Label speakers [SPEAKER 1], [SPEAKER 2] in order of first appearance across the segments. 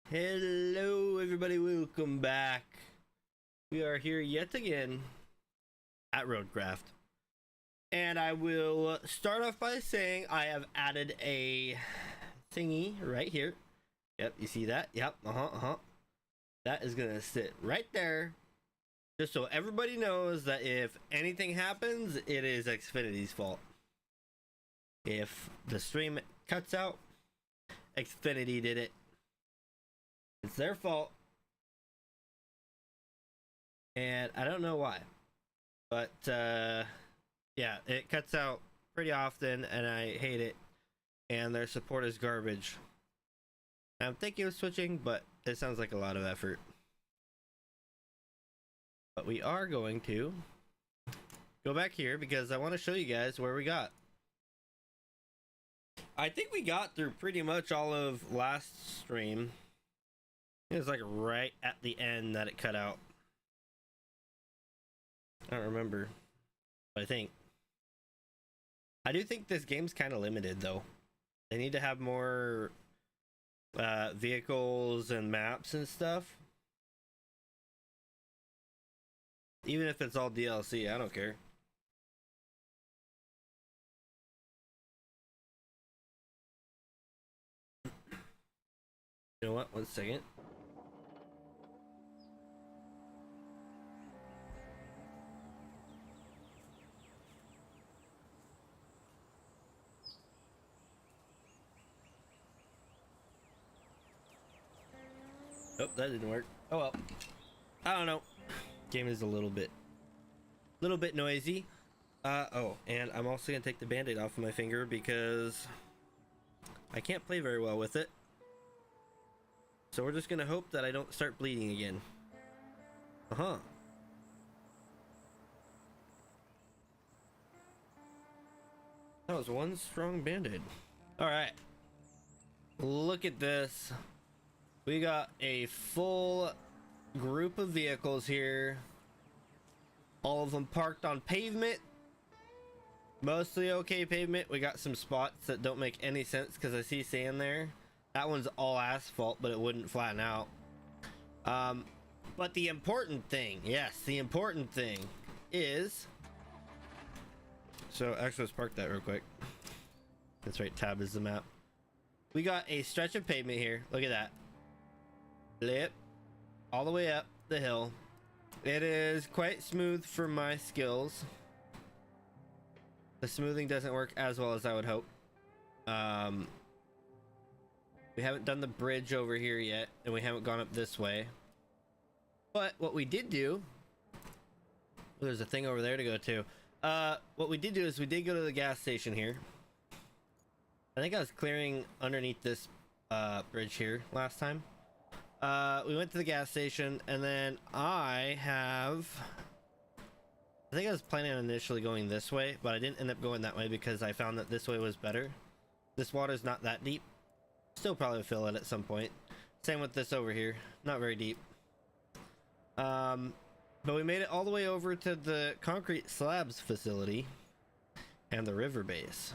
[SPEAKER 1] Hello everybody, welcome back. We are here yet again at RoadCraft. And I will start off by saying I have added a thingy right here. Yep, you see that? Yep, That is gonna sit right there. Just so everybody knows that if anything happens, it is Xfinity's fault. If the stream cuts out, Xfinity did it. It's their fault. And I don't know why. But yeah, it cuts out pretty often and I hate it. And their support is garbage. I'm thinking of switching, but it sounds like a lot of effort. But we are going to go back here because I want to show you guys where we got. I think we got through pretty much all of last stream. It was like right at the end that it cut out. I don't remember, but I do think this game's kind of limited though. They need to have more vehicles and maps and stuff. Even if it's all DLC, I don't care. You know what? 1 second. Oh, that didn't work. Oh well. I don't know. Game is a little bit noisy. Oh, and I'm also gonna take the band-aid off of my finger because I can't play very well with it. So we're just gonna hope that I don't start bleeding again. That was one strong band-aid. Alright. Look at this. We got a full group of vehicles here. All of them parked on pavement. Mostly okay pavement. We got some spots that don't make any sense because I see sand there. That one's all asphalt, but it wouldn't flatten out. But the important thing, yes, the important thing is... So actually, let's park that real quick. That's right, tab is the map. We got a stretch of pavement here. Look at that. Lip all the way up the hill. It is quite smooth for my skills. The smoothing doesn't work as well as I would hope. We haven't done the bridge over here yet, and we haven't gone up this way. But what we did do, there's a thing over there to go to. What we did do is we did go to the gas station here. I think I was clearing underneath this bridge here last time. We went to the gas station, and then I think I was planning on initially going this way, but I didn't end up going that way because I found that this way was better. This water's not that deep. Still probably fill it at some point. Same with this over here. Not very deep. But we made it all the way over to the concrete slabs facility and the river base.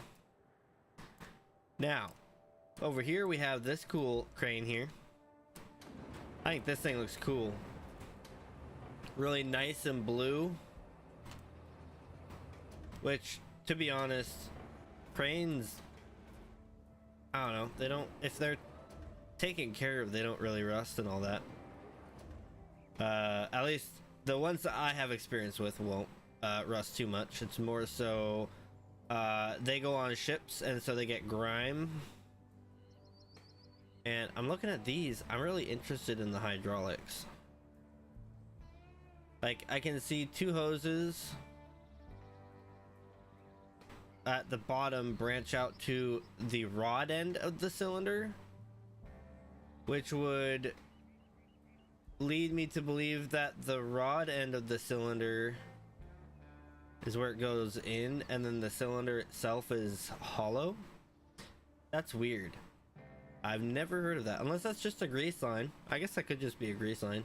[SPEAKER 1] Now, over here we have this cool crane here. I think this thing looks cool. Really nice and blue. Which, to be honest, cranes, I don't know, they don't, if they're taken care of, they don't really rust and all that. At least the ones that I have experience with won't rust too much. It's more so they go on ships and so they get grime. And I'm looking at these. I'm really interested in the hydraulics. Like, I can see two hoses at the bottom branch out to the rod end of the cylinder, which would lead me to believe that the rod end of the cylinder is where it goes in, and then the cylinder itself is hollow. That's weird. I've never heard of that, unless that's just a grease line. I guess that could just be a grease line.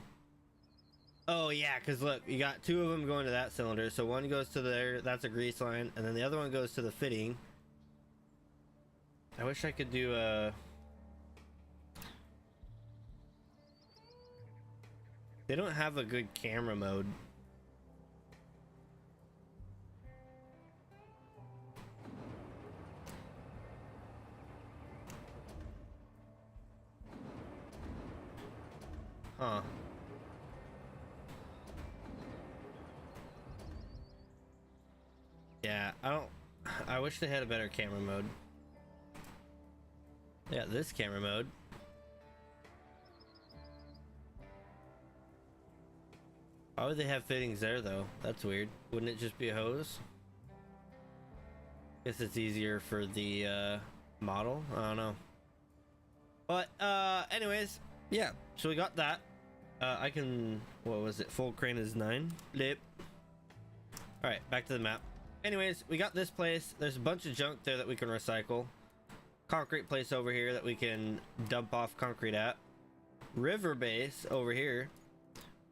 [SPEAKER 1] Oh yeah, because look, you got two of them going to that cylinder. So one goes to there, that's a grease line, and then the other one goes to the fitting. I wish I could do a They don't have a good camera mode. Huh. Yeah, I wish they had a better camera mode. Yeah, this camera mode. Why would they have fittings there though? That's weird. Wouldn't it just be a hose? Guess it's easier for the model. I don't know. But anyways, yeah. So we got that. I can. What was it? Full crane is 9. Lip. All right, back to the map. Anyways, we got this place. There's a bunch of junk there that we can recycle. Concrete place over here that we can dump off concrete at. River base over here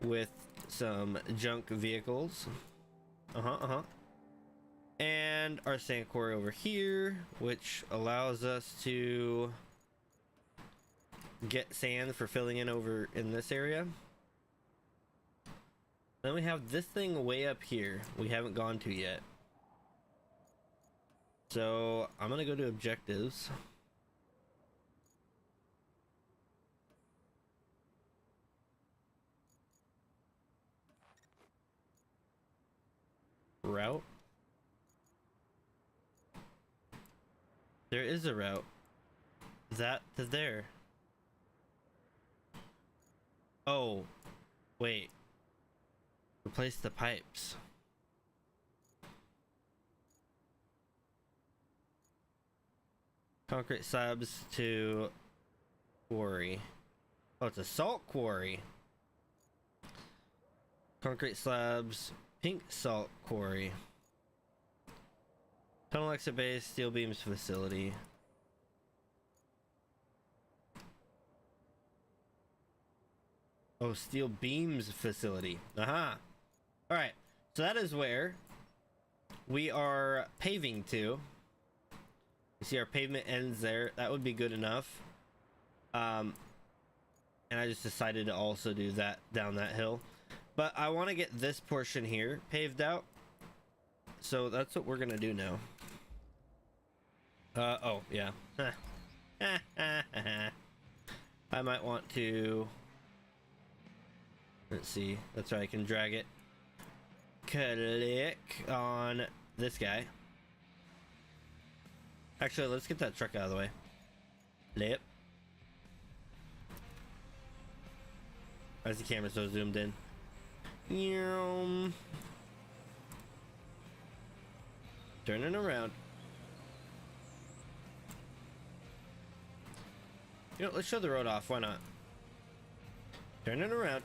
[SPEAKER 1] with some junk vehicles. And our sand quarry over here, which allows us to get sand for filling in over in this area. Then we have this thing way up here we haven't gone to yet. So I'm gonna go to objectives. Route. There is a route. That to there. Oh, wait. Replace the pipes. Concrete slabs to quarry. Oh, it's a salt quarry. Concrete slabs, pink salt quarry. Tunnel exit base, steel beams facility. Oh, steel beams facility. Aha. All right. So that is where we are paving to. You see our pavement ends there. That would be good enough. And I just decided to also do that down that hill. But I want to get this portion here paved out. So that's what we're going to do now. Oh, yeah. I might want to... Let's see. That's right. I can drag it. Click on this guy. Actually, let's get that truck out of the way. Lip. Why is the camera so zoomed in? Turning around. You know, let's show the road off. Why not? Turning around.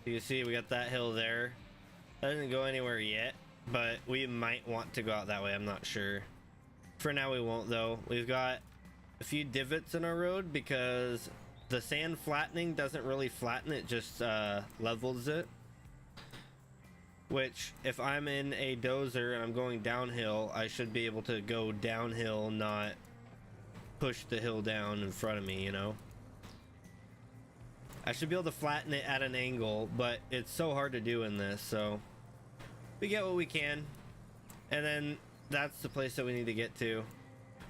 [SPEAKER 1] You see, we got that hill there. That doesn't go anywhere yet, but we might want to go out that way. I'm not sure. For now, we won't, though. We've got a few divots in our road because the sand flattening doesn't really flatten it, just levels it. Which, if I'm in a dozer and I'm going downhill, I should be able to go downhill, not push the hill down in front of me, you know? I should be able to flatten it at an angle, but it's so hard to do in this, so we get what we can. And then that's the place that we need to get to.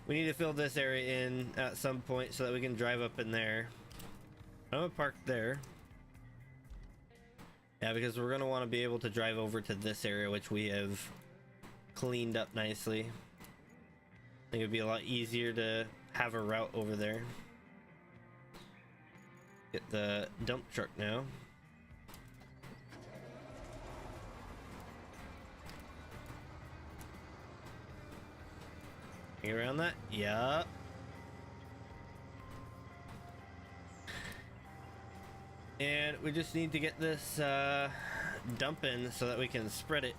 [SPEAKER 1] We need to fill this area in at some point so that we can drive up in there. I'm gonna park there. Yeah, because we're gonna want to be able to drive over to this area, which we have cleaned up nicely. I think it'd be a lot easier to have a route over there. Get the dump truck now. You around that? Yup. And we just need to get this dump in so that we can spread it.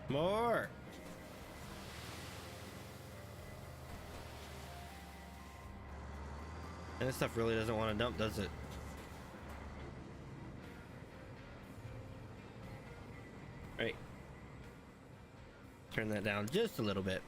[SPEAKER 1] More. And this stuff really doesn't want to dump, does it? Right. Turn that down just a little bit.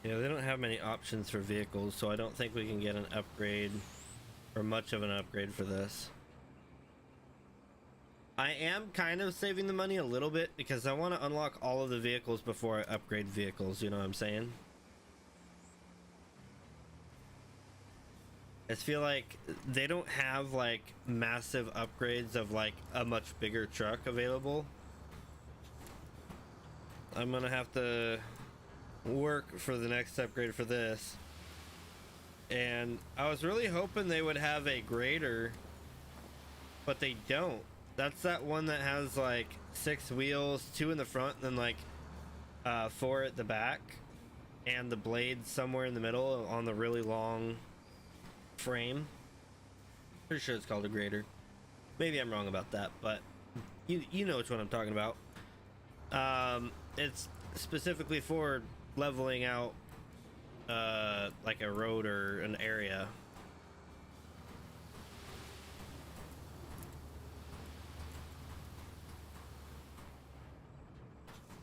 [SPEAKER 1] Yeah, they don't have many options for vehicles, so I don't think we can get an upgrade or much of an upgrade for this. I am kind of saving the money a little bit because I want to unlock all of the vehicles before I upgrade vehicles, you know what I'm saying? I feel like they don't have like massive upgrades of like a much bigger truck available. I'm gonna have to work for the next upgrade for this, and I was really hoping they would have a grader, but they don't. That's that one that has like 6 wheels, 2 in the front, and then like 4 at the back, and the blades somewhere in the middle on the really long frame. Pretty sure it's called a grader. Maybe I'm wrong about that, but you know which one I'm talking about. It's specifically for leveling out like a road or an area.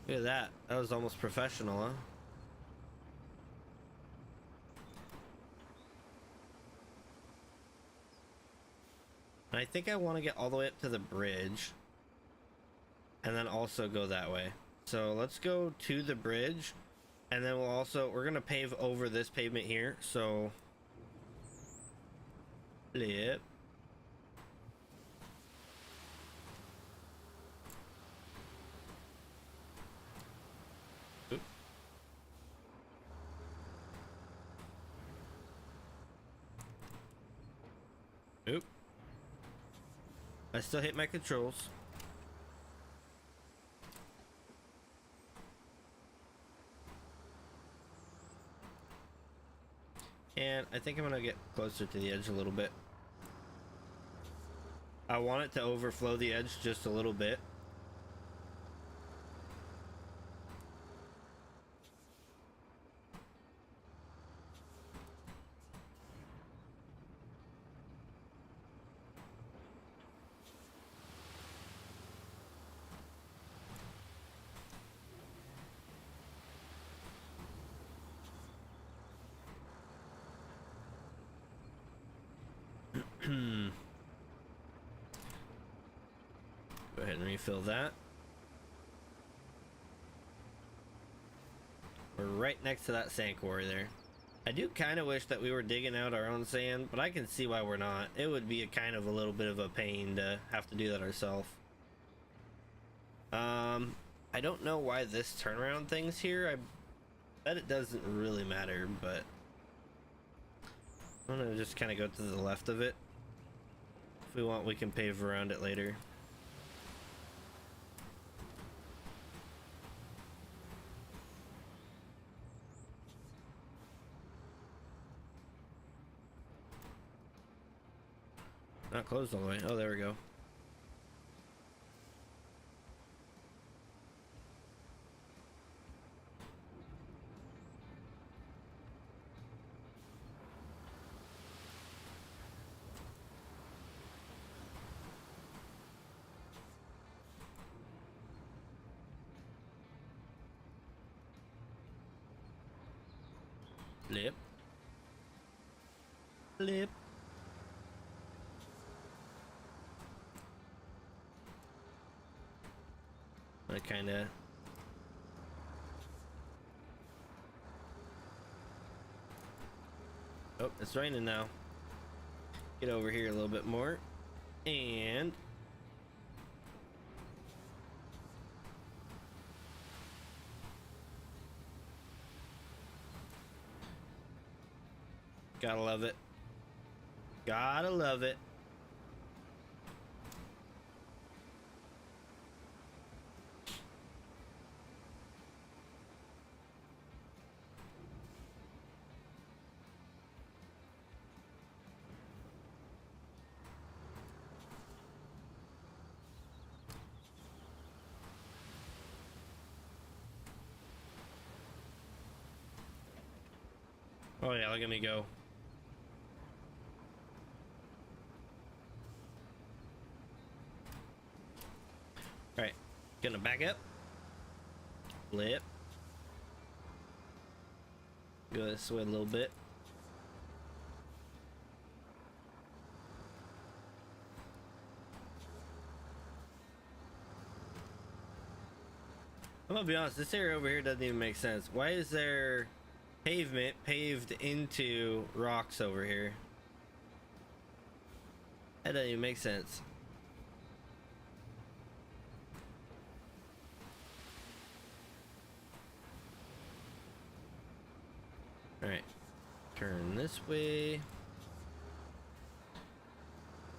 [SPEAKER 1] Look at that. That was almost professional, huh? And I think I want to get all the way up to the bridge and then also go that way. So let's go to the bridge, and then we're gonna pave over this pavement here. So flip. Oop. Oop. I still hit my controls. And I think I'm gonna get closer to the edge a little bit. I want it to overflow the edge just a little bit. Go ahead and refill that. We're right next to that sand quarry there. I do kind of wish that we were digging out our own sand, but I can see why we're not. It would be a kind of a little bit of a pain to have to do that ourselves. I don't know why this turnaround thing's here. I bet it doesn't really matter, but I'm gonna just kind of go to the left of it. If we want, we can pave around it later. Not closed all the way. Oh, there we go. Flip. Flip. I kinda oh, it's raining now. Get over here a little bit more. And gotta love it. Gotta love it. Oh yeah, look at me go. Alright, gonna back up. Flip. Go this way a little bit. I'm gonna be honest, this area over here doesn't even make sense. Why is there pavement paved into rocks over here? That doesn't even make sense. Alright, turn this way.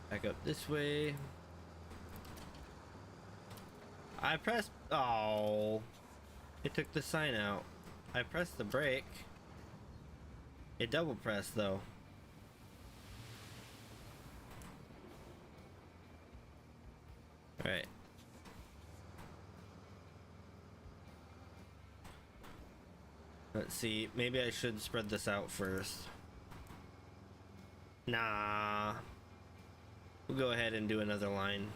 [SPEAKER 1] Back up this way. I pressed, oh, it took the sign out. I pressed the brake. It double pressed though. Alright. Let's see, maybe I should spread this out first. Nah. We'll go ahead and do another line.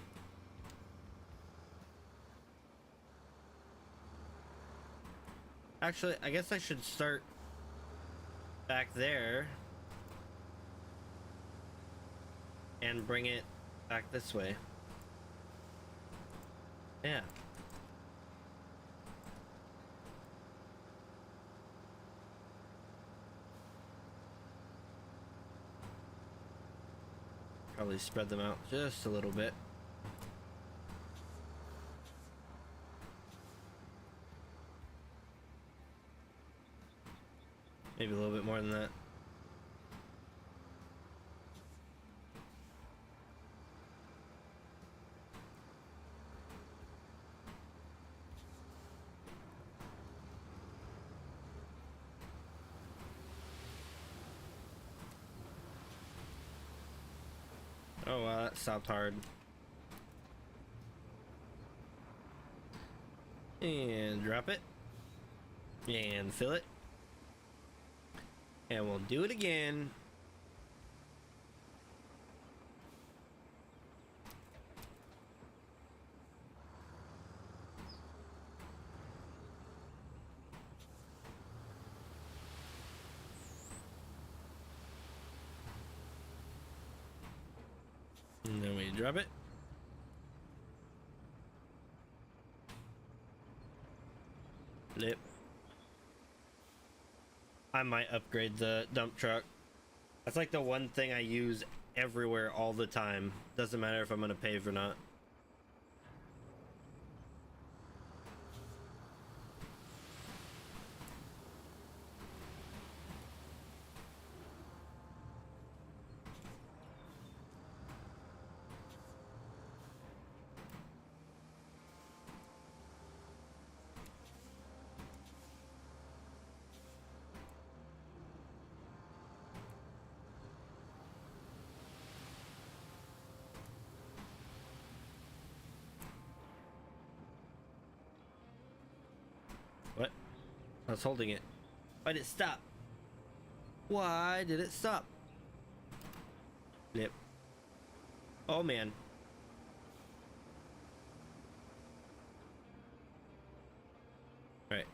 [SPEAKER 1] Actually, I guess I should start back there and bring it back this way. Yeah. Probably spread them out just a little bit. Maybe a little bit more than that. Oh wow, that stopped hard. And drop it. And fill it. And we'll do it again. And then we drop it. Flip. I might upgrade the dump truck. That's like the one thing I use everywhere all the time. Doesn't matter if I'm gonna pave or not. What? I was holding it. Why did it stop? Why did it stop? Yep. Oh man. Alright.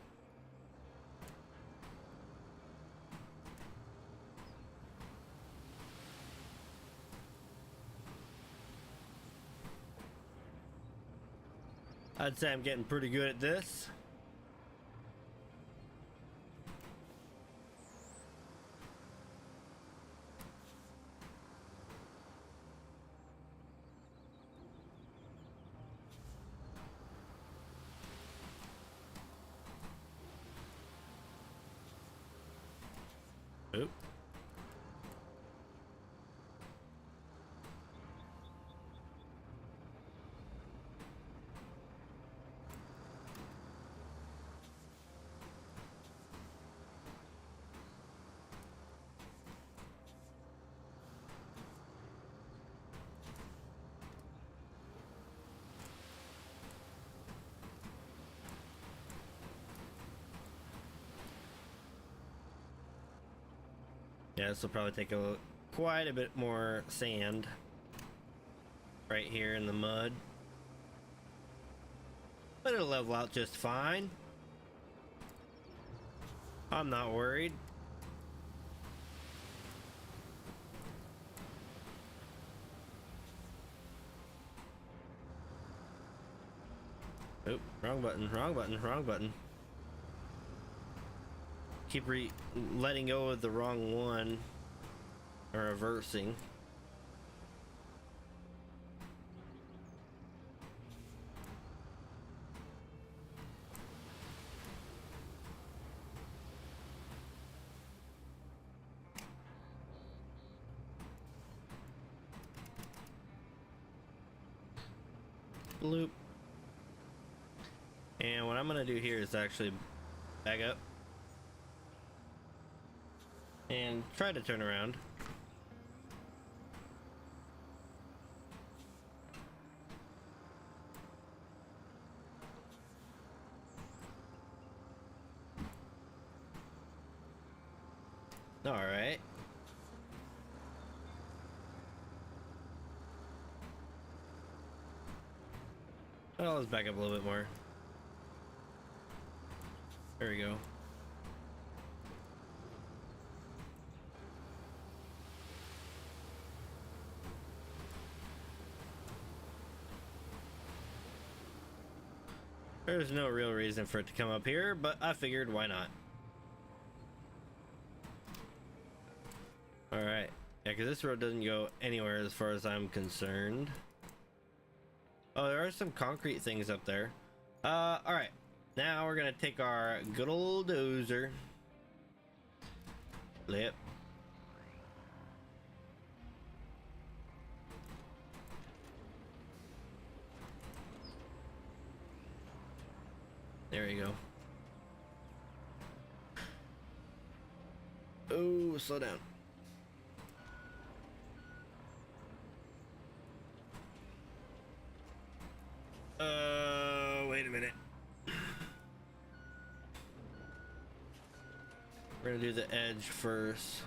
[SPEAKER 1] I'd say I'm getting pretty good at this. Oop. Yeah, this will probably take quite a bit more sand right here in the mud. But it'll level out just fine. I'm not worried. Oop, wrong button, wrong button, wrong button. Keep letting go of the wrong one. Or reversing. Bloop. And what I'm gonna do here is actually back up and try to turn around. All right. Well, let's back up a little bit more. There we go. There's no real reason for it to come up here, but I figured why not. Alright. Yeah, because this road doesn't go anywhere as far as I'm concerned. Oh, there are some concrete things up there. Alright. Now we're gonna take our good old dozer. Flip. There you go. Oh, slow down. Wait a minute. We're gonna do the edge first.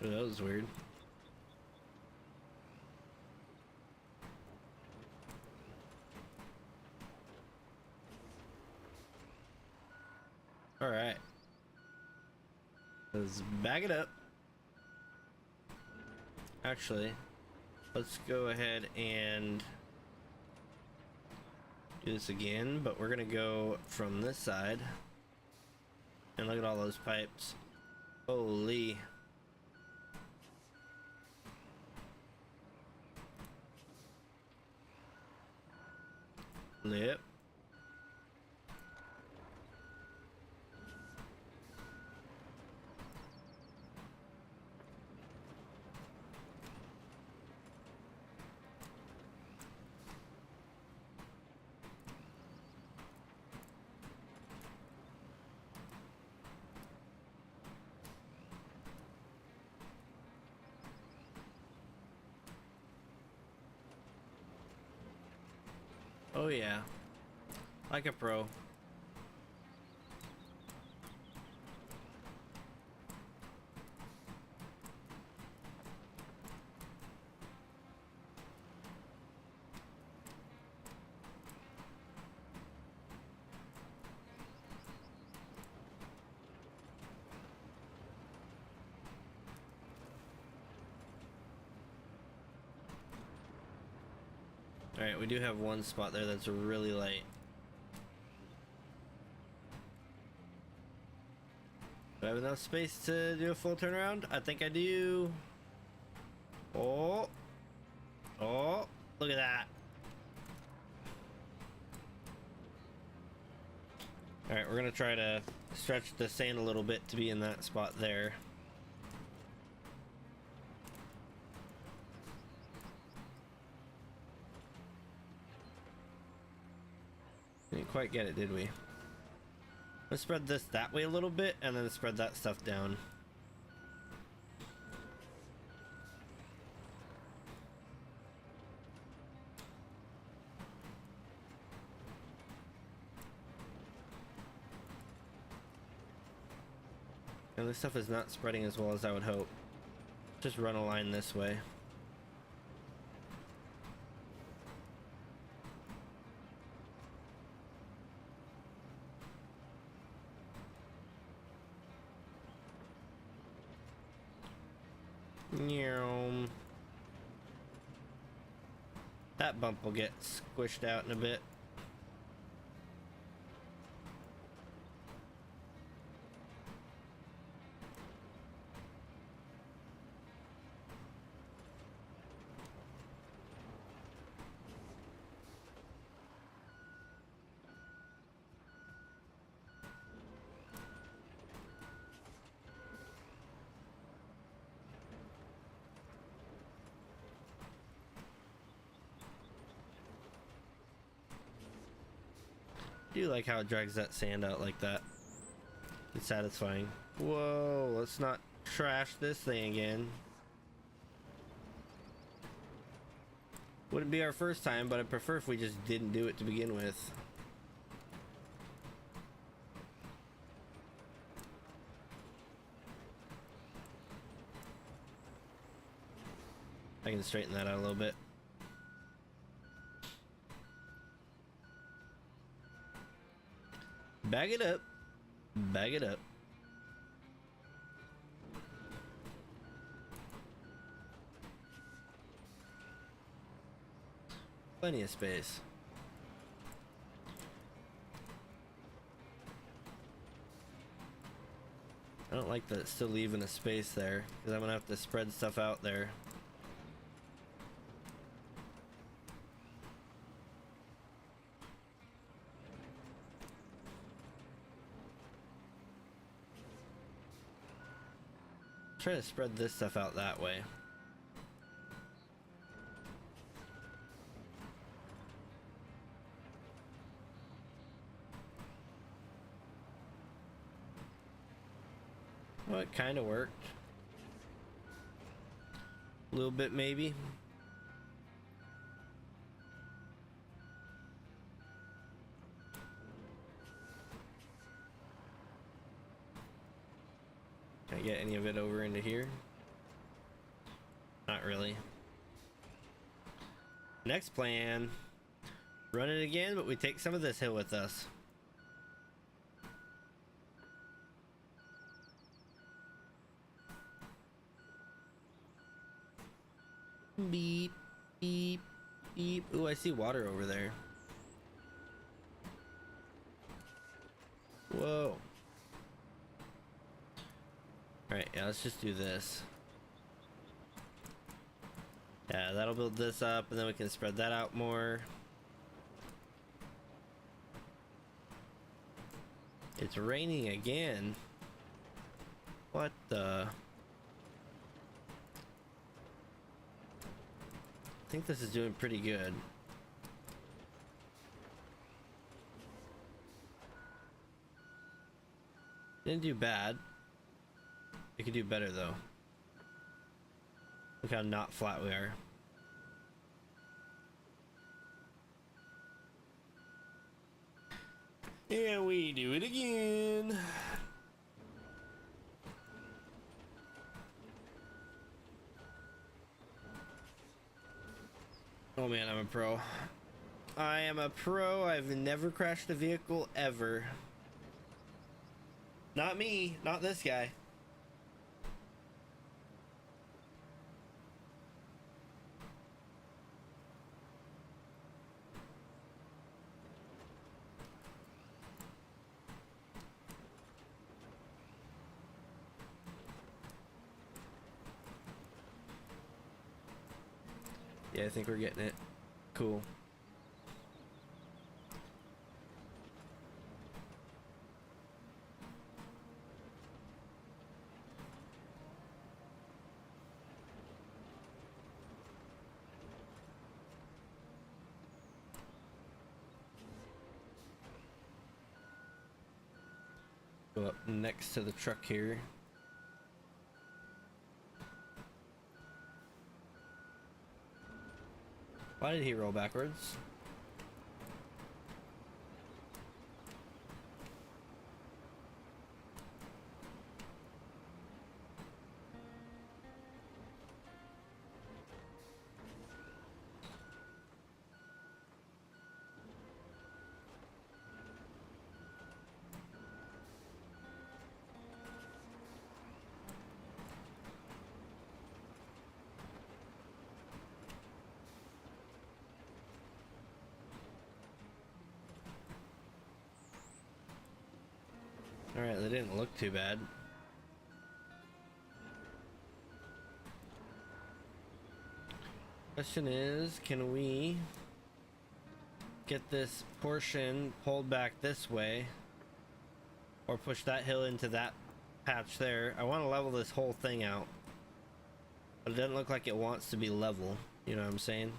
[SPEAKER 1] Oh, that was weird. All right. Let's back it up. Actually, let's go ahead and do this again, but we're gonna go from this side. And look at all those pipes. Holy. Lip. Oh yeah. Like a pro. Alright, we do have one spot there that's really light. I have enough space to do a full turnaround? I think I do. Oh. Oh, look at that. Alright, we're gonna try to stretch the sand a little bit to be in that spot there. Didn't quite get it, did we? Let's spread this that way a little bit and then spread that stuff down. And this stuff is not spreading as well as I would hope. Just run a line this way. That bump will get squished out in a bit. I do like how it drags that sand out like that. It's satisfying. Whoa, let's not trash this thing again. Wouldn't be our first time, but I'd prefer if we just didn't do it to begin with. I can straighten that out a little bit. Bag it up. Bag it up. Plenty of space. I don't like that it's still leaving a space there, because I'm gonna have to spread stuff out there. Try to spread this stuff out that way. Well, it kind of worked. A little bit, maybe. Can I get any of it over into here? Not really. Next plan. Run it again, but we take some of this hill with us. Beep, beep, beep. Ooh, I see water over there. Whoa. Alright, yeah, let's just do this. Yeah, that'll build this up, and then we can spread that out more. It's raining again. What the? I think this is doing pretty good. Didn't do bad. It could do better though. Look how not flat we are. And we do it again. Oh man, I'm a pro. I am a pro. I've never crashed a vehicle ever. Not me, not this guy. Yeah, I think we're getting it. Cool. Go up next to the truck here. Why did he roll backwards? Alright, they didn't look too bad. Question is, can we get this portion pulled back this way? Or push that hill into that patch there? I want to level this whole thing out. But it doesn't look like it wants to be level. You know what I'm saying?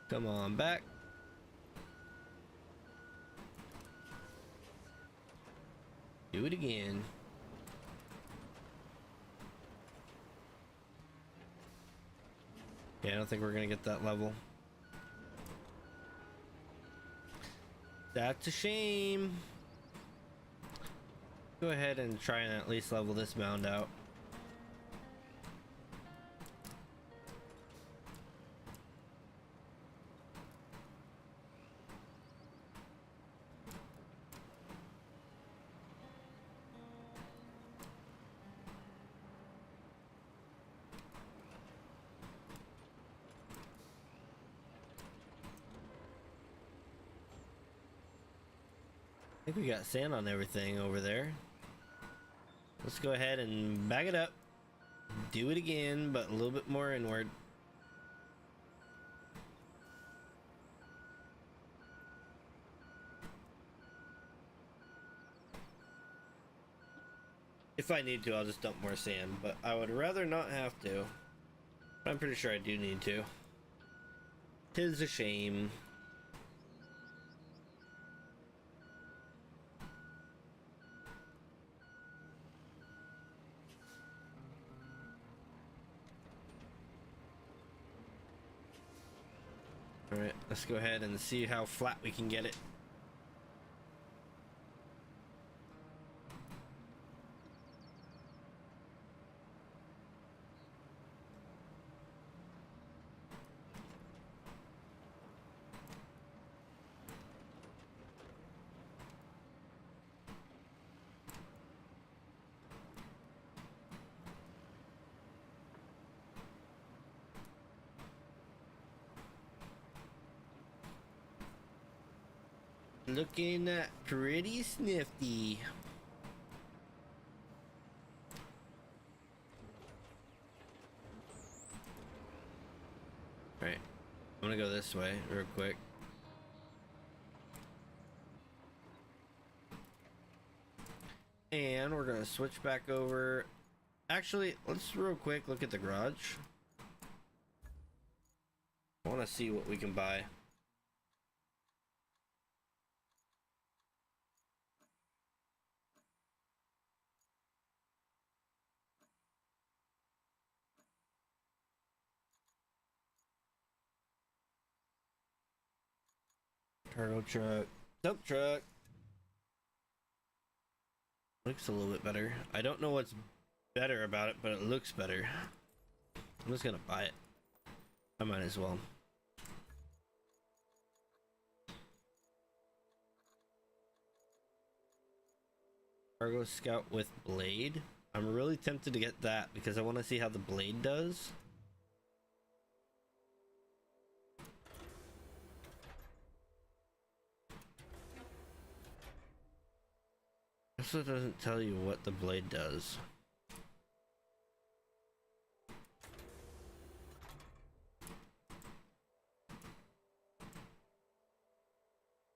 [SPEAKER 1] Come on back. Do it again. Yeah, I don't think we're gonna get that level. That's a shame. Go ahead and try and at least level this mound out. I think we got sand on everything over there. Let's go ahead and bag it up. Do it again, but a little bit more inward. If I need to, I'll just dump more sand, but I would rather not have to. But I'm pretty sure I do need to. 'Tis a shame. Alright, let's go ahead and see how flat we can get it. Looking pretty snifty. Alright, I'm gonna go this way real quick. And we're gonna switch back over. Actually, let's real quick look at the garage. I want to see what we can buy. Cargo truck, dump truck. Looks a little bit better. I don't know what's better about it, but it looks better. I'm just gonna buy it. I might as well. Cargo Scout with blade. I'm really tempted to get that because I want to see how the blade does. Also doesn't tell you what the blade does.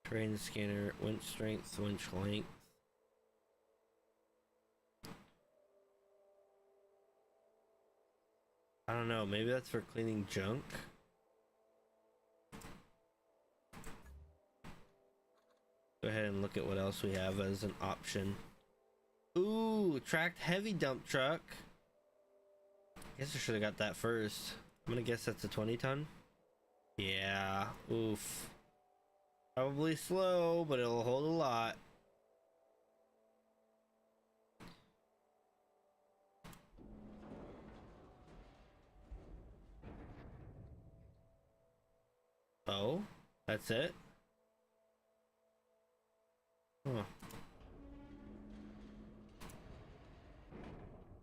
[SPEAKER 1] Terrain scanner, winch strength, winch length. I don't know, maybe that's for cleaning junk. Go ahead and look at what else we have as an option. Ooh, tracked heavy dump truck. Guess I should have got that first. I'm gonna guess that's a 20 ton. Yeah, oof. Probably slow, but it'll hold a lot. Oh, that's it? Huh.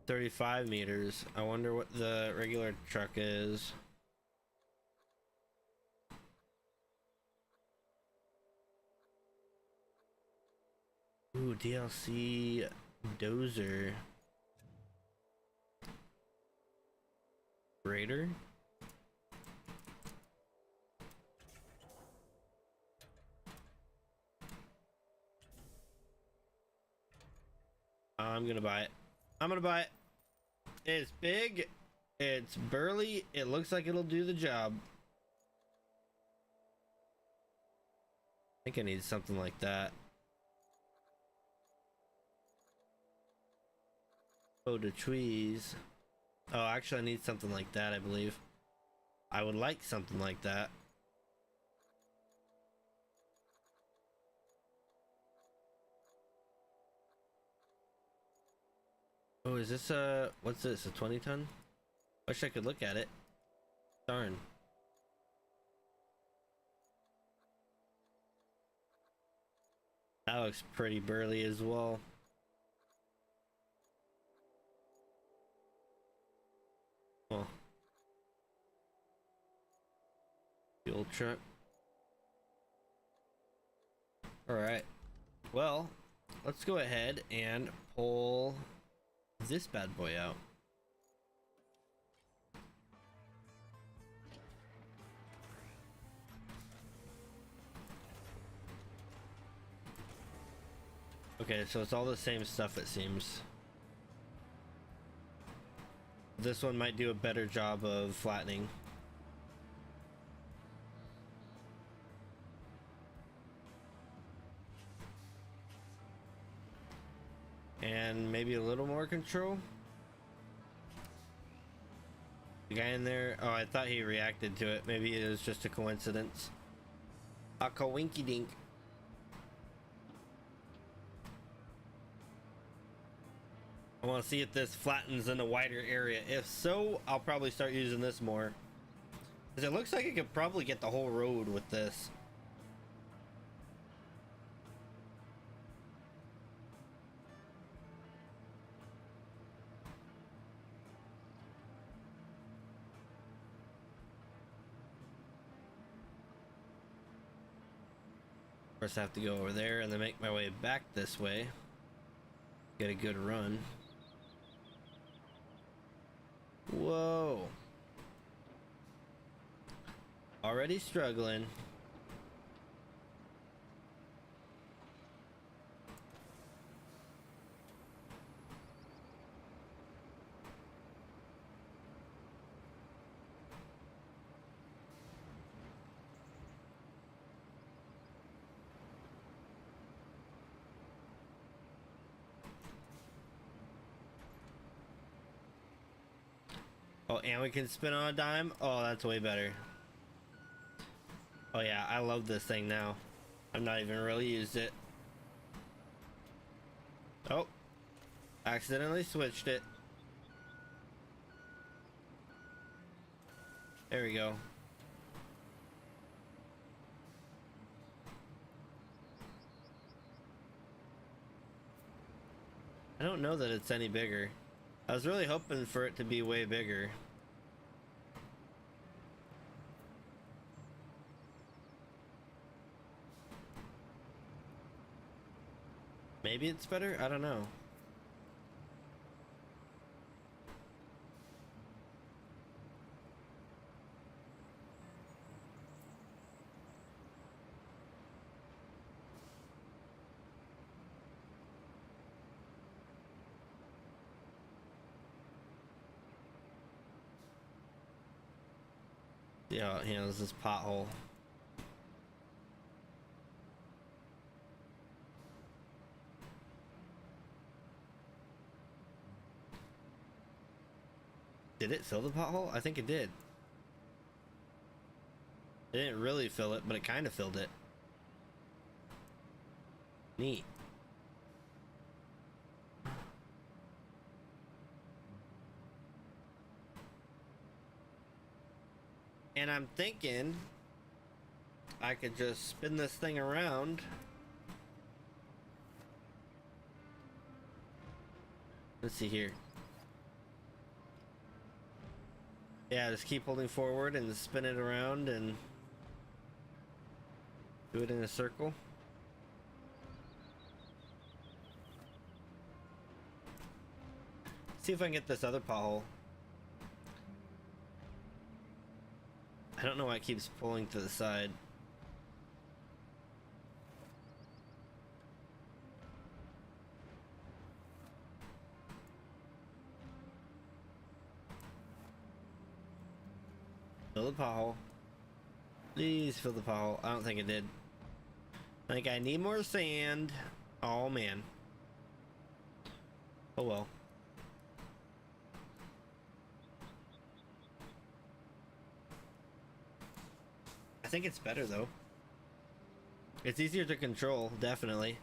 [SPEAKER 1] 35 meters. I wonder what the regular truck is. Ooh, DLC dozer. Raider? I'm gonna buy it. I'm gonna buy it. It's big. It's burly. It looks like it'll do the job. I think I need something like that. Oh, the trees. Oh, actually, I need something like that, I believe. I would like something like that. Oh, is this a... what's this? A 20 ton? Wish I could look at it. Darn. That looks pretty burly as well. Oh. Fuel truck. Alright. Well, let's go ahead and pull this bad boy out. Okay, so it's all the same stuff, it seems. This one might do a better job of flattening. And maybe a little more control. The guy in there, oh, I thought he reacted to it. Maybe it was just a coincidence. A coinky dink. I want to see if this flattens in a wider area. If so, I'll probably start using this more. Because it looks like I could probably get the whole road with this. Of course, I have to go over there and then make my way back this way. Get a good run. Whoa. Already struggling. Oh, and we can spin on a dime? Oh, that's way better. Oh yeah, I love this thing now. I've not even really used it. Oh, accidentally switched it. There we go. I don't know that it's any bigger. I was really hoping for it to be way bigger. Maybe it's better? I don't know. See how it handles this pothole. Did it fill the pothole? I think it did. It didn't really fill it, but it kind of filled it. Neat. And I'm thinking I could just spin this thing around. Let's see here. Yeah, just keep holding forward and spin it around and do it in a circle. See if I can get this other pothole. I don't know why it keeps pulling to the side. Fill the pothole. Please fill the pothole. I don't think it did. I think I need more sand. Oh man. Oh well. I think it's better though. It's easier to control, definitely.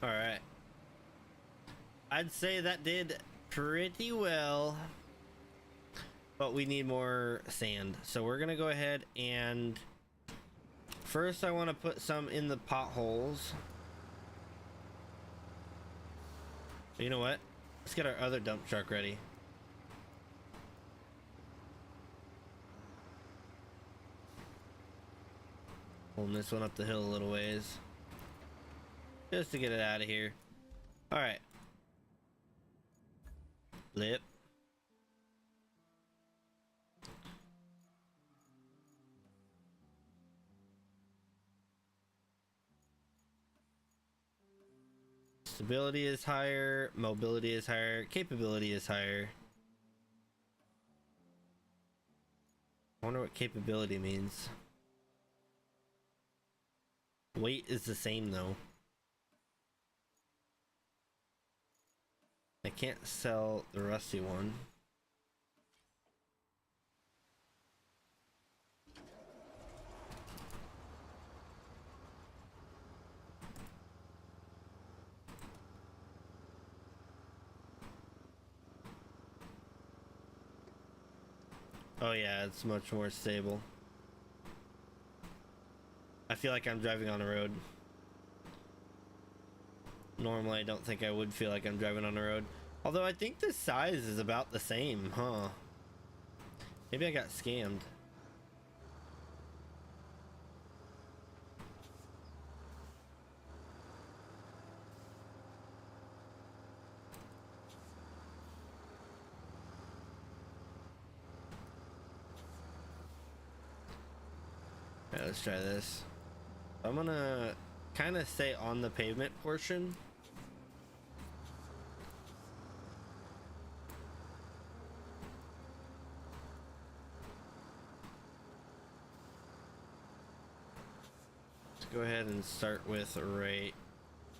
[SPEAKER 1] All right. I'd say that did pretty well, but we need more sand. So we're gonna go ahead and first I want to put some in the potholes. You know what? Let's get our other dump truck ready. Pulling this one up the hill a little ways. Just to get it out of here. Alright. Flip. Stability is higher. Mobility is higher. Capability is higher. I wonder what capability means. Weight is the same though. I can't sell the rusty one. Oh yeah, it's much more stable. I feel like I'm driving on the road. Normally, I don't think I would feel like I'm driving on the road. Although I think the size is about the same, huh? Maybe I got scammed. Alright, let's try this. I'm gonna kind of stay on the pavement portion. Let's go ahead and start with right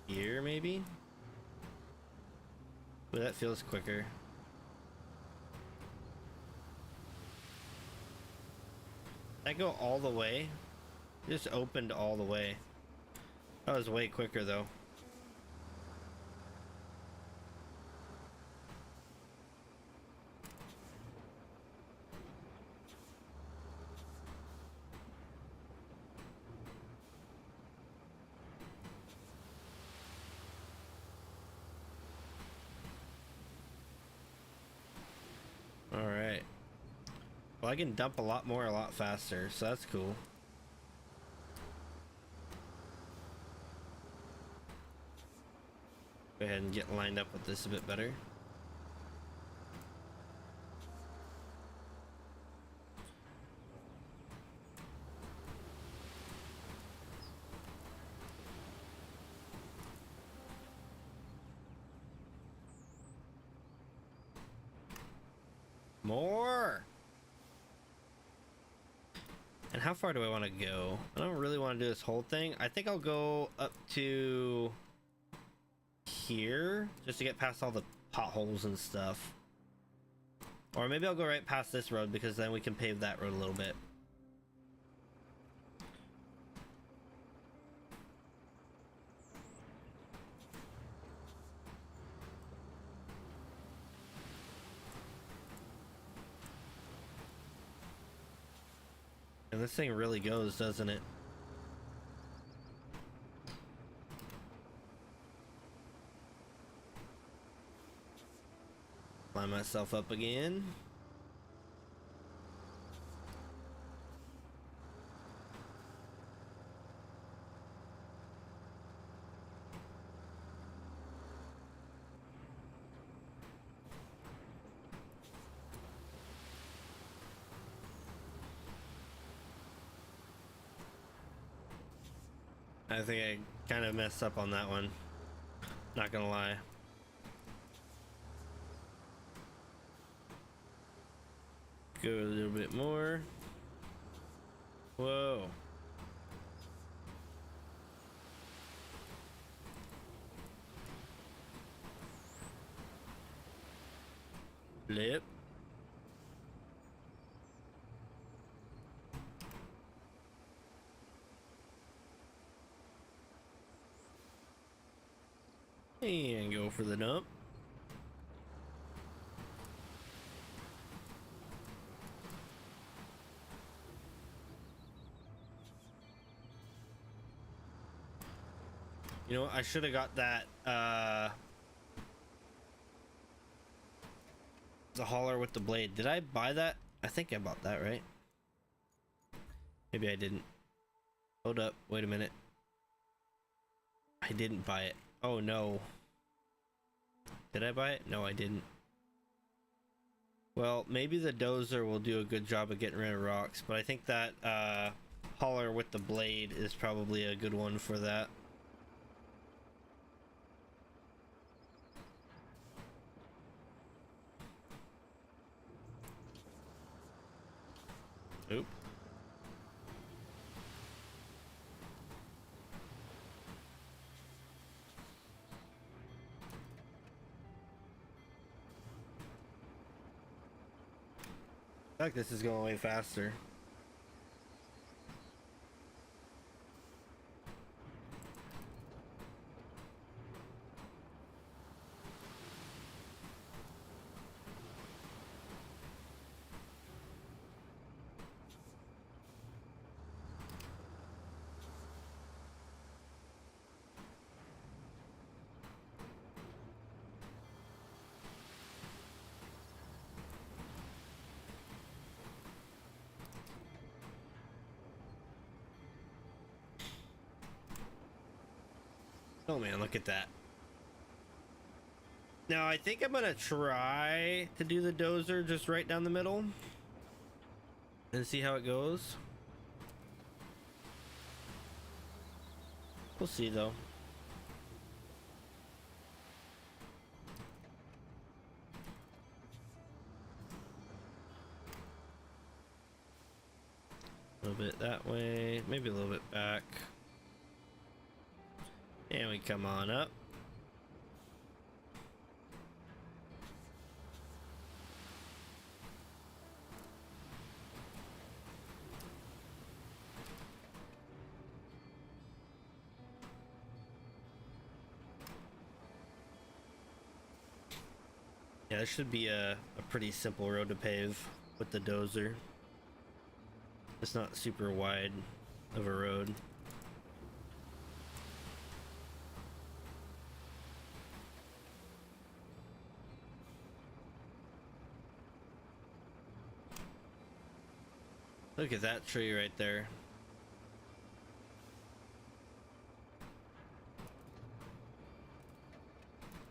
[SPEAKER 1] here, maybe. But that feels quicker. Did I go all the way? It just opened all the way. That was way quicker though. All right. Well, I can dump a lot more, a lot faster, so that's cool. Go ahead and get lined up with this a bit better. More! And how far do I want to go? I don't really want to do this whole thing. I think I'll go up to here just to get past all the potholes and stuff. Or maybe I'll go right past this road because then we can pave that road a little bit. And this thing really goes, doesn't it? Line myself up again. I think I kind of messed up on that one. Not gonna lie. Go a little bit more. Whoa. Flip. And go for the dump. You know, I should have got that the hauler with the blade. Did I buy that? I think I bought that, right? Maybe I didn't. Hold up, wait a minute. I didn't buy it. Oh no. Did I buy it? No, I didn't. Well, maybe the dozer will do a good job of getting rid of rocks, but I think that hauler with the blade is probably a good one for that. Oop. I feel like this is going way faster. Oh man, look at that. Now I think I'm gonna try to do the dozer just right down the middle and see how it goes. We'll see though. A little bit that way, maybe a little bit back. And we come on up. Yeah, this should be a pretty simple road to pave with the dozer. It's not super wide of a road. Look at that tree right there.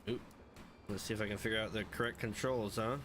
[SPEAKER 1] Oop. Let's see if I can figure out the correct controls, huh?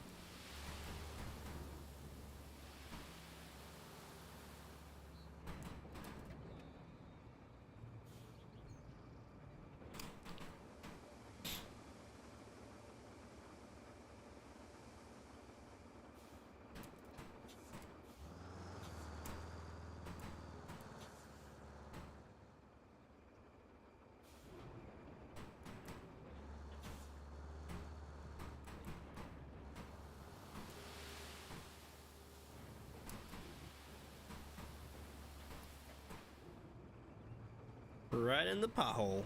[SPEAKER 1] Right in the pothole.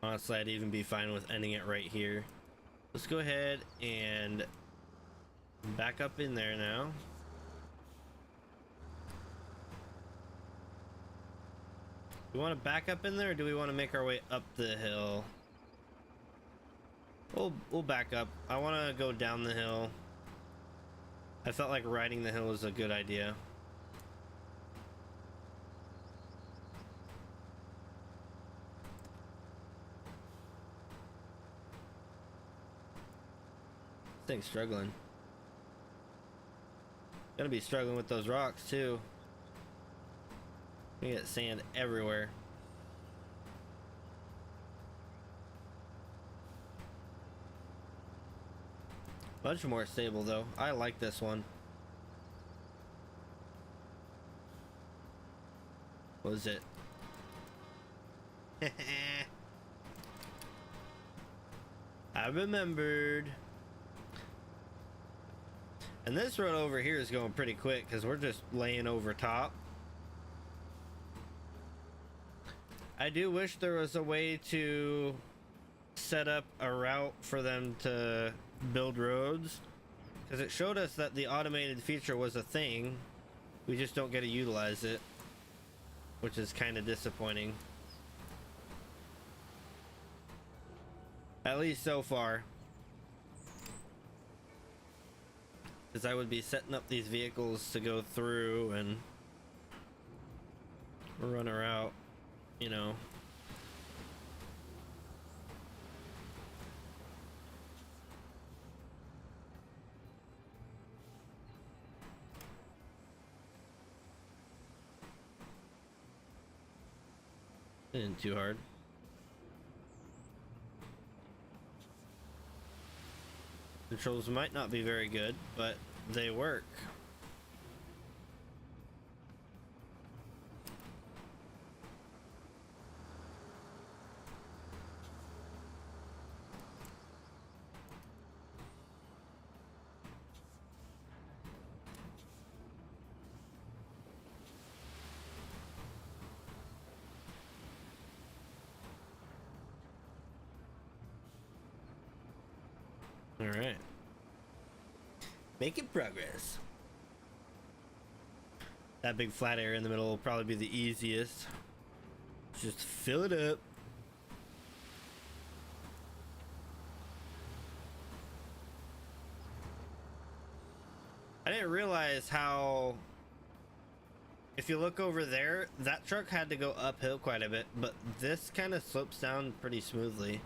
[SPEAKER 1] Honestly, I'd even be fine with ending it right here. Let's go ahead and back up in there now. Do we want to back up in there, or do we want to make our way up the hill? We'll back up. I want to go down the hill. I felt like riding the hill was a good idea. This thing's struggling. Gonna be struggling with those rocks too. We get sand everywhere. Much more stable though. I like this one. What was it? I remembered. And this road over here is going pretty quick because we're just laying over top. I do wish there was a way to set up a route for them to build roads, because it showed us that the automated feature was a thing. We just don't get to utilize it, which is kind of disappointing. At least so far. Because I would be setting up these vehicles to go through and run her out, you know. Isn't too hard. Controls might not be very good, but they work. All right. Making progress. That big flat area in the middle will probably be the easiest. Just fill it up. I didn't realize how, if you look over there, that truck had to go uphill quite a bit, but this kind of slopes down pretty smoothly.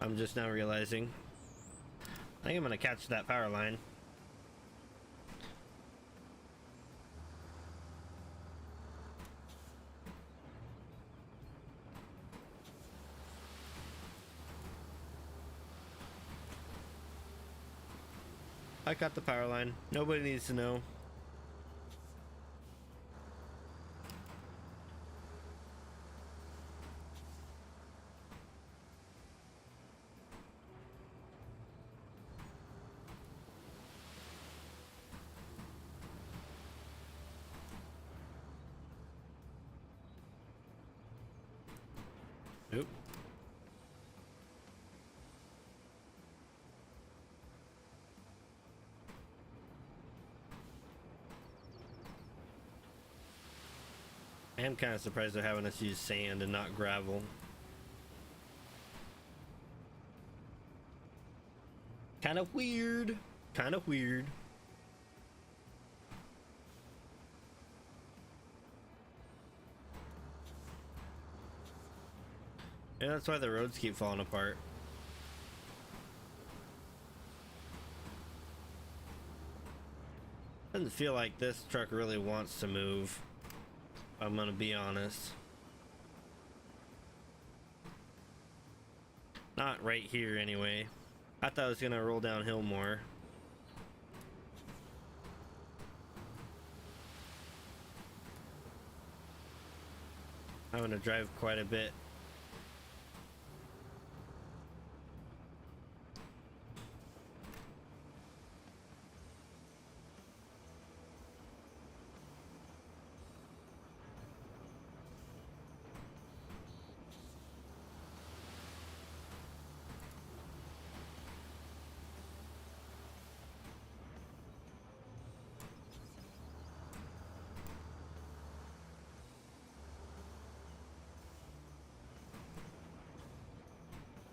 [SPEAKER 1] I'm just now realizing. I think I'm gonna catch that power line. I caught the power line. Nobody needs to know. Oop. I am kind of surprised they're having us use sand and not gravel. Kind of weird. Kind of weird. Yeah, that's why the roads keep falling apart. Doesn't feel like this truck really wants to move, if I'm gonna be honest. Not right here anyway. I thought it was gonna roll downhill more. I'm gonna drive quite a bit.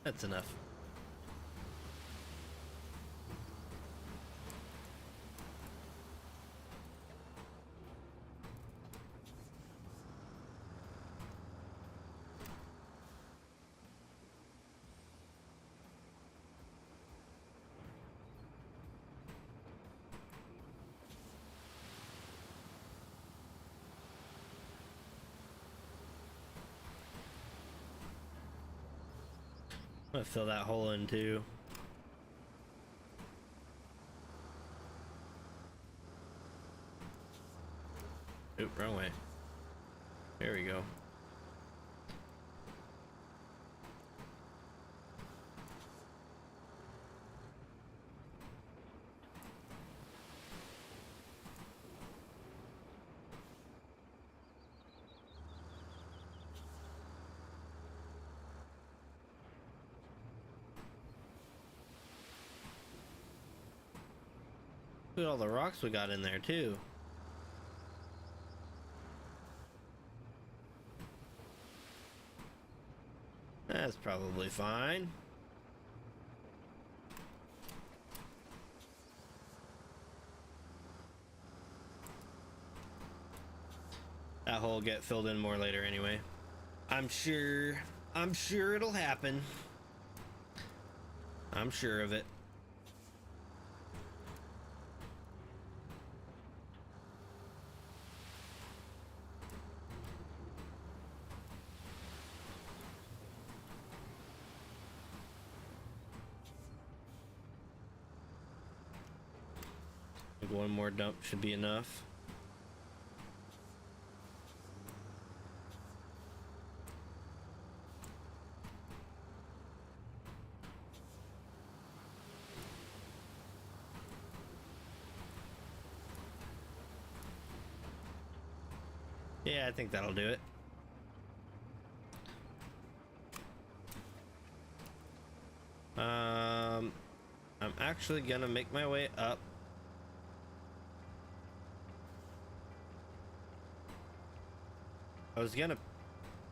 [SPEAKER 1] That's enough. I'm gonna fill that hole in too. Oop, wrong way. There we go. Look at all the rocks we got in there too. That's probably fine. That hole will get filled in more later anyway. I'm sure it'll happen. I'm sure of it. One more dump should be enough. Yeah, I think that'll do it. I'm actually gonna make my way up. I was gonna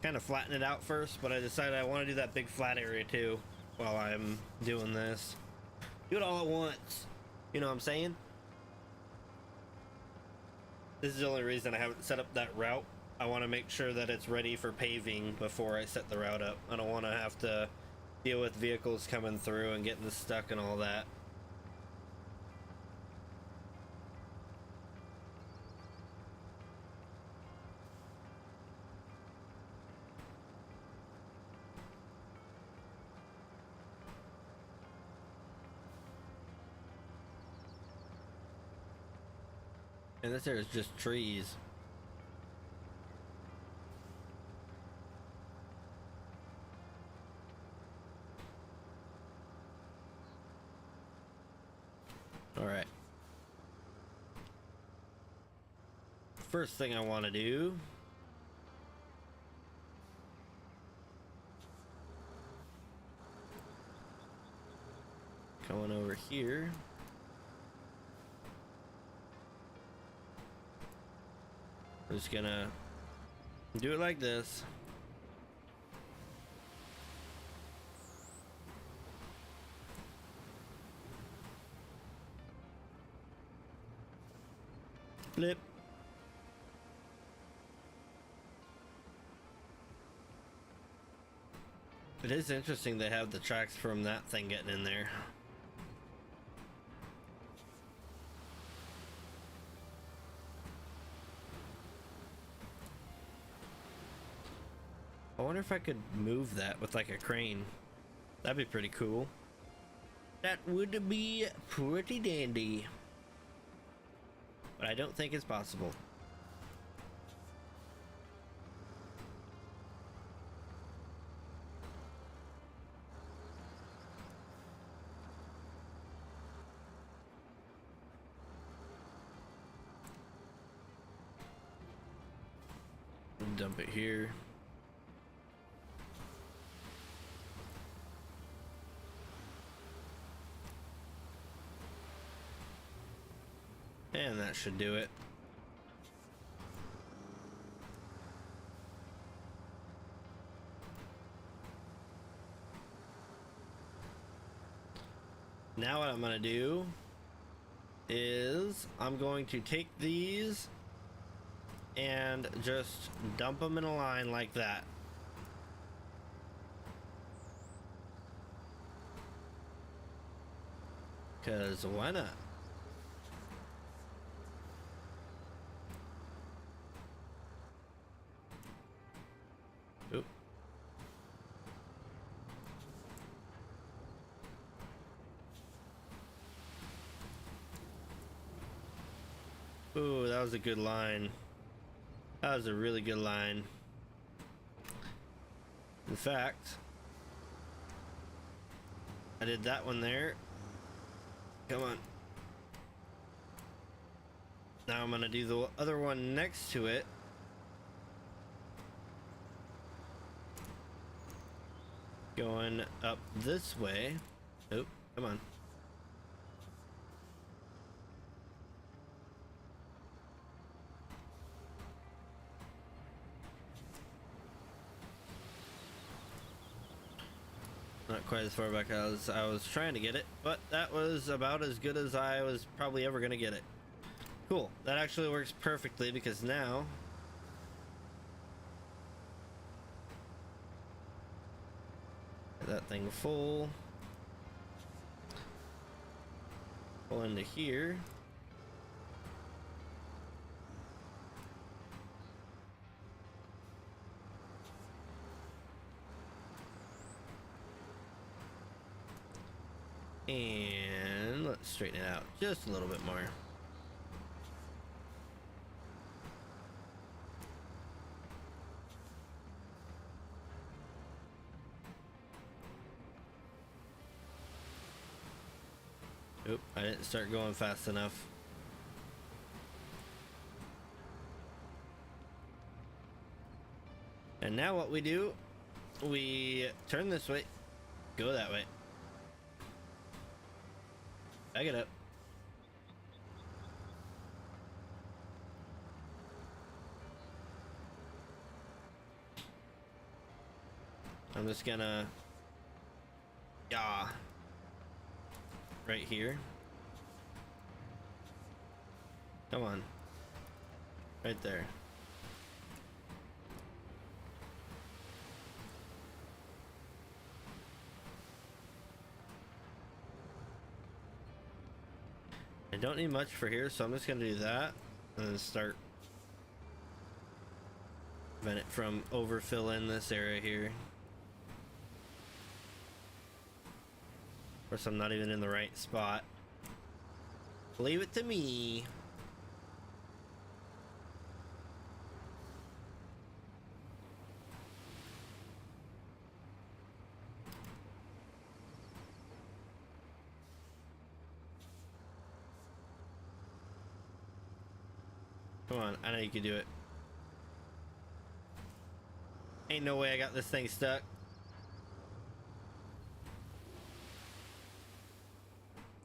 [SPEAKER 1] kind of flatten it out first, but I decided I want to do that big flat area too while I'm doing this. Do it all at once. You know what I'm saying? This is the only reason I haven't set up that route. I want to make sure that it's ready for paving before I set the route up. I don't want to have to deal with vehicles coming through and getting stuck and all that. And this area is just trees. All right. First thing I want to do going over here. We're just gonna do it like this. Flip. It is interesting they have the tracks from that thing getting in there. I wonder if I could move that with like a crane. That'd be pretty cool. That would be pretty dandy. But I don't think it's possible. Dump it here. And that should do it. Now what I'm gonna do is I'm going to take these and just dump them in a line like that. Cause why not? Oop. Ooh, that was a good line. That was a really good line. In fact, I did that one there. Come on. Now I'm gonna do the other one next to it. Going up this way. Oh, come on. Not quite as far back as I was trying to get it, but that was about as good as I was probably ever gonna get it. Cool. That actually works perfectly because now get that thing full. Pull into here. And let's straighten it out just a little bit more. Oop, I didn't start going fast enough. And now what we do, we turn this way, go that way. Back it up. I'm just gonna right here. Come on. Right there. I don't need much for here, so I'm just gonna do that and then start prevent it from overfilling this area here. Of course, I'm not even in the right spot. Leave it to me. Come on, I know you can do it. Ain't no way I got this thing stuck.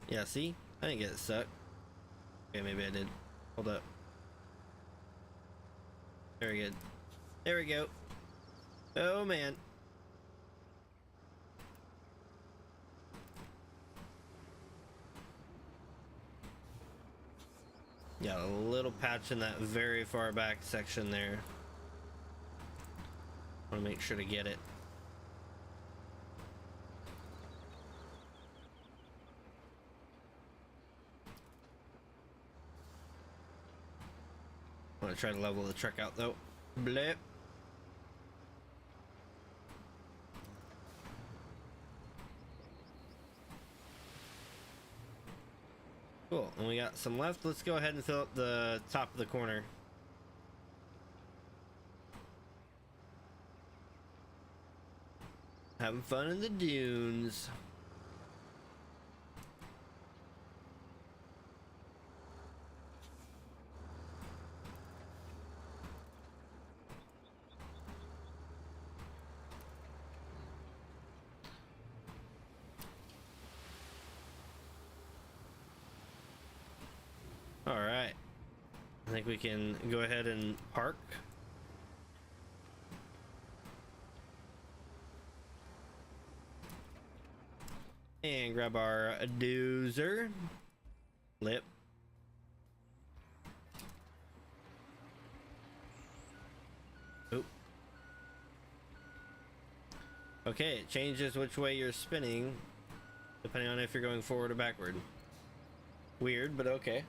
[SPEAKER 1] Yeah, see? I didn't get it stuck. Okay, maybe I did. Hold up. Very good. There we go. Oh, man. Yeah, a little patch in that very far back section there. I want to make sure to get it. I want to try to level the truck out though. Blip. Cool, and we got some left. Let's go ahead and fill up the top of the corner. Having fun in the dunes. All right, I think we can go ahead and park. And grab our doozer. Lip. Oop. Okay, it changes which way you're spinning depending on if you're going forward or backward. Weird, but okay.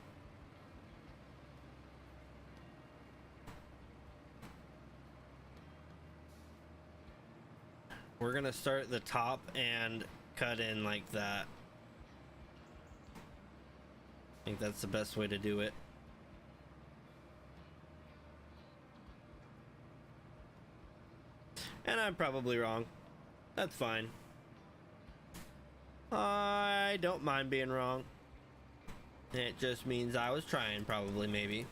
[SPEAKER 1] We're gonna start at the top and cut in like that. I think that's the best way to do it. And I'm probably wrong. That's fine. I don't mind being wrong. It just means I was trying, probably, maybe.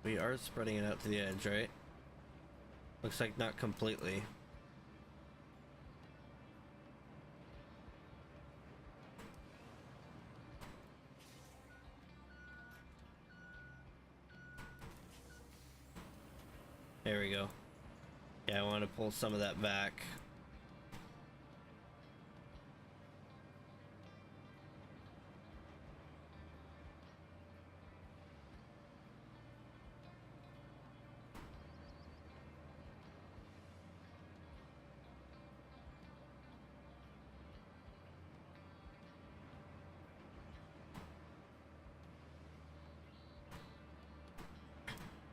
[SPEAKER 1] We are spreading it out to the edge, right? Looks like not completely. There we go. Yeah, I want to pull some of that back.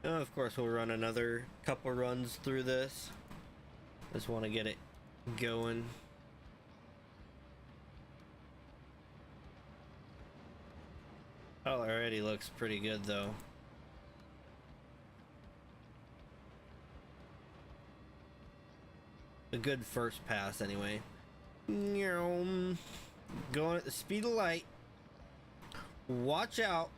[SPEAKER 1] Of course, we'll run another couple runs through this. Just want to get it going. Oh, already looks pretty good though. A good first pass anyway. Going at the speed of light. Watch out.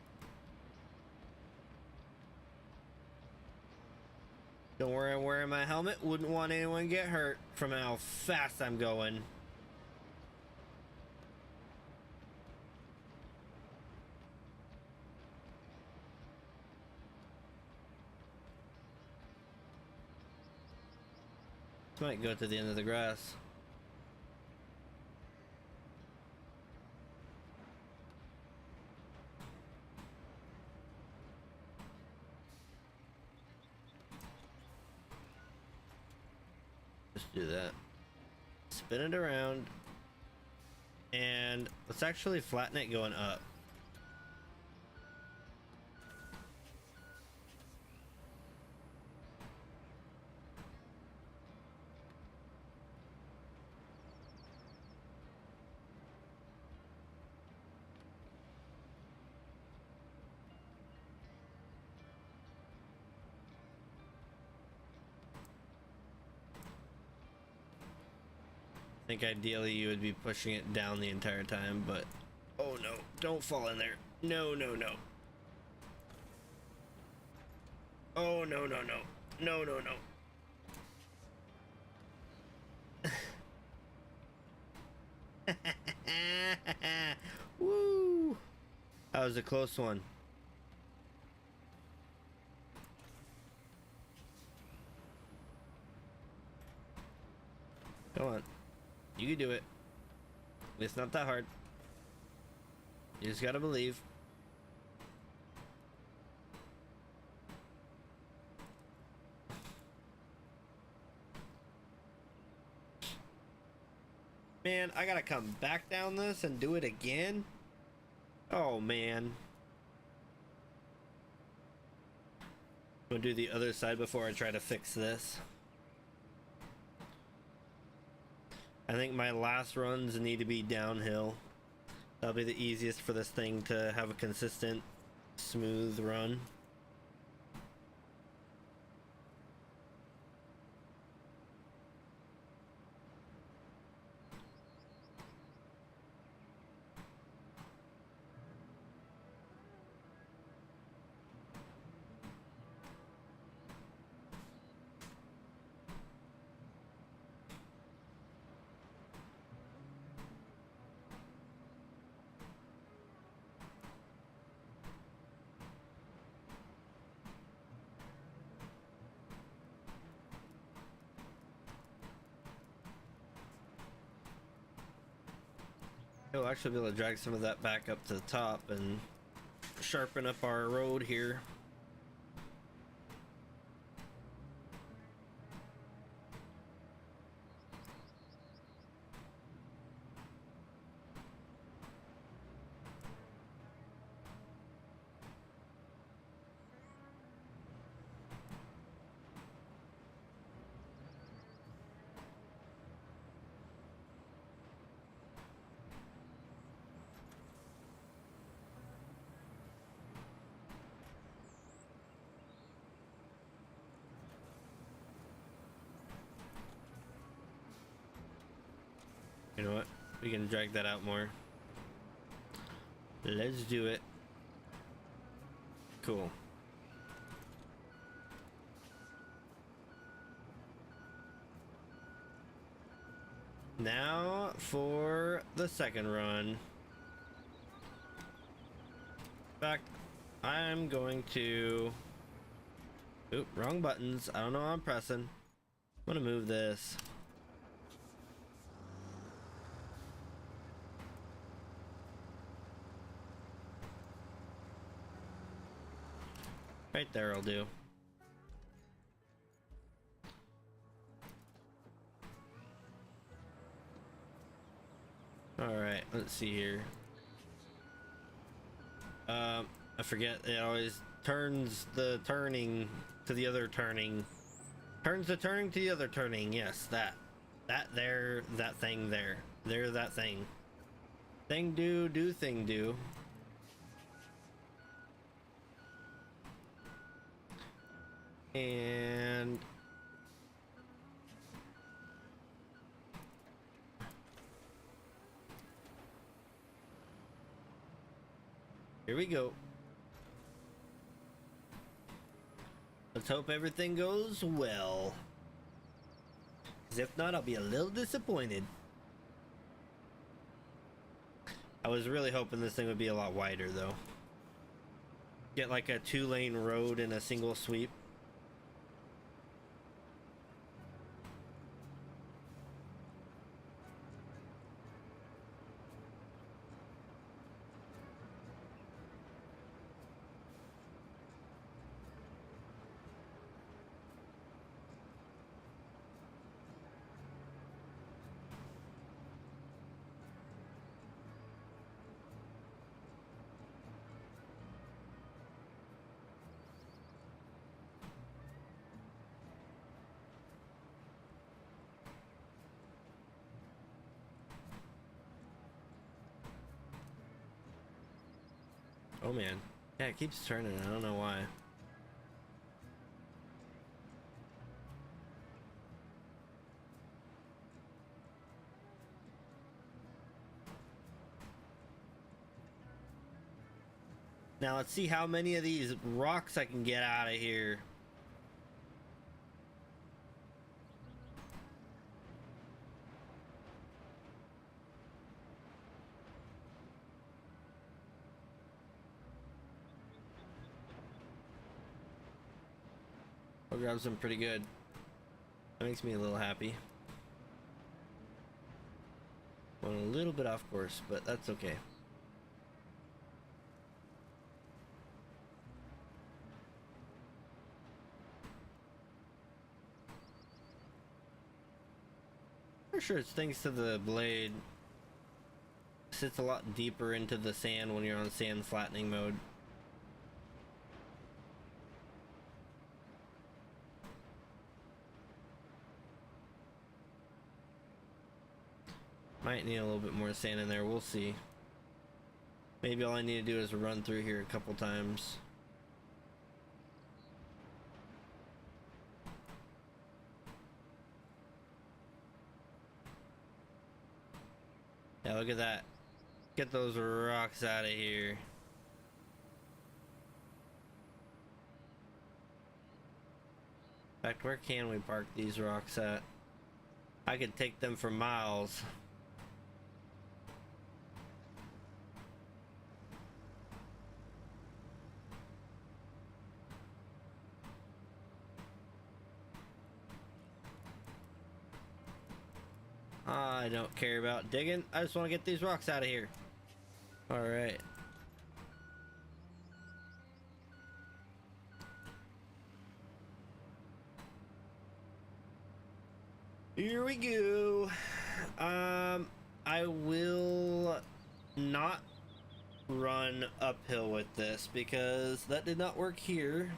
[SPEAKER 1] Don't worry, I'm wearing my helmet. Wouldn't want anyone to get hurt from how fast I'm going. This might go to the end of the grass. Just do that. Spin it around. And let's actually flatten it going up. think ideally you would be pushing it down the entire time, but oh no, don't fall in there. No, no, no. Oh no, no, no. No, no, no. Woo! That was a close one. Come on. You can do it. It's not that hard. You just gotta believe. Man, I gotta come back down this and do it again? Oh, man. I'm gonna do the other side before I try to fix this. I think my last runs need to be downhill. That'll be the easiest for this thing to have a consistent, smooth run. We'll actually be able to drag some of that back up to the top and sharpen up our road here. You know what? We can drag that out more. Let's do it. Cool. Now for the second run. In fact, I'm going to... Oop, wrong buttons. I don't know what I'm pressing. I'm gonna move this. Right there will do. Alright, let's see here. I forget, it always turns the turning to the other turning. Turns the turning to the other turning, yes, that. That there, that thing there. There, that thing. Thing do, do thing do. And here we go. Let's hope everything goes well. 'Cause if not, I'll be a little disappointed. I was really hoping this thing would be a lot wider though. Get like a 2-lane road in a single sweep. Oh man. Yeah, it keeps turning. I don't know why. Now let's see how many of these rocks I can get out of here. I'll grab some pretty good. That makes me a little happy. Went a little bit off course, but that's okay. For sure it's thanks to the blade. It sits a lot deeper into the sand when you're on sand flattening mode. Might need a little bit more sand in there, we'll see. Maybe all I need to do is run through here a couple times. Yeah, look at that. Get those rocks out of here. In fact, where can we park these rocks at? I could take them for miles. I don't care about digging. I just want to get these rocks out of here. All right. Here we go. I will not run uphill with this because that did not work here,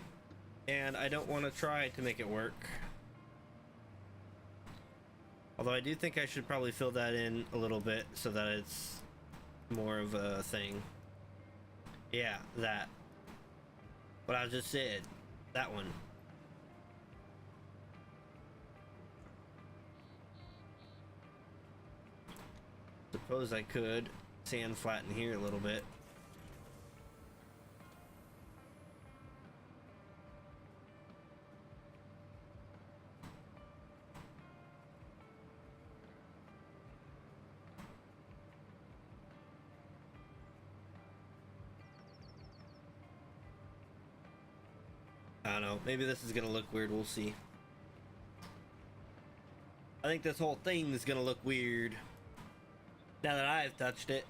[SPEAKER 1] and I don't want to try to make it work. Although I do think I should probably fill that in a little bit so that it's more of a thing. Yeah, that. What I just said. That one. Suppose I could sand flatten here a little bit. I don't know. Maybe this is gonna look weird. We'll see. I think this whole thing is gonna look weird now that I've touched it.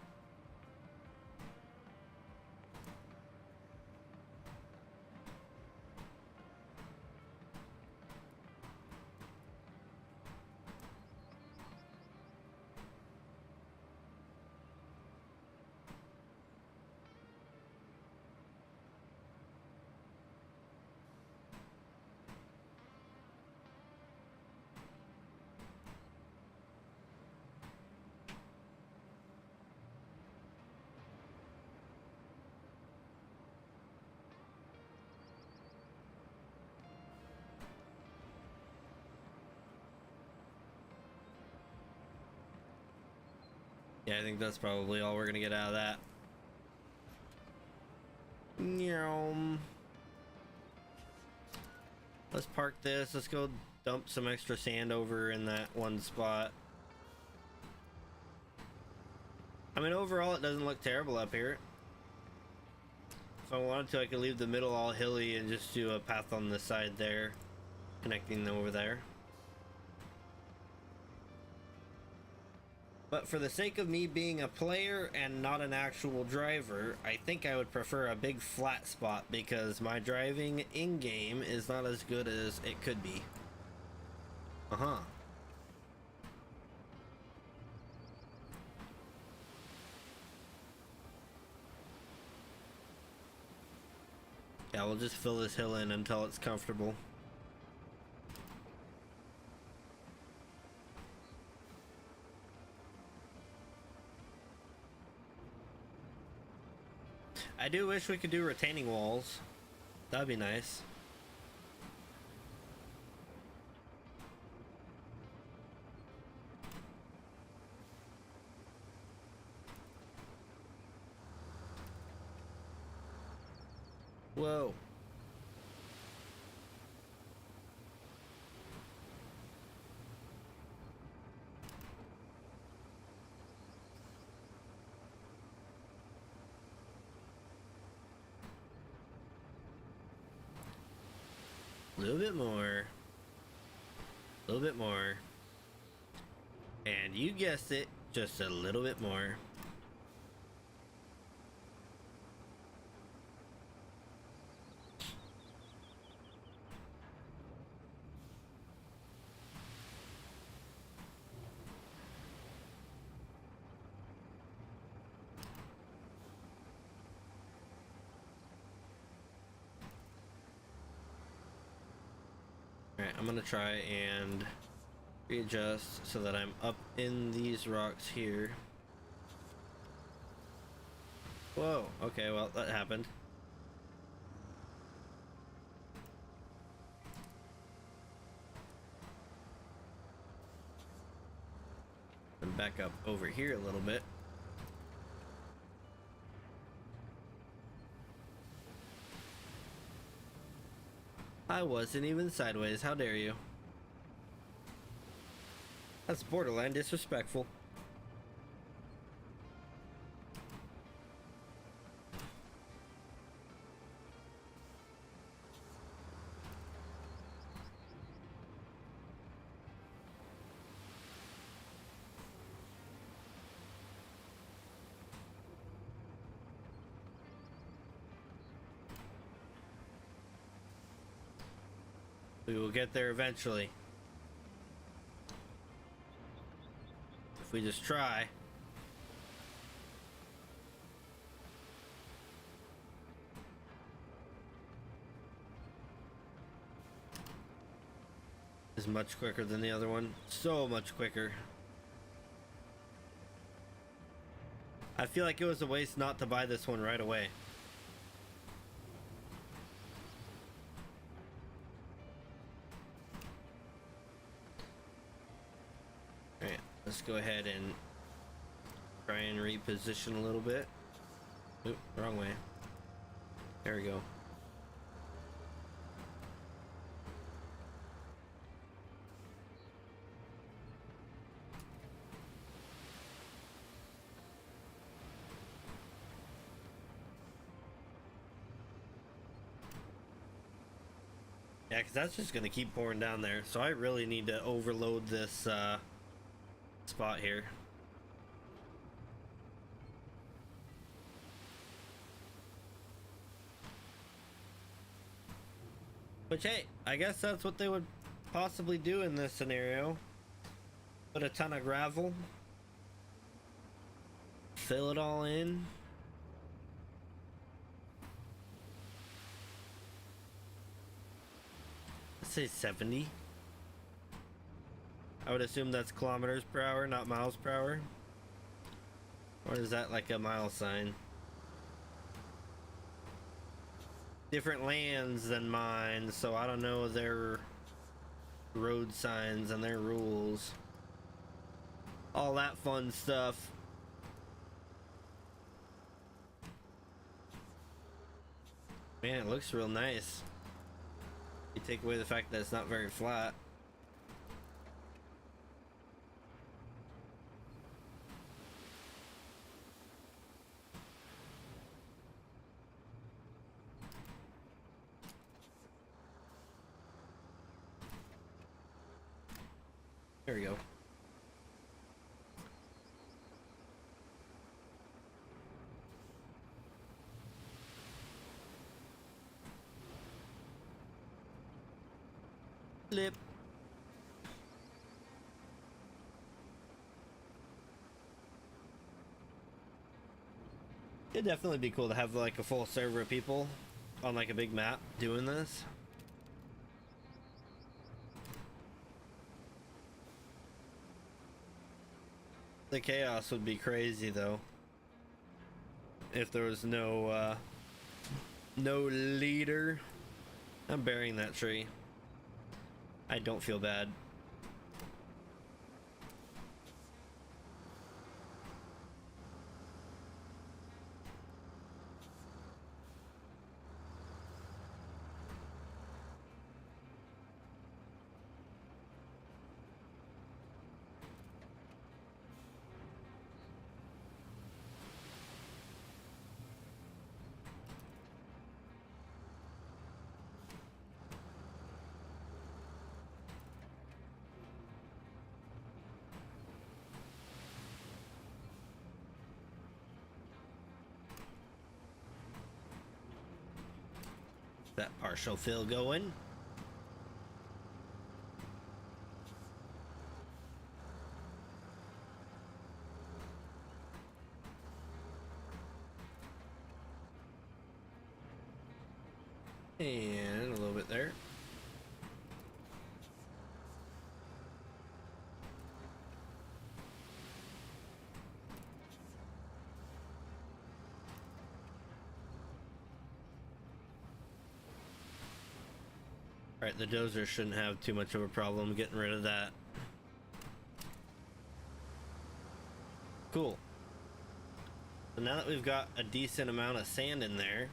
[SPEAKER 1] Yeah, I think that's probably all we're gonna get out of that. Nyom. Let's park this. Let's go dump some extra sand over in that one spot. I mean, overall, it doesn't look terrible up here. If I wanted to, I could leave the middle all hilly and just do a path on the side there, connecting them over there. But for the sake of me being a player and not an actual driver, I think I would prefer a big flat spot because my driving in-game is not as good as it could be. Uh-huh. Yeah, we'll just fill this hill in until it's comfortable. I do wish we could do retaining walls. That'd be nice. Whoa. A little bit more. A little bit more. And you guessed it, just a little bit more. Alright, I'm gonna try and readjust so that I'm up in these rocks here. Whoa, okay, well, that happened. And back up over here a little bit. I wasn't even sideways, how dare you? That's borderline disrespectful. We will get there eventually. If we just try. Is much quicker than the other one. So much quicker. I feel like it was a waste not to buy this one right away. Alright, let's go ahead and try and reposition a little bit. Oop, wrong way. There we go. Yeah, because that's just going to keep pouring down there. So I really need to overload this spot here. Which, hey, I guess that's what they would possibly do in this scenario. Put a ton of gravel. Fill it all in. Say 70. I would assume that's kilometers per hour, not miles per hour. Or is that like a mile sign? Different lands than mine, so I don't know their road signs and their rules. All that fun stuff. Man, it looks real nice. You take away the fact that it's not very flat. There we go. Flip. It'd definitely be cool to have like a full server of people on like a big map doing this. The chaos would be crazy though. If there was no leader. I'm burying that tree. I don't feel bad. That partial fill going. And a little bit there. Alright, the dozer shouldn't have too much of a problem getting rid of that. Cool. So now that we've got a decent amount of sand in there,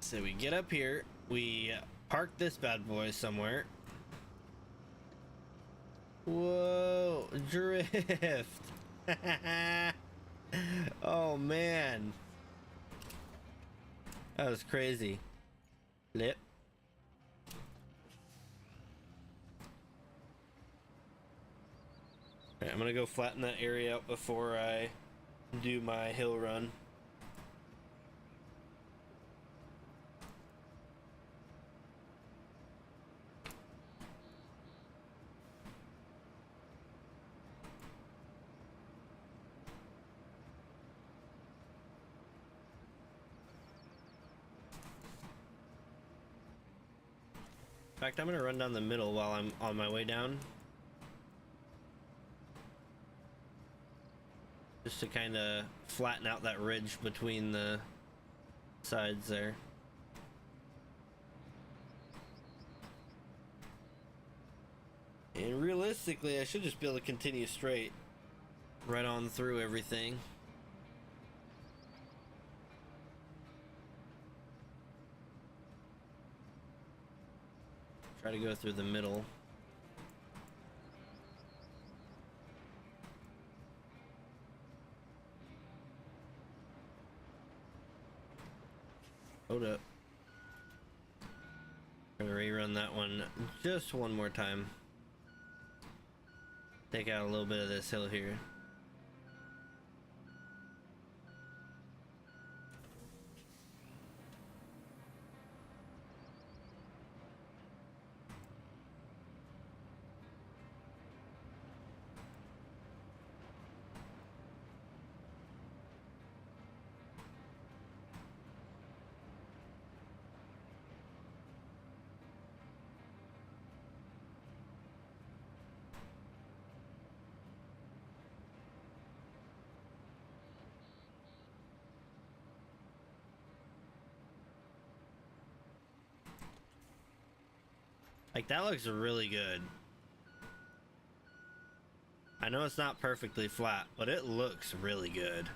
[SPEAKER 1] so we get up here, we park this bad boy somewhere. Whoa, drift. Oh man, that was crazy. Flip. Right, I'm gonna go flatten that area out before I do my hill run. In fact, I'm gonna run down the middle while I'm on my way down. Just to kind of flatten out that ridge between the sides there. And realistically, I should just be able to continue straight right on through everything. Try to go through the middle. Hold up. I'm gonna rerun that one just one more time. Take out a little bit of this hill here. Like, that looks really good. I know it's not perfectly flat, but it looks really good.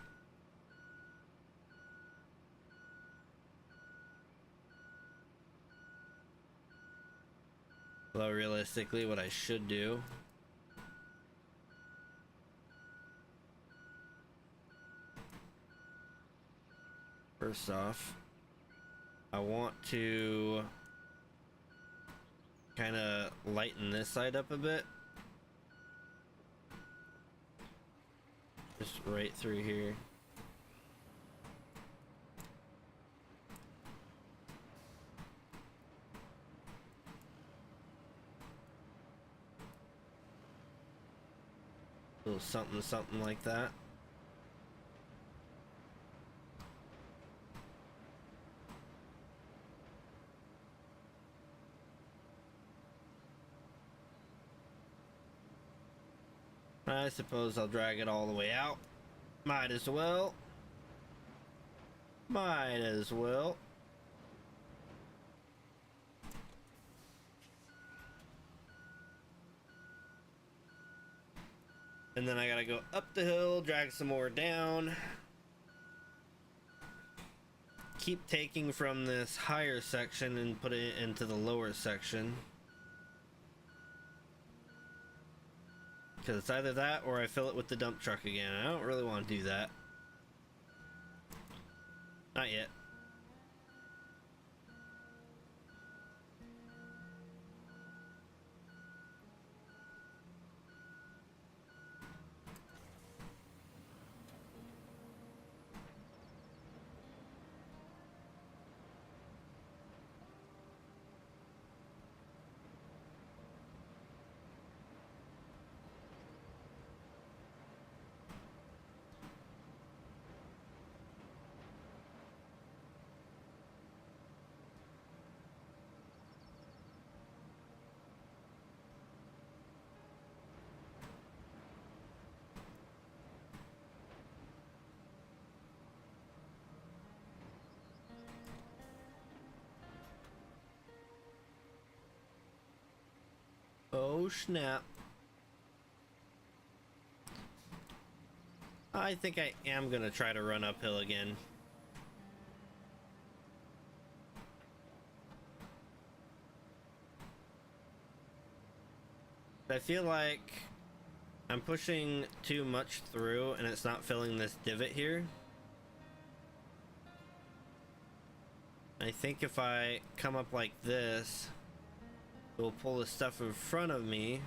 [SPEAKER 1] Although realistically, what I should do first off, I want to kind of lighten this side up a bit. Just right through here. A little something, something like that. I suppose I'll drag it all the way out. Might as well. Might as well. And then I gotta go up the hill, drag some more down. Keep taking from this higher section and put it into the lower section. Because it's either that or I fill it with the dump truck again. I don't really want to do that. Not yet. Oh snap. I think I am gonna try to run uphill again. I feel like I'm pushing too much through and it's not filling this divot here. I think if I come up like this, it will pull the stuff in front of me.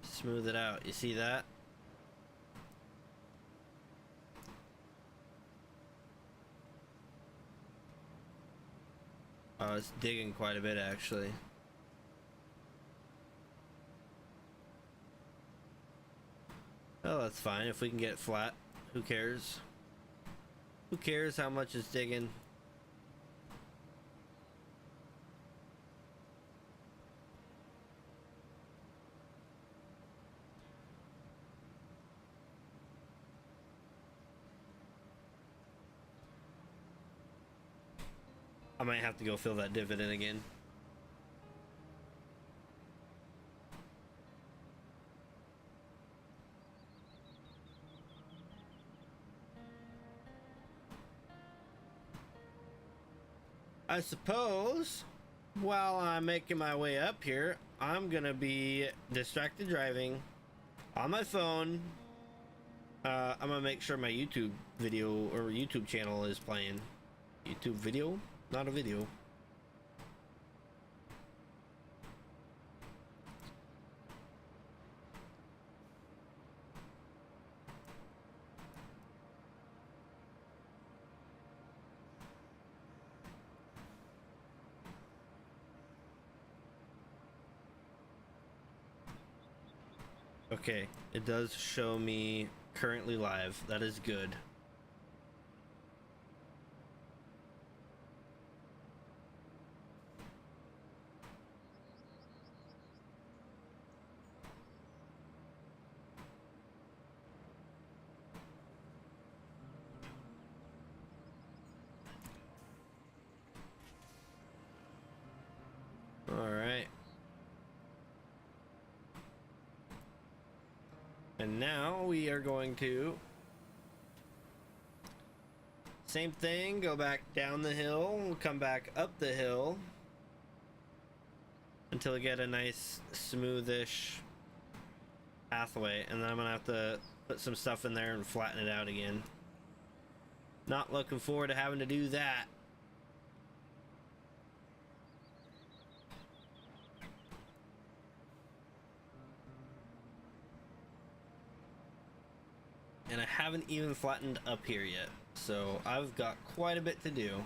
[SPEAKER 1] Smooth it out. You see that? Oh, it's digging quite a bit actually. Oh, that's fine. If we can get it flat, who cares? Who cares how much it's digging? I might have to go fill that divot in again. I suppose while I'm making my way up here, I'm gonna be distracted driving on my phone. I'm gonna make sure my YouTube video or YouTube channel is playing. YouTube video? Not a video. Okay, it does show me currently live. That is good. All right. And now we are going to same thing, go back down the hill, we'll come back up the hill until we get a nice smoothish pathway, and then I'm gonna have to put some stuff in there and flatten it out again. Not looking forward to having to do that. And I haven't even flattened up here yet, so I've got quite a bit to do.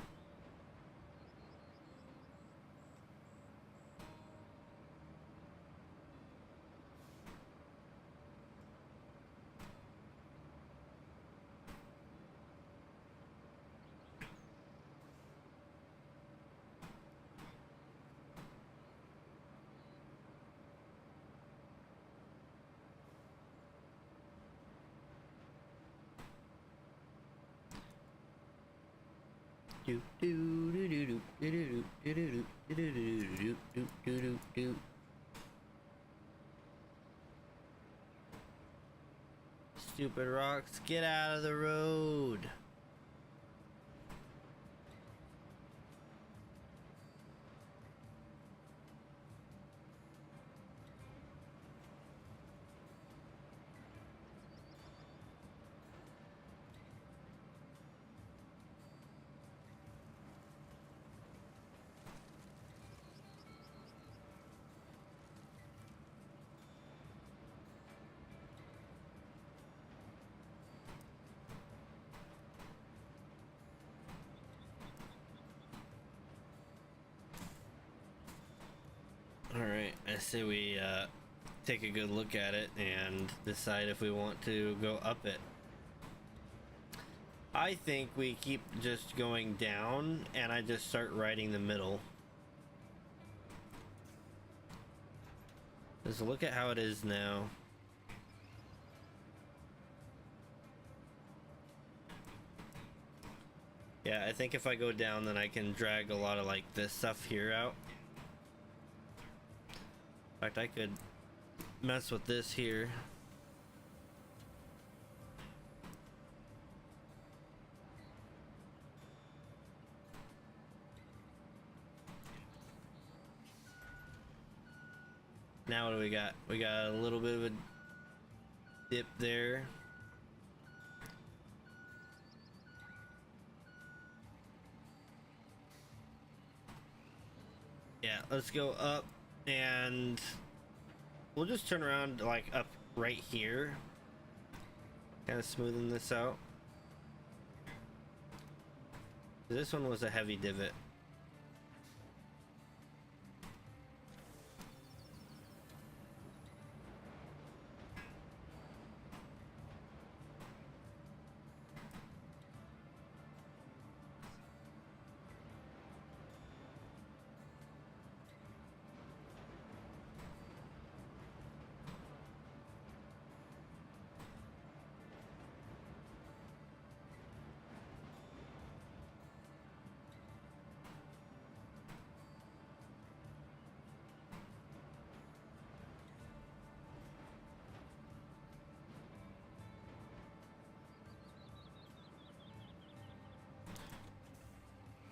[SPEAKER 1] Stupid rocks, get out of the road. Alright, I say we take a good look at it and decide if we want to go up it. I think we keep just going down and I just start riding the middle. Just look at how it is now. Yeah, I think if I go down, then I can drag a lot of like this stuff here out. In fact, I could mess with this here. Now what do we got? We got a little bit of a dip there. Yeah, let's go up, and we'll just turn around like up right here. Kind of smoothing this out. This one was a heavy divot.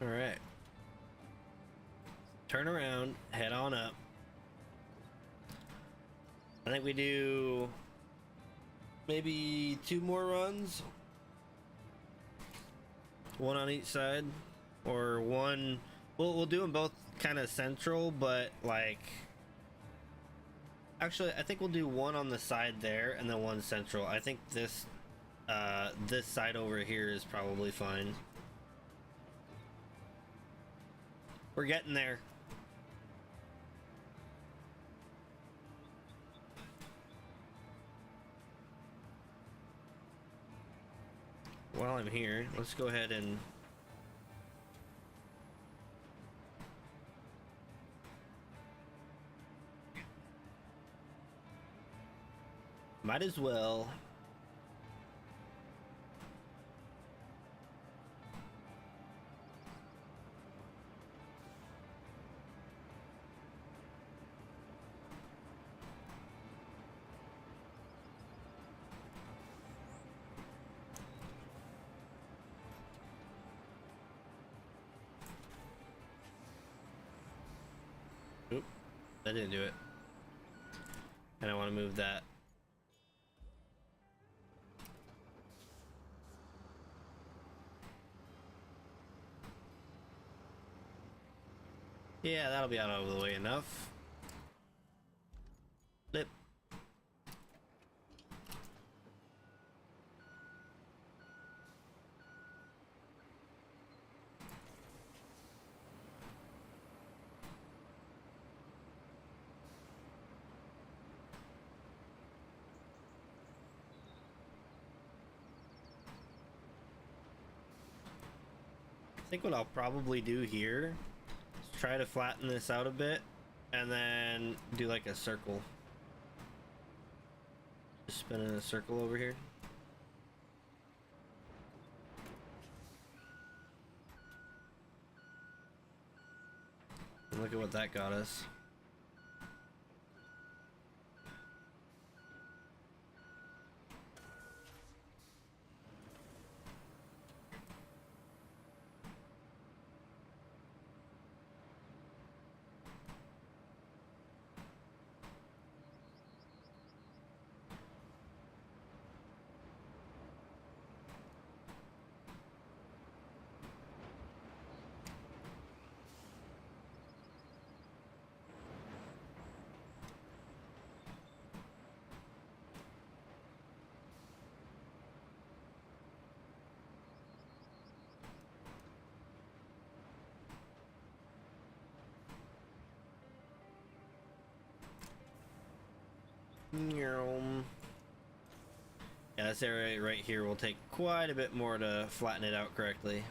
[SPEAKER 1] All right. Turn around, head on up. I think we do maybe 2 more runs. One on each side, or one. We'll do them both kind of central, but like. Actually, I think we'll do one on the side there and then one central. I think this side over here is probably fine. We're getting there. While I'm here, let's go ahead and might as well. Oop, that didn't do it. And I want to move that. Yeah, that'll be out of the way enough. Flip. I think what I'll probably do here is try to flatten this out a bit and then do like a circle. Just spin in a circle over here. And look at what that got us. Yeah, this area right here will take quite a bit more to flatten it out correctly.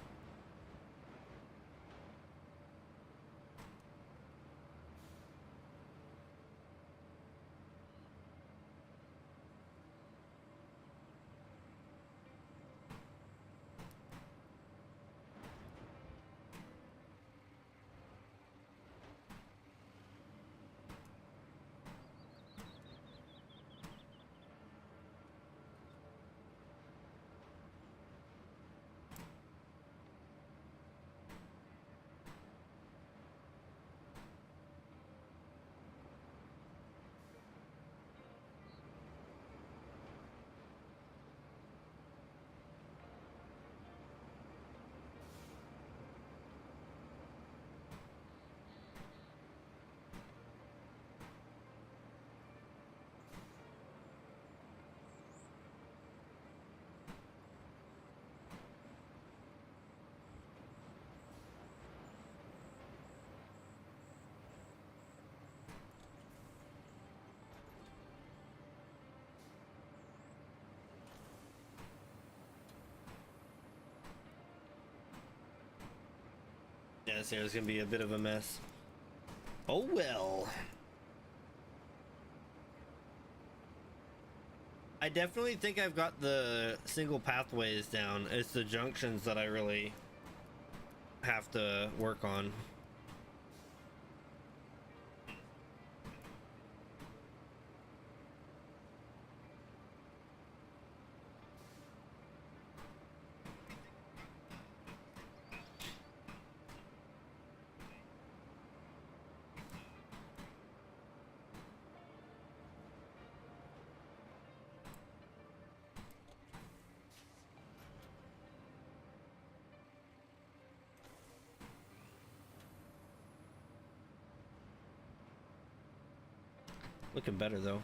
[SPEAKER 1] Yeah, this area's gonna be a bit of a mess. Oh well. I definitely think I've got the single pathways down. It's the junctions that I really have to work on. Looking better though.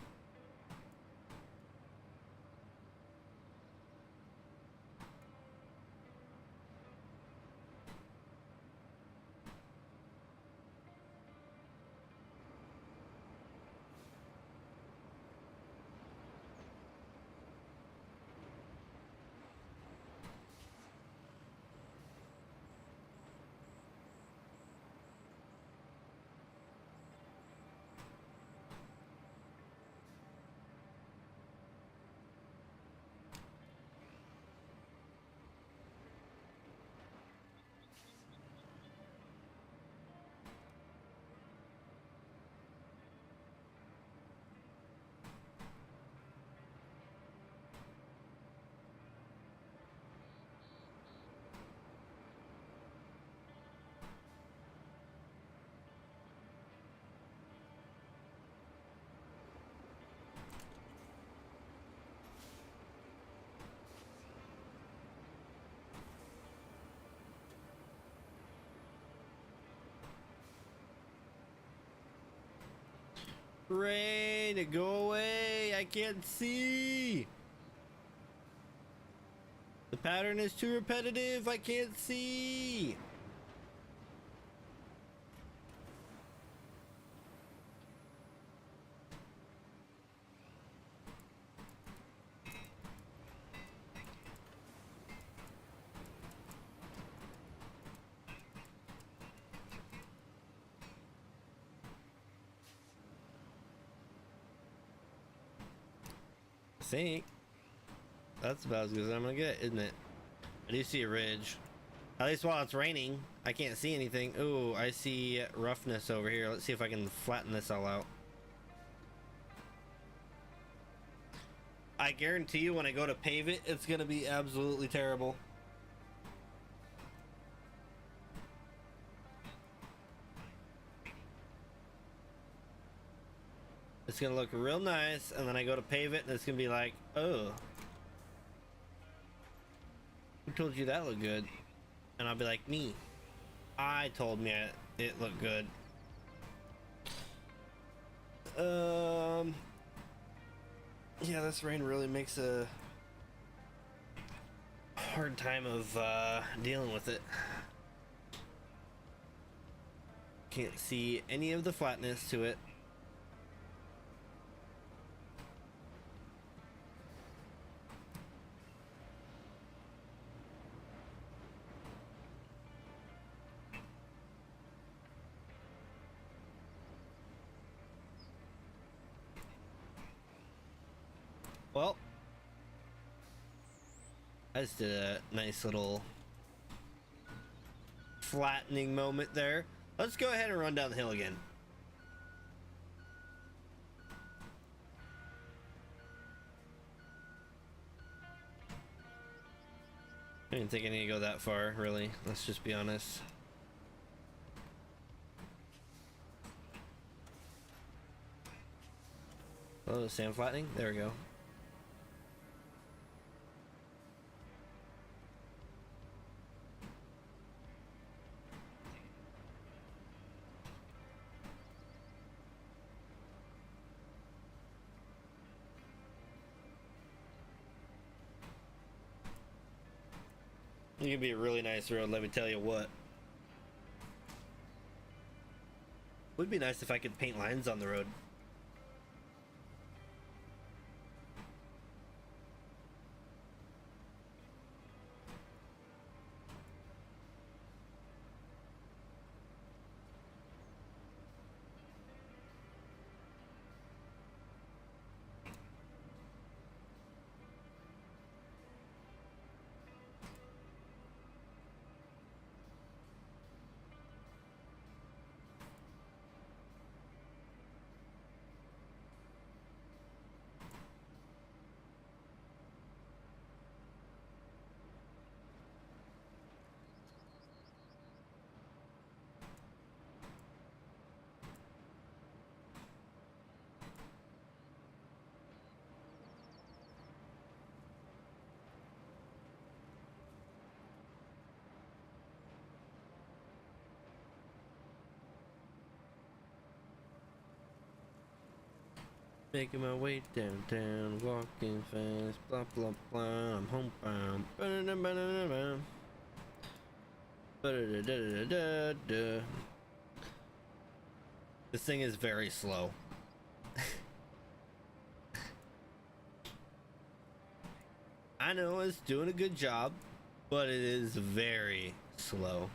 [SPEAKER 1] Rain, go away! I can't see! The pattern is too repetitive, I can't see! I think that's about as good as I'm gonna get, isn't it? I do see a ridge. At least while it's raining, I can't see anything. Ooh, I see roughness over here. Let's see if I can flatten this all out. I guarantee you when I go to pave it, it's gonna be absolutely terrible. It's gonna look real nice, and then I go to pave it, and it's gonna be like, oh. Who told you that looked good? And I'll be like, me. I told me it looked good. Yeah, this rain really makes a hard time of dealing with it. Can't see any of the flatness to it. Well, I just did a nice little flattening moment there. Let's go ahead and run down the hill again. I didn't think I need to go that far, really. Let's just be honest. Oh, sand flattening? There we go. It could be a really nice road, let me tell you what. Would be nice if I could paint lines on the road. Making my way downtown, walking fast, blah blah blah. I'm homebound. Ba-da-da-ba-da-da-ba. Ba-da-da-da-da-da-da. This thing is very slow. I know it's doing a good job, but it is very slow.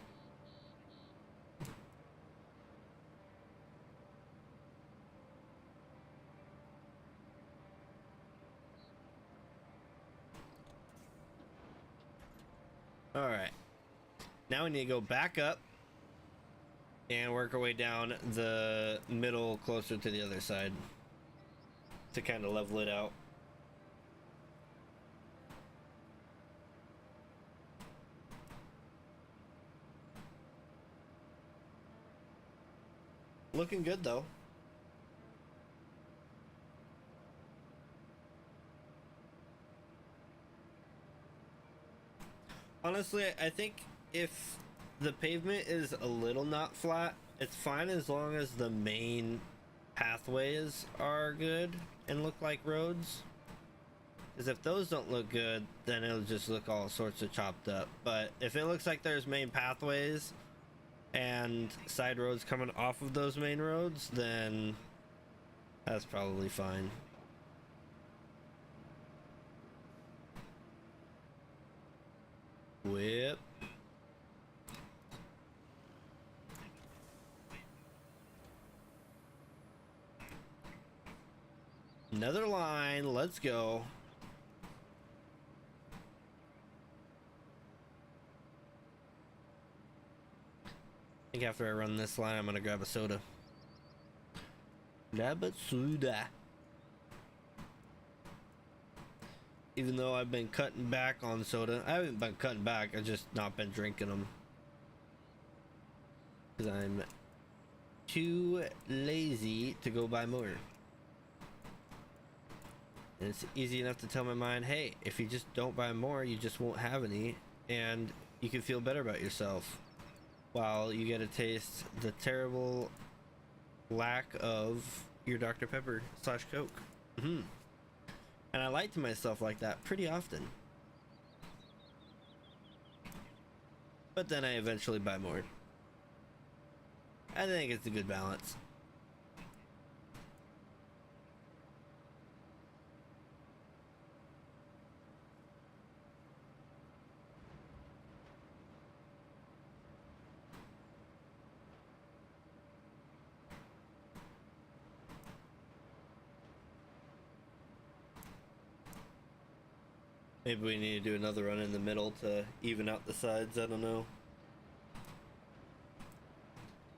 [SPEAKER 1] All right. Now we need to go back up and work our way down the middle closer to the other side to kind of level it out. Looking good though. Honestly, I think if the pavement is a little not flat, it's fine as long as the main pathways are good and look like roads. Because if those don't look good, then it'll just look all sorts of chopped up. But if it looks like there's main pathways and side roads coming off of those main roads, then that's probably fine. Whip. Another line, let's go. I think after I run this line, I'm gonna grab a soda. Grab a soda. Even though I've been cutting back on soda, I haven't been cutting back, I've just not been drinking them. Because I'm too lazy to go buy more. And it's easy enough to tell my mind, hey, if you just don't buy more, you just won't have any, and you can feel better about yourself. While you get to taste the terrible lack of your Dr. Pepper / Coke. And I lie to myself like that pretty often. But then I eventually buy more. I think it's a good balance. Maybe we need to do another run in the middle to even out the sides, I don't know.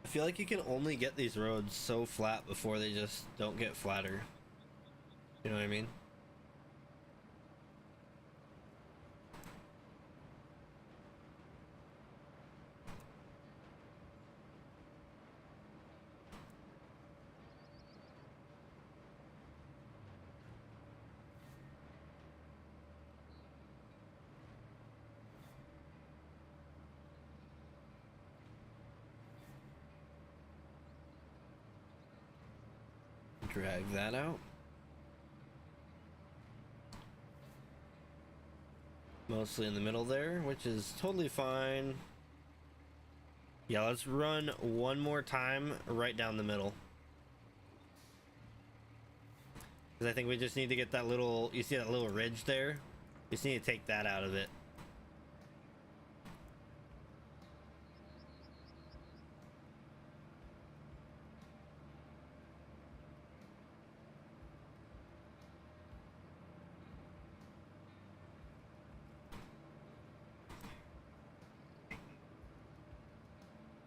[SPEAKER 1] I feel like you can only get these roads so flat before they just don't get flatter. You know what I mean? Drag that out. Mostly in the middle there, which is totally fine. Yeah, let's run one more time right down the middle. Because I think we just need to get that little, you see that little ridge there? We just need to take that out of it.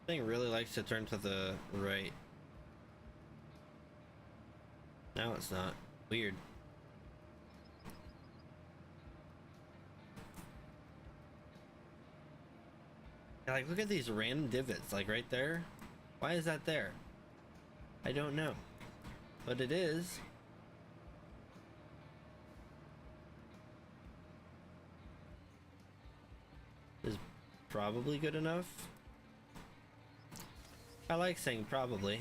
[SPEAKER 1] Thing really likes to turn to the right. Now it's not. Weird. Yeah, like, look at these random divots, like right there. Why is that there? I don't know. But it is. Is probably good enough. I like saying probably.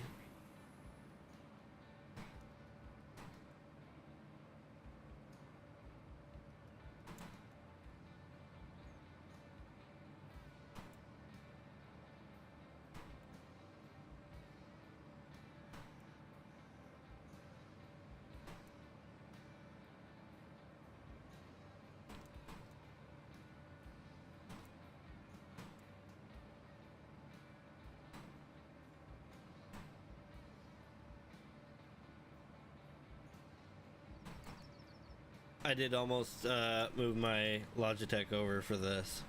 [SPEAKER 1] I did almost move my Logitech over for this.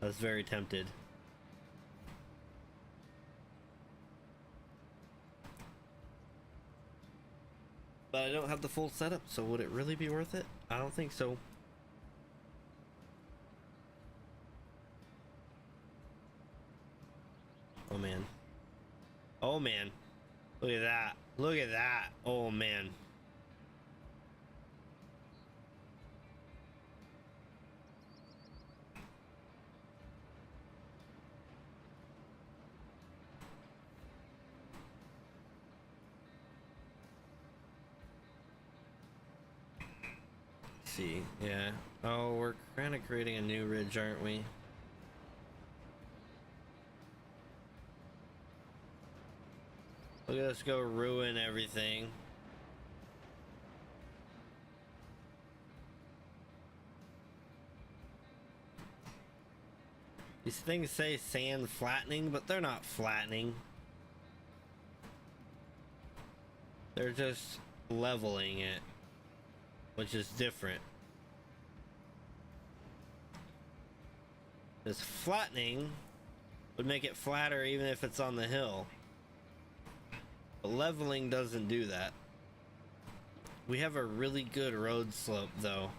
[SPEAKER 1] I was very tempted. But I don't have the full setup, so would it really be worth it? I don't think so. Oh man. Oh man. Look at that. Look at that. Oh man. See, yeah. Oh, we're kind of creating a new ridge, aren't we? Look at us go ruin everything. These things say sand flattening, but they're not flattening. They're just leveling it, which is different. This flattening would make it flatter even if it's on the hill. But leveling doesn't do that. We have a really good road slope though.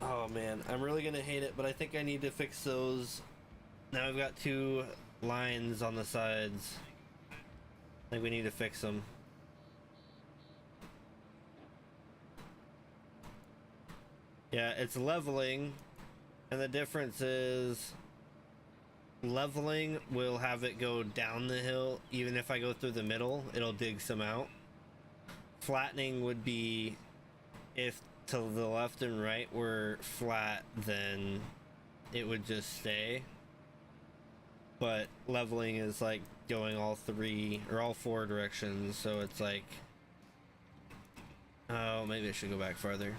[SPEAKER 1] Oh man, I'm really gonna hate it, but I think I need to fix those. Now I've got two lines on the sides. I think we need to fix them. Yeah, it's leveling, and the difference is leveling will have it go down the hill. Even if I go through the middle, it'll dig some out. Flattening would be if to the left and right were flat, then it would just stay. But leveling is like going all three or all four directions, so it's like, oh, maybe I should go back farther.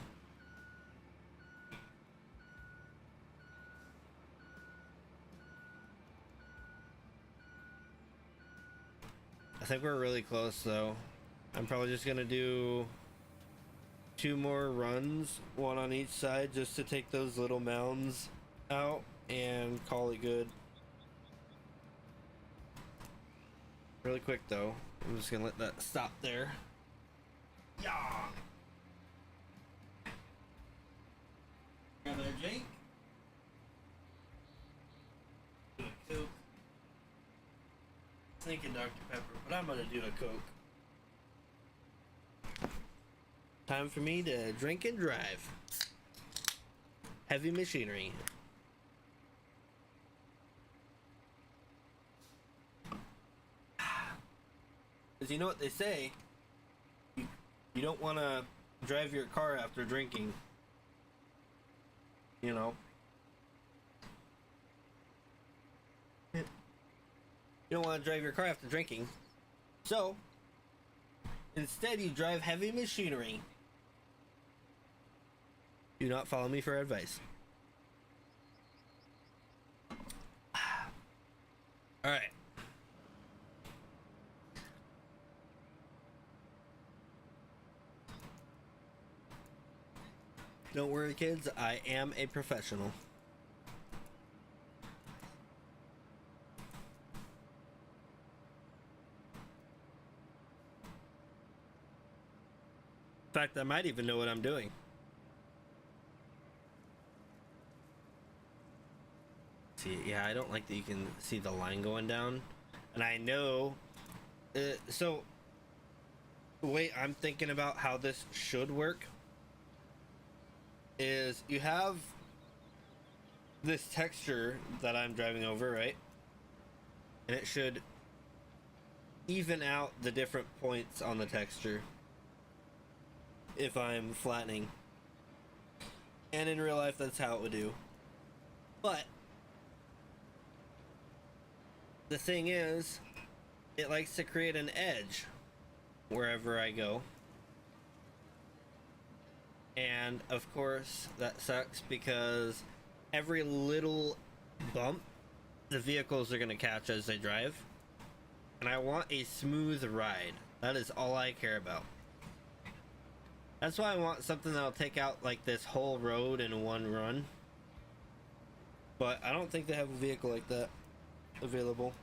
[SPEAKER 1] I think we're really close though. I'm probably just gonna do 2 more runs, 1 on each side, just to take those little mounds out and call it good. Really quick though, I'm just gonna let that stop there. Yeah. Grab a Jake. Do a Coke. Thinking Dr. Pepper, but I'm gonna do a Coke. Time for me to drink and drive. Heavy machinery. Because you know what they say, you don't want to drive your car after drinking. You know. You don't want to drive your car after drinking. So, instead you drive heavy machinery. Do not follow me for advice. Alright. Don't worry, kids. I am a professional. In fact, I might even know what I'm doing. See, yeah, I don't like that you can see the line going down. And I know... so, the way I'm thinking about how this should work is you have this texture that I'm driving over, right? And it should even out the different points on the texture if I'm flattening. And in real life, that's how it would do. But the thing is, it likes to create an edge wherever I go. And of course, that sucks because every little bump the vehicles are going to catch as they drive. And I want a smooth ride. That is all I care about. That's why I want something that'll take out like this whole road in one run. But I don't think they have a vehicle like that available.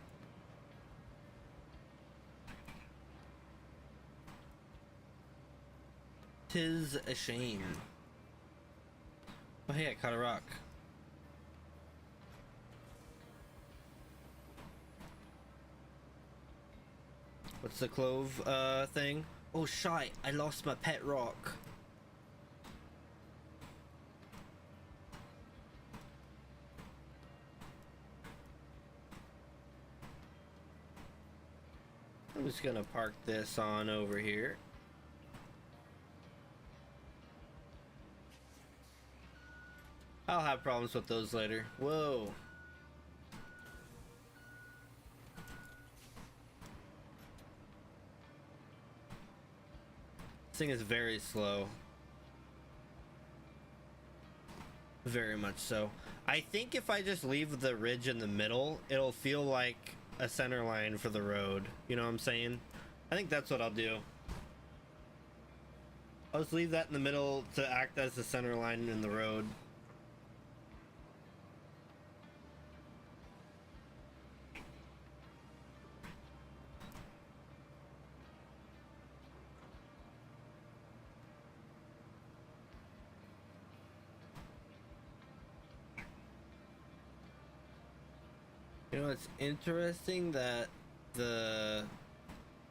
[SPEAKER 1] Tis a shame. Oh hey, I caught a rock. What's the clove thing? Oh shite, I lost my pet rock. I'm just gonna park this on over here. I'll have problems with those later. Whoa. This thing is very slow. Very much so. I think if I just leave the ridge in the middle, it'll feel like a center line for the road. You know what I'm saying? I think that's what I'll do. I'll just leave that in the middle to act as the center line in the road. You know, it's interesting that the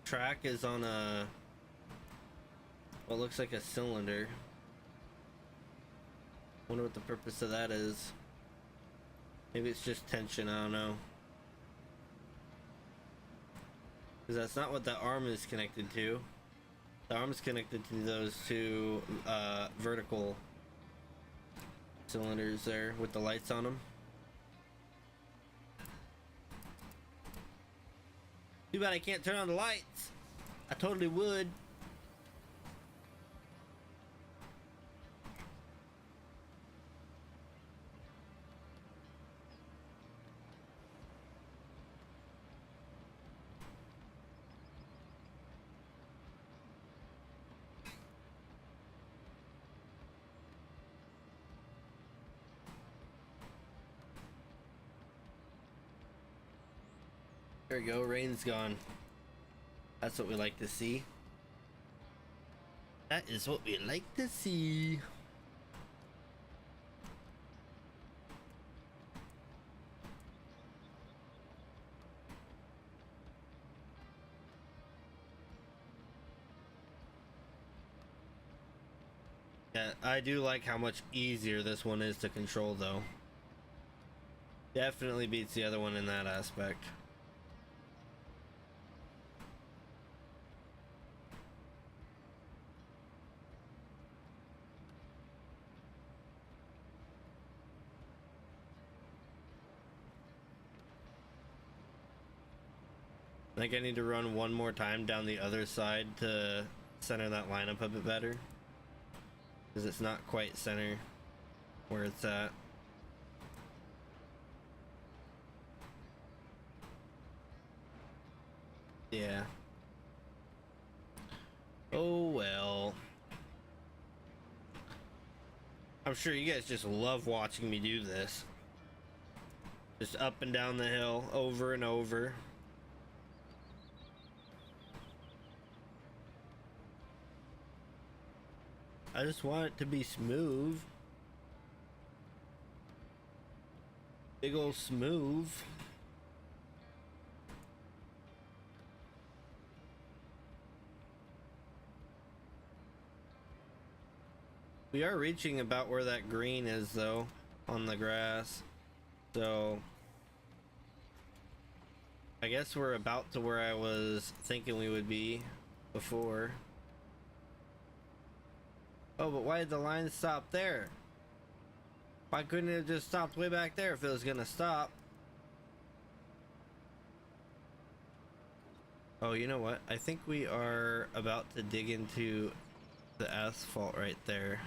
[SPEAKER 1] track is on a what looks like a cylinder. Wonder what the purpose of that is. Maybe it's just tension, I don't know. Because that's not what the arm is connected to. The arm is connected to those two vertical cylinders there with the lights on them. Too bad I can't turn on the lights. I totally would. There we go, rain's gone. That's what we like to see. That is what we like to see. Yeah, I do like how much easier this one is to control though. Definitely beats the other one in that aspect. I think I need to run one more time down the other side to center that lineup a bit better. Because it's not quite center where it's at. Yeah. Oh well. I'm sure you guys just love watching me do this. Just up and down the hill over and over. I just want it to be smooth. Big ol' smooth. We are reaching about where that green is though, on the grass. So I guess we're about to where I was thinking we would be before. Oh, but why did the line stop there? Why couldn't it have just stopped way back there if it was gonna stop? Oh, you know what? I think we are about to dig into the asphalt right there.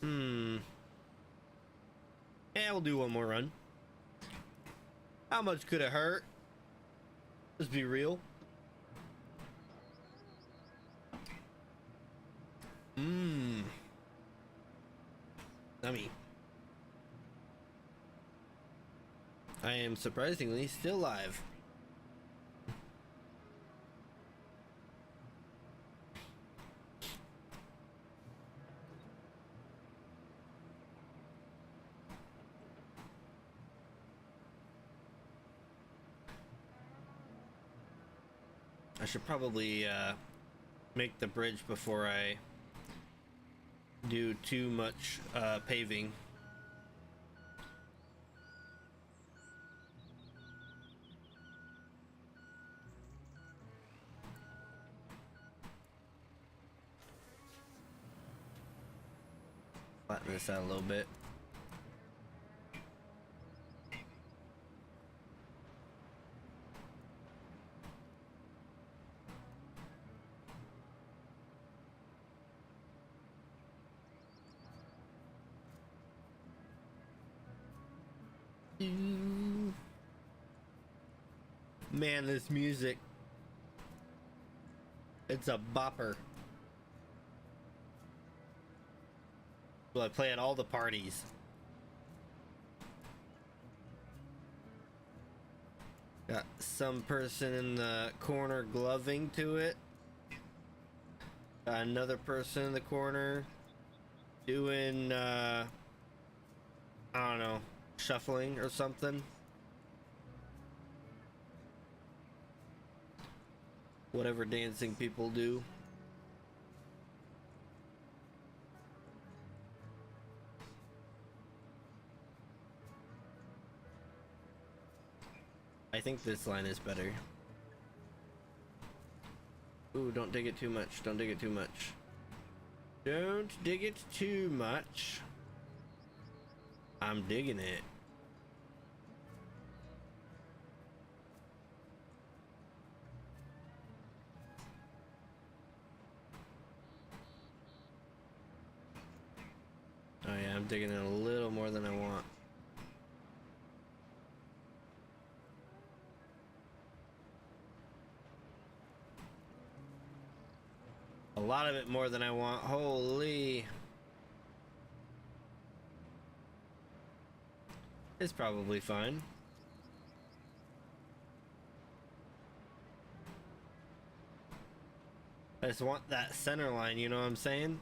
[SPEAKER 1] Yeah, we'll do one more run. How much could it hurt? Let's be real. Mmm. Yummy. I am surprisingly still live. I should probably make the bridge before I do too much paving. Flatten this out a little bit. Man, this music, it's a bopper. Will I play at all the parties? Got some person in the corner gloving to it. Got another person in the corner doing I don't know, shuffling or something. Whatever dancing people do. I think this line is better. Ooh, don't dig it too much. Don't dig it too much. Don't dig it too much. I'm digging it. Oh yeah, I'm digging it a little more than I want. A lot of it more than I want. Holy. It's probably fine. I just want that center line, you know what I'm saying?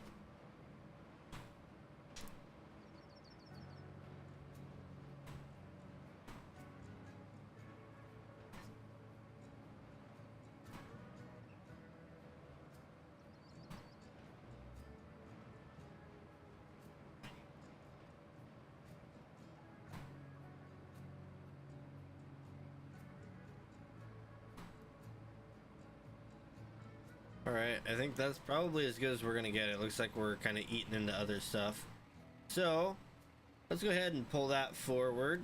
[SPEAKER 1] Alright, I think that's probably as good as we're gonna get. It looks like we're kind of eating into other stuff. So, let's go ahead and pull that forward.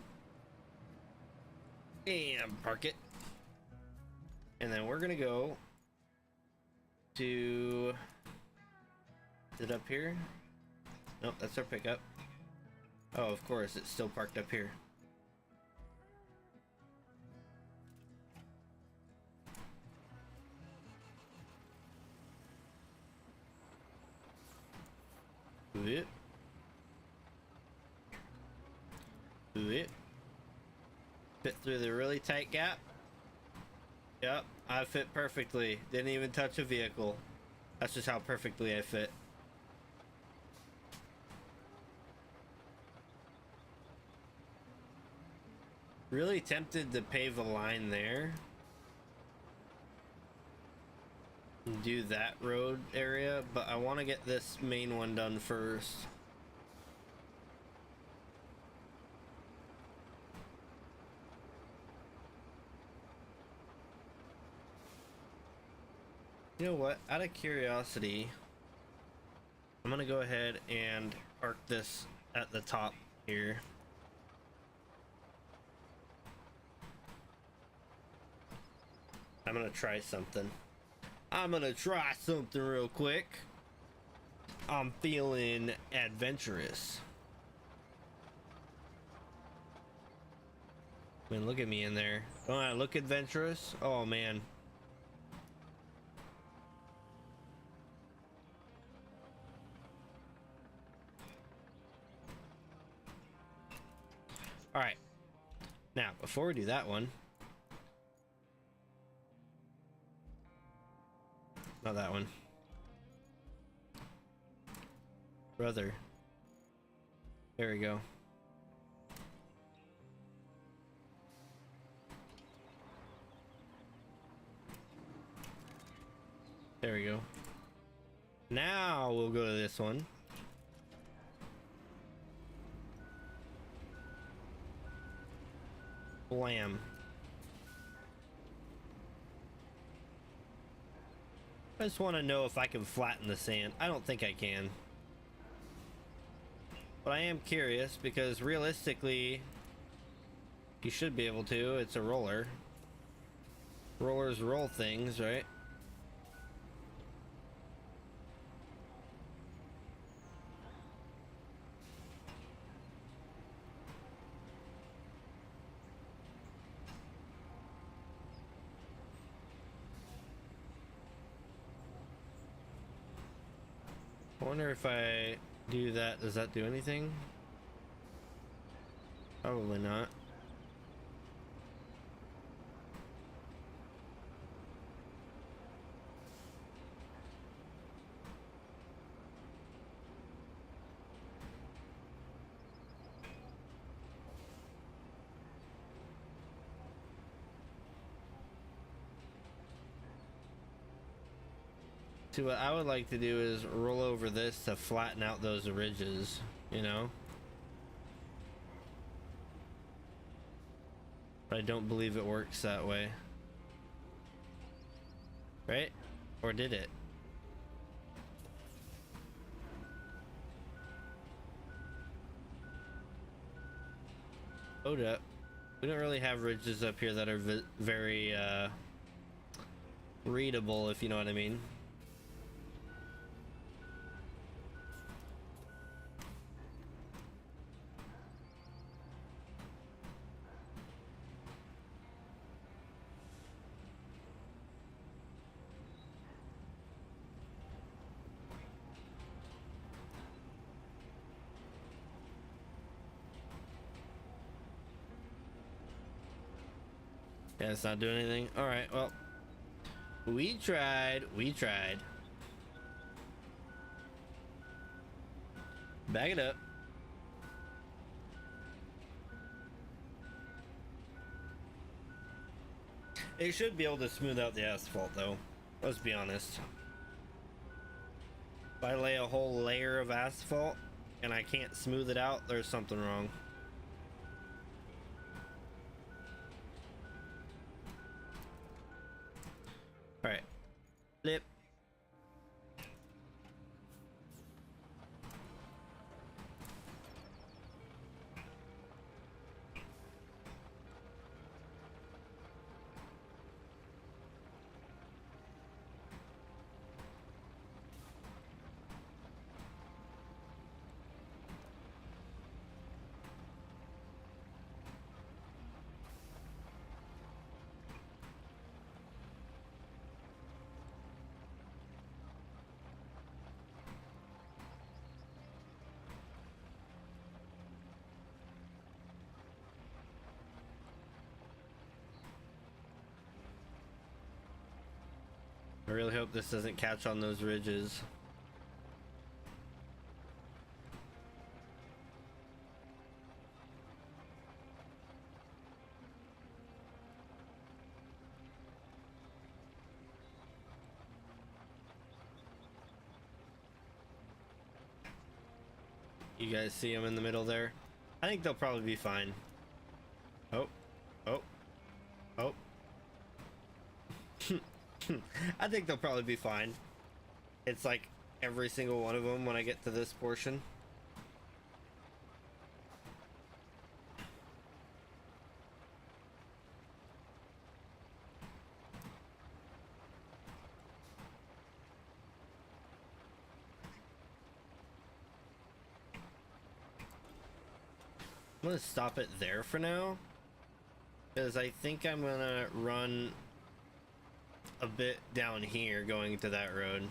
[SPEAKER 1] And park it. And then we're gonna go to... Is it up here? Nope, that's our pickup. Oh, of course, it's still parked up here. It. Fit through the really tight gap. Yep, I fit perfectly. Didn't even touch a vehicle. That's just how perfectly I fit. Really tempted to pave a line there. Do that road area, but I want to get this main one done first. You know what? Out of curiosity, I'm gonna go ahead and park this at the top here. I'm gonna try something. I'm gonna try something real quick. I'm feeling adventurous. Man, look at me in there. Don't I look adventurous? Oh man. before we do that one. Not that one. Brother. There we go. There we go. Now we'll go to this one. Blam. I just want to know if I can flatten the sand. I don't think I can. But I am curious because realistically, you should be able to. It's a roller. Rollers roll things, right? I wonder if I do that, does that do anything? Probably not. See, what I would like to do is roll over this to flatten out those ridges, you know? But I don't believe it works that way. Right? Or did it? Hold up. We don't really have ridges up here that are very readable, if you know what I mean. Yeah, it's not doing anything. All right, well, we tried. Bag it up. It should be able to smooth out the asphalt, though. Let's be honest. If I lay a whole layer of asphalt and I can't smooth it out, there's something wrong. All right, flip. I really hope this doesn't catch on those ridges. You guys see them in the middle there? I think they'll probably be fine. Oh, oh, oh. I think they'll probably be fine. It's like every single one of them when I get to this portion. I'm gonna stop it there for now, because I think I'm gonna run a bit down here going to that road.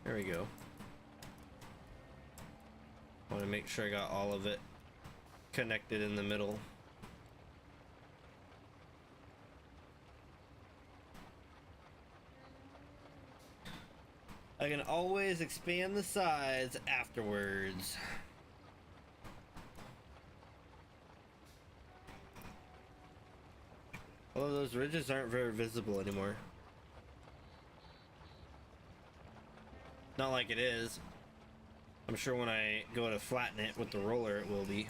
[SPEAKER 1] There we go. I want to make sure I got all of it connected in the middle. I can always expand the sides afterwards. Although those ridges aren't very visible anymore. Not like it is. I'm sure when I go to flatten it with the roller it will be.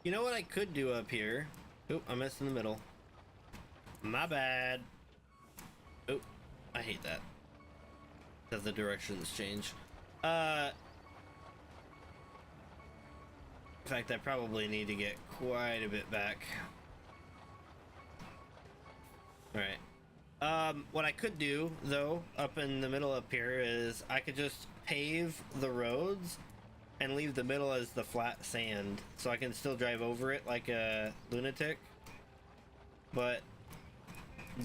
[SPEAKER 1] You know what I could do up here? Oop, I missed in the middle. My bad. Oop, I hate that. Because the directions change. In fact, I probably need to get quite a bit back. Alright. What I could do, though, up in the middle up here is I could just pave the roads and leave the middle as the flat sand, so I can still drive over it like a lunatic, but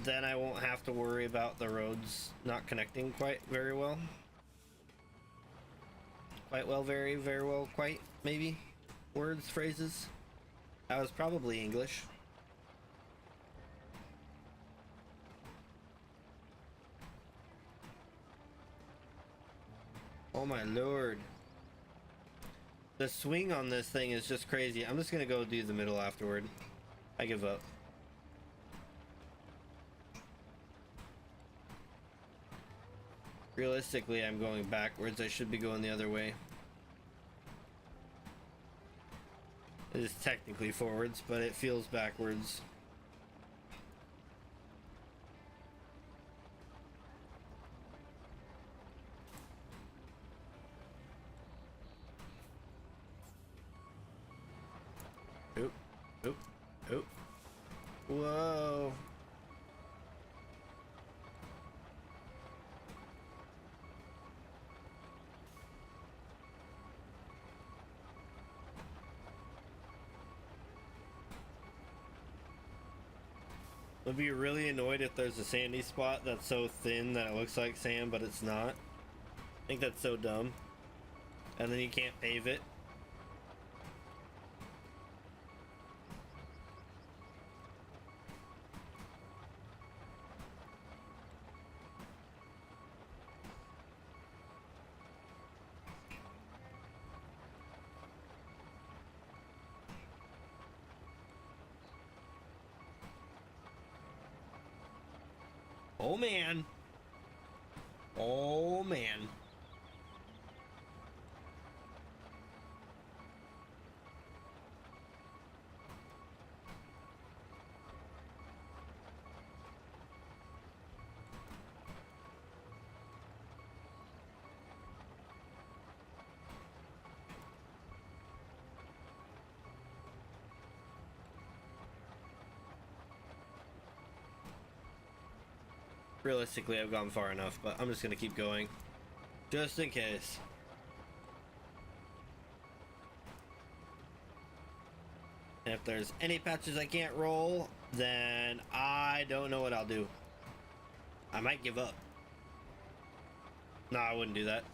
[SPEAKER 1] then I won't have to worry about the roads not connecting quite very well. Quite well, very, very well, quite, maybe. Words, phrases. That was probably English. Oh my lord. The swing on this thing is just crazy. I'm just gonna go do the middle afterward. I give up. Realistically, I'm going backwards. I should be going the other way. It is technically forwards, but it feels backwards. Oop, oop, oop. Whoa. I'll be really annoyed if there's a sandy spot that's so thin that it looks like sand, but it's not. I think that's so dumb. And then you can't pave it. Oh man. Oh man. Realistically, I've gone far enough, but I'm just gonna keep going. Just in case. And if there's any patches I can't roll, then I don't know what I'll do. I might give up. No, I wouldn't do that.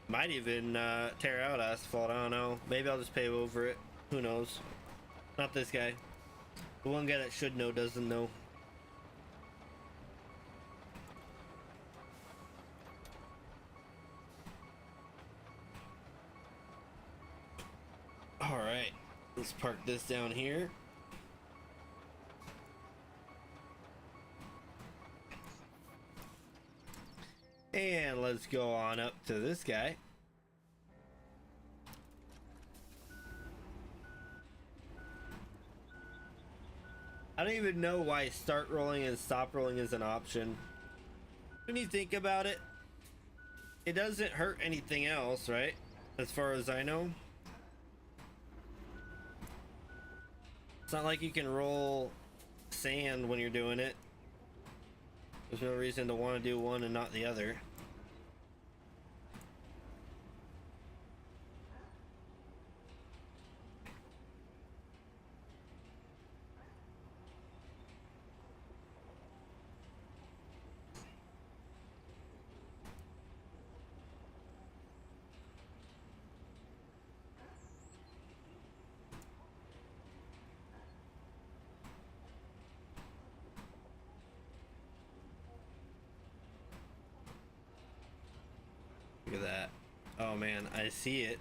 [SPEAKER 1] Might even tear out asphalt, I don't know. Maybe I'll just pave over it. Who knows? Not this guy. The one guy that should know doesn't know. Alright, let's park this down here. And let's go on up to this guy. I don't even know why start rolling and stop rolling is an option. When you think about it, it doesn't hurt anything else, right? As far as I know. It's not like you can roll sand when you're doing it. There's no reason to want to do one and not the other. Look at that. Oh man, I see it.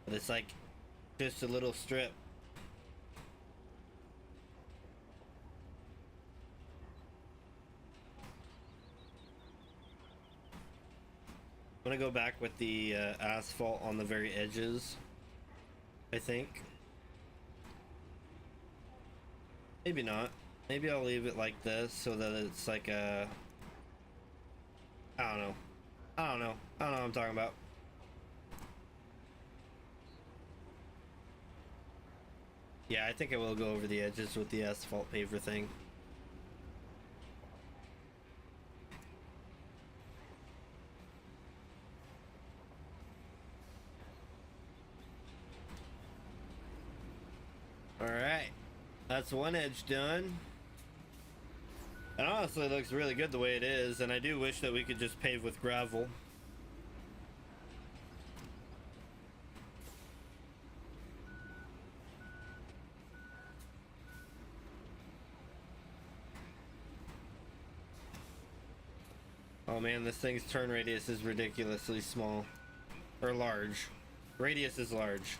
[SPEAKER 1] But it's like just a little strip. I'm gonna go back with the asphalt on the very edges, I think. Maybe not. Maybe I'll leave it like this so that it's like a... I don't know. I don't know what I'm talking about. Yeah, I think I will go over the edges with the asphalt paver thing. Alright. That's one edge done. It honestly looks really good the way it is, and I do wish that we could just pave with gravel. Oh man, this thing's turn radius is ridiculously small. Or large. Radius is large.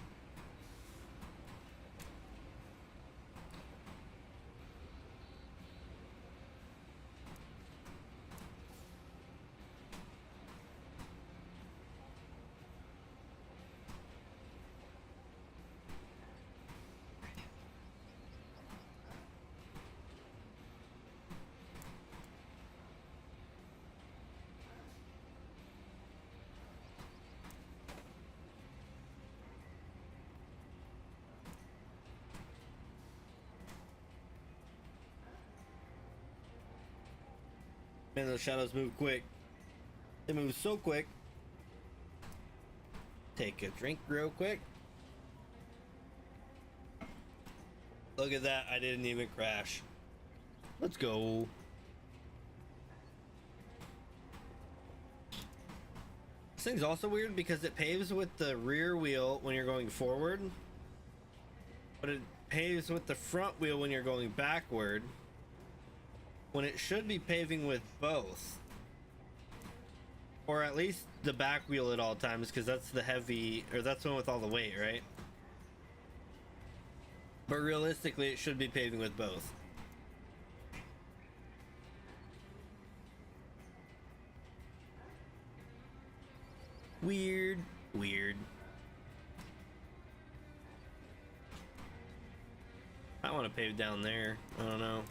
[SPEAKER 1] Man, those shadows move quick. They move so quick. Take a drink real quick. Look at that, I didn't even crash. Let's go. This thing's also weird because it paves with the rear wheel when you're going forward, but it paves with the front wheel when you're going backward, when it should be paving with both. Or at least the back wheel at all times, because that's the heavy, or that's the one with all the weight, right? But realistically, it should be paving with both. Weird, weird. I want to pave down there. I don't know.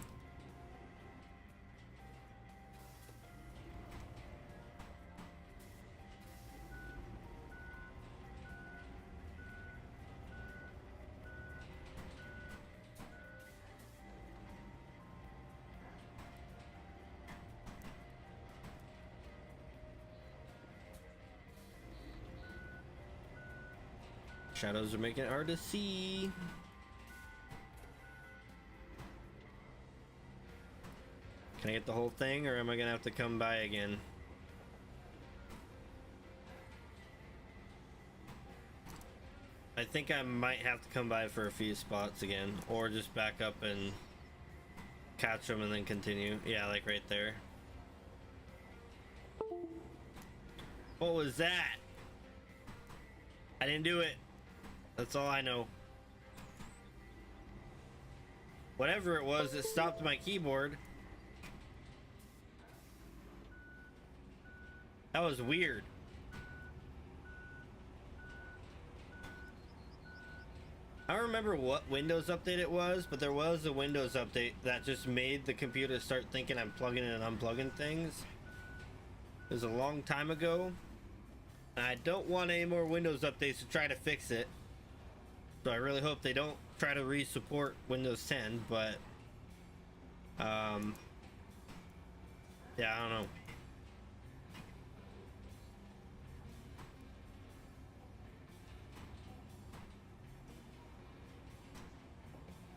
[SPEAKER 1] Shadows are making it hard to see. Can I get the whole thing, or am I gonna have to come by again? I think I might have to come by for a few spots again, or just back up and catch them and then continue. Yeah, like right there. What was that? I didn't do it. That's all I know. Whatever it was, it stopped my keyboard. That was weird. I don't remember what Windows update it was, but there was a Windows update that just made the computer start thinking I'm plugging and unplugging things. It was a long time ago. And I don't want any more Windows updates to try to fix it. So I really hope they don't try to re-support Windows 10, but Yeah, I don't know.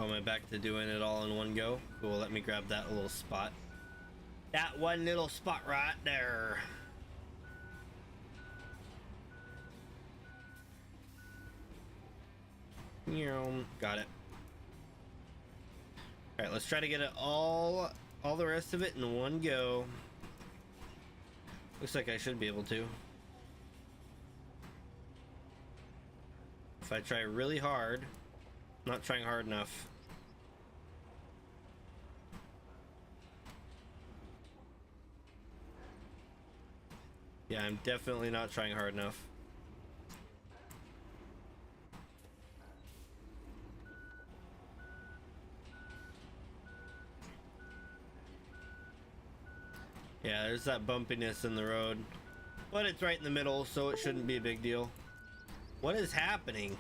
[SPEAKER 1] Am I back to doing it all in one go? Cool, let me grab that little spot. That one little spot right there. Got it. All right, let's try to get it all the rest of it in one go. Looks like I should be able to. If I try really hard, not trying hard enough. Yeah, I'm definitely not trying hard enough. Yeah, there's that bumpiness in the road, but it's right in the middle, so it shouldn't be a big deal. What is happening?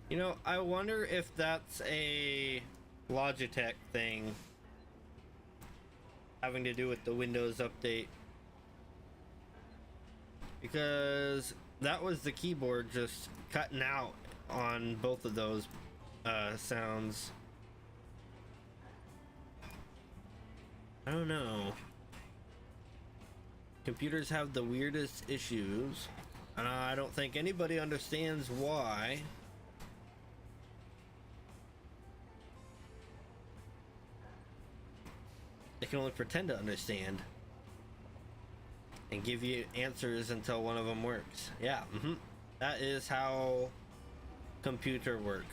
[SPEAKER 1] You know, I wonder if that's a Logitech thing having to do with the Windows update, because that was the keyboard just cutting out on both of those sounds. I don't know. Computers have the weirdest issues, and I don't think anybody understands why. They can only pretend to understand and give you answers until one of them works. Yeah, that is how computer work.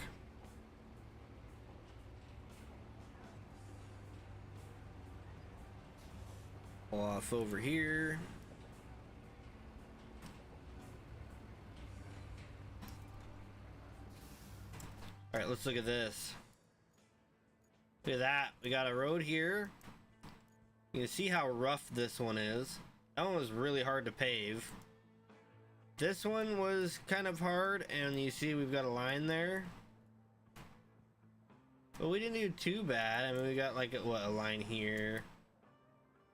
[SPEAKER 1] Off over here. All right, let's look at this. Look at that. We got a road here. You can see how rough this one is. That one was really hard to pave. This one was kind of hard, and you see we've got a line there. But we didn't do too bad. I mean, we got like a line here.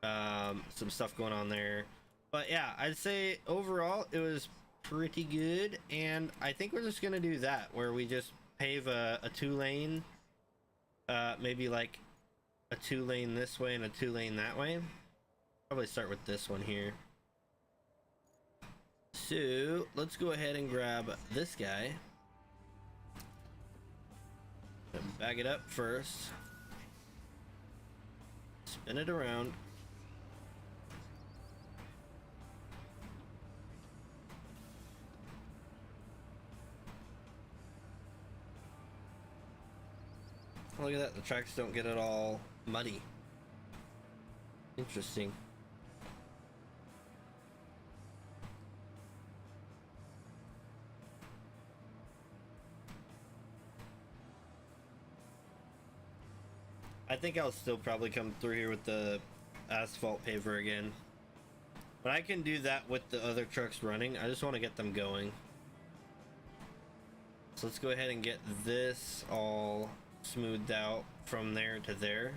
[SPEAKER 1] Some stuff going on there. But yeah, I'd say overall it was pretty good, and I think we're just gonna do that, where we just pave a 2-lane, maybe like a 2-lane this way and a 2-lane that way. Probably start with this one here. So let's go ahead and grab this guy. Bag it up first. Spin it around. Look at that, the tracks don't get it all muddy. Interesting. I think I'll still probably come through here with the asphalt paver again. But I can do that with the other trucks running. I just want to get them going. So let's go ahead and get this all smoothed out from there to there.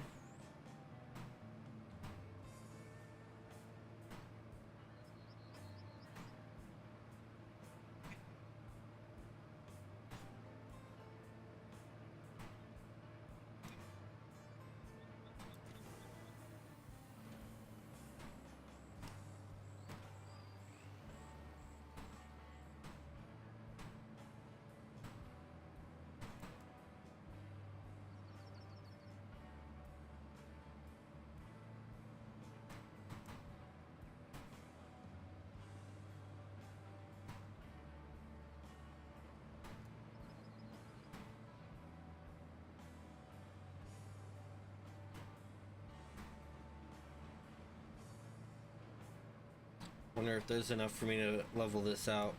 [SPEAKER 1] Wonder if there's enough for me to level this out.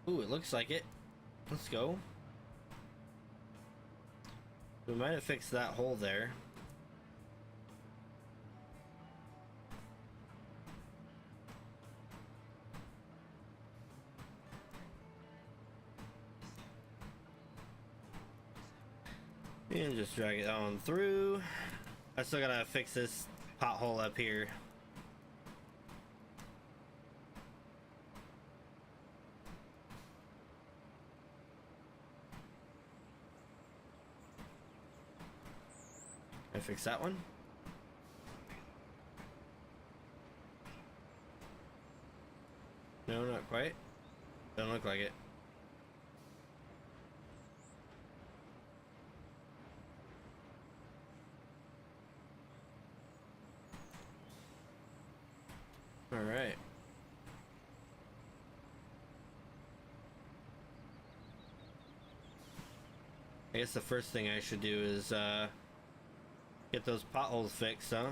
[SPEAKER 1] Ooh, it looks like it. Let's go. We might have fixed that hole there. And just drag it on through. I still gotta fix this pothole up here. Can I fix that one? No, not quite. Doesn't look like it. All right. I guess the first thing I should do is get those potholes fixed, huh?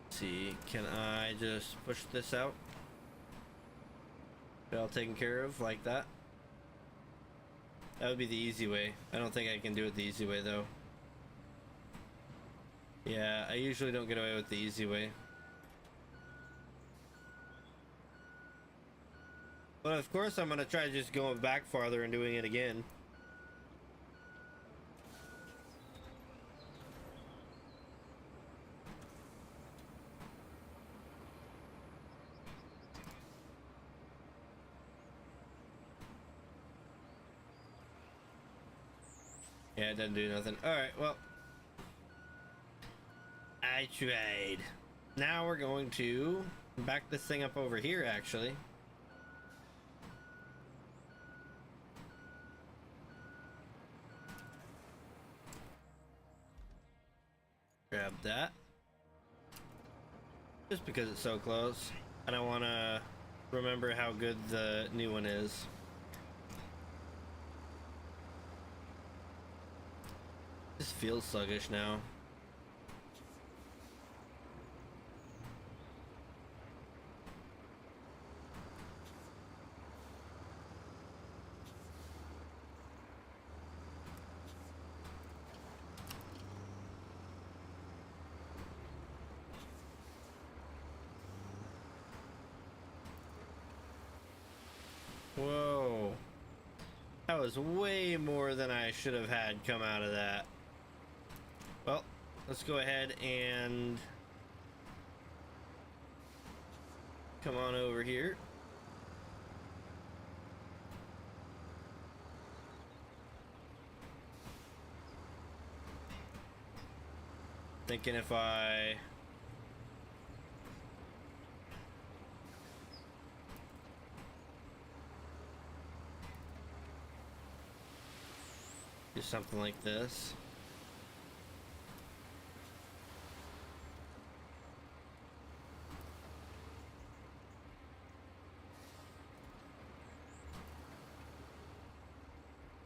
[SPEAKER 1] Let's see, can I just push this out? Get all taken care of like that? That would be the easy way. I don't think I can do it the easy way though. Yeah, I usually don't get away with the easy way. But of course I'm gonna try just going back farther and doing it again. Yeah, it doesn't do nothing. Alright, well. I tried. Now we're going to back this thing up over here, actually. Grab that. Just because it's so close. I don't want to remember how good the new one is. This feels sluggish now. Whoa. That was way more than I should have had come out of that. Well, let's go ahead and come on over here. Thinking if I do something like this.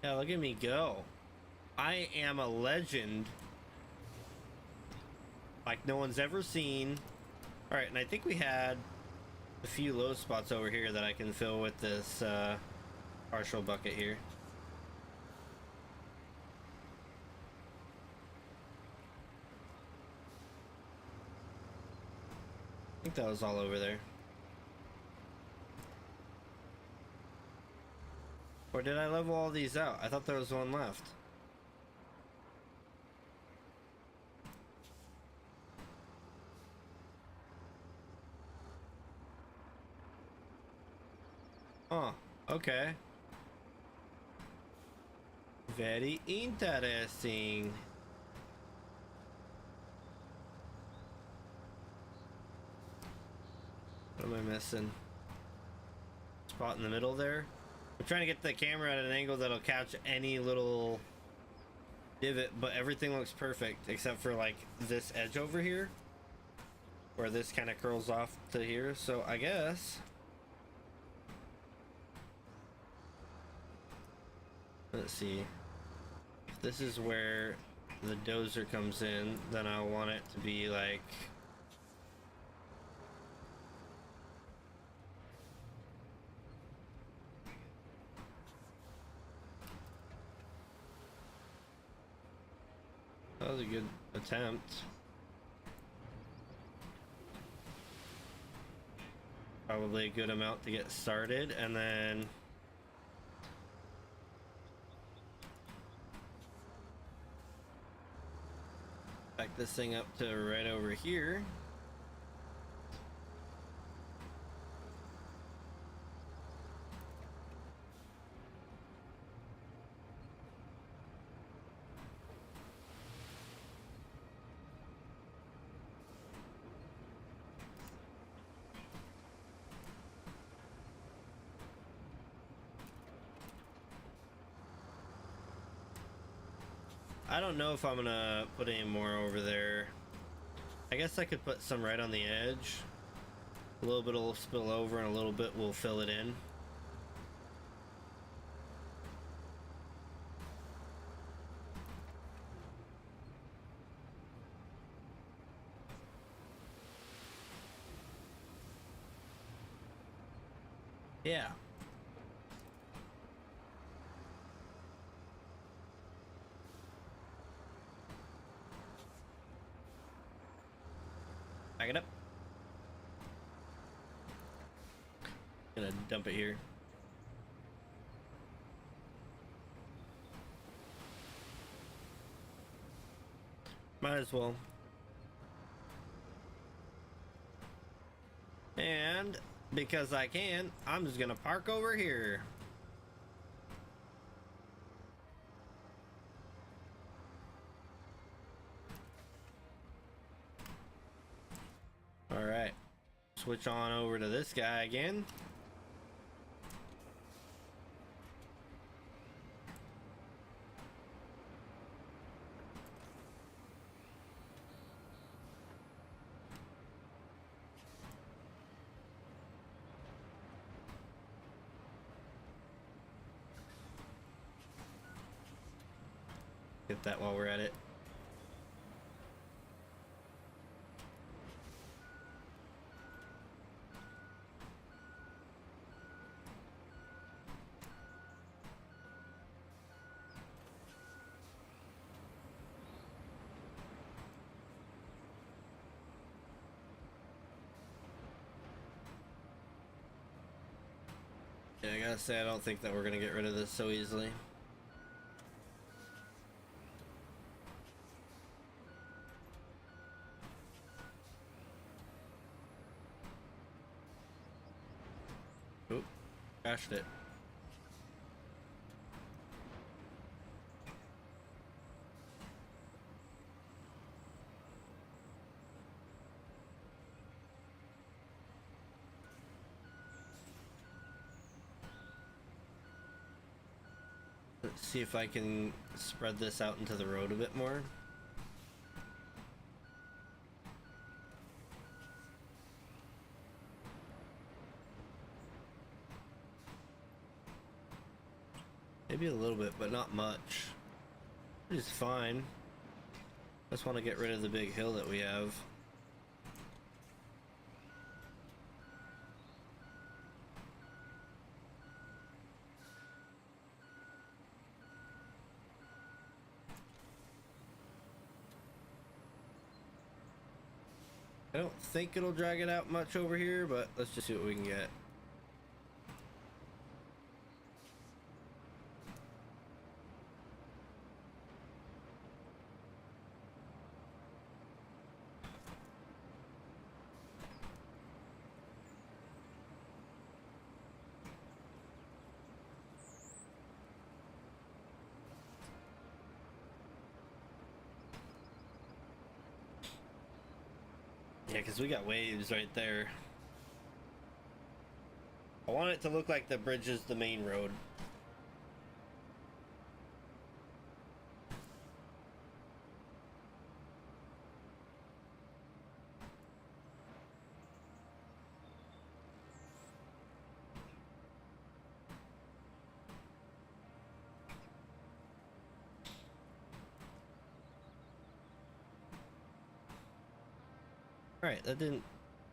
[SPEAKER 1] Yeah, look at me go. I am a legend like no one's ever seen. All right, and I think we had a few low spots over here that I can fill with this partial bucket here. I think that was all over there. Or did I level all these out? I thought there was one left. Oh, okay. Very interesting. What am I missing? Spot in the middle there? I'm trying to get the camera at an angle that'll catch any little divot, but everything looks perfect except for like this edge over here where this kind of curls off to here. So I guess let's see, if this is where the dozer comes in, then I want it to be like That was a good attempt. Probably a good amount to get started, and then back this thing up to right over here. I don't know if I'm gonna put any more over there. I guess I could put some right on the edge. A little bit will spill over and a little bit will fill it in. Yeah. Back it up. Gonna dump it here. Might as well. And because I can, I'm just gonna park over here. All right, switch on over to this guy again. Get that while we're at it. Yeah, I gotta say, I don't think that we're gonna get rid of this so easily. Oop, crashed it. Let's see if I can spread this out into the road a bit more. Maybe a little bit, but not much. Which is fine. Just want to get rid of the big hill that we have. I don't think it'll drag it out much over here, but let's just see what we can get. Yeah, because we got waves right there. I want it to look like the bridge is the main road. Alright, that didn't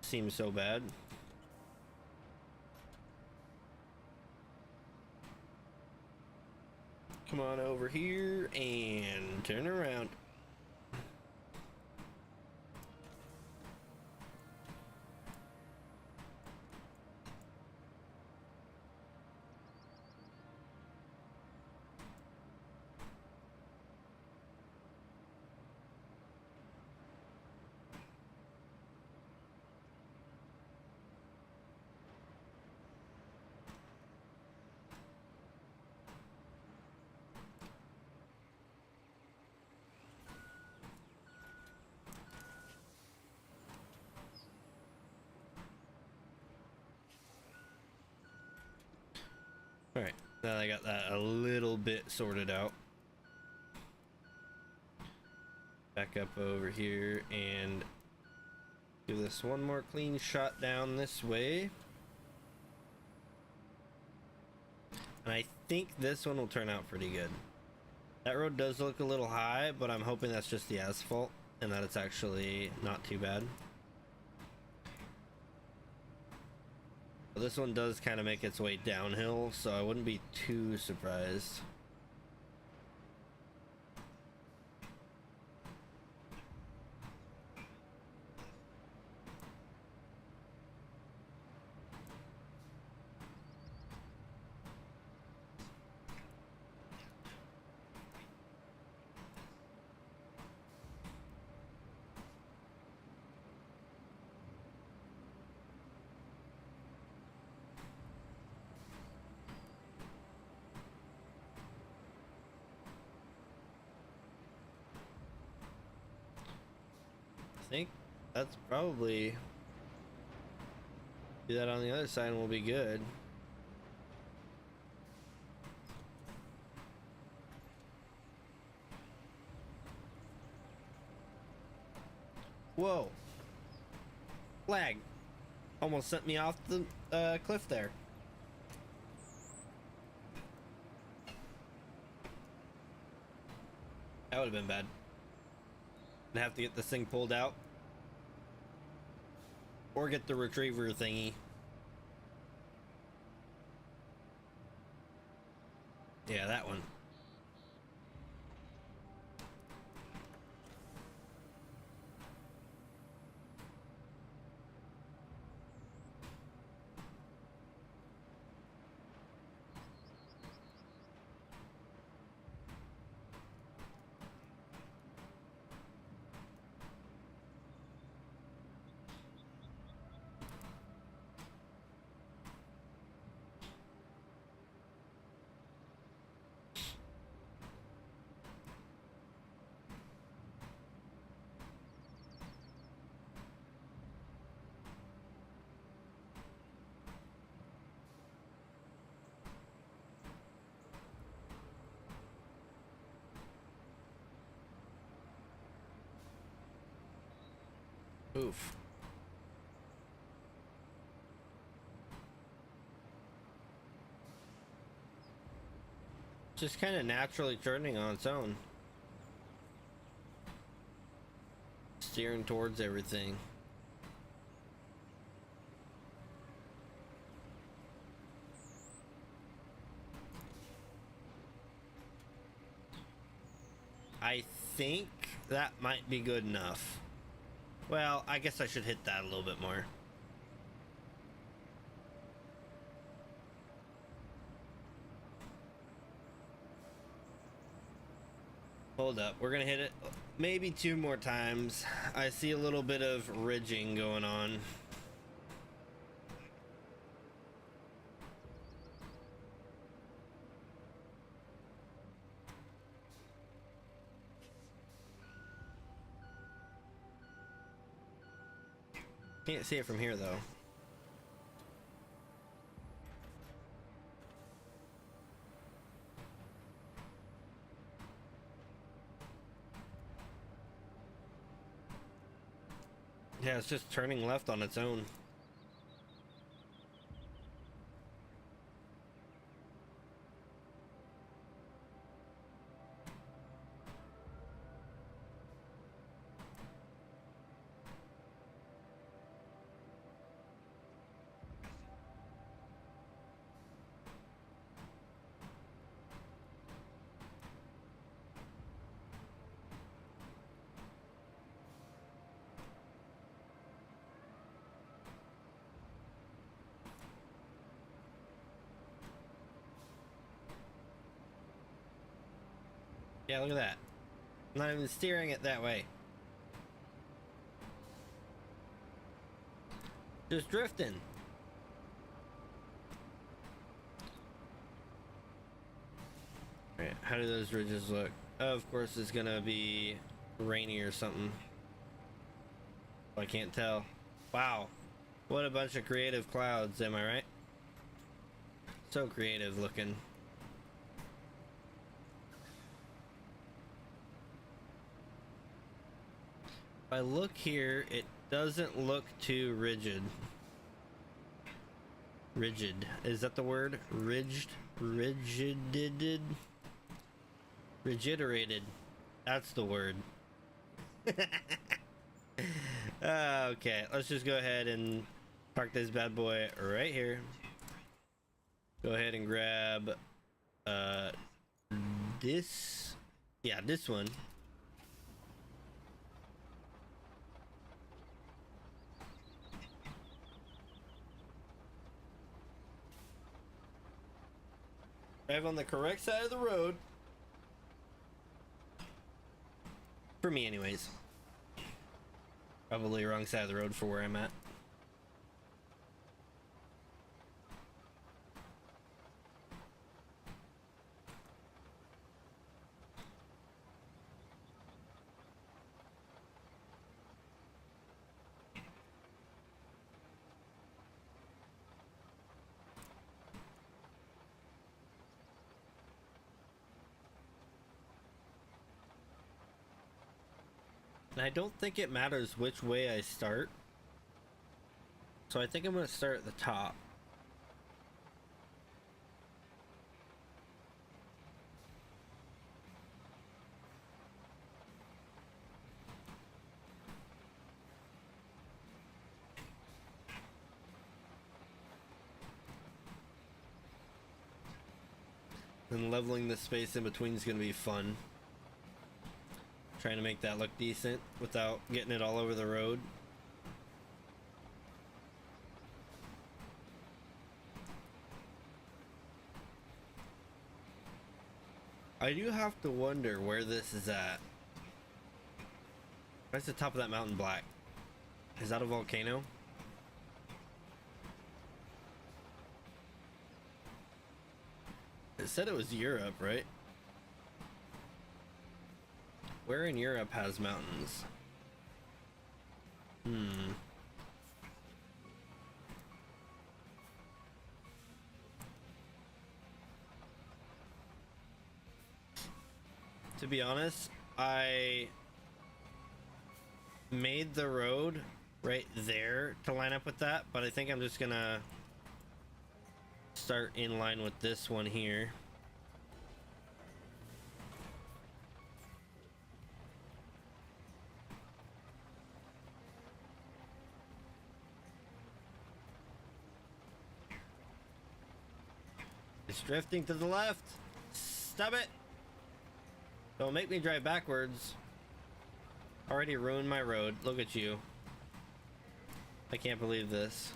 [SPEAKER 1] seem so bad. Come on over here and turn around. Now I got that a little bit sorted out. Back up over here and give this one more clean shot down this way. And I think this one will turn out pretty good. That road does look a little high, but I'm hoping that's just the asphalt and that it's actually not too bad. But this one does kind of make its way downhill, so I wouldn't be too surprised. I think that's probably do that on the other side and we'll be good. Whoa, flag almost sent me off the cliff there. That would have been bad. I'd have to get this thing pulled out or get the retriever thingy. Yeah, that one. Oof. Just kind of naturally turning on its own. Steering towards everything. I think that might be good enough. Well, I guess I should hit that a little bit more. Hold up, we're gonna hit it maybe 2 more times. I see a little bit of ridging going on. Can't see it from here though. Yeah, it's just turning left on its own. Yeah, look at that. I'm not even steering it that way. Just drifting. Alright, how do those ridges look? Oh, of course it's gonna be rainy or something. I can't tell. Wow. What a bunch of creative clouds, am I right? So creative looking. If I look here, it doesn't look too rigid. Rigid. Is that the word? Rigided? Rigiderated. That's the word. Okay, let's just go ahead and park this bad boy right here. Go ahead and grab this. Yeah, this one. Drive on the correct side of the road. For me, anyways. Probably wrong side of the road for where I'm at. And I don't think it matters which way I start. So I think I'm going to start at the top. And leveling the space in between is going to be fun. Trying to make that look decent without getting it all over the road. I do have to wonder where this is at. Why's the top of that mountain black? Is that a volcano? It said it was Europe, right? Where in Europe has mountains? To be honest, I made the road right there to line up with that, but I think I'm just gonna start in line with this one here. It's drifting to the left. Stop it. Don't make me drive backwards. Already ruined my road. Look at you. I can't believe this.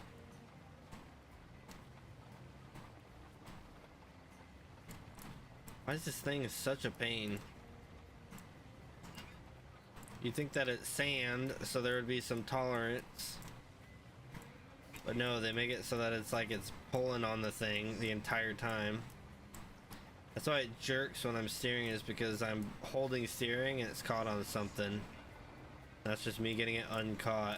[SPEAKER 1] Why is this thing such a pain? You'd think that it's sand, so there would be some tolerance. But no, they make it so that it's like it's pulling on the thing the entire time. That's why it jerks when I'm steering, is because I'm holding steering and it's caught on something. That's just me getting it uncaught.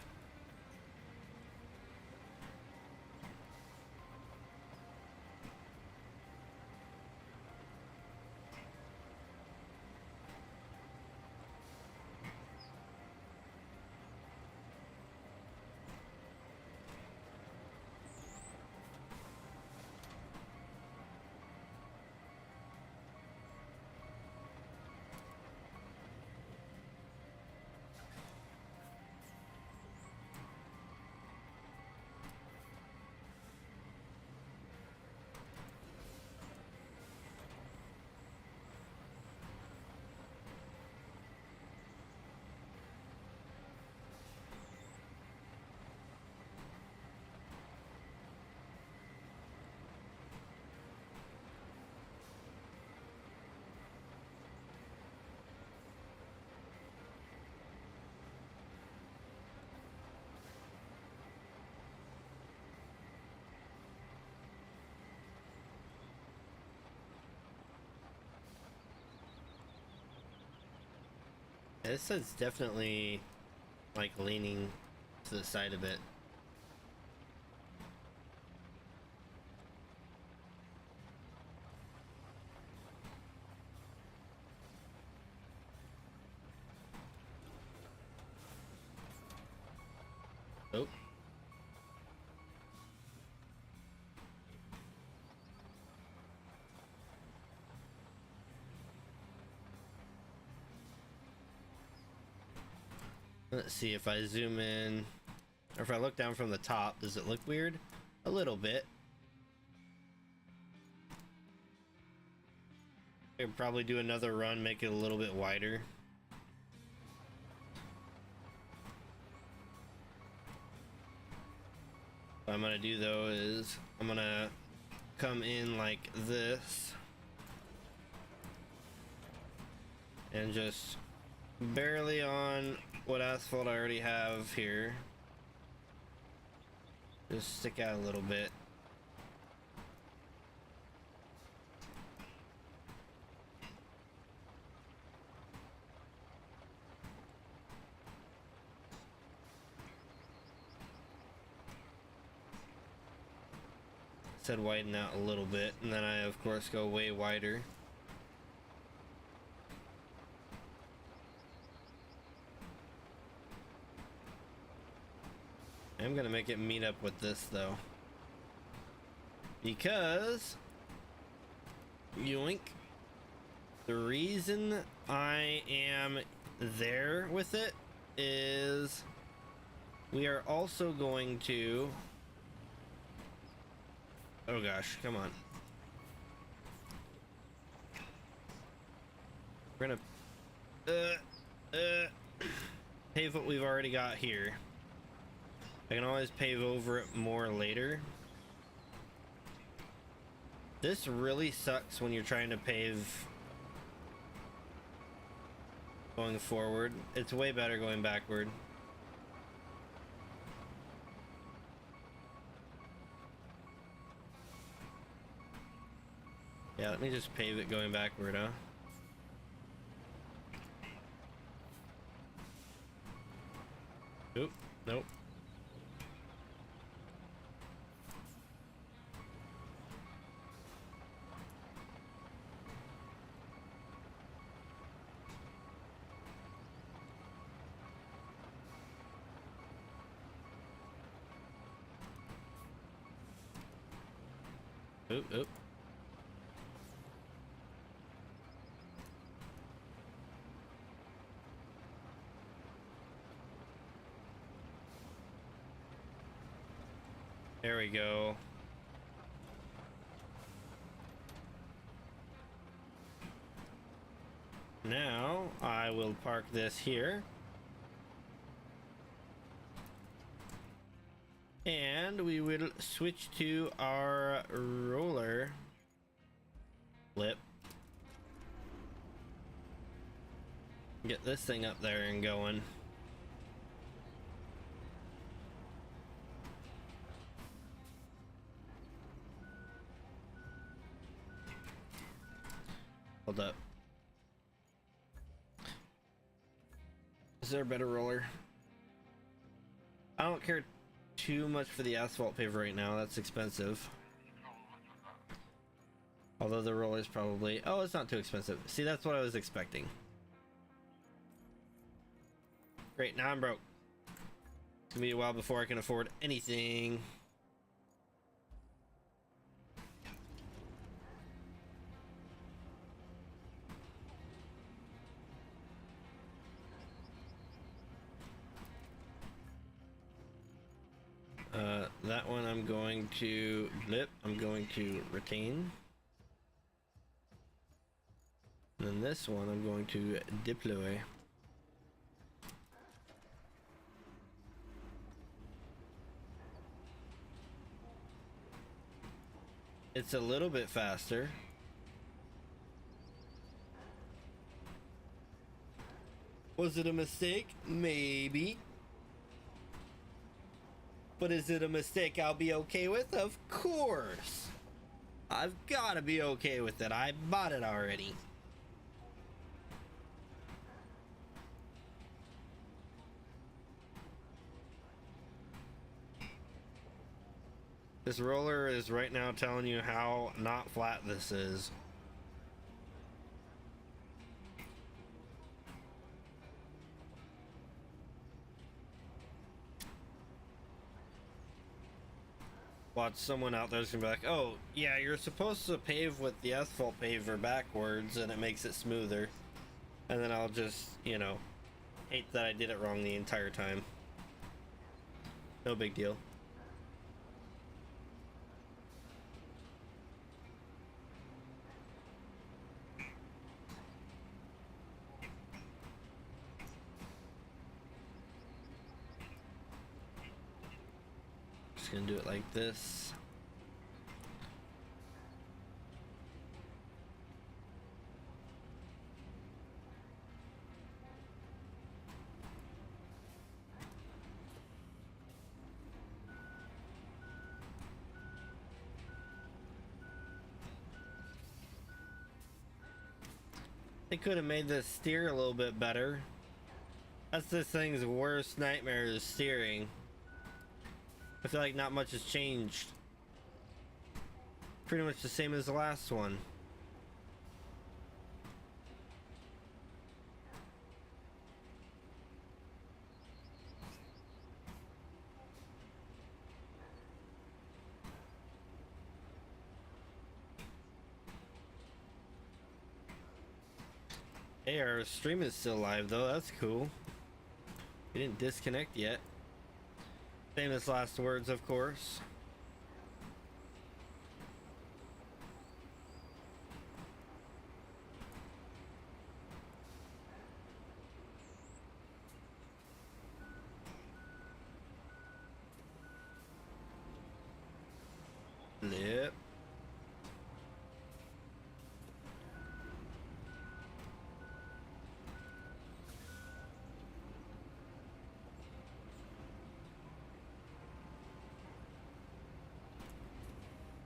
[SPEAKER 1] This is definitely like leaning to the side of it. Let's see if I zoom in, or if I look down from the top, does it look weird? A little bit. I could probably do another run, make it a little bit wider. What I'm gonna do though is I'm gonna come in like this and just barely on what asphalt I already have here. Just stick out a little bit. Said widen out a little bit, and then I of course go way wider. I'm gonna make it meet up with this though, because yoink, the reason I am there with it is we are also going to, oh gosh, come on, we're gonna pave what we've already got here. I can always pave over it more later. This really sucks when you're trying to pave going forward. It's way better going backward. Yeah, let me just pave it going backward, huh? Oop, nope. Oop, oop. There we go. Now I will park this here. And we will switch to our roller flip. Get this thing up there and going. Hold up. Is there a better roller? I don't care too much for the asphalt paver right now. That's expensive. Although the roller's probably... Oh, it's not too expensive. See, that's what I was expecting. Great, now I'm broke. It's gonna be a while before I can afford anything. That one I'm going to blip. I'm going to retain. And then this one I'm going to deploy. It's a little bit faster. Was it a mistake? Maybe. But is it a mistake I'll be okay with? Of course. I've got to be okay with it. I bought it already. This roller is right now telling you how not flat this is. Watch, someone out there's gonna be like, oh yeah, you're supposed to pave with the asphalt paver backwards and it makes it smoother. And then I'll just, you know, Hate that I did it wrong the entire time. No big deal. Just gonna do it like this. They could have made this steer a little bit better. That's this thing's worst nightmare, is steering. I feel like not much has changed. Pretty much the same as the last one. Hey, our stream is still live though, that's cool. We didn't disconnect yet. Famous last words, of course. Yep.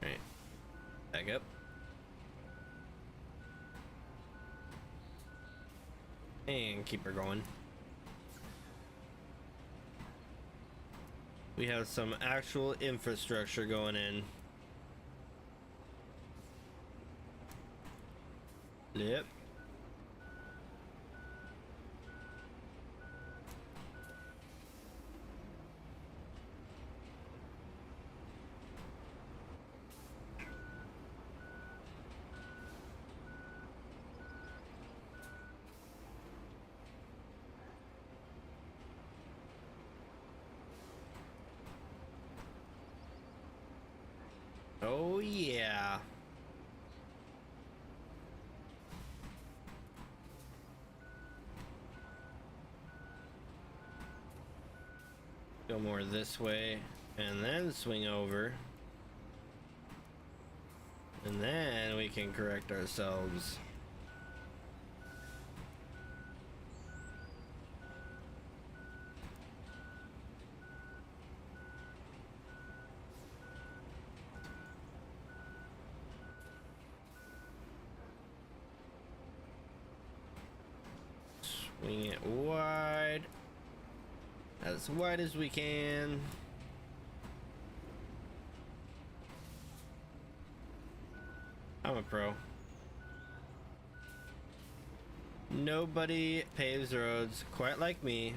[SPEAKER 1] Alright. Back up. And keep her going. We have some actual infrastructure going in. Yep. Oh yeah. Go more this way and then swing over. And then we can correct ourselves. Swing it wide. As wide as we can. I'm a pro. Nobody paves roads quite like me.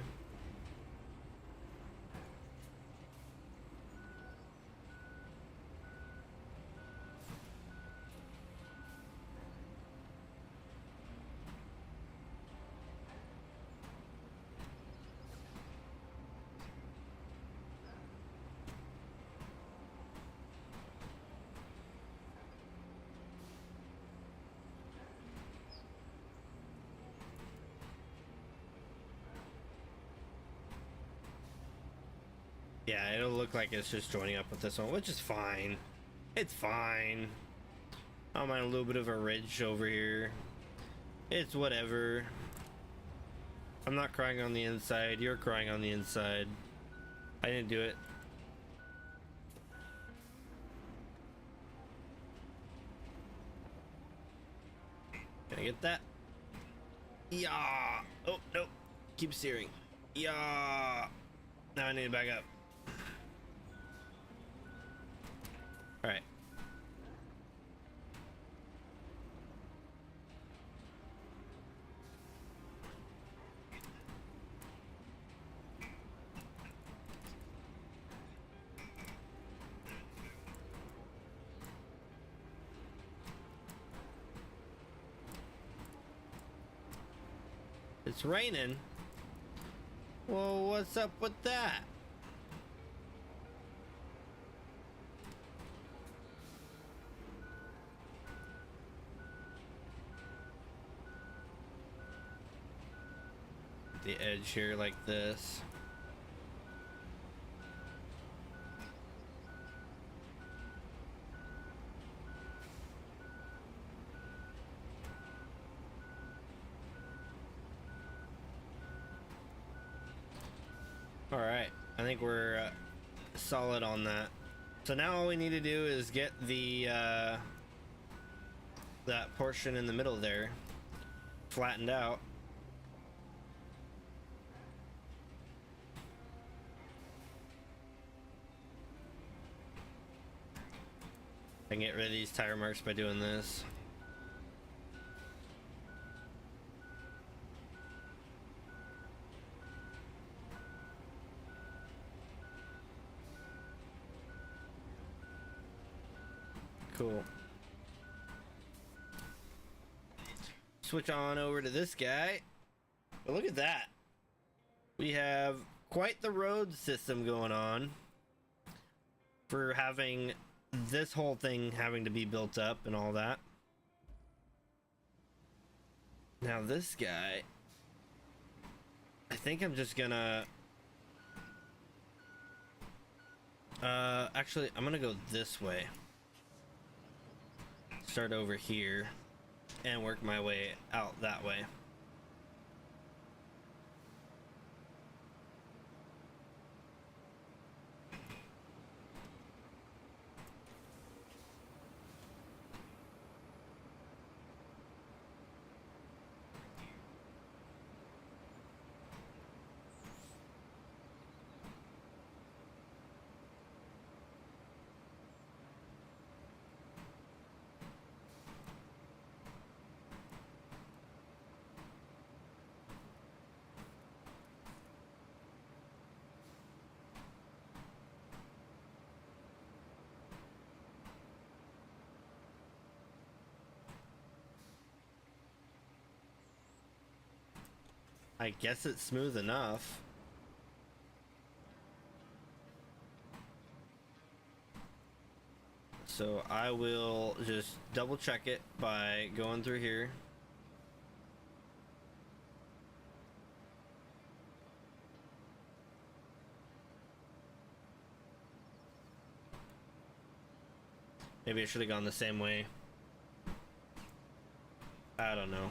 [SPEAKER 1] Yeah, it'll look like it's just joining up with this one, which is fine. It's fine. I don't mind a little bit of a ridge over here. It's whatever. I'm not crying on the inside. You're crying on the inside. I didn't do it. Can I get that? Yeah. Oh, nope. Keep steering. Yeah. Now I need to back up. All right. It's raining. Well, what's up with that? The edge here like this. All right, I think we're solid on that. So now all we need to do is get the that portion in the middle there flattened out. I can get rid of these tire marks by doing this. Cool. Switch on over to this guy. But look at that. We have quite the road system going on for having this whole thing having to be built up and all that. Now this guy, I think I'm just gonna actually I'm gonna go this way, start over here and work my way out that way. I guess it's smooth enough. So I will just double check it by going through here. Maybe I should have gone the same way. I don't know.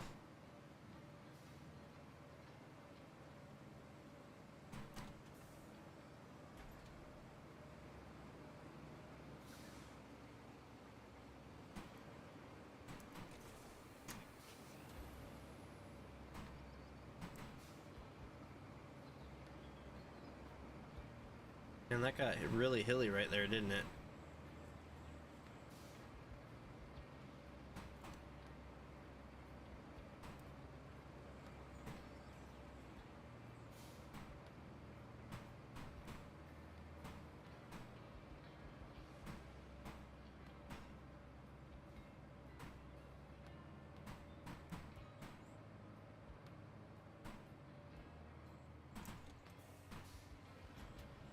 [SPEAKER 1] And that got really hilly right there, didn't it?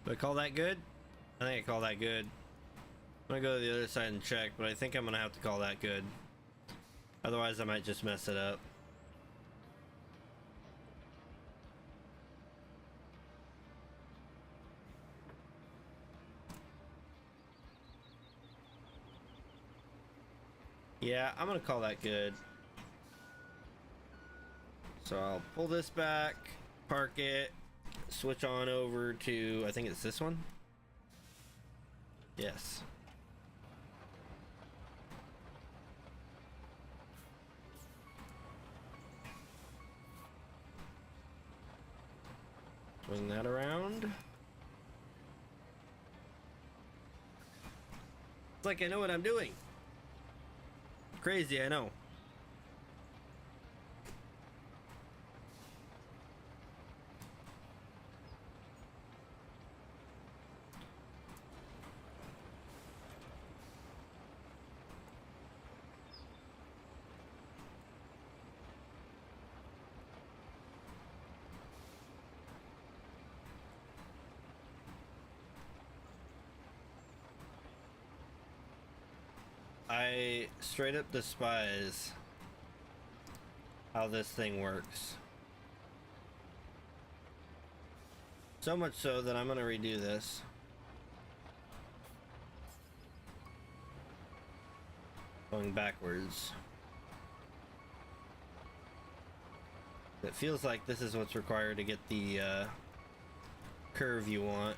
[SPEAKER 1] Do I call that good? I think I call that good. I'm gonna go to the other side and check, but I think I'm gonna have to call that good. Otherwise I might just mess it up. Yeah, I'm gonna call that good. So I'll pull this back, park it, switch on over to, I think it's this one. Yes. Swing that around. It's like I know what I'm doing. Crazy, I know. I straight up despise how this thing works. So much so that I'm gonna redo this. Going backwards. It feels like this is what's required to get the curve you want.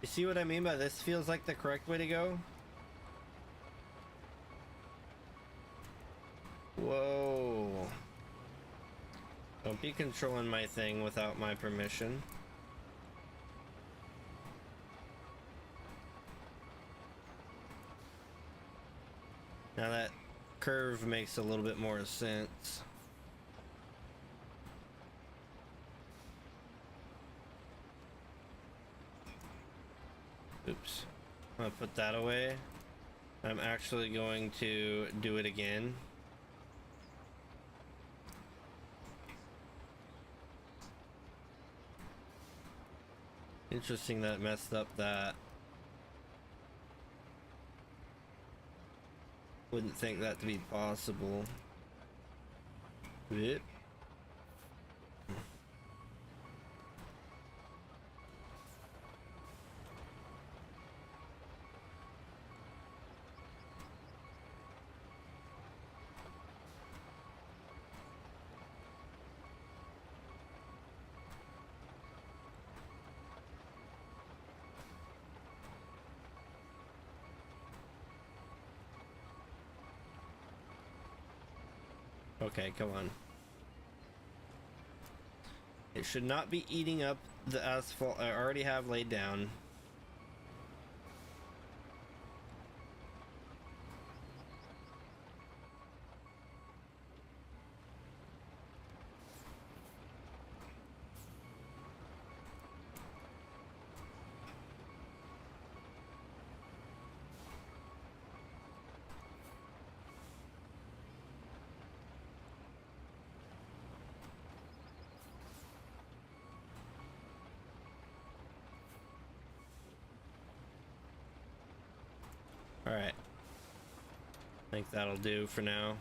[SPEAKER 1] You see what I mean by this feels like the correct way to go? Whoa. Don't be controlling my thing without my permission. Now that curve makes a little bit more sense. Oops. I'm gonna put that away. I'm actually going to do it again. Interesting that messed up that. Wouldn't think that to be possible. Yep. Okay, come on. It should not be eating up the asphalt I already have laid down. Alright. I think that'll do for now.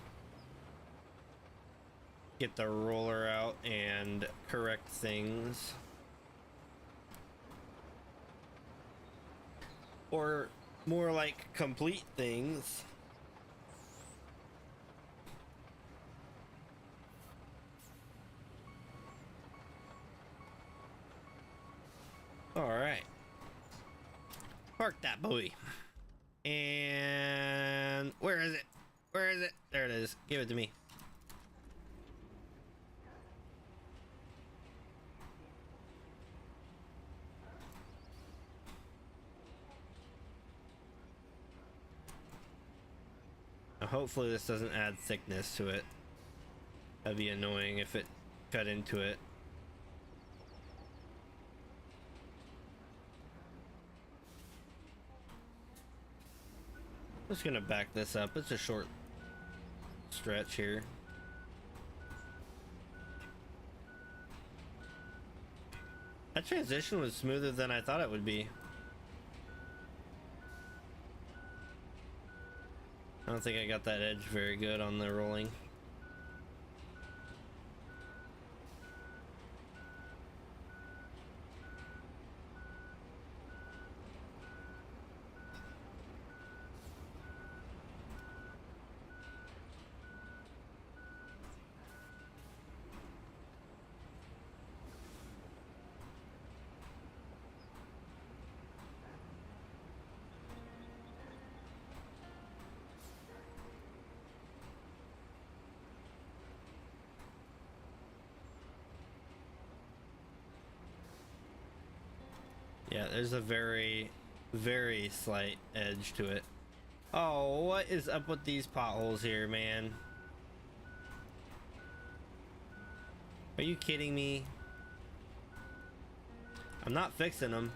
[SPEAKER 1] Get the roller out and correct things. Or more like complete things. Alright. Park that boy. And where is it? Where is it? There it is. Give it to me. Now, hopefully this doesn't add thickness to it. That'd be annoying if it cut into it. I'm just gonna back this up. It's a short stretch here. That transition was smoother than I thought it would be. I don't think I got that edge very good on the rolling. Yeah, there's a very, very slight edge to it. Oh, what is up with these potholes here, man? Are you kidding me? I'm not fixing them.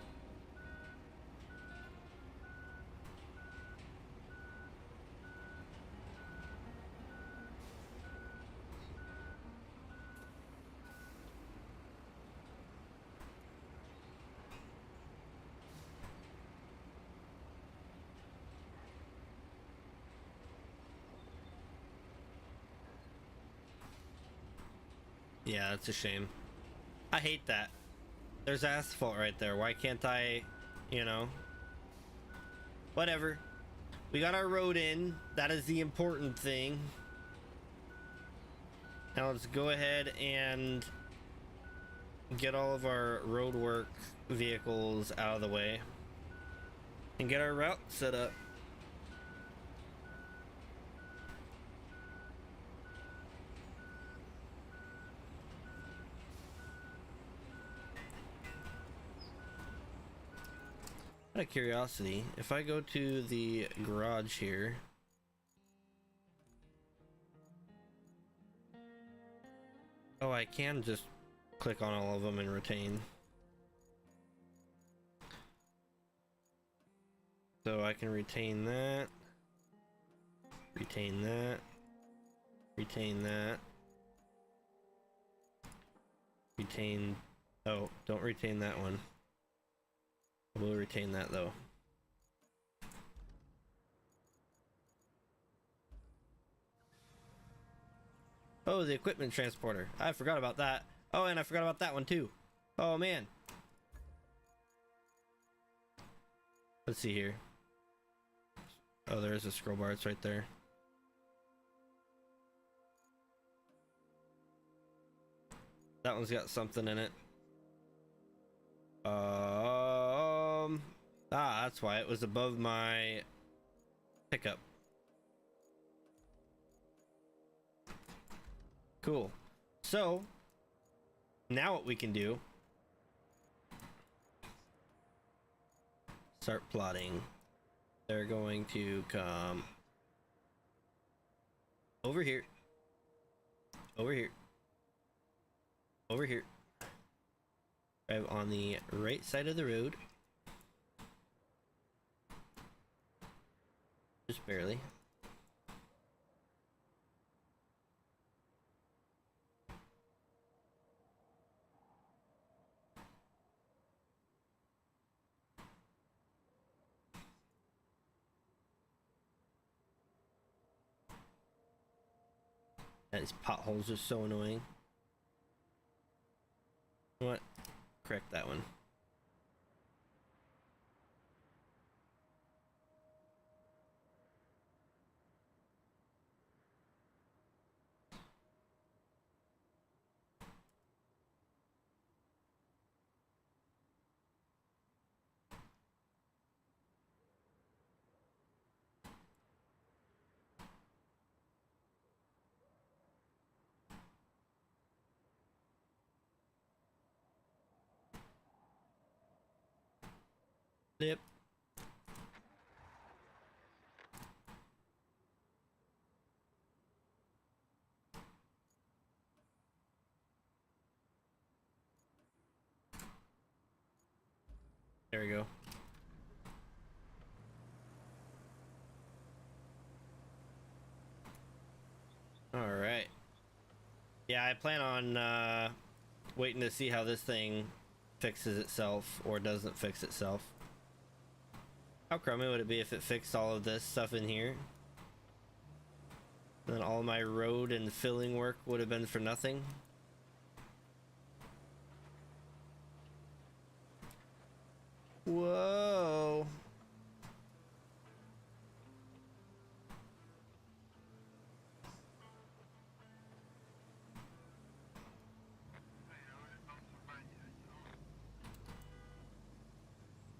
[SPEAKER 1] Yeah, that's a shame. I hate that. There's asphalt right there. Why can't I, you know? Whatever. We got our road in. That is the important thing. Now let's go ahead and get all of our road work vehicles out of the way and get our route set up. Out of curiosity, if I go to the garage here, oh, I can just click on all of them and retain. So I can retain that, retain that, retain that, retain, oh, don't retain that one. We'll retain that though. Oh, the equipment transporter. I forgot about that. Oh, and I forgot about that one too. Oh man. Let's see here. Oh, there's a scroll bar. It's right there. That one's got something in it. That's why it was above my pickup. Cool. So now what we can do, start plotting. They're going to come over here, over here, over here. Drive on the right side of the road. Just barely. These potholes are so annoying. What? Correct that one. Yep. There we go. All right. Yeah, I plan on waiting to see how this thing fixes itself or doesn't fix itself. How crummy would it be if it fixed all of this stuff in here? And then all my road and filling work would have been for nothing? Whoa.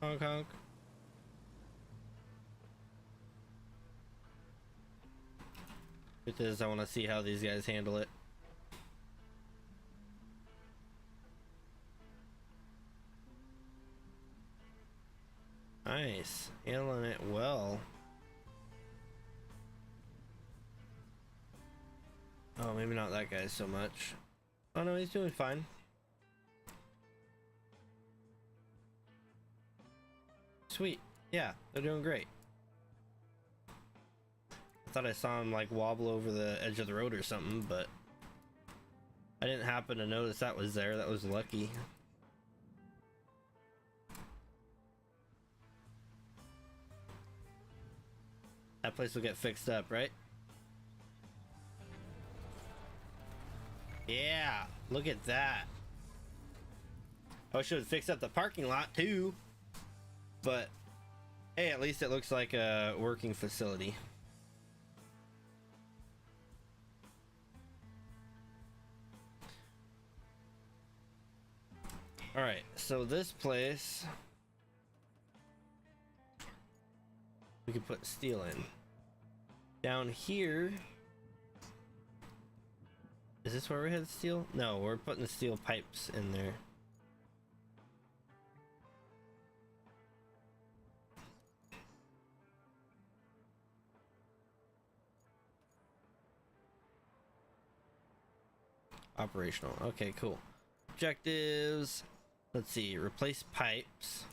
[SPEAKER 1] Honk honk. Truth is, I want to see how these guys handle it. Nice. Handling it well. Oh, maybe not that guy so much. Oh no, he's doing fine. Sweet. Yeah, they're doing great. I thought I saw him like wobble over the edge of the road or something, but I didn't happen to notice that was there. That was lucky. That place will get fixed up, right? Yeah, look at that. I should fix up the parking lot too, but hey, at least it looks like a working facility. All right, so this place we can put steel in. Down here, is this where we had steel? No, we're putting the steel pipes in there. Operational. Okay, cool. Objectives. Let's see. Replace pipes.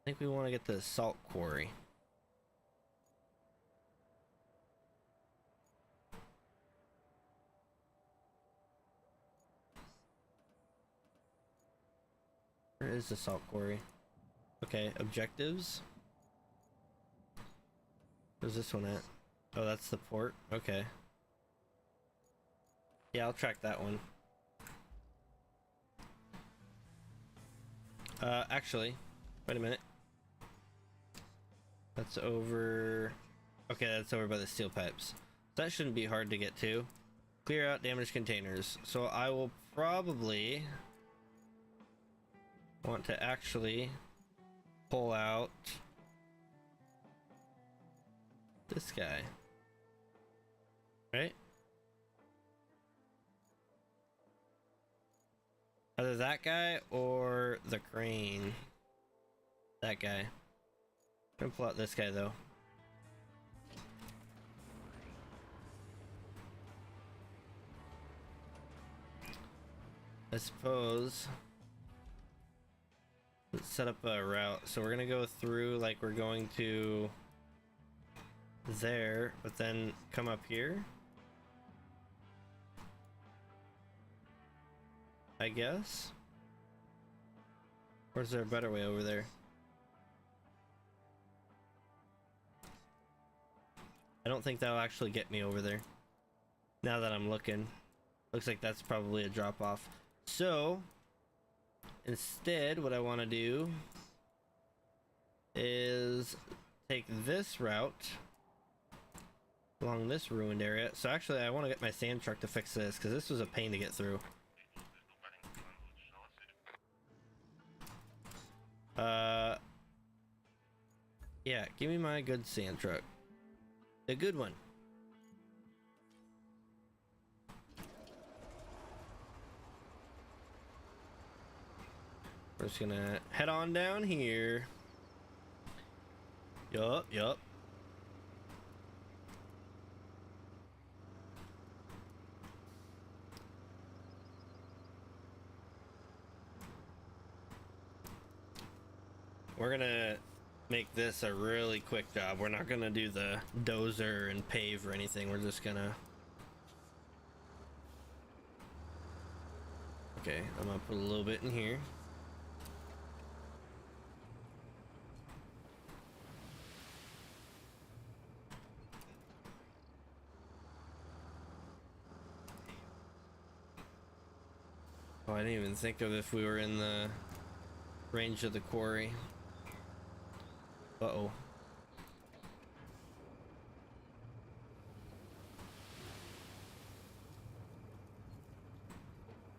[SPEAKER 1] I think we want to get the salt quarry. Where is the salt quarry? Okay, objectives. Where's this one at? Oh, that's the port. Okay. Yeah, I'll track that one. Actually, wait a minute. That's over... Okay, that's over by the steel pipes. That shouldn't be hard to get to. Clear out damaged containers. So I will probably want to actually pull out this guy. Right? Either that guy or the crane. That guy. I'm gonna pull out this guy though. I suppose let's set up a route. So we're gonna go through like we're going to there, but then come up here, I guess. Or is there a better way over there? I don't think that'll actually get me over there. Now that I'm looking, looks like that's probably a drop off. So instead, what I want to do is take this route along this ruined area. So actually, I want to get my sand truck to fix this because this was a pain to get through. Yeah, give me my good sand truck. The good one. We're just gonna head on down here. Yup. We're gonna make this a really quick job. We're not gonna do the dozer and pave or anything. We're just gonna... Okay, I'm gonna put a little bit in here. Oh, I didn't even think of if we were in the range of the quarry. Uh-oh.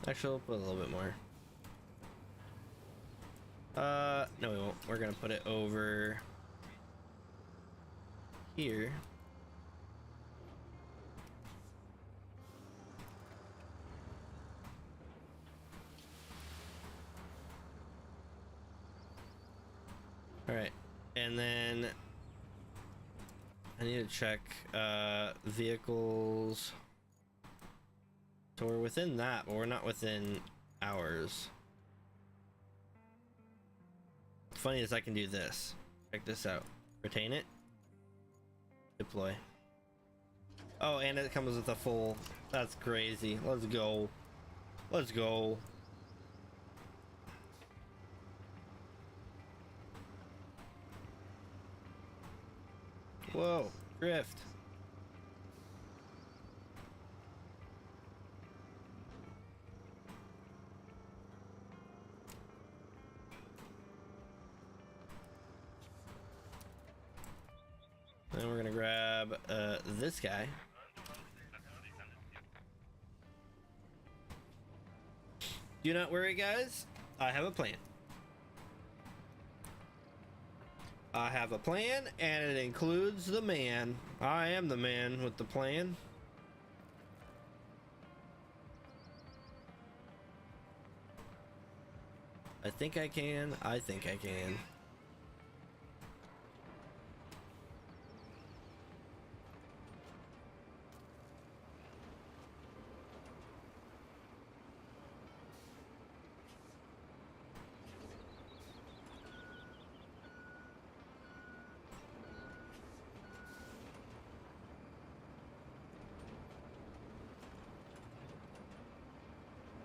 [SPEAKER 1] Actually, we'll put a little bit more. No we won't. We're gonna put it over here. Alright, and then I need to check vehicles. So we're within that, but we're not within ours. Funny is I can do this. Check this out. Retain it. Deploy. Oh, and it comes with a full... That's crazy. Let's go. Let's go. Whoa. Drift. Then we're gonna grab this guy. Do not worry, guys. I have a plan. I have a plan, and it includes the man. I am the man with the plan. I think I can. I think I can.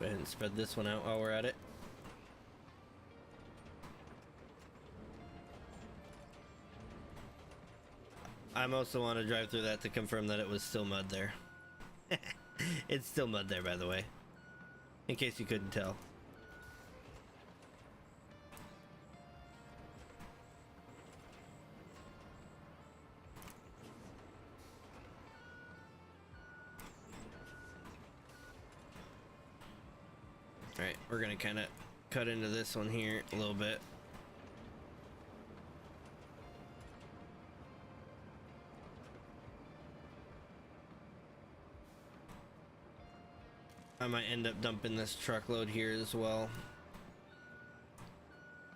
[SPEAKER 1] Go ahead and spread this one out while we're at it. I also want to drive through that to confirm that it was still mud there. It's still mud there, by the way, in case you couldn't tell. Alright, we're gonna kind of cut into this one here a little bit. I might end up dumping this truckload here as well.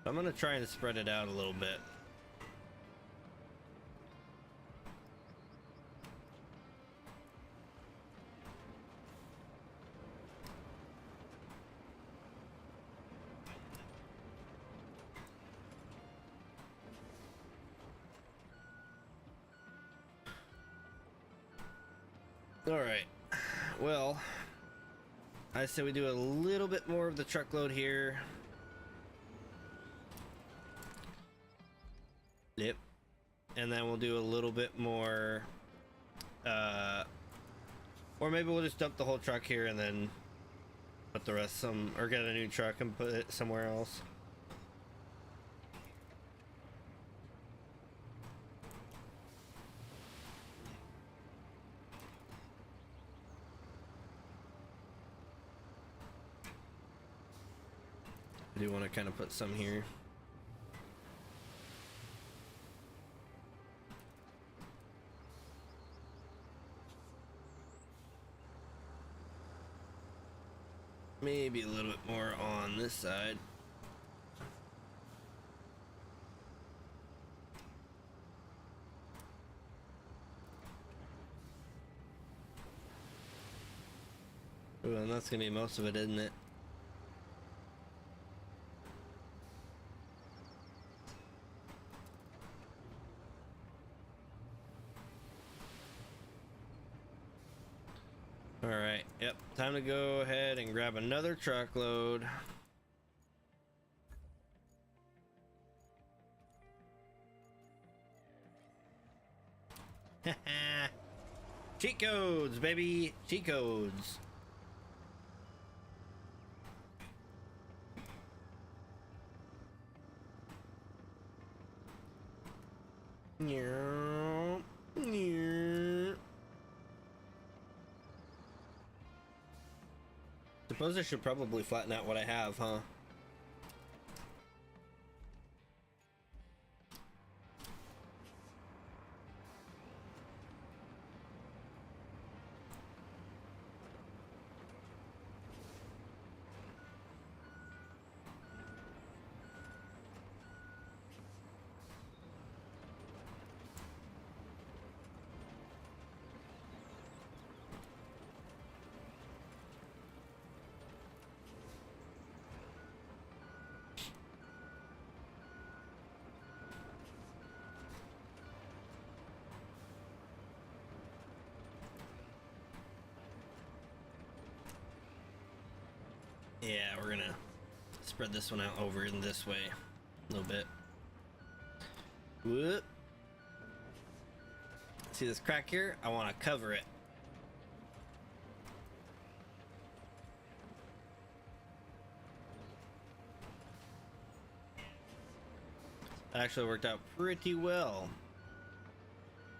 [SPEAKER 1] I'm gonna try and spread it out a little bit. All right, well, I say we do a little bit more of the truckload here. Yep. And then we'll do a little bit more, or maybe we'll just dump the whole truck here and then put the rest or get a new truck and put it somewhere else. I do want to kind of put some here. Maybe a little bit more on this side. Ooh, and that's gonna be most of it, isn't it? Alright, yep, time to go ahead and grab another truckload. Cheat codes, baby! Cheat codes! Suppose I should probably flatten out what I have, huh? Yeah, we're gonna spread this one out over in this way a little bit. Whoop. See this crack here? I want to cover it. That actually worked out pretty well.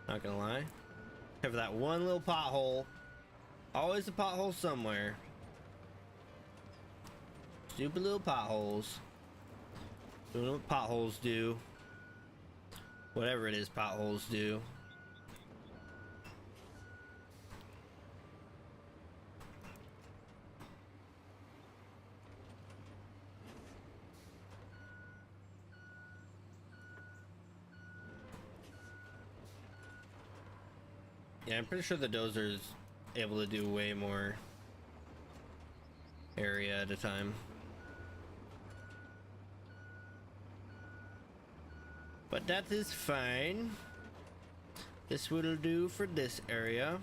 [SPEAKER 1] Not gonna lie. Except for that one little pothole. Always a pothole somewhere. Stupid little potholes. Doing what potholes do. Whatever it is potholes do. Yeah, I'm pretty sure the dozer's able to do way more area at a time. But that is fine. This will do for this area.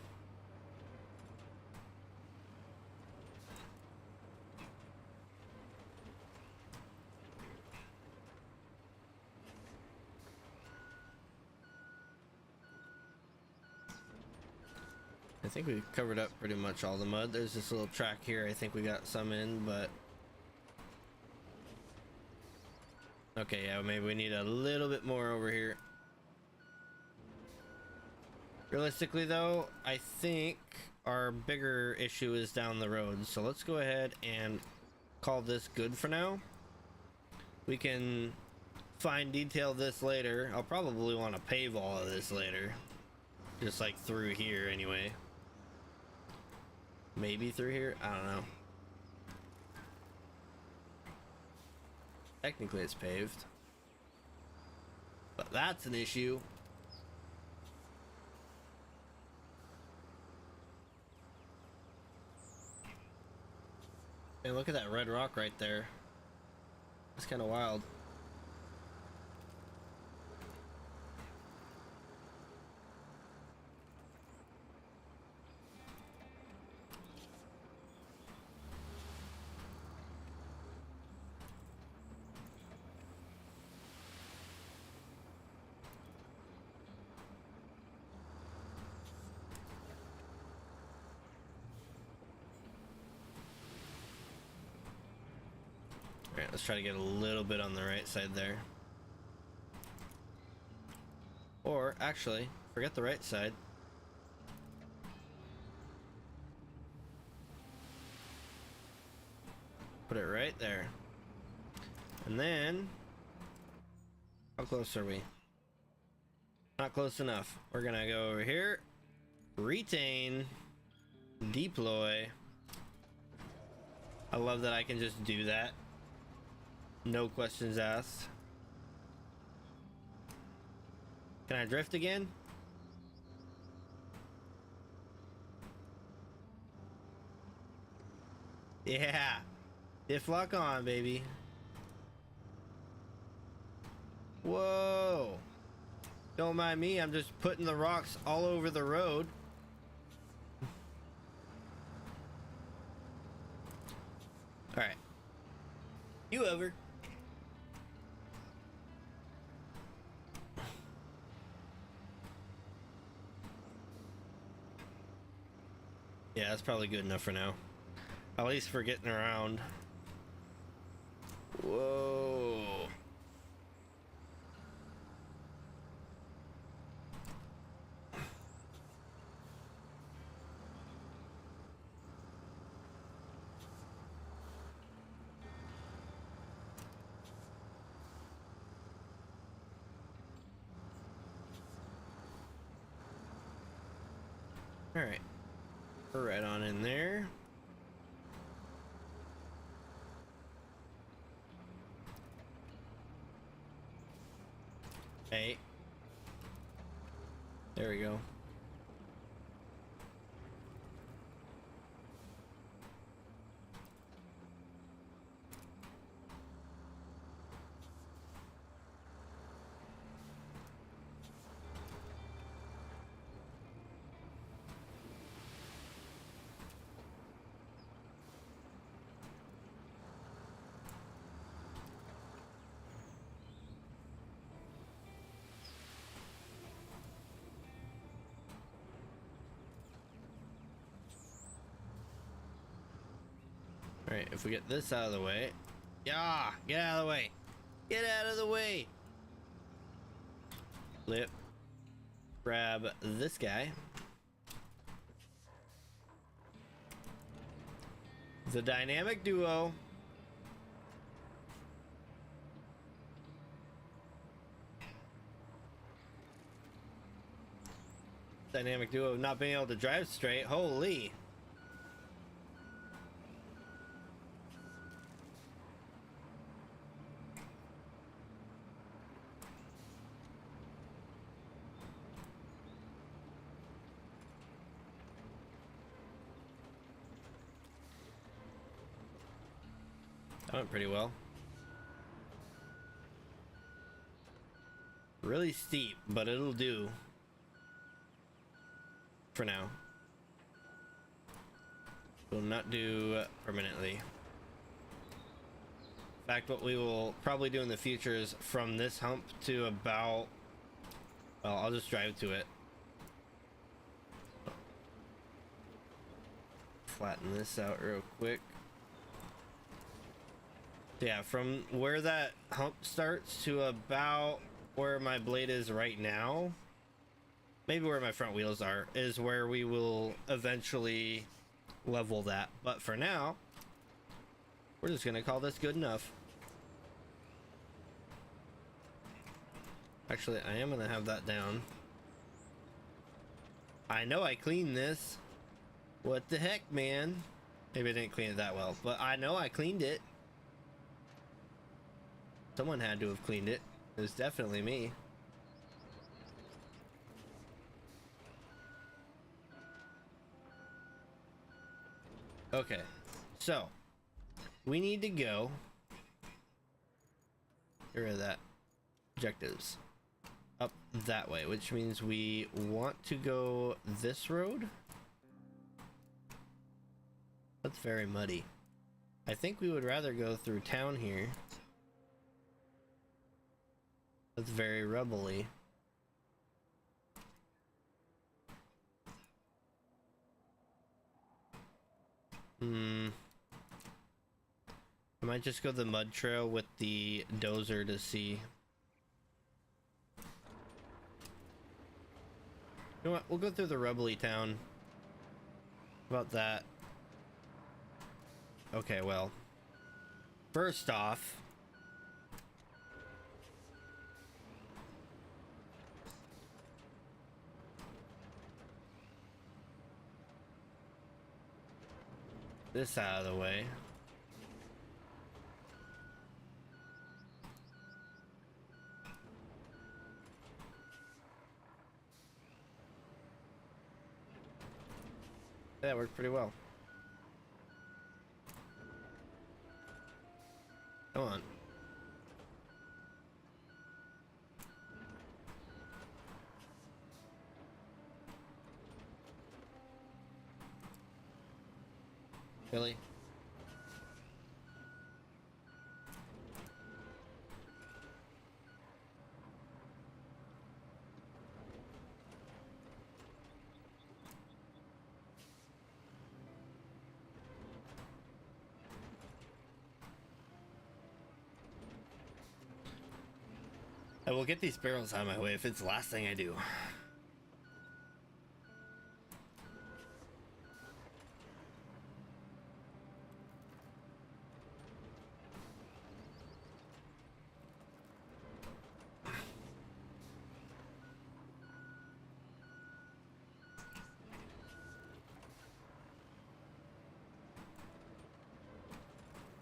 [SPEAKER 1] I think we covered up pretty much all the mud. There's this little track here. I think we got some in, but okay, yeah, maybe we need a little bit more over here. Realistically though, I think our bigger issue is down the road. So let's go ahead and call this good for now. We can fine detail this later. I'll probably want to pave all of this later. Just like through here anyway. Maybe through here? I don't know. Technically it's paved. But that's an issue. And look at that red rock right there. That's kind of wild. Alright, let's try to get a little bit on the right side there. Or, actually, forget the right side. Put it right there. And then, how close are we? Not close enough. We're gonna go over here, retain, deploy. I love that I can just do that. No questions asked. Can I drift again? Yeah. Diff lock on, baby. Whoa. Don't mind me, I'm just putting the rocks all over the road. Alright. You over. Yeah, that's probably good enough for now. At least for getting around. Whoa. All right. We're right on in there. Hey. There we go. All right, if we get this out of the way. Yeah, get out of the way. Get out of the way. Flip. Grab this guy. The dynamic duo. Dynamic duo of not being able to drive straight. Holy. That went pretty well. Really steep, but it'll do. For now. Will not do permanently. In fact, what we will probably do in the future is from this hump to about... Well, I'll just drive to it. Flatten this out real quick. Yeah, from where that hump starts to about where my blade is right now, maybe where my front wheels are, is where we will eventually level that. But for now, we're just gonna call this good enough. Actually, I am gonna have that down. I know I cleaned this. What the heck, man? Maybe I didn't clean it that well, but I know I cleaned it. Someone had to have cleaned it. It was definitely me. Okay, so we need to go. Get rid of that. Objectives. Up that way, which means we want to go this road. That's very muddy. I think we would rather go through town here. That's very rubble-y. I might just go the mud trail with the dozer to see. You know what? We'll go through the rubbly town. How about that? Okay, well. First off, this out of the way. That worked pretty well. Come on. Really? I will get these barrels out of my way if it's the last thing I do.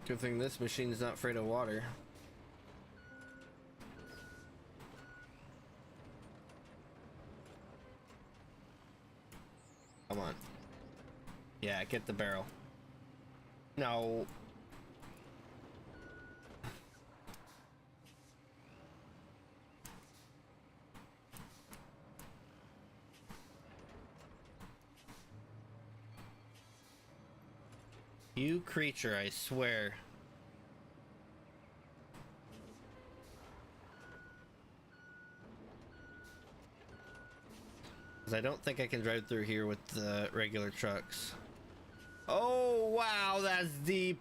[SPEAKER 1] Good thing this machine's not afraid of water. Come on. Yeah, get the barrel. No. You creature, I swear. I don't think I can drive through here with the regular trucks. Oh, wow, that's deep.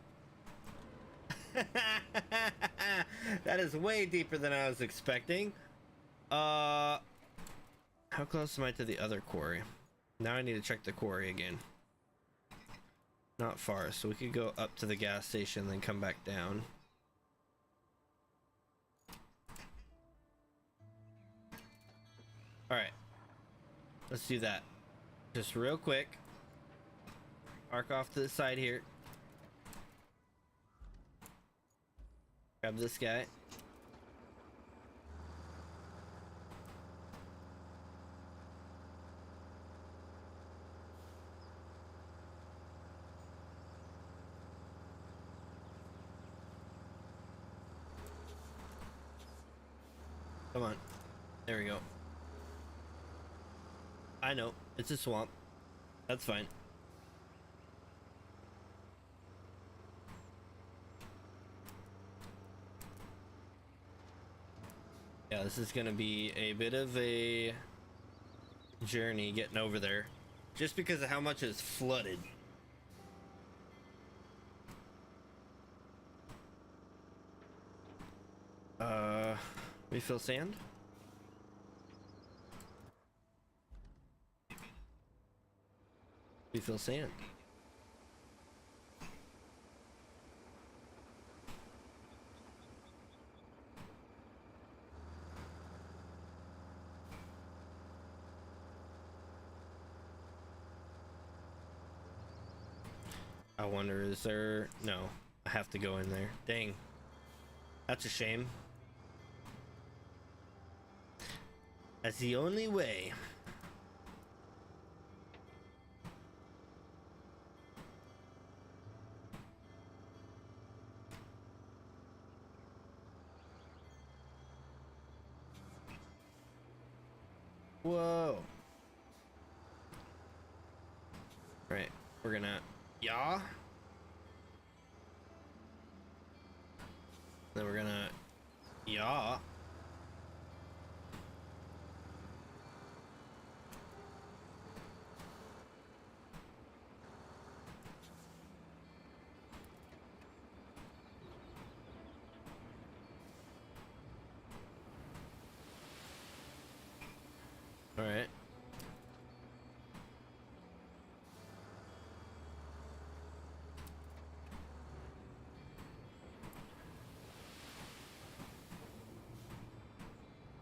[SPEAKER 1] That is way deeper than I was expecting. How close am I to the other quarry? Now I need to check the quarry again. Not far, so we could go up to the gas station, then come back down. Alright. Let's do that. Just real quick. Park off to the side here. Grab this guy. Come on. There we go. I know. It's a swamp. That's fine. Yeah, this is gonna be a bit of a journey getting over there. Just because of how much is flooded. Refill sand? Refill sand. I wonder, is there... No, I have to go in there. Dang. That's a shame. That's the only way. Whoa. Right, we're gonna yaw. Then we're gonna yaw. All right.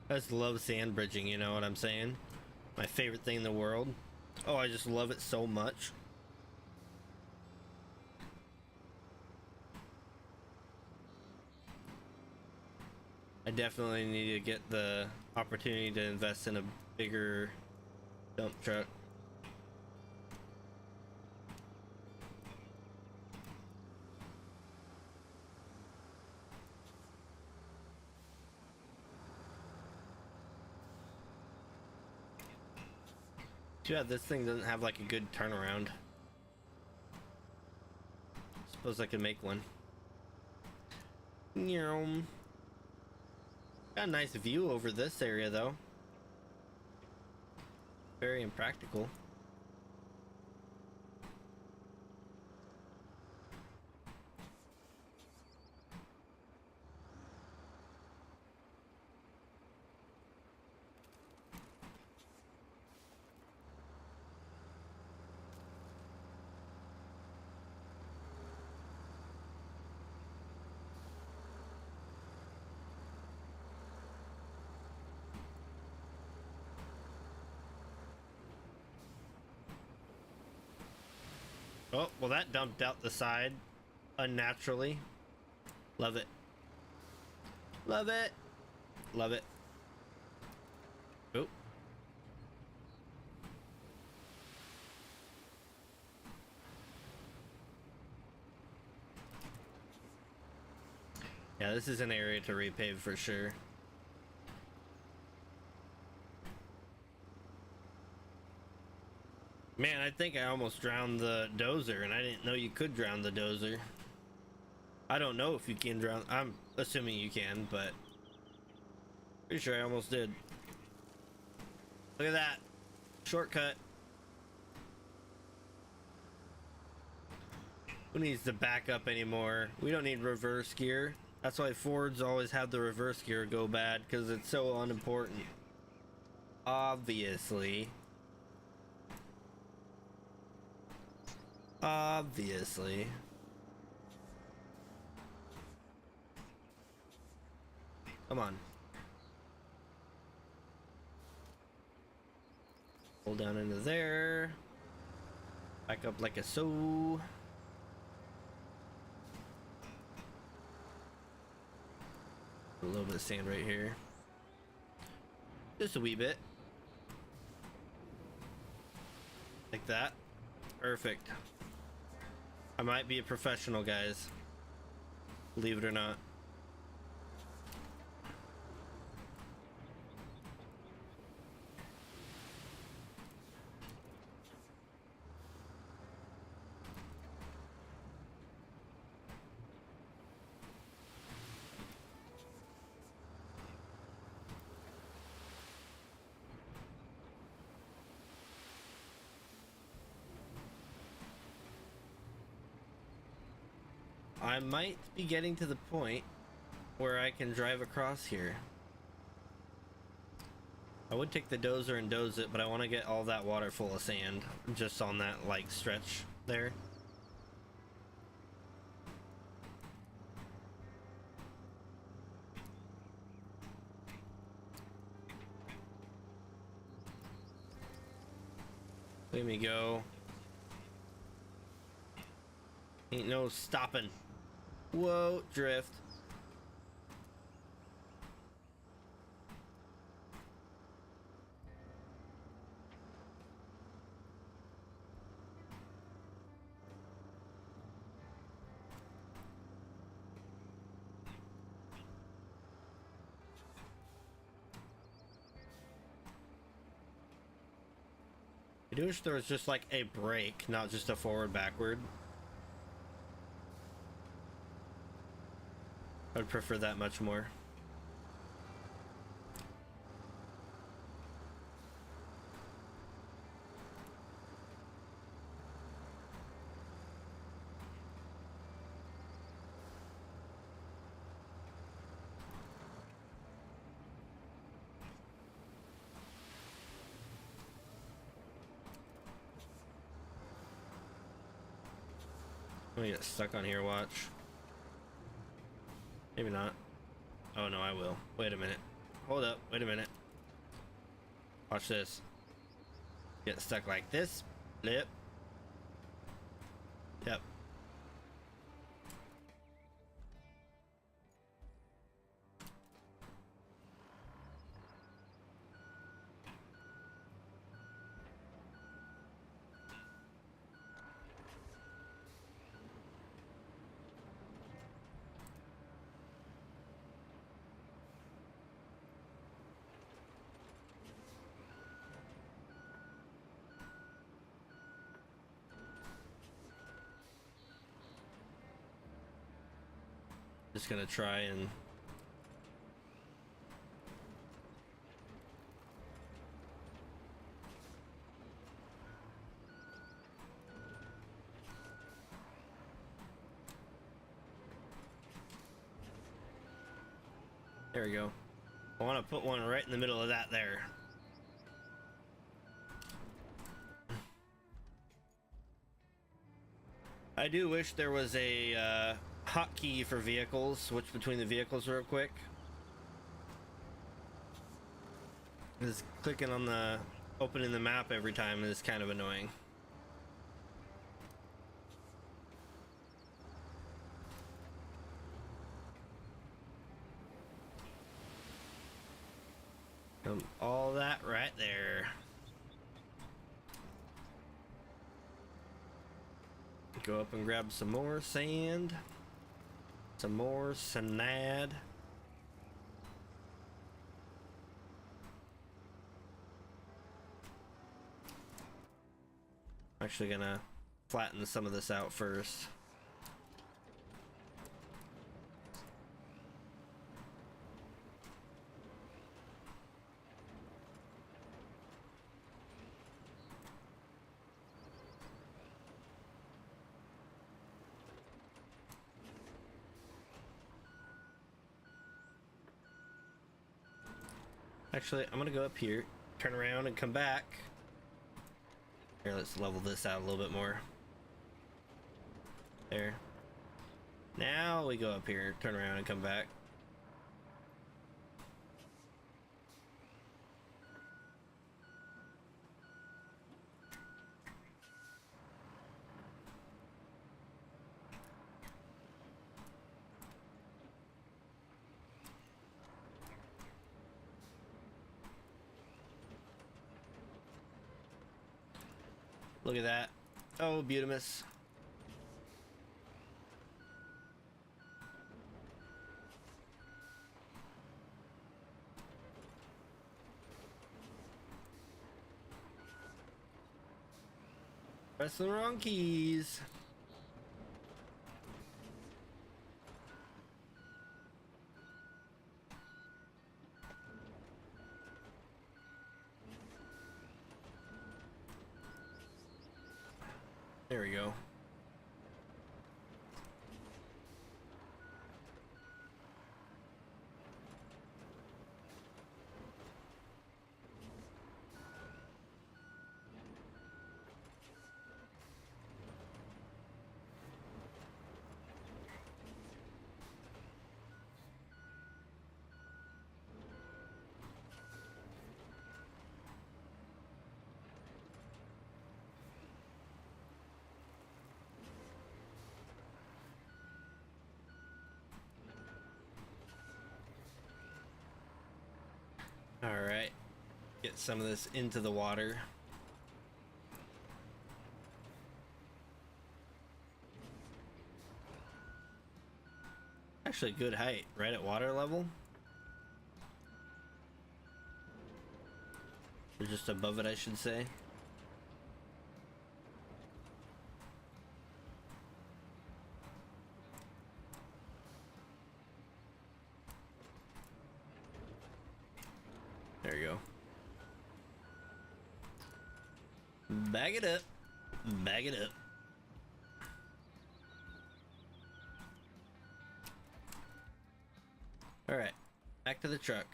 [SPEAKER 1] I just love sand bridging, you know what I'm saying? My favorite thing in the world. Oh, I just love it so much. I definitely need to get the opportunity to invest in a bigger dump truck. Too bad this thing doesn't have like a good turnaround. Suppose I could make one. Got a nice view over this area though. Very impractical. Oh, well that dumped out the side unnaturally. Love it. Love it. Love it. Oh. Yeah, this is an area to repave for sure. Man, I think I almost drowned the dozer, and I didn't know you could drown the dozer. I don't know if you can drown. I'm assuming you can, but pretty sure I almost did. Look at that. Shortcut. Who needs to back up anymore? We don't need reverse gear. That's why Fords always have the reverse gear go bad, because it's so unimportant. Obviously. Obviously. Come on. Pull down into there. Back up like a so. A little bit of sand right here. Just a wee bit. Like that. Perfect. I might be a professional, guys. Believe it or not. I might be getting to the point where I can drive across here. I would take the dozer and doze it, but I want to get all that water full of sand just on that like stretch there. Let me go. Ain't no stopping. Whoa, drift. I do wish there was just like a brake, not just a forward backward. I'd prefer that much more. I'm gonna get stuck on here, watch. Maybe not. Oh no, I will. Wait a minute. Hold up, wait a minute. Watch this. Get stuck like this. Flip. Yep. Just gonna try and there we go. I want to put one right in the middle of that there. I do wish there was a hotkey for vehicles. Switch between the vehicles real quick. Just clicking on the opening the map every time is kind of annoying. All that right there. Go up and grab some more sand. Some more sand. I'm actually gonna flatten some of this out first. Actually, I'm gonna go up here, turn around and come back. Here, let's level this out a little bit more. There. Now we go up here, turn around and come back. Look at that. Oh, Butamus. Press the wrong keys. There we go. All right, get some of this into the water. Actually, good height, right at water level. Or just above it, I should say. There you go. Bag it up. Bag it up. All right, back to the truck.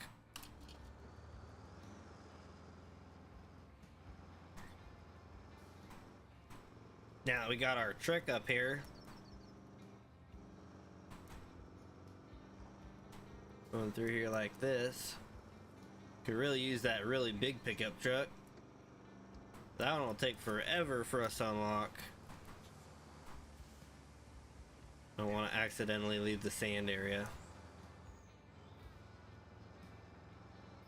[SPEAKER 1] Now we got our truck up here. Going through here like this. Could really use that really big pickup truck. That one will take forever for us to unlock. I don't want to accidentally leave the sand area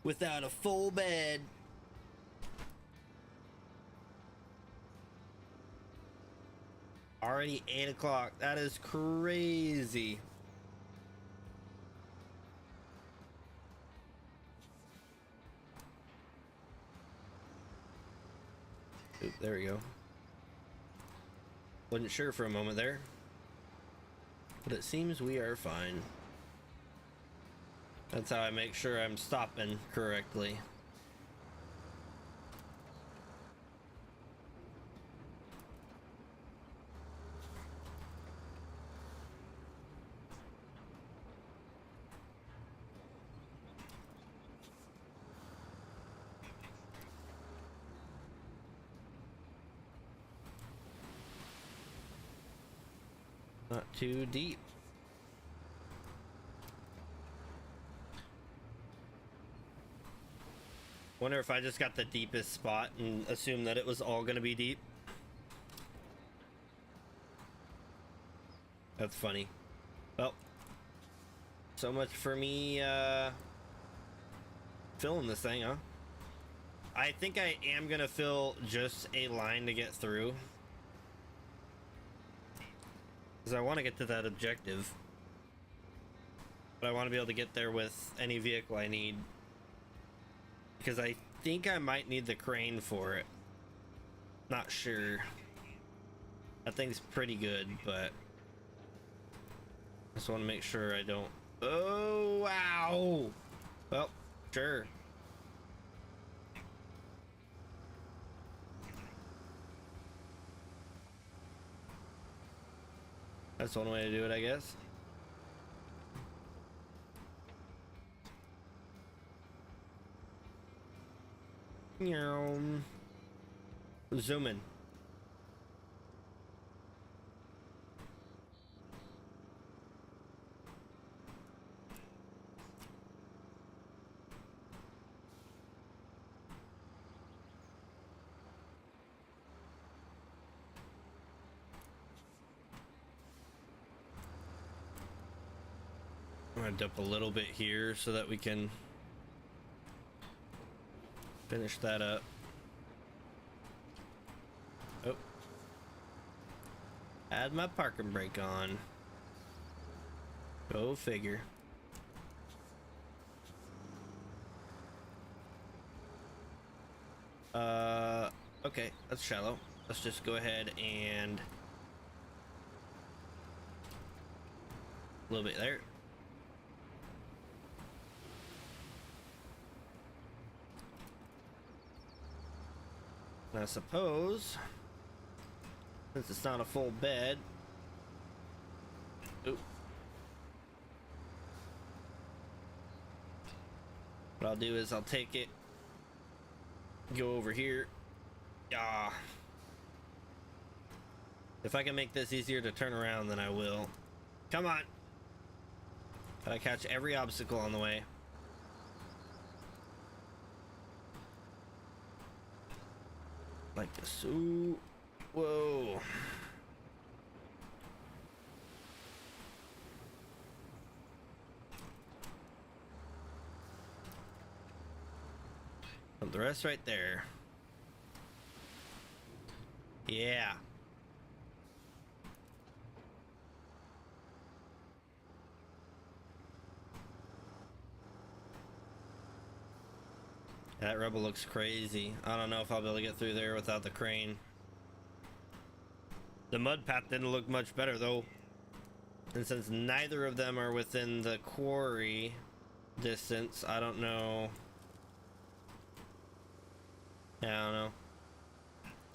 [SPEAKER 1] without a full bed. Already 8 o'clock. That is crazy. Oop, there we go. Wasn't sure for a moment there, but it seems we are fine. That's how I make sure I'm stopping correctly. Not too deep. Wonder if I just got the deepest spot and assumed that it was all gonna be deep. That's funny. Well, so much for me filling this thing, huh? I think I am gonna fill just a line to get through, because I want to get to that objective, but I want to be able to get there with any vehicle I need, because I think I might need the crane for it. Not sure. That thing's pretty good, but I just want to make sure I don't. Oh, wow. Well, sure. That's one way to do it, I guess. Zoom in. I'm gonna dump a little bit here so that we can finish that up. Oh. Add my parking brake on. Go figure. Okay, that's shallow. Let's just go ahead and a little bit there. And I suppose, since it's not a full bed, oop, what I'll do is I'll take it, go over here. Yeah. If I can make this easier to turn around, then I will. Come on. Gotta catch every obstacle on the way. Like this. Ooh. Whoa. Put the rest right there. Yeah. That rebel looks crazy. I don't know if I'll be able to get through there without the crane. The mud path didn't look much better though. And since neither of them are within the quarry distance, I don't know. Yeah, I don't know.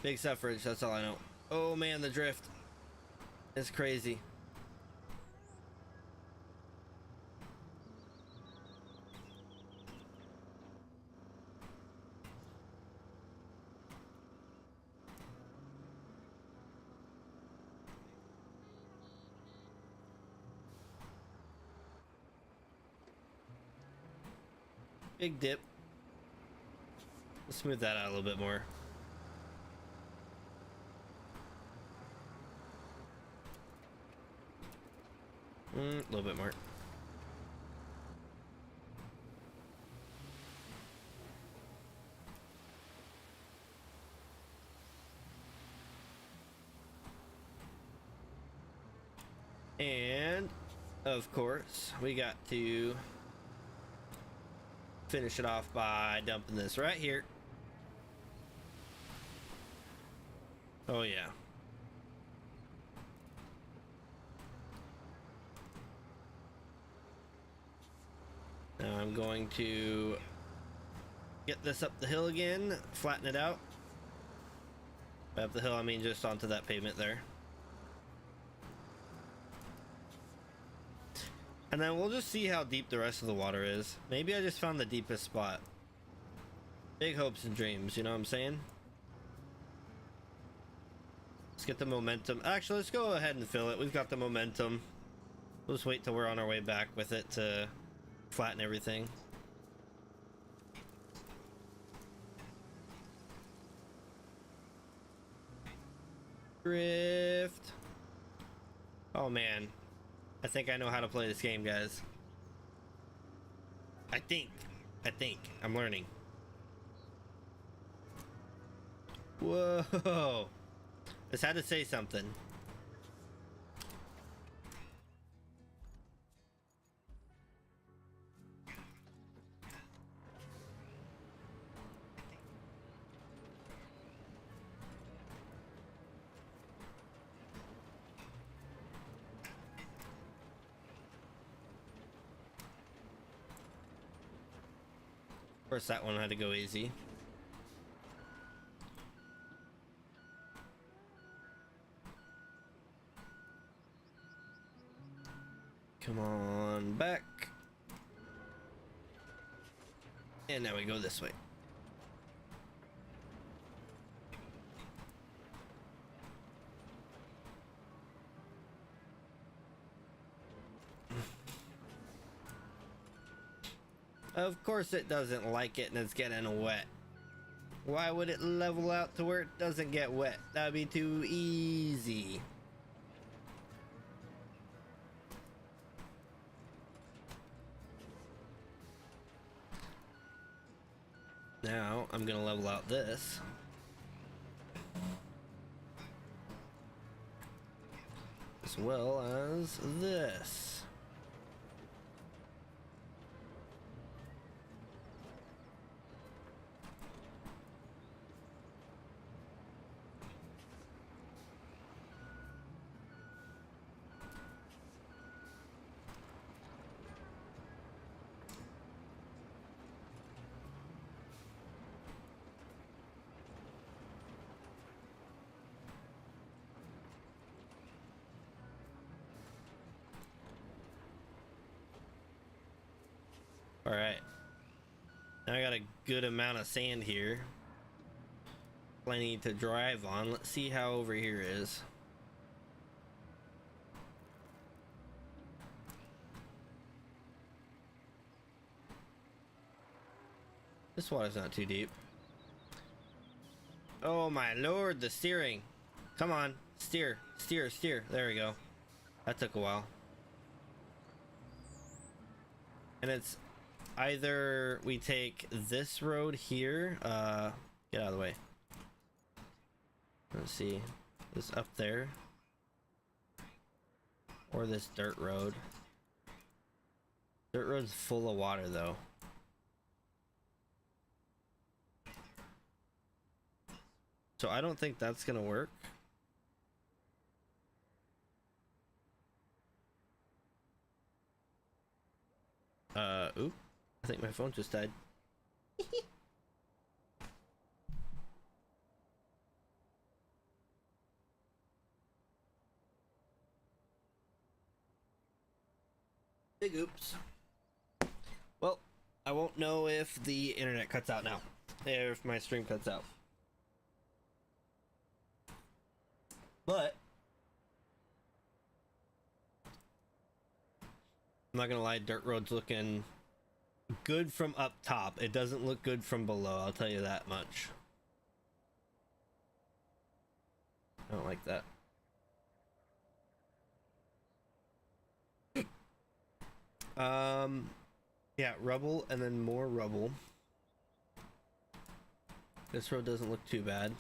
[SPEAKER 1] Big suffrage, that's all I know. Oh man, the drift. It's crazy. Big dip. Let's smooth that out a little bit more. A little bit more. And of course, we got to finish it off by dumping this right here. Oh yeah. Now I'm going to get this up the hill again, flatten it out. By up the hill, I mean just onto that pavement there. And then we'll just see how deep the rest of the water is. Maybe I just found the deepest spot. Big hopes and dreams, you know what I'm saying? Let's get the momentum. Actually, let's go ahead and fill it. We've got the momentum. We'll just wait till we're on our way back with it to flatten everything. Drift. Oh man. I think I know how to play this game, guys. I think. I'm learning. Whoa. Just had to say something. Of course, that one had to go easy. Come on back. And now we go this way. Of course it doesn't like it and it's getting wet. Why would it level out to where it doesn't get wet? That'd be too easy. Now I'm gonna level out this. As well as this. All right, now I got a good amount of sand here, plenty to drive on. Let's see how over here is. This water's not too deep. Oh my lord, the steering. Come on, steer, steer, steer. There we go. That took a while. And it's either we take this road here, get out of the way. Let's see, this up there, or this dirt road. Dirt road's full of water though. So I don't think that's gonna work. Oop. I think my phone just died. Big oops. Well, I won't know if the internet cuts out now. If my stream cuts out. But I'm not gonna lie, dirt road's looking good from up top. It doesn't look good from below, I'll tell you that much. I don't like that. Yeah, rubble and then more rubble. This road doesn't look too bad.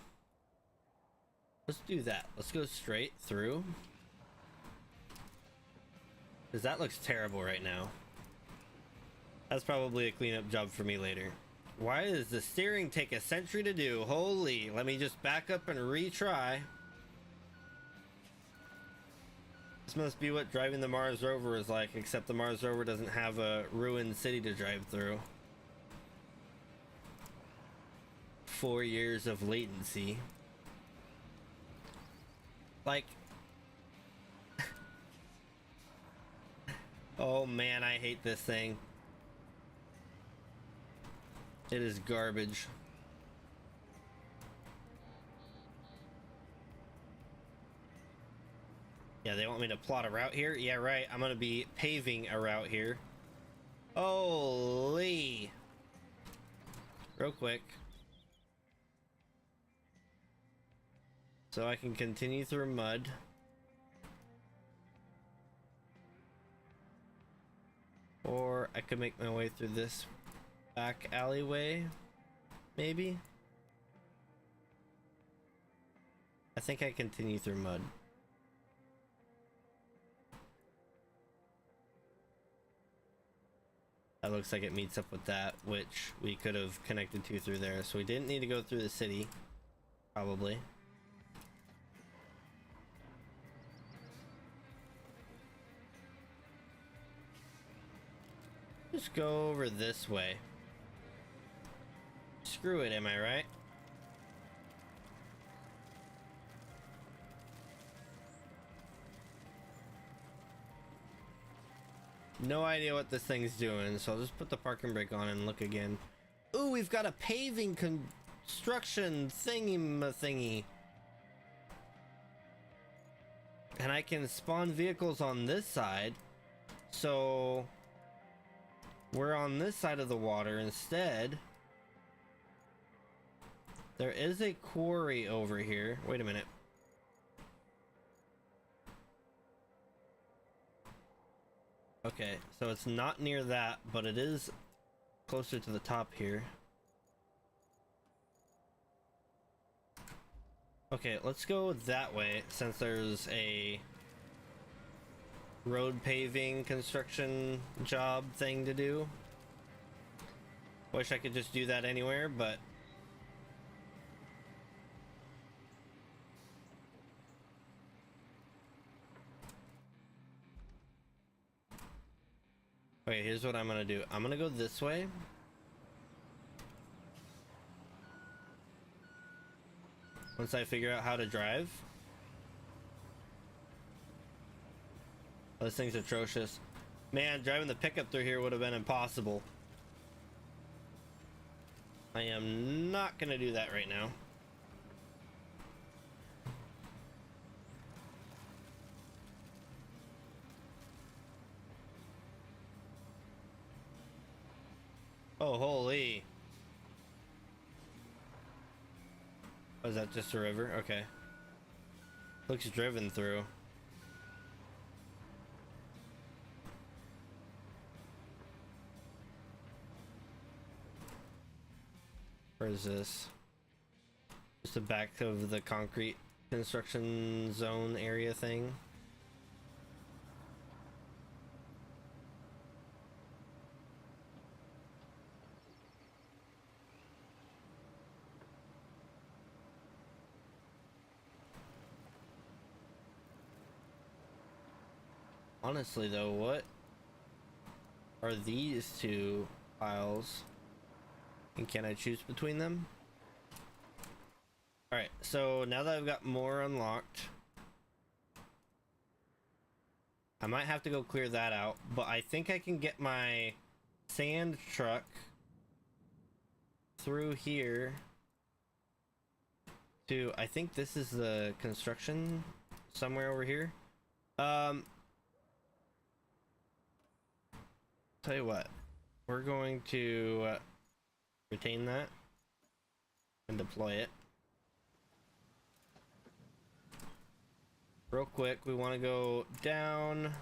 [SPEAKER 1] Let's do that. Let's go straight through. Because that looks terrible right now. That's probably a cleanup job for me later. Why does the steering take a century to do? Holy, let me just back up and retry. This must be what driving the Mars rover is like, except the Mars rover doesn't have a ruined city to drive through. 4 years of latency. Like... oh man, I hate this thing. It is garbage. Yeah, they want me to plot a route here? Yeah, right. I'm gonna be paving a route here. Holy! Real quick. So I can continue through mud. Or I could make my way through this back alleyway, maybe? I think I continue through mud. That looks like it meets up with that, which we could have connected to through there. So we didn't need to go through the city, probably. Just go over this way. Screw it, am I right? No idea what this thing's doing, so I'll just put the parking brake on and look again. Ooh, we've got a paving construction thingy. And I can spawn vehicles on this side, so we're on this side of the water instead. There is a quarry over here. Wait a minute. Okay, so it's not near that, but it is closer to the top here. Okay, let's go that way since there's a road paving construction job thing to do. Wish I could just do that anywhere, but okay, here's what I'm gonna do. I'm gonna go this way. Once I figure out how to drive. Oh, this thing's atrocious. Man, driving the pickup through here would have been impossible. I am not gonna do that right now. Oh, holy. Oh, is that just a river? Okay. Looks driven through. Where is this? Just the back of the concrete construction zone area thing. Honestly though, what are these two piles? And can I choose between them? Alright, so now that I've got more unlocked, I might have to go clear that out, but I think I can get my sand truck through here to, I think this is the construction somewhere over here. Tell you what, we're going to retain that and deploy it. Real quick, we want to go down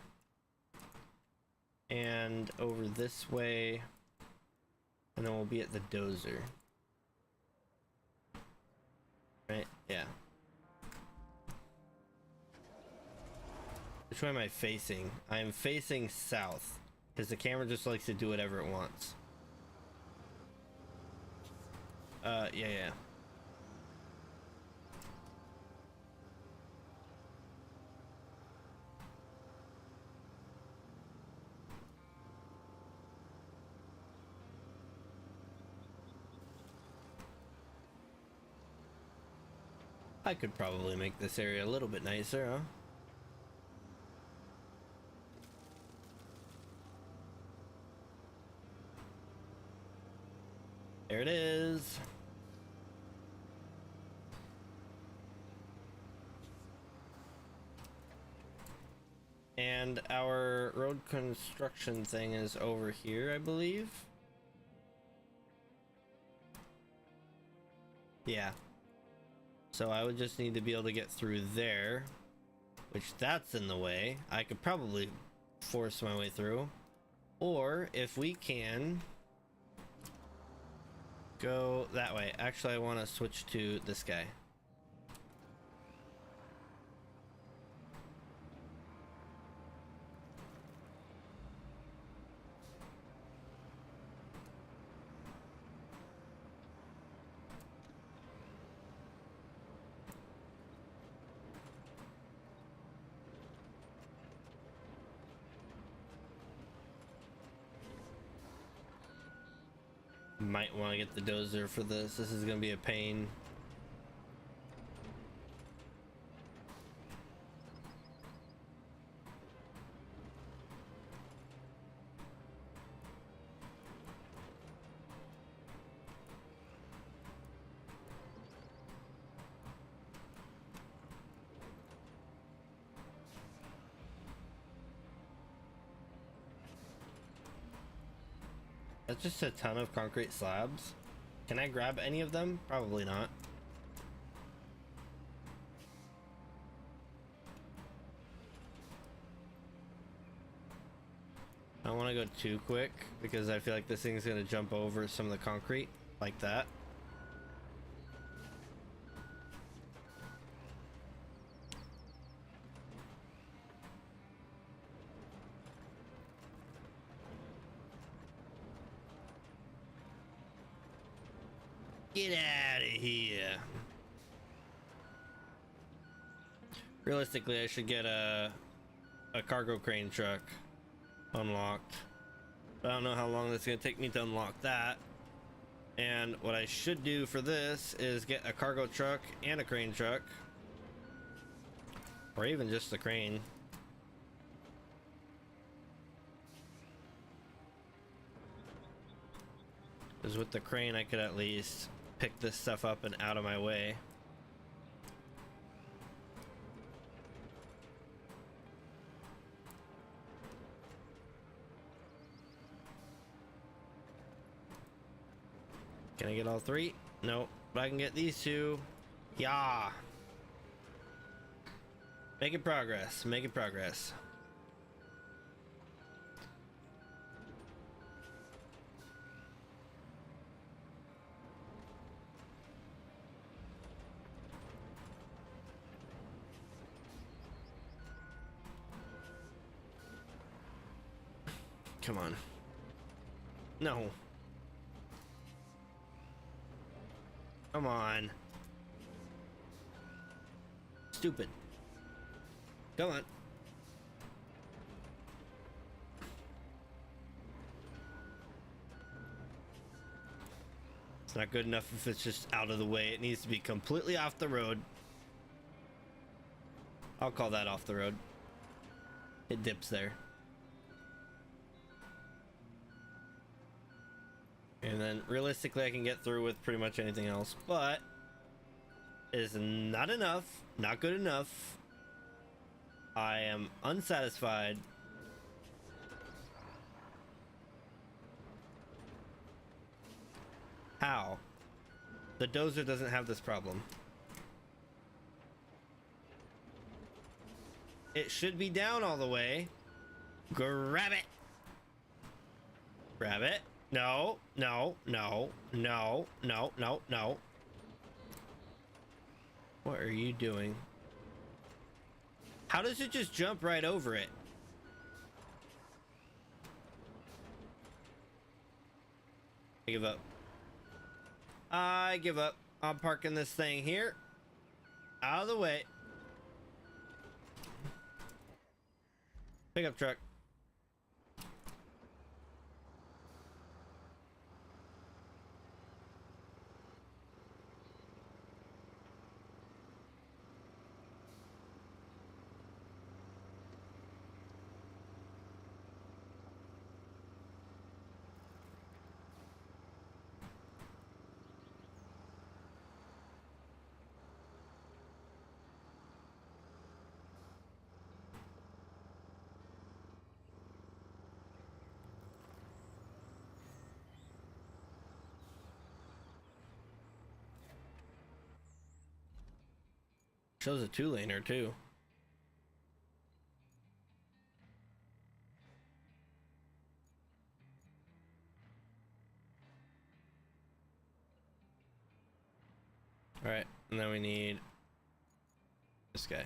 [SPEAKER 1] and over this way, and then we'll be at the dozer. Right? Yeah. Which way am I facing? I am facing south, because the camera just likes to do whatever it wants. Yeah. I could probably make this area a little bit nicer, huh? There it is. And our road construction thing is over here, I believe. Yeah. So I would just need to be able to get through there, which that's in the way. I could probably force my way through. Or if we can go that way. Actually, I want to switch to this guy. Might want to get the dozer for this. This is going to be a pain. That's just a ton of concrete slabs. Can I grab any of them? Probably not. I don't want to go too quick because I feel like this thing's going to jump over some of the concrete like that. Get out of here. Realistically, I should get a cargo crane truck unlocked. But I don't know how long it's going to take me to unlock that. And what I should do for this is get a cargo truck and a crane truck. Or even just the crane. Because with the crane I could at least pick this stuff up and out of my way. Can I get all three? Nope. But I can get these two. Yeah. Making progress. Making progress. Come on. No. Come on. Stupid. Come on. It's not good enough if it's just out of the way. It needs to be completely off the road. I'll call that off the road. It dips there. And then realistically I can get through with pretty much anything else, but it is not enough, not good enough. I am unsatisfied. How? The dozer doesn't have this problem. It should be down all the way. Grab it. Grab it. No, no, no, no, no, no, no. What are you doing? How does it just jump right over it? I give up. I give up. I'm parking this thing here. Out of the way. Pickup truck. Shows a 2-laner too. All right, and then we need this guy.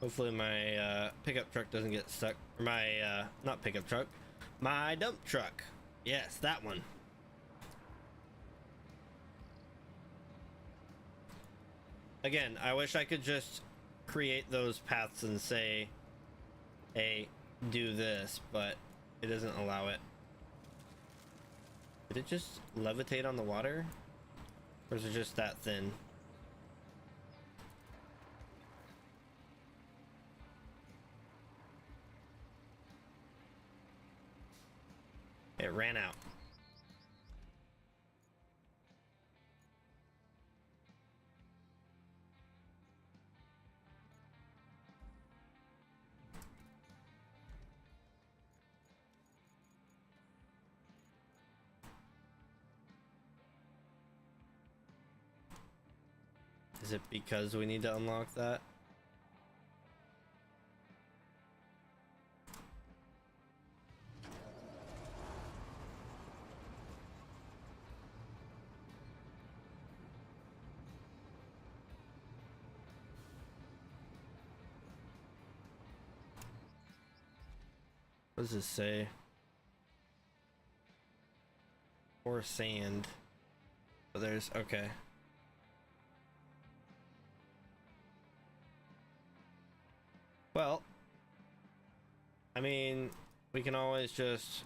[SPEAKER 1] Hopefully my pickup truck doesn't get stuck. Or my not pickup truck, my dump truck. Yes, that one. Again, I wish I could just create those paths and say, hey, do this, but it doesn't allow it. Did it just levitate on the water? Or is it just that thin? It ran out. it because we need to unlock that? What does this say? Or sand. Oh, there's okay. Well, I mean, we can always just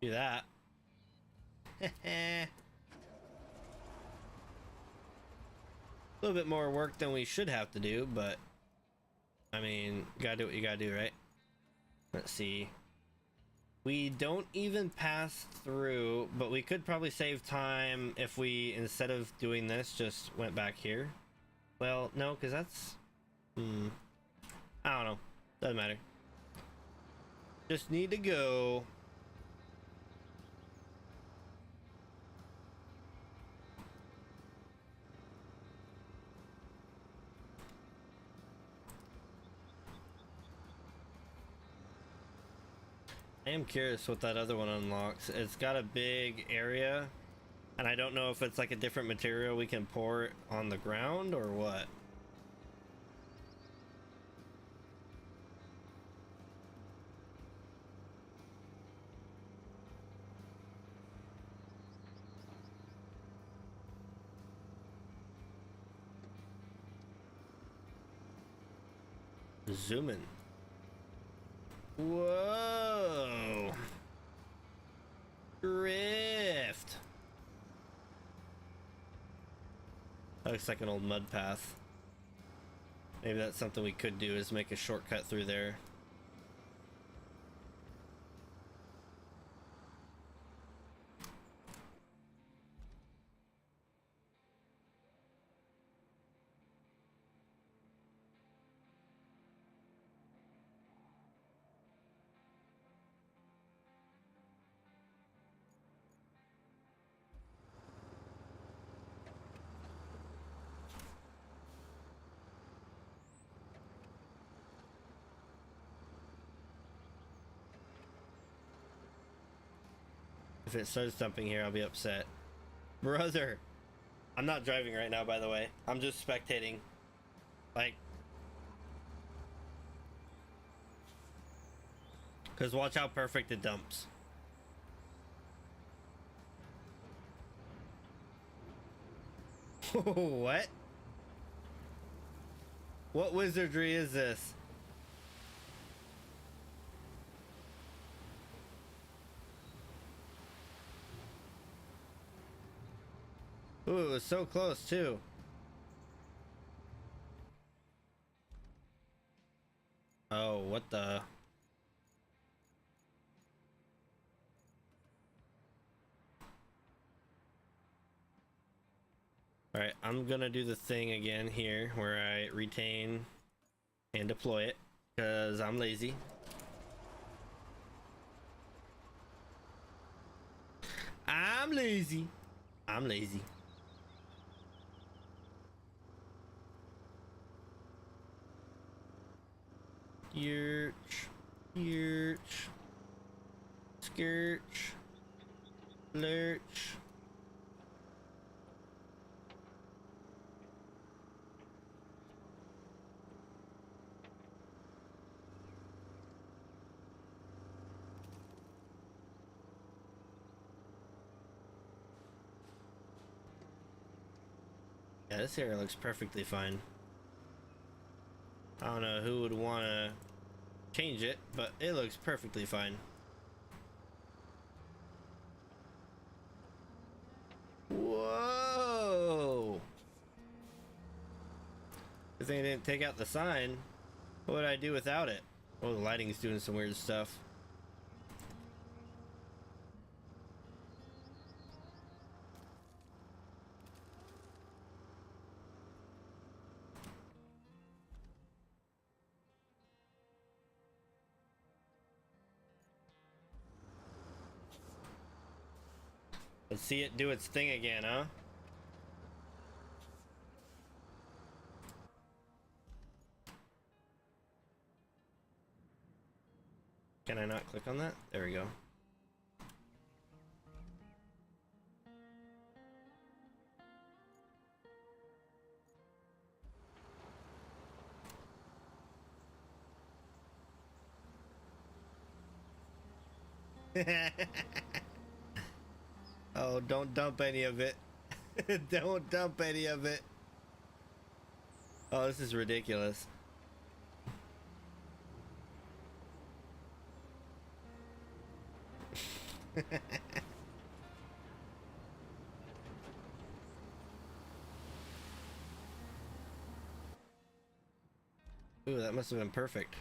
[SPEAKER 1] do that. A little bit more work than we should have to do, but I mean, gotta do what you gotta do, right? Let's see. We don't even pass through, but we could probably save time if we, instead of doing this, just went back here. Well, no, because that's... I don't know. Doesn't matter. Just need to go... I am curious what that other one unlocks. It's got a big area, and I don't know if it's like a different material we can pour on the ground or what. Zoom in. Whoa! Drift! That looks like an old mud path. Maybe that's something we could do, is make a shortcut through there. If it starts dumping here, I'll be upset. Brother! I'm not driving right now, by the way. I'm just spectating. Like... Because watch how perfect it dumps. What? What wizardry is this? Ooh, it was so close too. Oh, what the? Alright, I'm gonna do the thing again here where I retain and deploy it because I'm lazy. I'm lazy. I'm lazy. Yerch, yerch, skirch, lurch. Yeah, this area looks perfectly fine. I don't know who would want to change it, but it looks perfectly fine. Whoa! Good thing I didn't take out the sign. What would I do without it? Oh, the lighting's doing some weird stuff. Let's see it do its thing again, huh? Can I not click on that? There we go. Oh, don't dump any of it. Don't dump any of it. Oh, this is ridiculous. Ooh, that must have been perfect.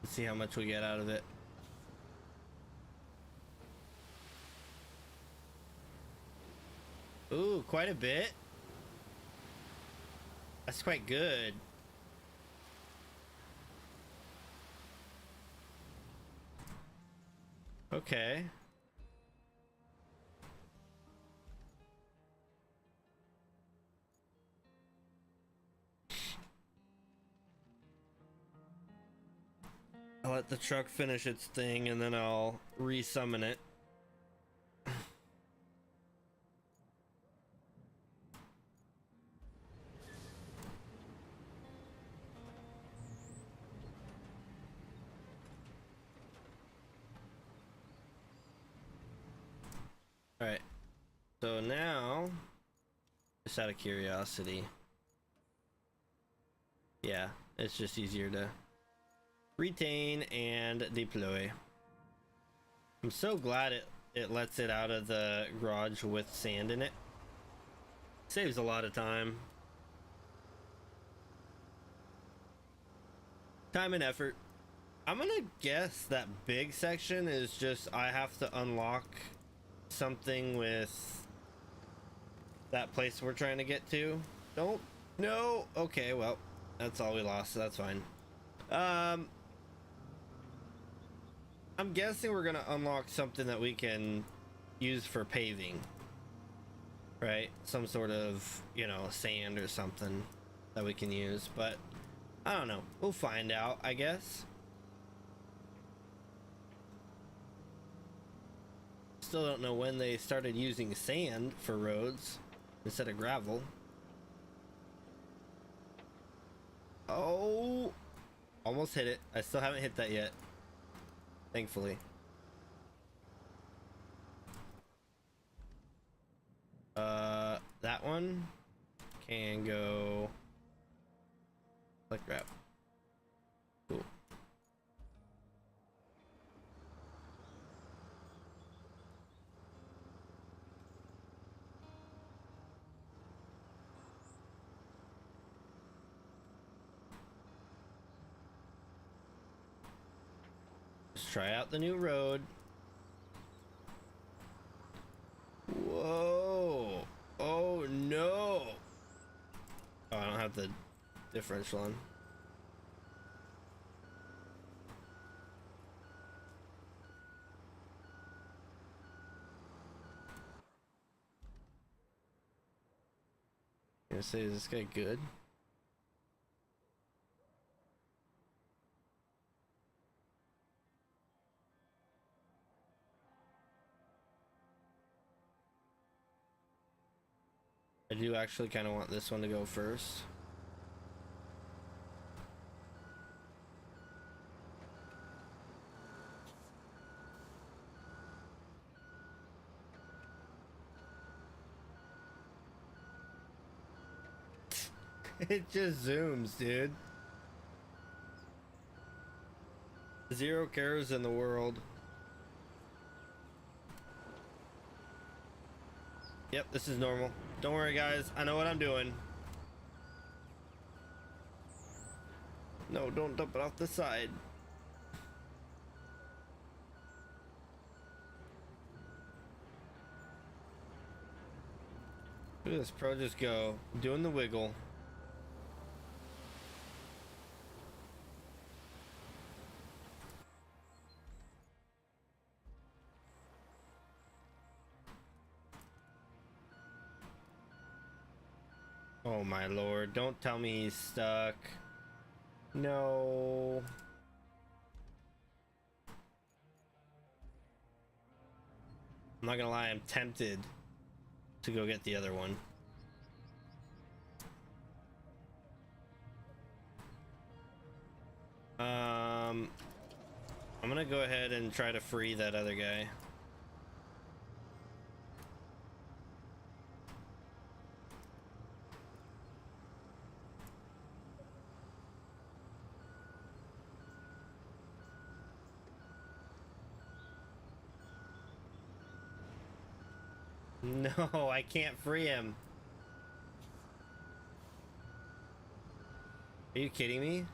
[SPEAKER 1] Let's see how much we get out of it. Ooh, quite a bit. That's quite good. Okay. I'll let the truck finish its thing and then I'll resummon it. Alright. So now, just out of curiosity. Yeah, it's just easier to retain and deploy. I'm so glad it lets it out of the garage with sand in it. Saves a lot of time. Time and effort. I'm gonna guess that big section is just I have to unlock something with that place we're trying to get to. Don't no. Okay, well, that's all we lost, so that's fine. I'm guessing we're gonna unlock something that we can use for paving, right? Some sort of, you know, sand or something that we can use, but I don't know. We'll find out, I guess. Still don't know when they started using sand for roads instead of gravel. Oh, almost hit it. I still haven't hit that yet, thankfully. That one can go like that. Cool. Let's try out the new road. Whoa. Oh no. Oh, I don't have the differential on. I'm gonna say, is this guy good? I do actually kind of want this one to go first. It just zooms, dude. Zero cares in the world. Yep, this is normal. Don't worry, guys. I know what I'm doing. No, don't dump it off the side. Look at this pro just go. Doing the wiggle. Oh my lord, don't tell me he's stuck. No. I'm not gonna lie, I'm tempted to go get the other one. I'm gonna go ahead and try to free that other guy. No, I can't free him. Are you kidding me?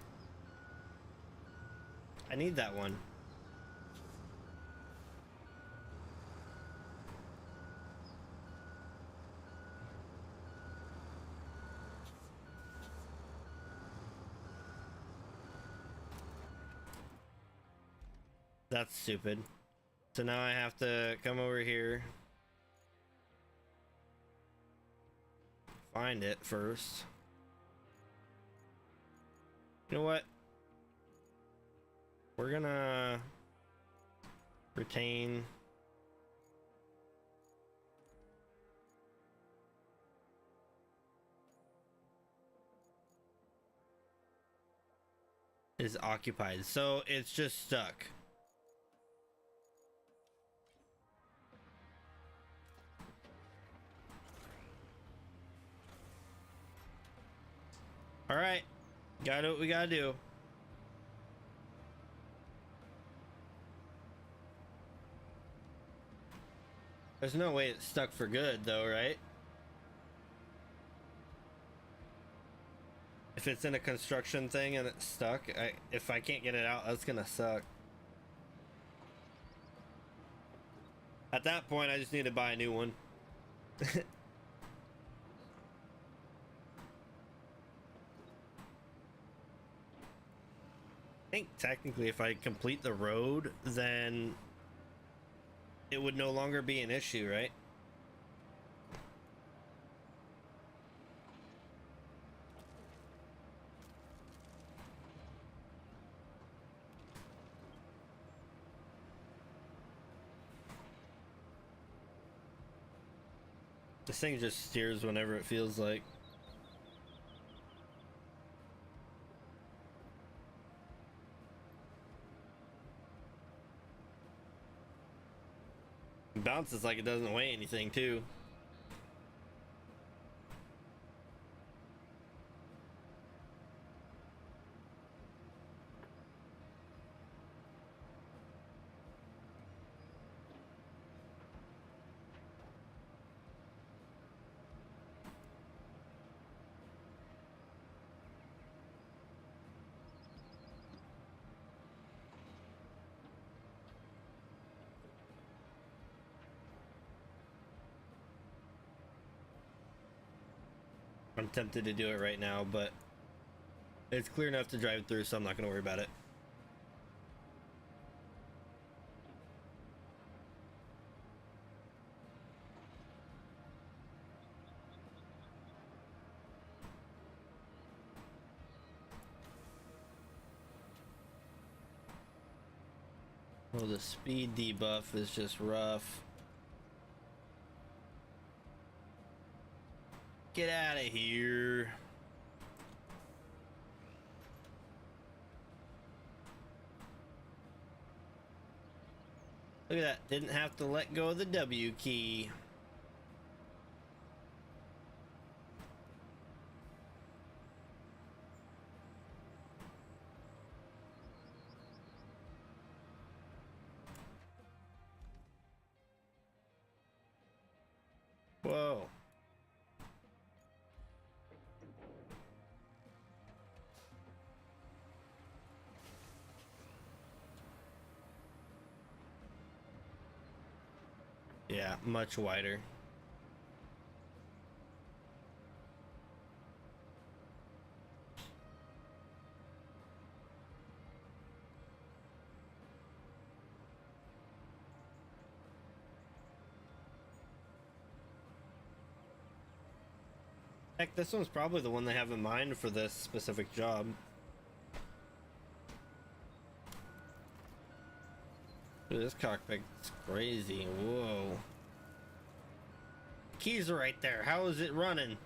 [SPEAKER 1] I need that one. That's stupid. So now I have to come over here. Find it first. You know what? We're gonna retain. Is occupied, so it's just stuck. All right, gotta do what we gotta do. There's no way it's stuck for good though, right? If it's in a construction thing and it's stuck, if I can't get it out, that's gonna suck. At that point, I just need to buy a new one. I think technically if I complete the road, then it would no longer be an issue, right? This thing just steers whenever it feels like. It bounces like it doesn't weigh anything too. I'm tempted to do it right now, but it's clear enough to drive through, so I'm not going to worry about it. Oh, the speed debuff is just rough. Get out of here. Look at that. Didn't have to let go of the W key. Whoa. Yeah, much wider. Heck, this one's probably the one they have in mind for this specific job. Dude, this cockpit's crazy. Whoa. Keys are right there. How is it running?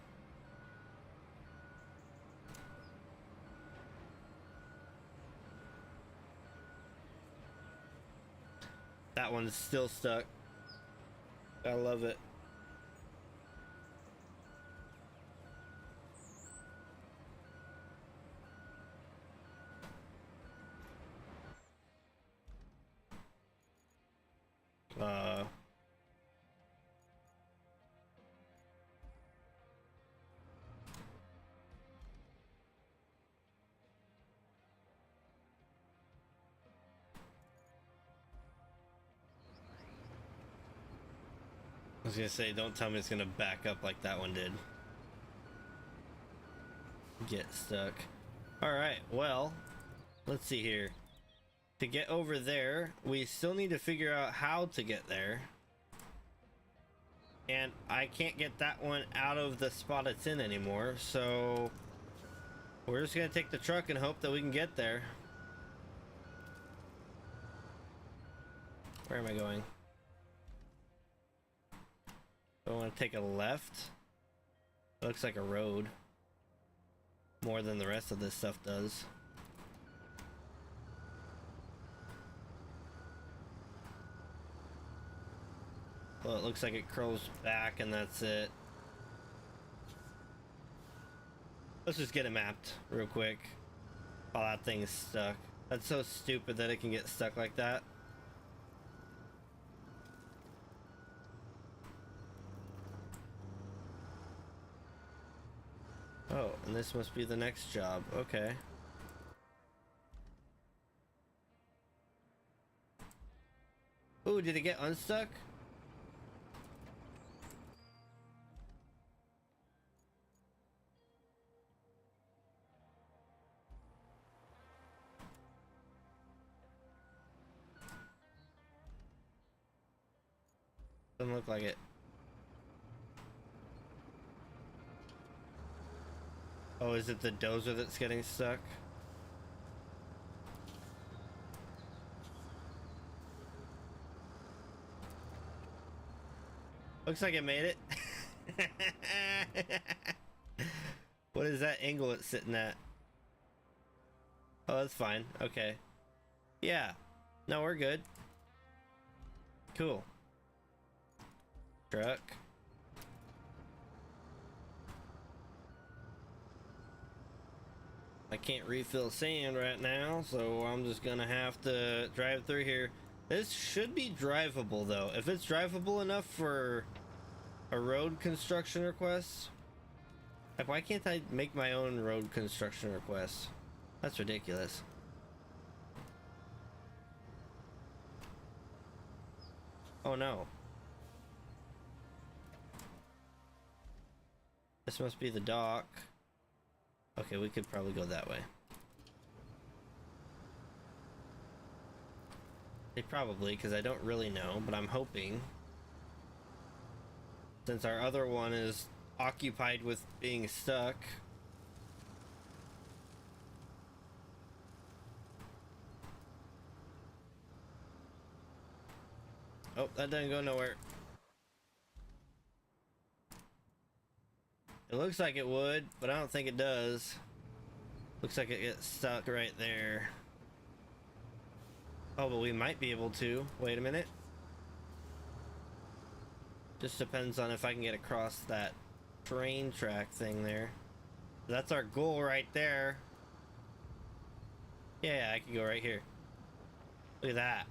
[SPEAKER 1] That one's still stuck. I love it. I was gonna say, don't tell me it's gonna back up like that one did. Get stuck. Alright, well, let's see here. To get over there, we still need to figure out how to get there. And I can't get that one out of the spot it's in anymore, so we're just gonna take the truck and hope that we can get there. Where am I going? I want to take a left. It looks like a road. More than the rest of this stuff does. Well, it looks like it curls back and that's it. Let's just get it mapped real quick. Oh, that thing's stuck. That's so stupid that it can get stuck like that. Oh, and this must be the next job. Okay. Ooh, did it get unstuck? Doesn't look like it. Oh, is it the dozer that's getting stuck? Looks like it made it. What is that angle it's sitting at? Oh, that's fine. Okay. Yeah. No, we're good. Cool. Truck. I can't refill sand right now, so I'm just gonna have to drive through here. This should be drivable though. If it's drivable enough for a road construction request. Like, why can't I make my own road construction request? That's ridiculous. Oh no. This must be the dock. Okay, we could probably go that way. They probably, because I don't really know, but I'm hoping. Since our other one is occupied with being stuck. Oh, that didn't go nowhere. It looks like it would, but I don't think it does. Looks like it gets stuck right there. Oh, but we might be able to. Wait a minute. Just depends on if I can get across that train track thing there. That's our goal right there. Yeah, I can go right here. Look at that.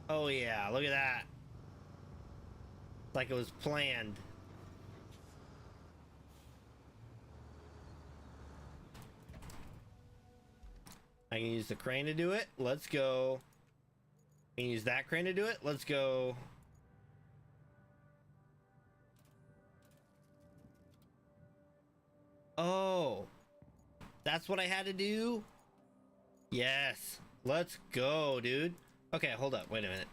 [SPEAKER 1] Oh yeah, look at that. Like it was planned. I can use the crane to do it. Let's go. I can use that crane to do it. Let's go. Oh, that's what I had to do? Yes. Let's go, dude. Okay, hold up. Wait a minute.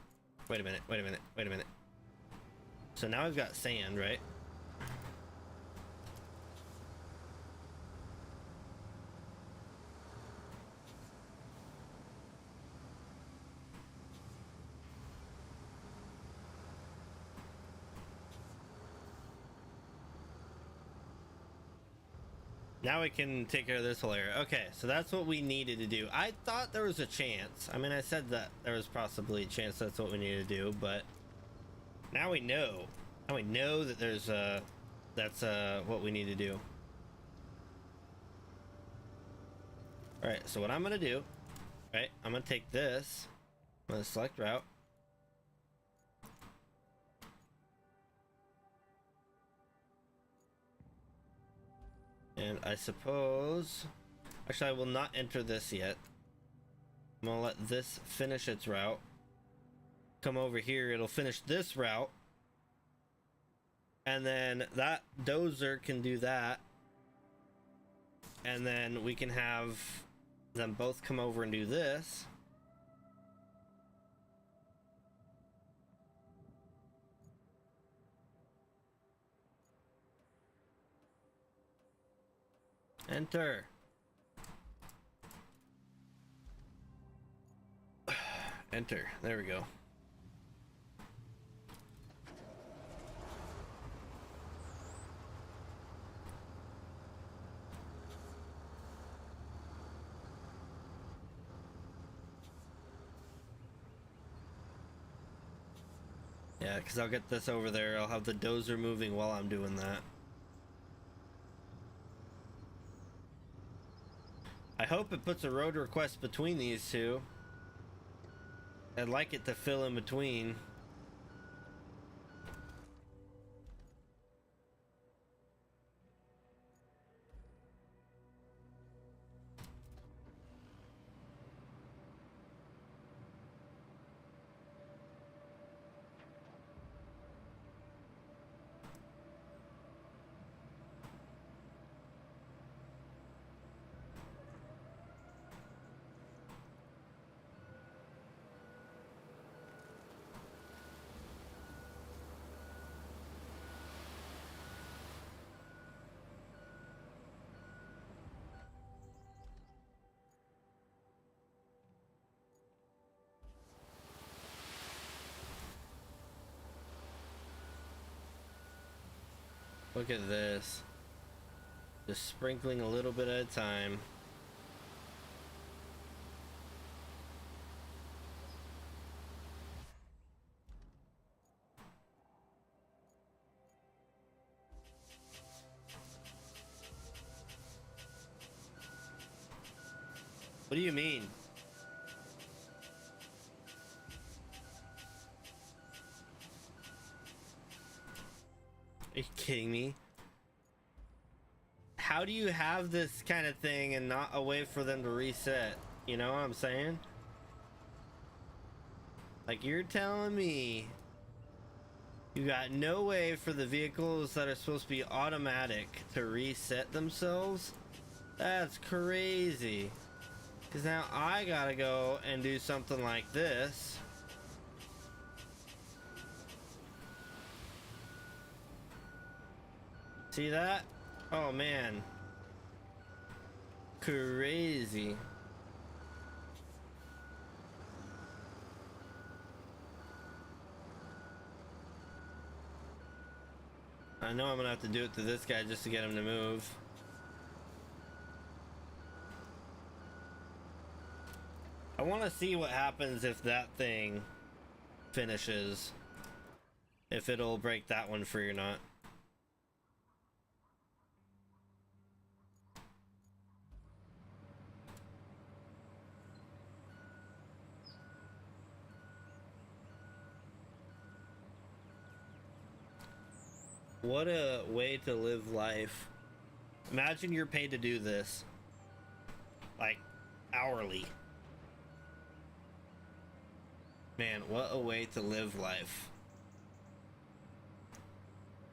[SPEAKER 1] Wait a minute. Wait a minute. Wait a minute. So now I've got sand, right? Now we can take care of this whole area. Okay, so that's what we needed to do. I thought there was a chance. I mean, I said that there was possibly a chance that's what we needed to do, but now we know. Now we know that there's that's what we need to do. All right, so what I'm gonna do, right? I'm gonna take this. I'm gonna select route. And I suppose, actually I will not enter this yet. I'm gonna let this finish its route. Come over here, it'll finish this route. And then that dozer can do that. And then we can have them both come over and do this. Enter. Enter. There we go. Yeah, because I'll get this over there. I'll have the dozer moving while I'm doing that. I hope it puts a road request between these two. I'd like it to fill in between. Look at this. Just sprinkling a little bit at a time. What do you mean? Are you kidding me? How do you have this kind of thing and not a way for them to reset? You know what I'm saying? Like, you're telling me you got no way for the vehicles that are supposed to be automatic to reset themselves? That's crazy. Because now I gotta go and do something like this. See that? Oh man. Crazy. I know I'm gonna have to do it to this guy just to get him to move. I want to see what happens if that thing finishes. If it'll break that one free or not. What a way to live life. Imagine you're paid to do this. Like, hourly. Man, what a way to live life.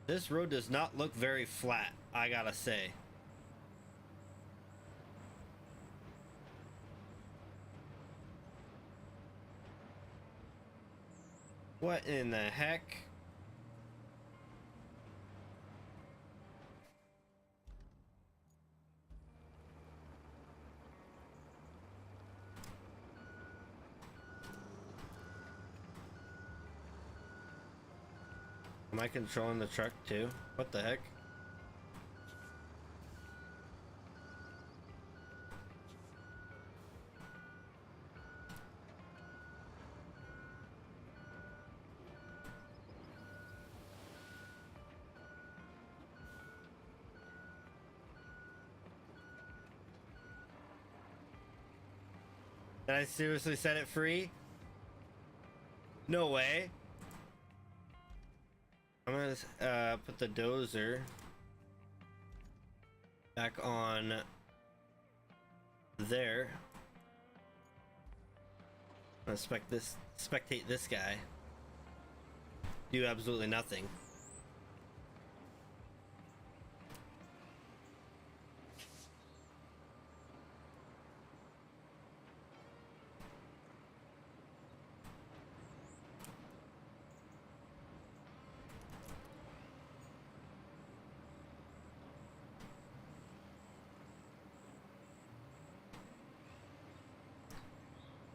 [SPEAKER 1] This road does not look very flat, I gotta say. What in the heck? Am I controlling the truck too? What the heck? Did I seriously set it free? No way. I'm gonna put the dozer back on there. I'm gonna spectate this guy. Do absolutely nothing.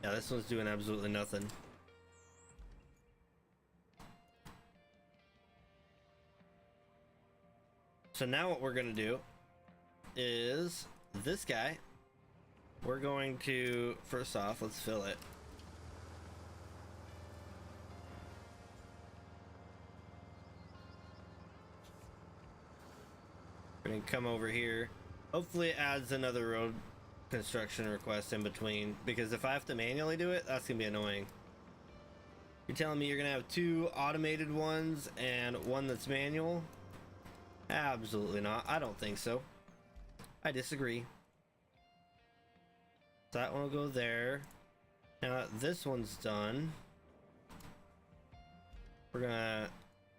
[SPEAKER 1] Yeah, this one's doing absolutely nothing. So now what we're gonna do is this guy, we're going to, first off, let's fill it. We're gonna come over here. Hopefully it adds another road construction request in between, because if I have to manually do it, that's gonna be annoying. You're telling me you're gonna have two automated ones and one that's manual? Absolutely not. I don't think so. I disagree. So that one will go there. Now that this one's done, we're gonna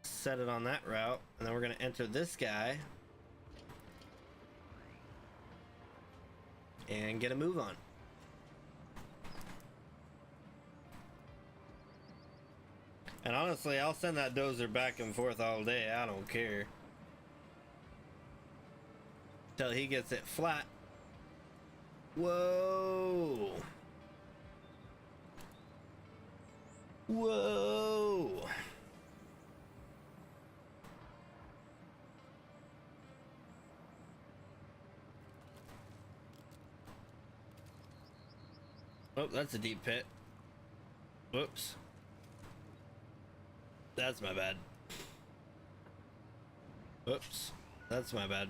[SPEAKER 1] set it on that route, and then we're gonna enter this guy and get a move on. And honestly, I'll send that dozer back and forth all day. I don't care. Till he gets it flat. Whoa. Whoa. Oh, that's a deep pit. Whoops. That's my bad. Whoops. That's my bad.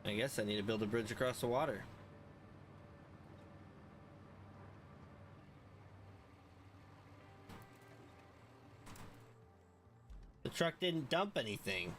[SPEAKER 1] I guess I need to build a bridge across the water. The truck didn't dump anything.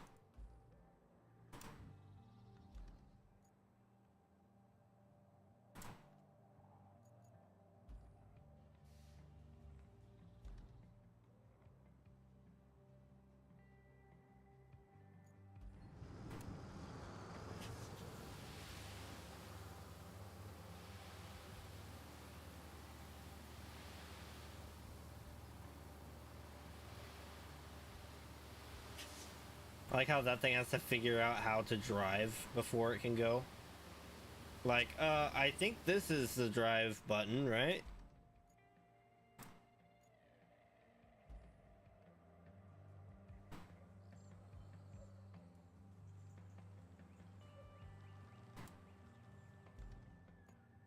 [SPEAKER 1] I like how that thing has to figure out how to drive before it can go. Like, I think this is the drive button, right?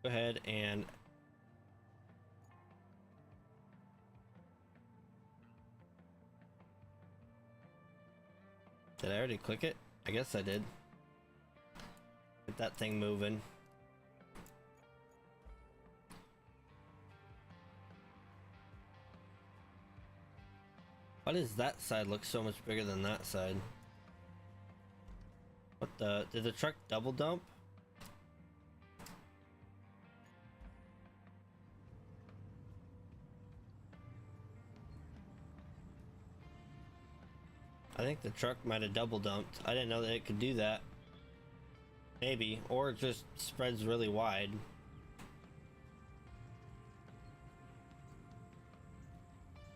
[SPEAKER 1] Go ahead and did I already click it? I guess I did. Get that thing moving. Why does that side look so much bigger than that side? What the? Did the truck double dump? I think the truck might have double dumped. I didn't know that it could do that. Maybe. Or it just spreads really wide.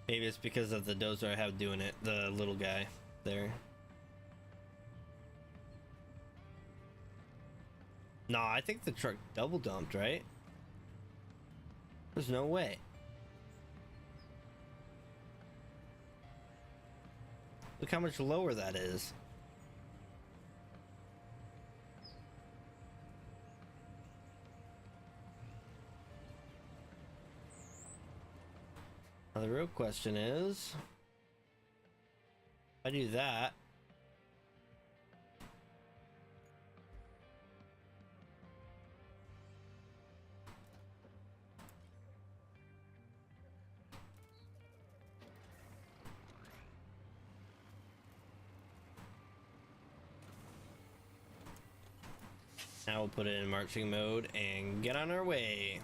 [SPEAKER 1] Maybe it's because of the dozer I have doing it, the little guy there. No, I think the truck double dumped, right? There's no way. Look how much lower that is. Now the real question is, if I do that, now we'll put it in marching mode and get on our way.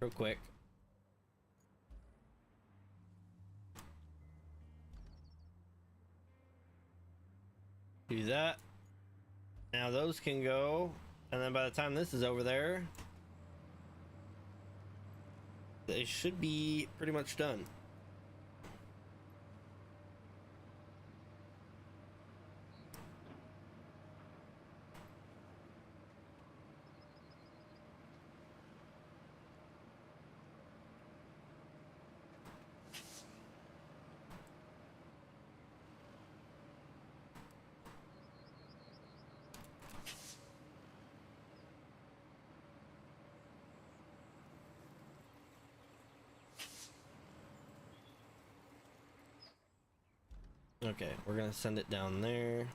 [SPEAKER 1] Real quick. Do that. Now those can go, and then by the time this is over there, they should be pretty much done. Okay, we're gonna send it down there.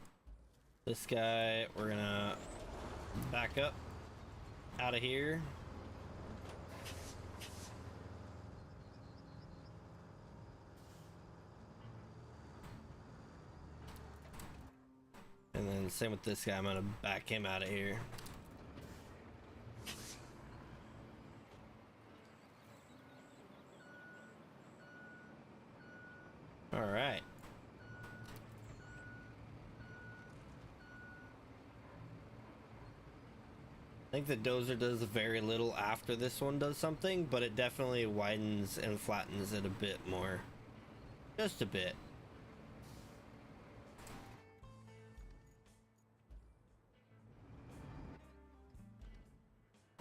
[SPEAKER 1] This guy, we're gonna back up out of here. And then same with this guy, I'm gonna back him out of here. All right. I think the dozer does very little after this one does something, but it definitely widens and flattens it a bit more. Just a bit.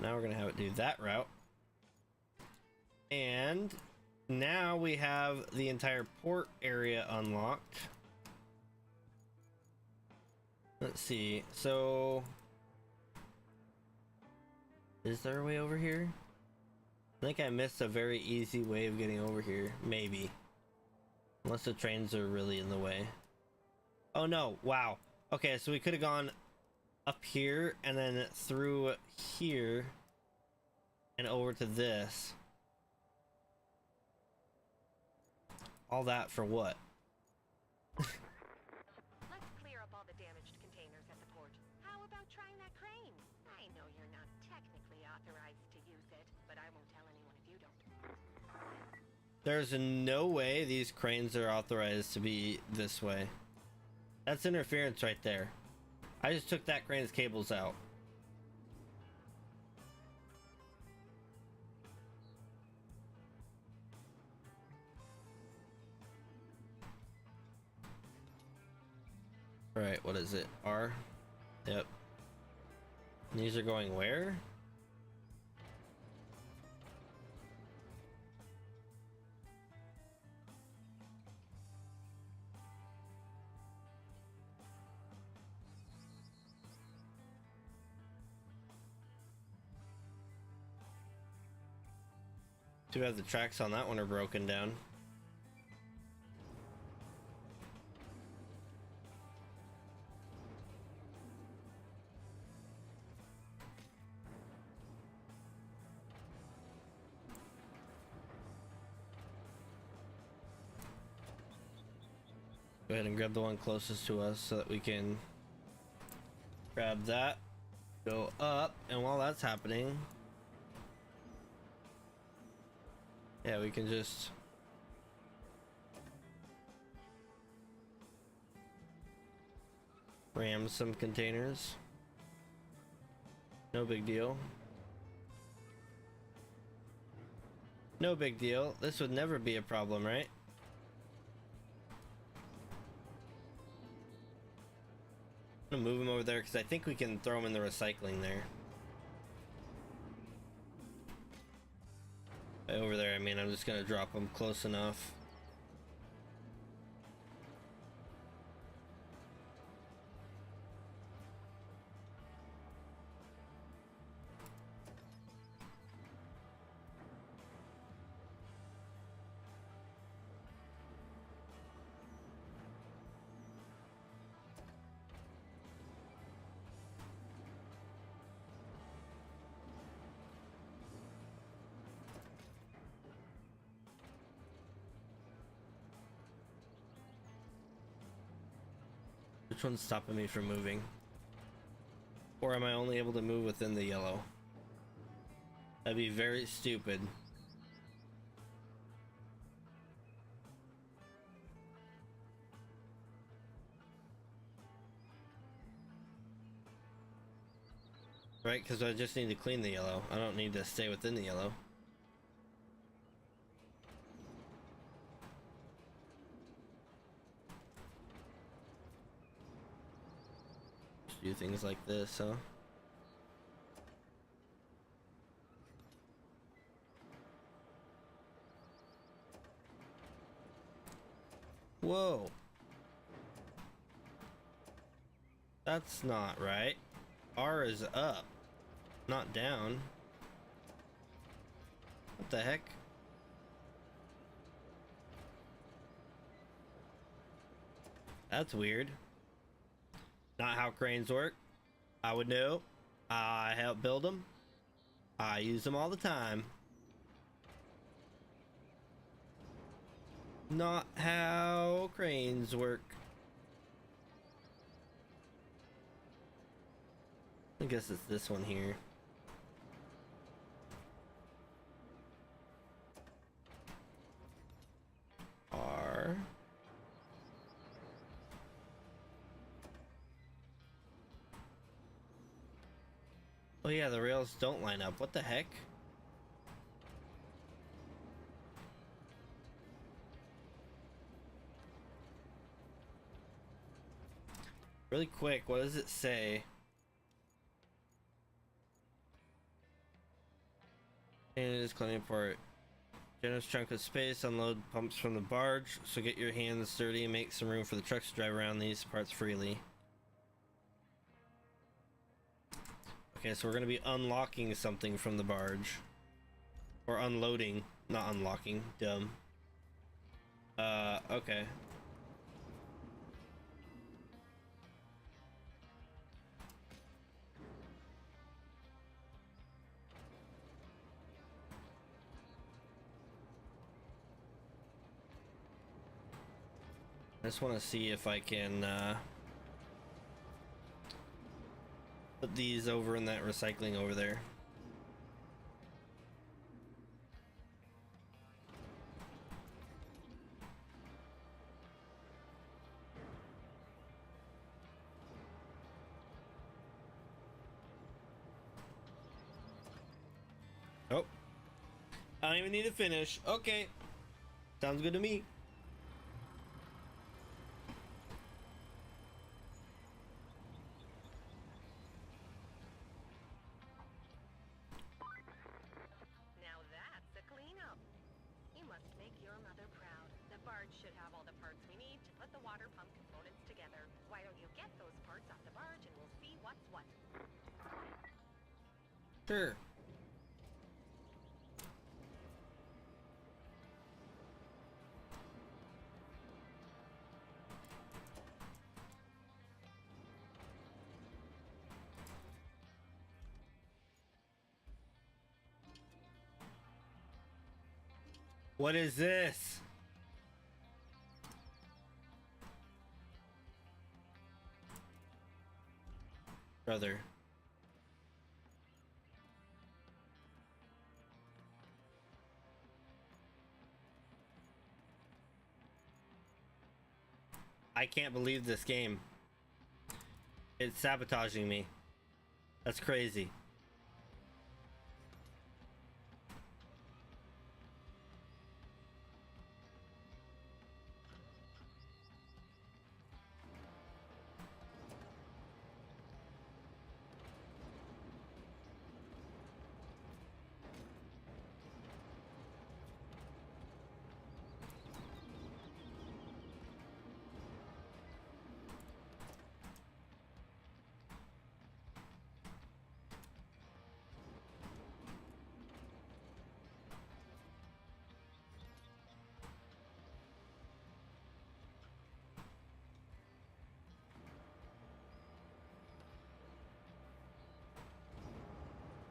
[SPEAKER 1] Now we're gonna have it do that route. And now we have the entire port area unlocked. Let's see, so is there a way over here? I think I missed a very easy way of getting over here, maybe. Unless the trains are really in the way. Oh no, wow. Okay, so we could have gone up here and then through here and over to this. All that for what?
[SPEAKER 2] Let's clear up all the damaged containers at the port. How about trying that crane? I know you're not technically authorized to use it, but I won't tell anyone if you don't.
[SPEAKER 1] There's no way these cranes are authorized to be this way. That's interference right there. I just took that crane's cables out. Alright, what is it? R? Yep. And these are going where? Too bad the tracks on that one are broken down. Go ahead and grab the one closest to us so that we can grab that, go up, and while that's happening, yeah, we can just ram some containers. No big deal. No big deal. This would never be a problem, right? I'm gonna move him over there because I think we can throw him in the recycling there. By over there, I mean I'm just gonna drop him close enough. Which one's stopping me from moving? Or am I only able to move within the yellow? That'd be very stupid. Right, because I just need to clean the yellow. I don't need to stay within the yellow. Just do things like this, huh? Whoa. That's not right. R is up, not down. What the heck? That's weird. Not how cranes work. I would know. I help build them. I use them all the time. Not how cranes work. I guess it's this one here. R. Oh yeah, the rails don't line up. What the heck? Really quick, what does it say? And it is cleaning part. Generous chunk of space, unload pumps from the barge, so get your hands dirty and make some room for the trucks to drive around these parts freely. Okay, so we're gonna be unlocking something from the barge. Or unloading, not unlocking, dumb. Okay. I just want to see if I can put these over in that recycling over there. Oh, I don't even need to finish. Okay, sounds good to me.
[SPEAKER 2] Now that's a cleanup. You must make your mother proud. The barge should have all the parts we need to put the water pump components together. Why don't you get those parts off the barge and we'll see what's what.
[SPEAKER 1] Sure. What is this? Brother. I can't believe this game. It's sabotaging me. That's crazy.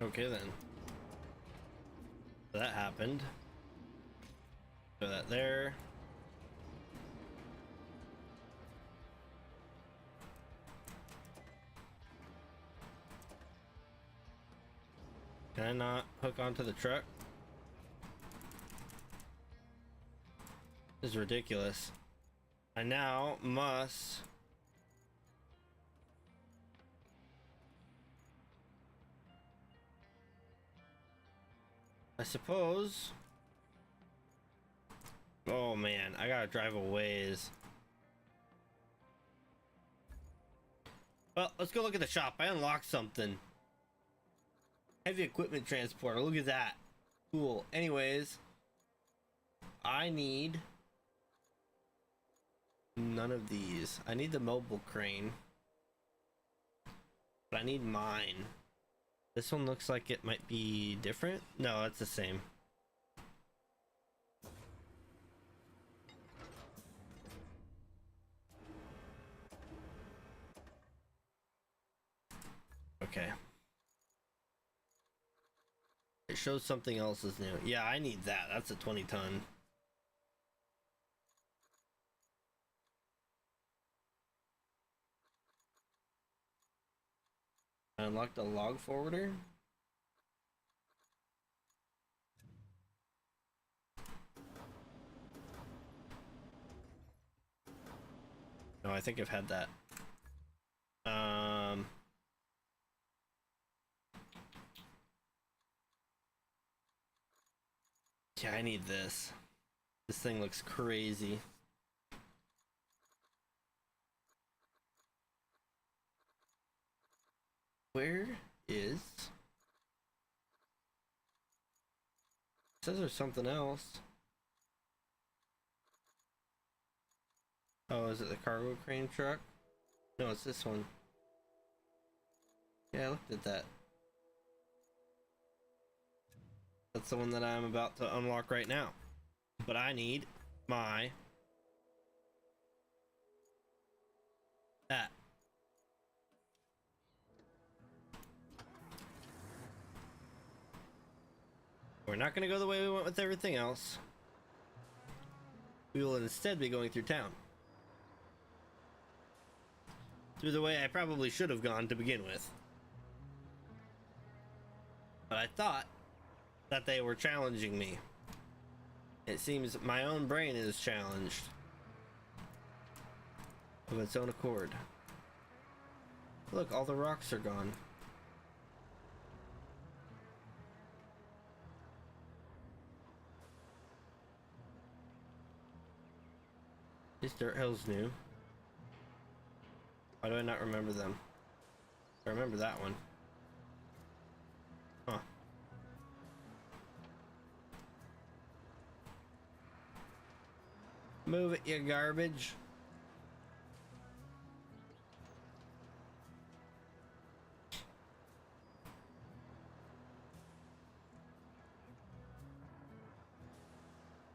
[SPEAKER 1] Okay then. So that happened. Throw that there. Can I not hook onto the truck? This is ridiculous. I now must I suppose. Oh man, I gotta drive a ways. Well, let's go look at the shop. I unlocked something. Heavy equipment transporter. Look at that. Cool. Anyways, I need none of these. I need the mobile crane, but I need mine. This one looks like it might be different. No, it's the same. Okay. It shows something else is new. Yeah, I need that. That's a 20-ton. I unlocked a log forwarder. No, I think I've had that. Yeah, I need this. This thing looks crazy. Where is... It says there's something else. Oh, is it the cargo crane truck? No, it's this one. Yeah, I looked at that. That's the one that I'm about to unlock right now. But I need my... that. We're not going to go the way we went with everything else. We will instead be going through town. Through the way I probably should have gone to begin with. But I thought that they were challenging me. It seems my own brain is challenged of its own accord. Look, all the rocks are gone. These dirt hills new. Why do I not remember them? I remember that one. Huh. Move it, you garbage.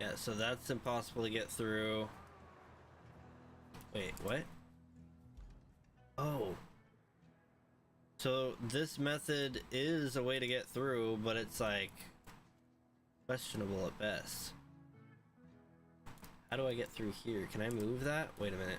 [SPEAKER 1] Yeah, so that's impossible to get through. Wait, what? Oh. So this method is a way to get through, but it's like questionable at best. How do I get through here? Can I move that? Wait a minute.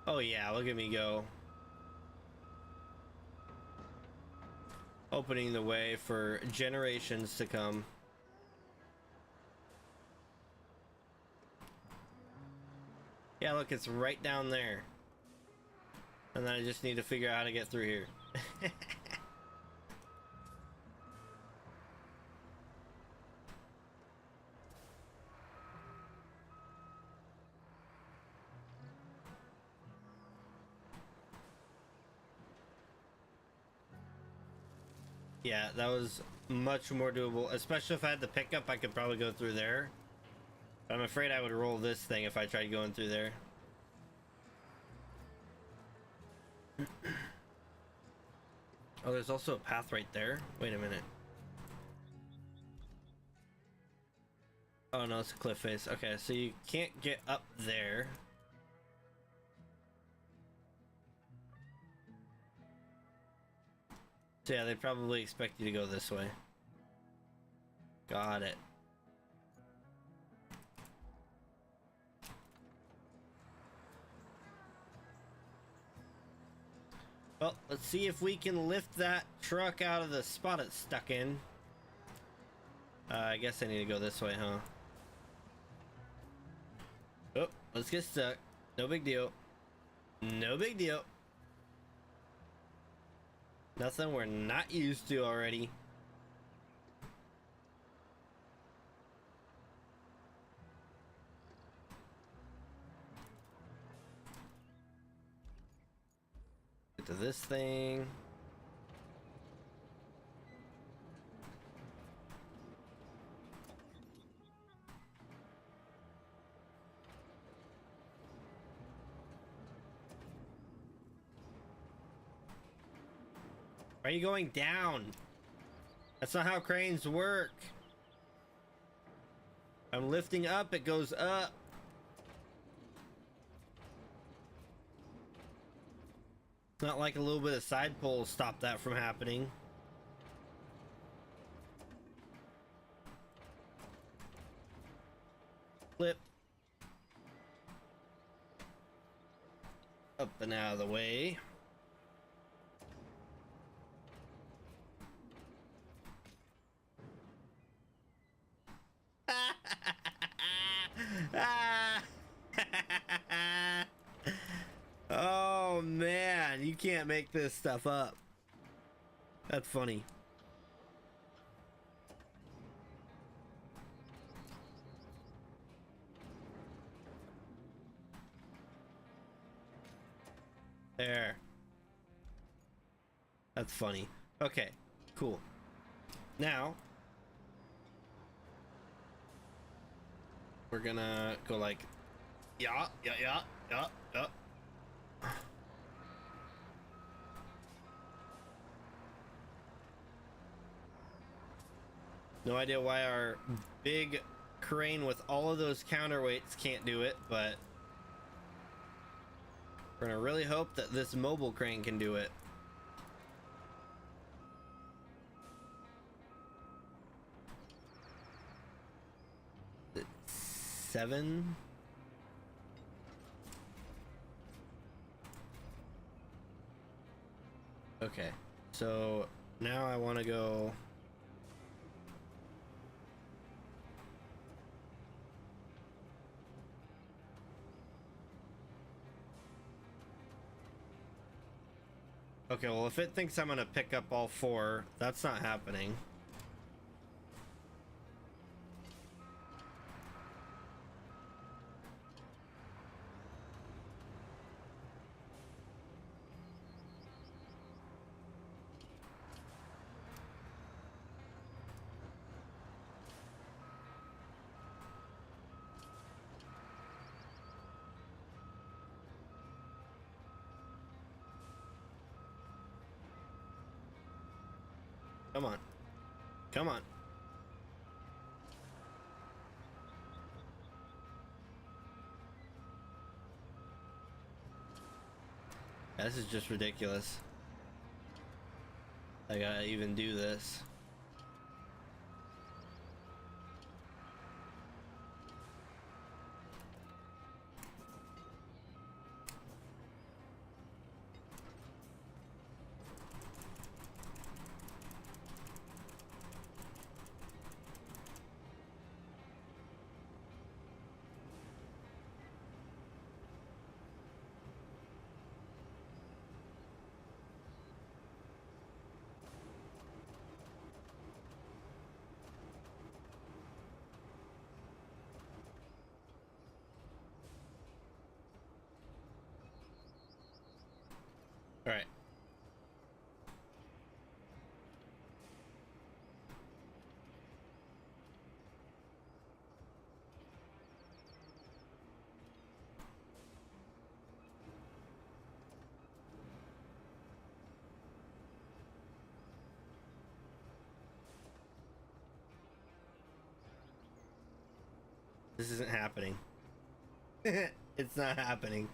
[SPEAKER 1] Oh yeah, look at me go. Opening the way for generations to come. Yeah, look, it's right down there. And then I just need to figure out how to get through here. Yeah, that was much more doable. Especially if I had the pickup, I could probably go through there. But I'm afraid I would roll this thing if I tried going through there. Oh, there's also a path right there. Wait a minute. Oh no, it's a cliff face. Okay, so you can't get up there. So yeah, they probably expect you to go this way. Got it. Well, let's see if we can lift that truck out of the spot it's stuck in. I guess I need to go this way, huh? Oh, let's get stuck. No big deal. No big deal. Nothing we're not used to already. Get to this thing. Why are you going down? That's not how cranes work. I'm lifting up, it goes up. It's not like a little bit of side pull stop that from happening. Flip. Up and out of the way. Oh man, you can't make this stuff up. That's funny. There. That's funny. Okay, cool. Now we're gonna go like, yeah. No idea why our big crane with all of those counterweights can't do it, but we're gonna really hope that this mobile crane can do it. Seven? Okay, so now I want to go. Okay, well, if it thinks I'm gonna pick up all four, that's not happening. Come on. Come on. This is just ridiculous. I gotta even do this. This isn't happening. It's not happening.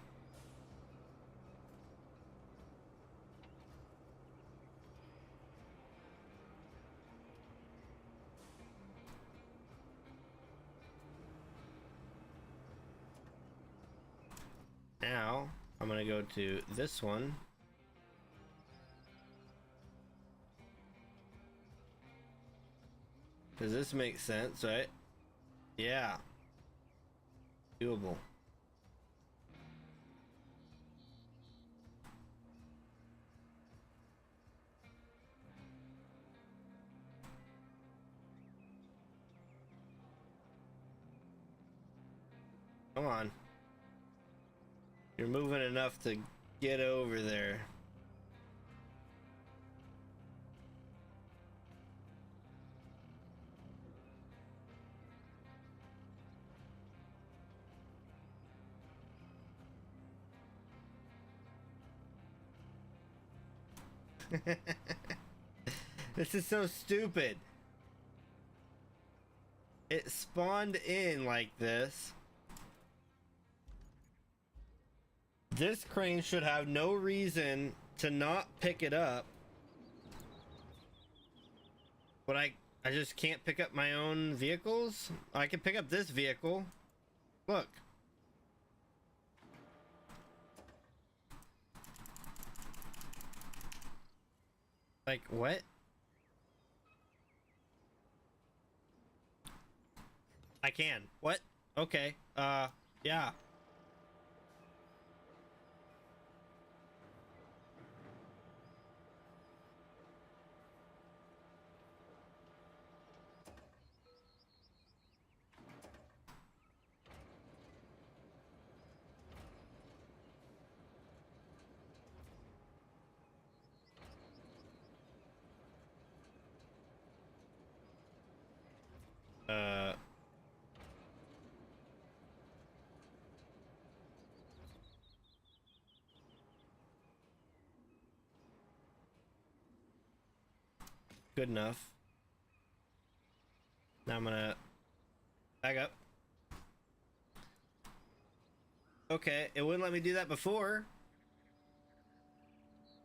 [SPEAKER 1] Now, I'm gonna go to this one. Does this make sense, right? Yeah. Doable. Come on. You're moving enough to get over there. This is so stupid. It spawned in like this. This crane should have no reason to not pick it up. But I just can't pick up my own vehicles? I can pick up this vehicle. Look. Like, what? I can. What? Okay. Yeah. Good enough. Now I'm gonna back up. Okay, it wouldn't let me do that before.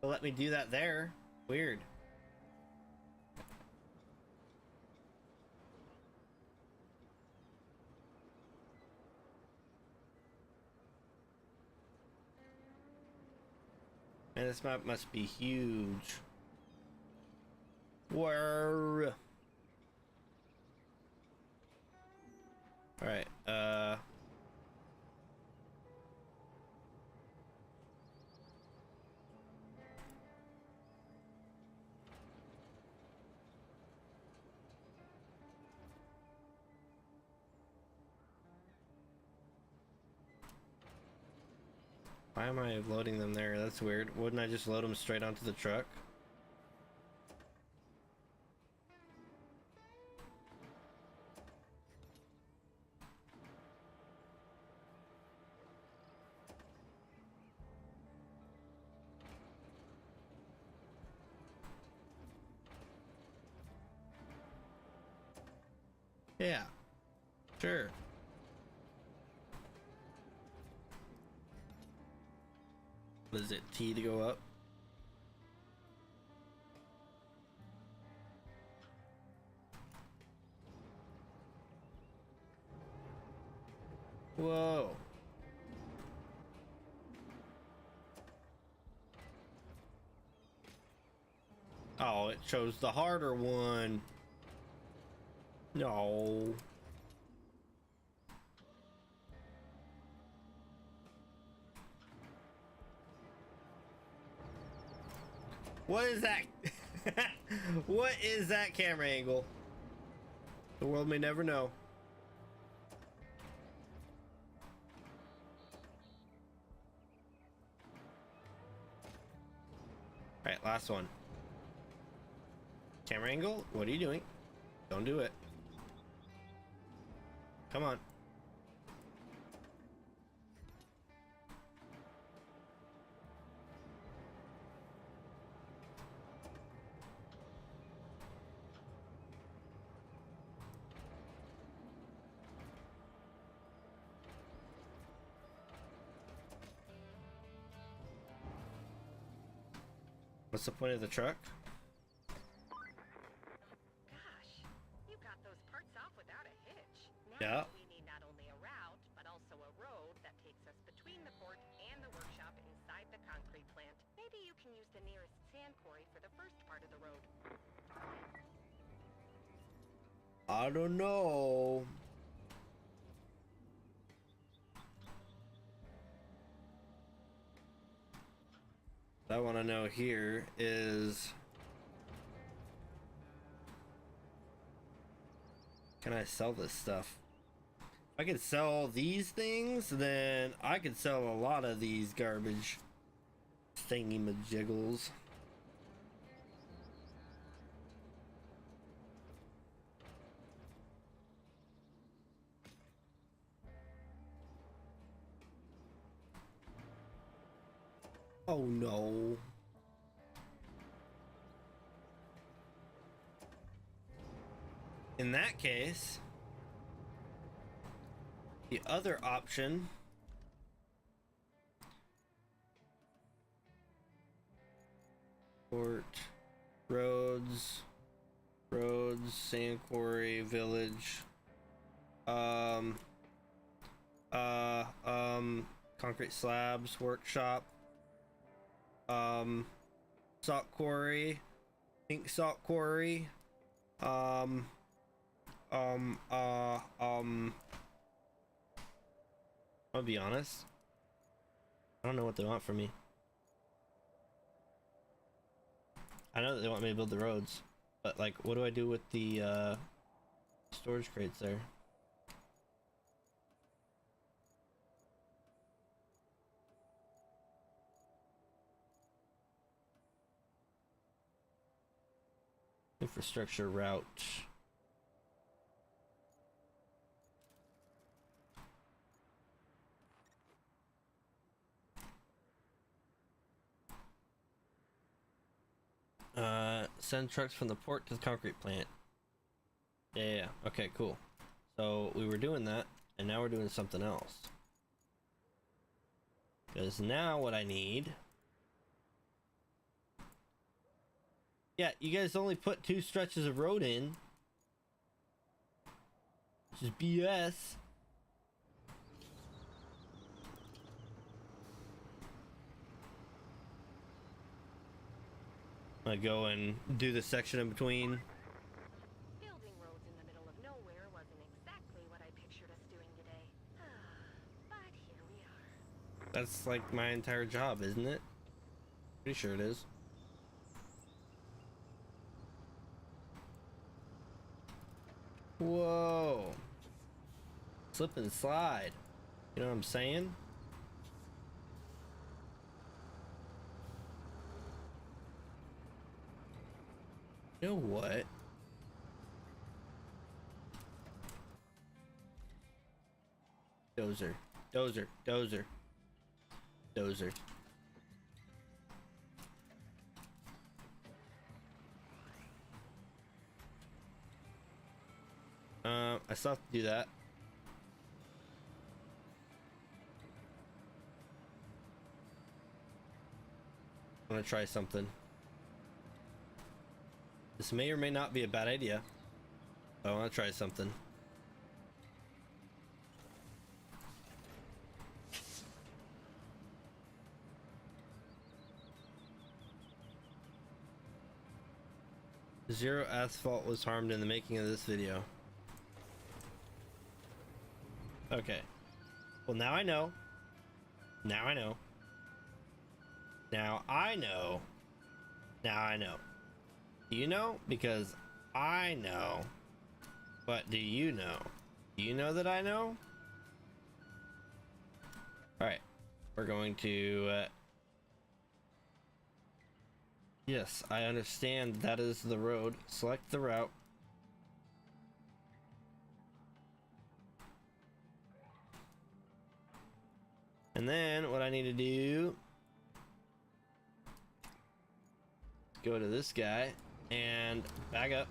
[SPEAKER 1] It'll let me do that there. Weird. Man, this map must be huge. Where? Alright, why am I loading them there? That's weird. Wouldn't I just load them straight onto the truck? Yeah, sure. What is it, T to go up? Whoa. Oh, it chose the harder one. No. What is that? What is that camera angle? The world may never know. All right, last one. Camera angle? What are you doing? Don't do it. Come on. What's the point of the truck?
[SPEAKER 2] Gosh, you got those parts off without a hitch.
[SPEAKER 1] Yeah.
[SPEAKER 2] Now we need not only a route, but also a road that takes us between the port and the workshop inside the concrete plant. Maybe you can use the nearest sand quarry for the first part of the road.
[SPEAKER 1] I don't know. What I want to know here is, can I sell this stuff? If I could sell these things, then I could sell a lot of these garbage thingy-majiggles. Oh no. In that case, the other option port, roads, sand quarry, village, concrete slabs, workshop, salt quarry, pink salt quarry, I'll be honest, I don't know what they want from me. I know that they want me to build the roads, but like, what do I do with the storage crates there? Infrastructure route. Send trucks from the port to the concrete plant. Yeah, okay, cool. So we were doing that, and now we're doing something else. Because now what I need... Yeah, you guys only put 2 stretches of road in. Which is BS. I go and do the section in between.
[SPEAKER 2] Building roads in the middle of nowhere wasn't exactly what I pictured us doing today. But here we are.
[SPEAKER 1] That's like my entire job, isn't it? Pretty sure it is. Whoa. Slip and slide. You know what I'm saying? You know what? Dozer. Dozer. Dozer. Dozer. I still have to do that. I'm gonna try something. This may or may not be a bad idea, but I want to try something. Zero asphalt was harmed in the making of this video. Okay. Well, now I know. Now I know. Now I know. Now I know. Do you know? Because I know. But do you know? Do you know that I know? Alright. We're going to... Yes, I understand that is the road. Select the route. And then what I need to do... Go to this guy and back up.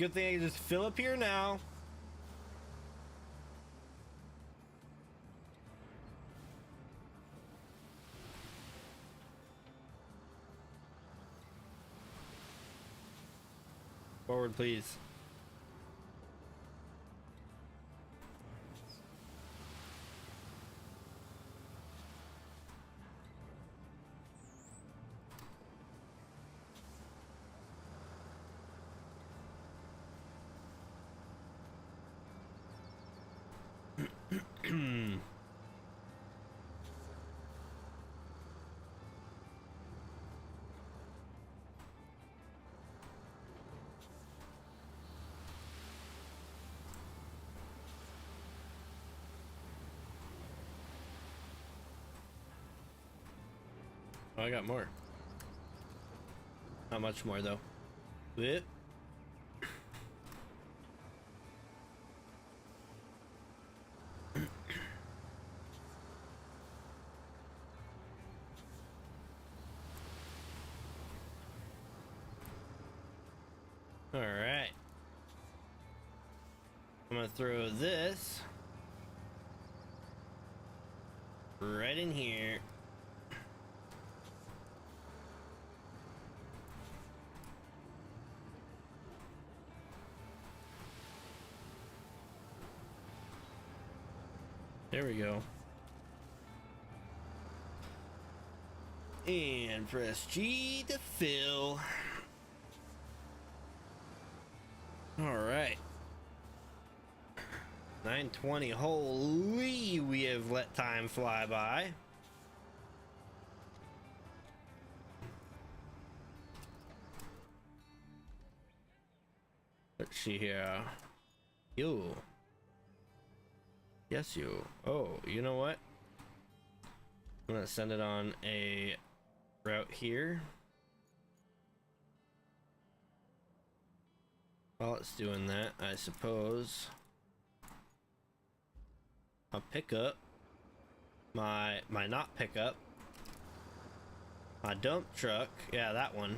[SPEAKER 1] Good thing I can just fill up here now. Forward, please. Oh, I got more. Not much more though. Whip. All right. I'm gonna throw this right in here. There we go. And press G to fill. All right. 9:20. Holy, we have let time fly by. Let's see here. You. Yes, you. Oh, you know what? I'm gonna send it on a route here. While it's doing that, I suppose I'll pick up my not pickup, my dump truck. Yeah, that one.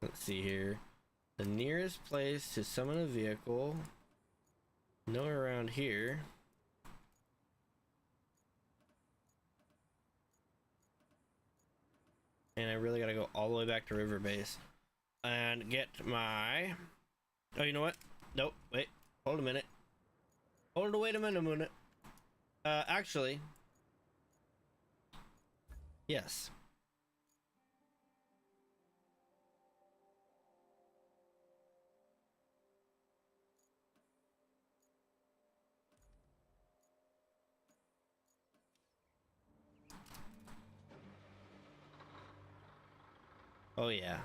[SPEAKER 1] Let's see here. The nearest place to summon a vehicle. Nowhere around here. And I really gotta go all the way back to River Base and get my... Oh, you know what? Nope. Wait. Hold a minute. Wait a minute. Actually... Yes. Oh yeah.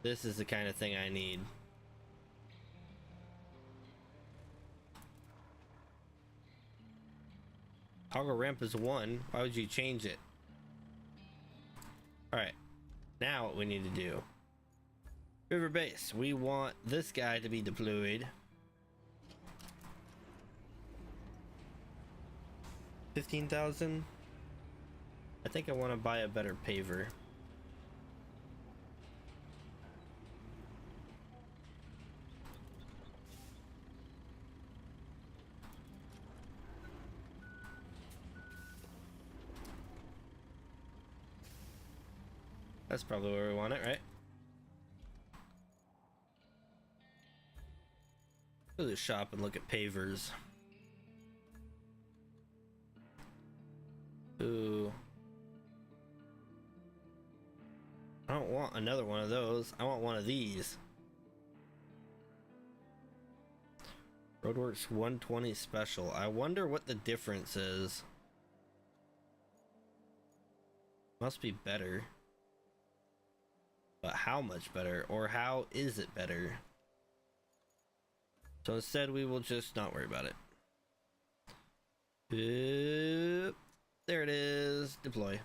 [SPEAKER 1] This is the kind of thing I need. Toggle ramp is 1. Why would you change it? Alright. Now what we need to do. River Base. We want this guy to be deployed. 15,000. I think I want to buy a better paver. That's probably where we want it, right? Go to the shop and look at pavers. Ooh. I don't want another one of those. I want one of these. Roadworks 120 special. I wonder what the difference is. Must be better. But how much better? Or how is it better? So instead, we will just not worry about it. Yep. There it is. Deploy.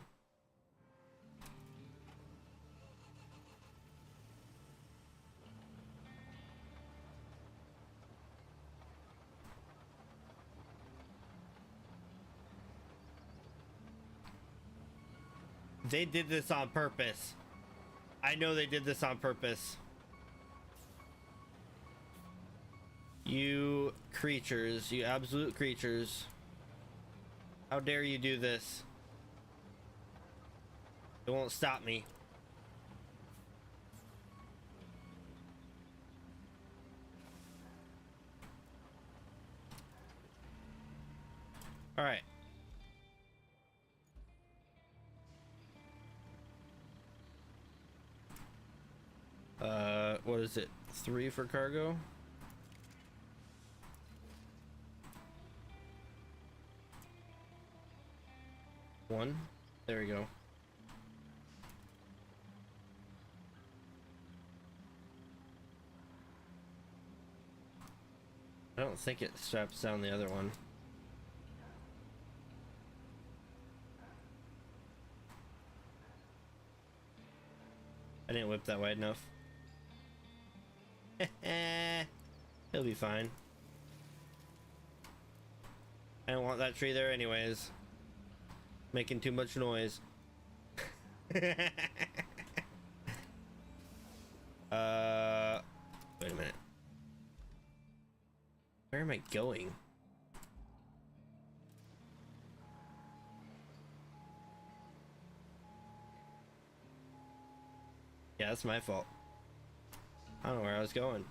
[SPEAKER 1] They did this on purpose. I know they did this on purpose. You creatures, you absolute creatures. How dare you do this? It won't stop me. All right. What is it? 3 for cargo? One. There we go. I don't think it straps down the other one. I didn't whip that wide enough. He'll be fine. I don't want that tree there anyways. Making too much noise. Wait a minute. Where am I going? Yeah, that's my fault. I don't know where I was going.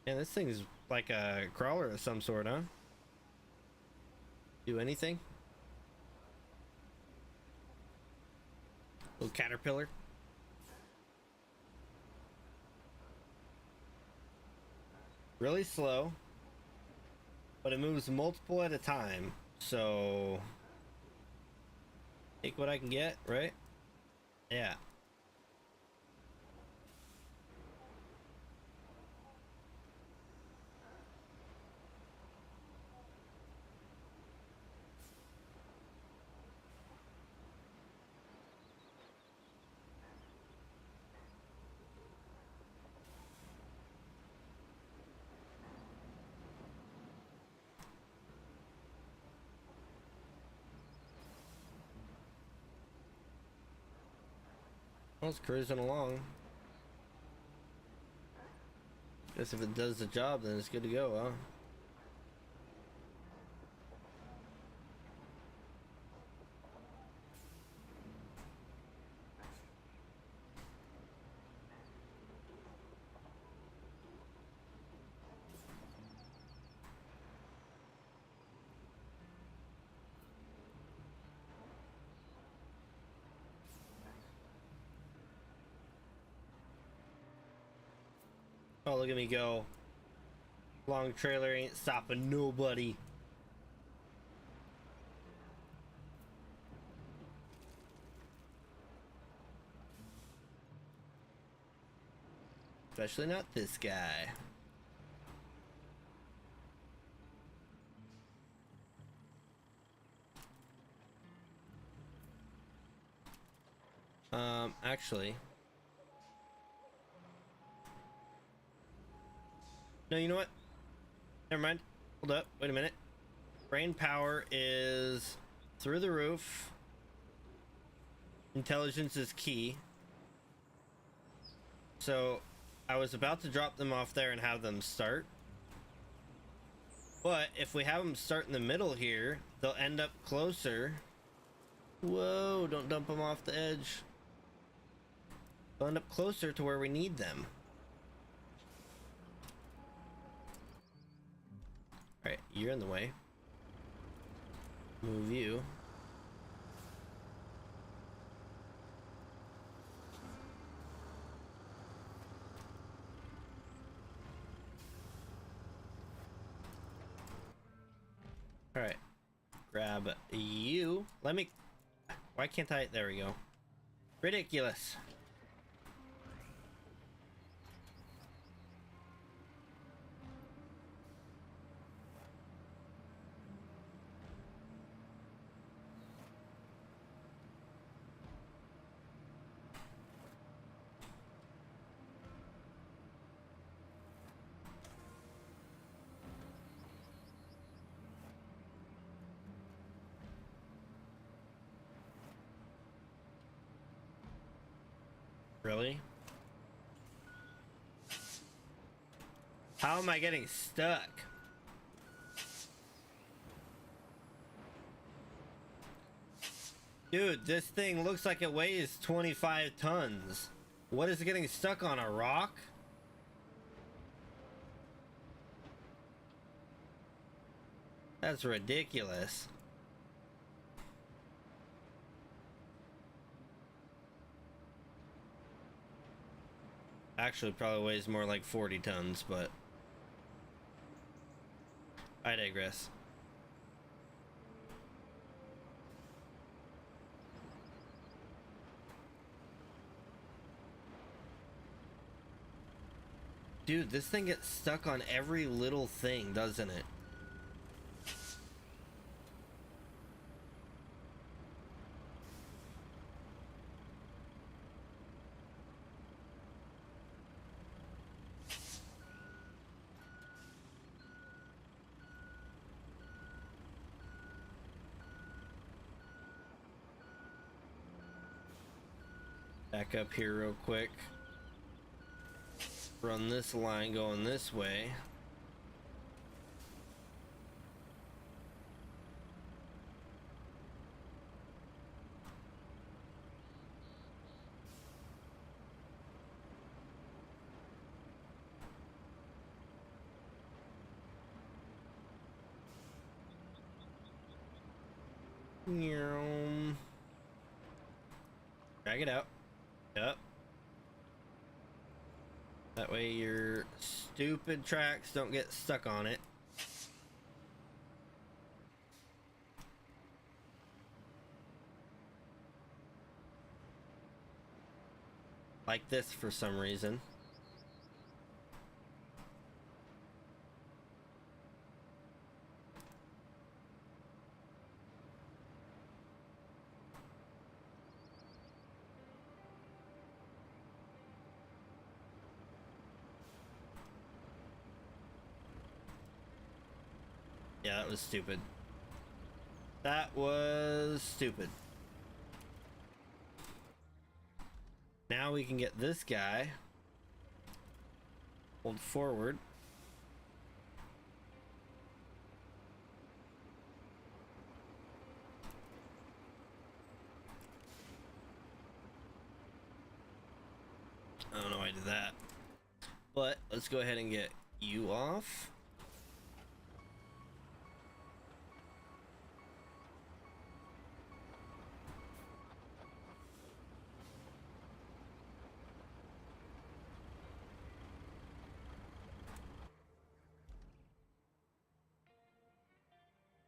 [SPEAKER 1] Man, this thing's like a crawler of some sort, huh? Do anything? Little caterpillar. Really slow, but it moves multiple at a time, so take what I can get, right? Yeah. Well, it's cruising along. Guess if it does the job, then it's good to go, huh? Oh, look at me go. Long trailer ain't stopping nobody. Especially not this guy. Actually. No, you know what? Never mind. Hold up. Wait a minute. Brain power is through the roof. Intelligence is key. So I was about to drop them off there and have them start. But if we have them start in the middle here, they'll end up closer. Whoa, don't dump them off the edge. They'll end up closer to where we need them. Alright, you're in the way. Move you. Alright. Grab you. Let me... Why can't I... There we go. Ridiculous. Really? How am I getting stuck? Dude, this thing looks like it weighs 25 tons. What is it getting stuck on, a rock? That's ridiculous. Actually, probably weighs more like 40 tons, but I digress. Dude, this thing gets stuck on every little thing, doesn't it? Back up here real quick. Run this line going this way. Drag it out. Yep. That way your stupid tracks don't get stuck on it. Like this for some reason. Yeah, that was stupid. That was stupid. Now we can get this guy. Hold forward. I don't know why I did that. But let's go ahead and get you off.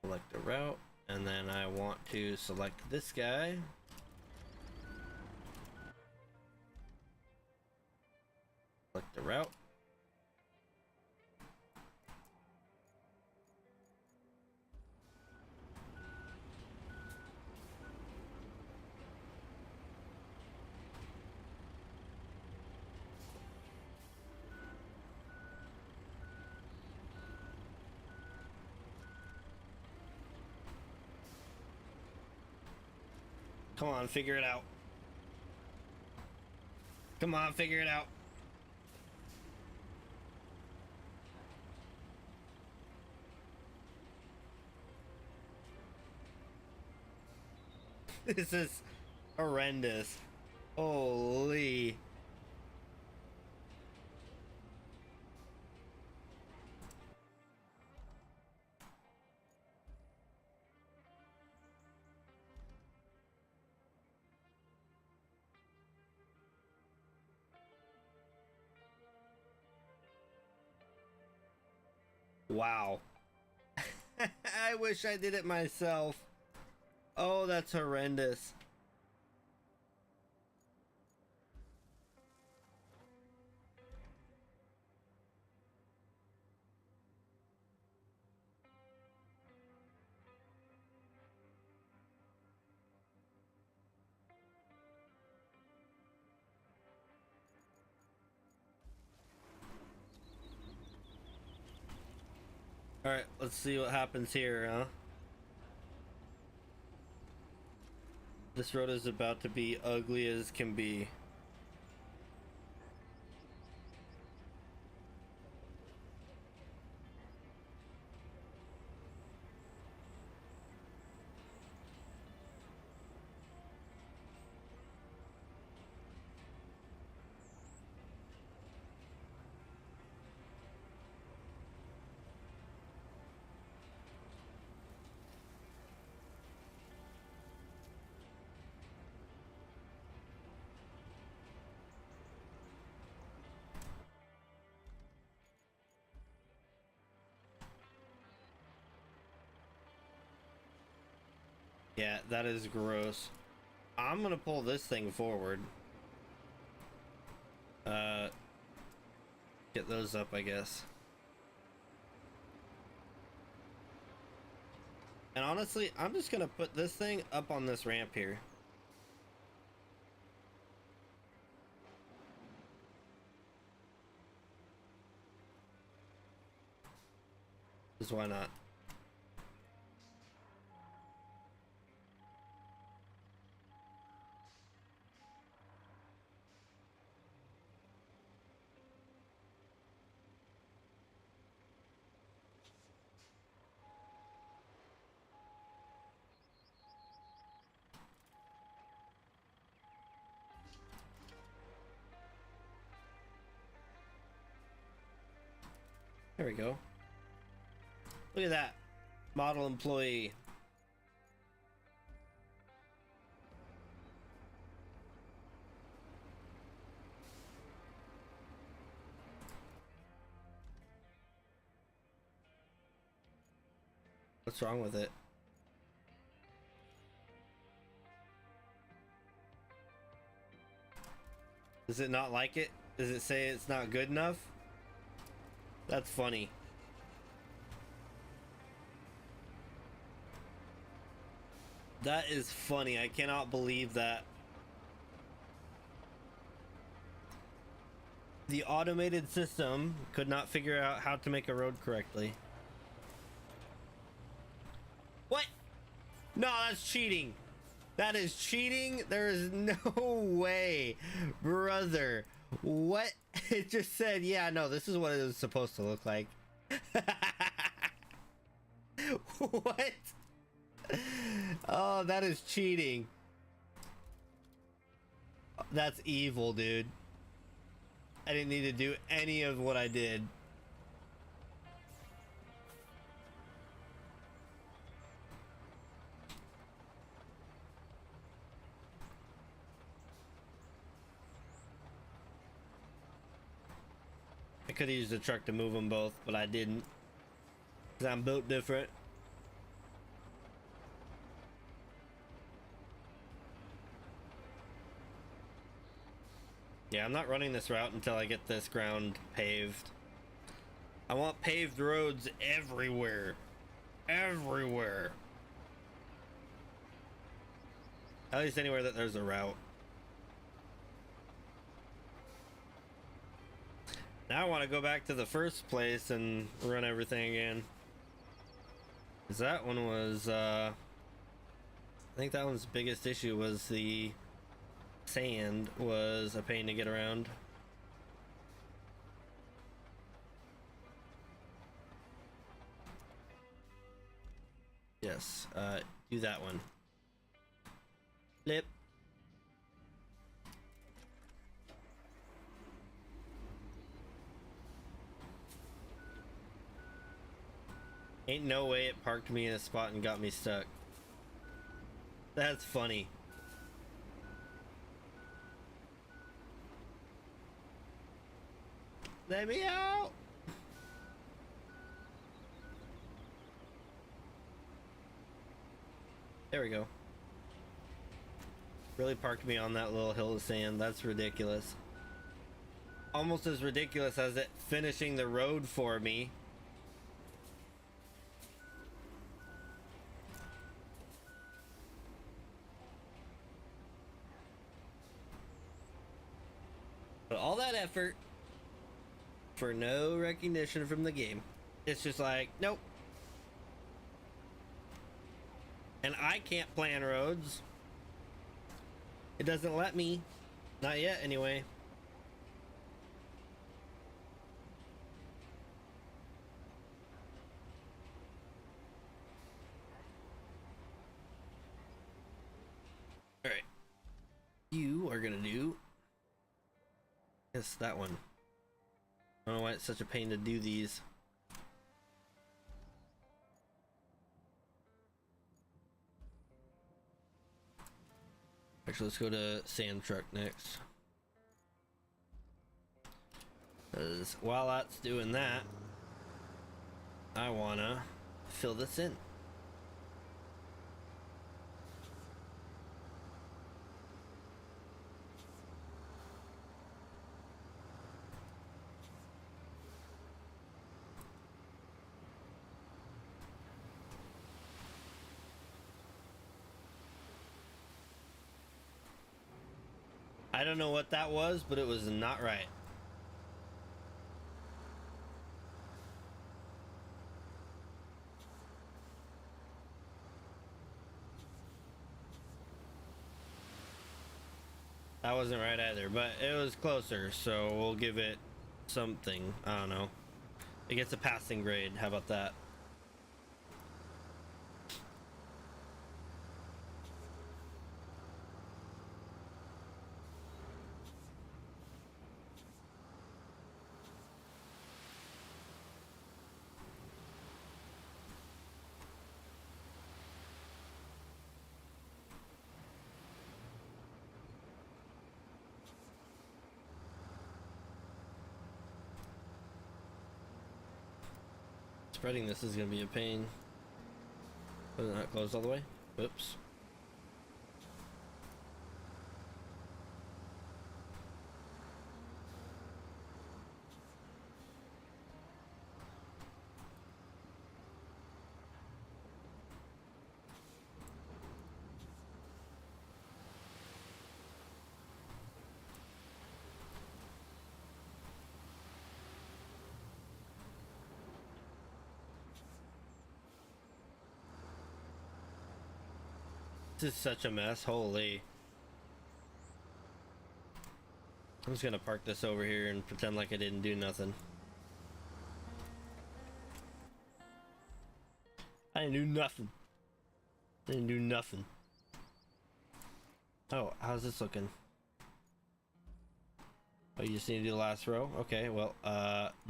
[SPEAKER 1] Select the route, and then I want to select this guy. Select the route. Come on, figure it out. Come on, figure it out. This is horrendous. Holy. Wow. I wish I did it myself. Oh, that's horrendous. Alright, let's see what happens here, huh? This road is about to be ugly as can be. Yeah, that is gross. I'm gonna pull this thing forward. Get those up, I guess. And honestly, I'm just gonna put this thing up on this ramp here. Just why not? There we go. Look at that. Model employee. What's wrong with it? Does it not like it? Does it say it's not good enough? That's funny. That is funny. I cannot believe that. The automated system could not figure out how to make a road correctly. What? No, that's cheating. That is cheating. There is no way, brother. What? It just said, yeah, no, this is what it was supposed to look like. What? Oh, that is cheating. That's evil, dude. I didn't need to do any of what I did. I could have used a truck to move them both, but I didn't. 'Cause I'm built different. Yeah, I'm not running this route until I get this ground paved. I want paved roads everywhere. Everywhere. At least anywhere that there's a route. Now I want to go back to the first place and run everything again. 'Cause that one was, I think that one's biggest issue was the sand was a pain to get around. Yes, do that one. Flip. Ain't no way it parked me in a spot and got me stuck. That's funny. Let me out! There we go. Really parked me on that little hill of sand. That's ridiculous. Almost as ridiculous as it finishing the road for me. But all that effort for no recognition from the game. It's just like, nope. And I can't plan roads. It doesn't let me. Not yet, anyway. Alright. You are gonna do... Yes, that one. I don't know why it's such a pain to do these. Actually, let's go to sand truck next. Because while that's doing that, I wanna fill this in. I don't know what that was, but it was not right. That wasn't right either, but it was closer, so we'll give it something. I don't know. It gets a passing grade. How about that? Spreading this is gonna be a pain. Was it not closed all the way? Oops. This is such a mess. Holy. I'm just gonna park this over here and pretend like I didn't do nothing. I didn't do nothing. Didn't do nothing. Oh, how's this looking? Oh, you just need to do the last row? Okay, well,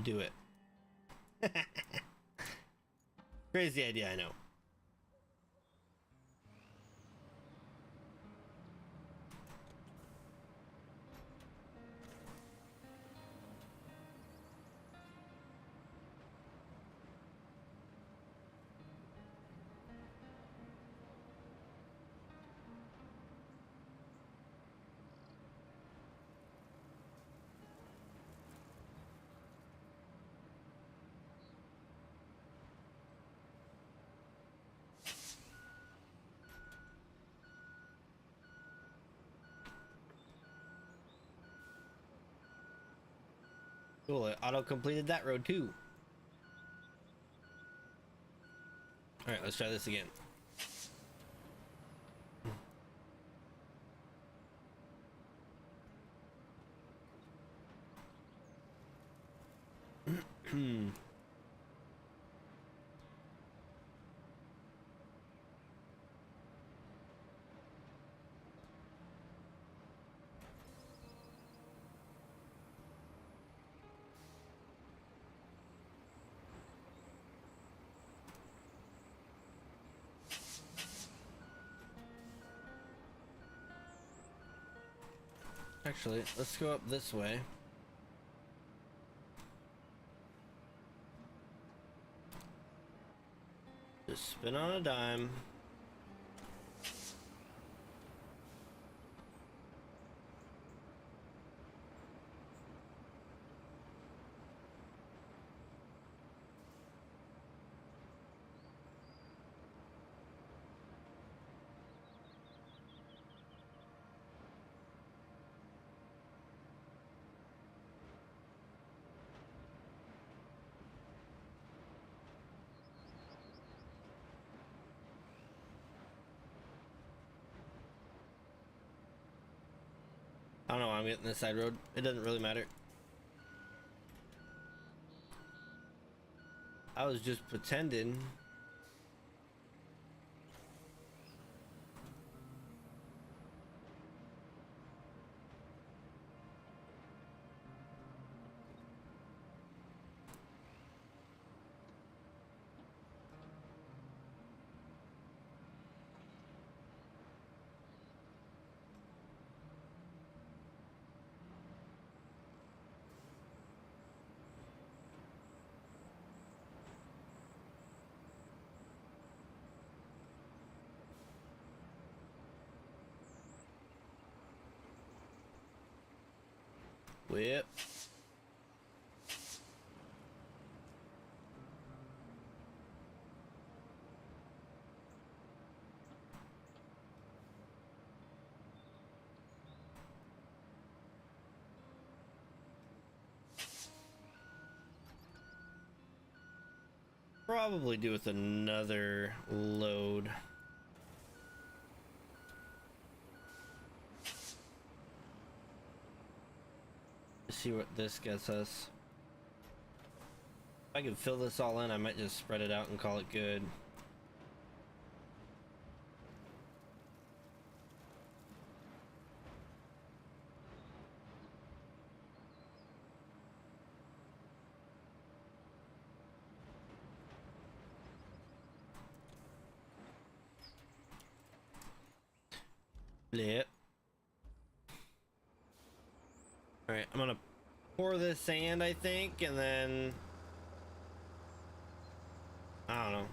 [SPEAKER 1] do it. Crazy idea, I know. Cool, it auto-completed that road too. Alright, let's try this again. Actually, let's go up this way. Just spin on a dime. I don't know why I'm getting this side road. It doesn't really matter. I was just pretending. Whip. probably do with another load. Let's see what this gets us. If I can fill this all in, I might just spread it out and call it good. Yep. Alright, I'm gonna pour this sand, I think, and then I don't know.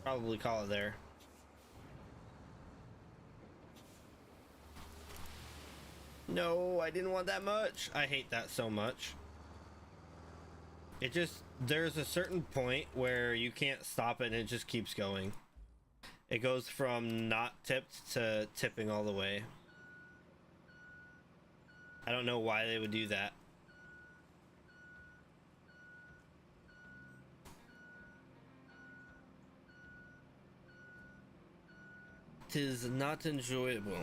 [SPEAKER 1] Probably call it there. No, I didn't want that much. I hate that so much. It just, there's a certain point where you can't stop it and it just keeps going. It goes from not tipped to tipping all the way. I don't know why they would do that. Tis not enjoyable.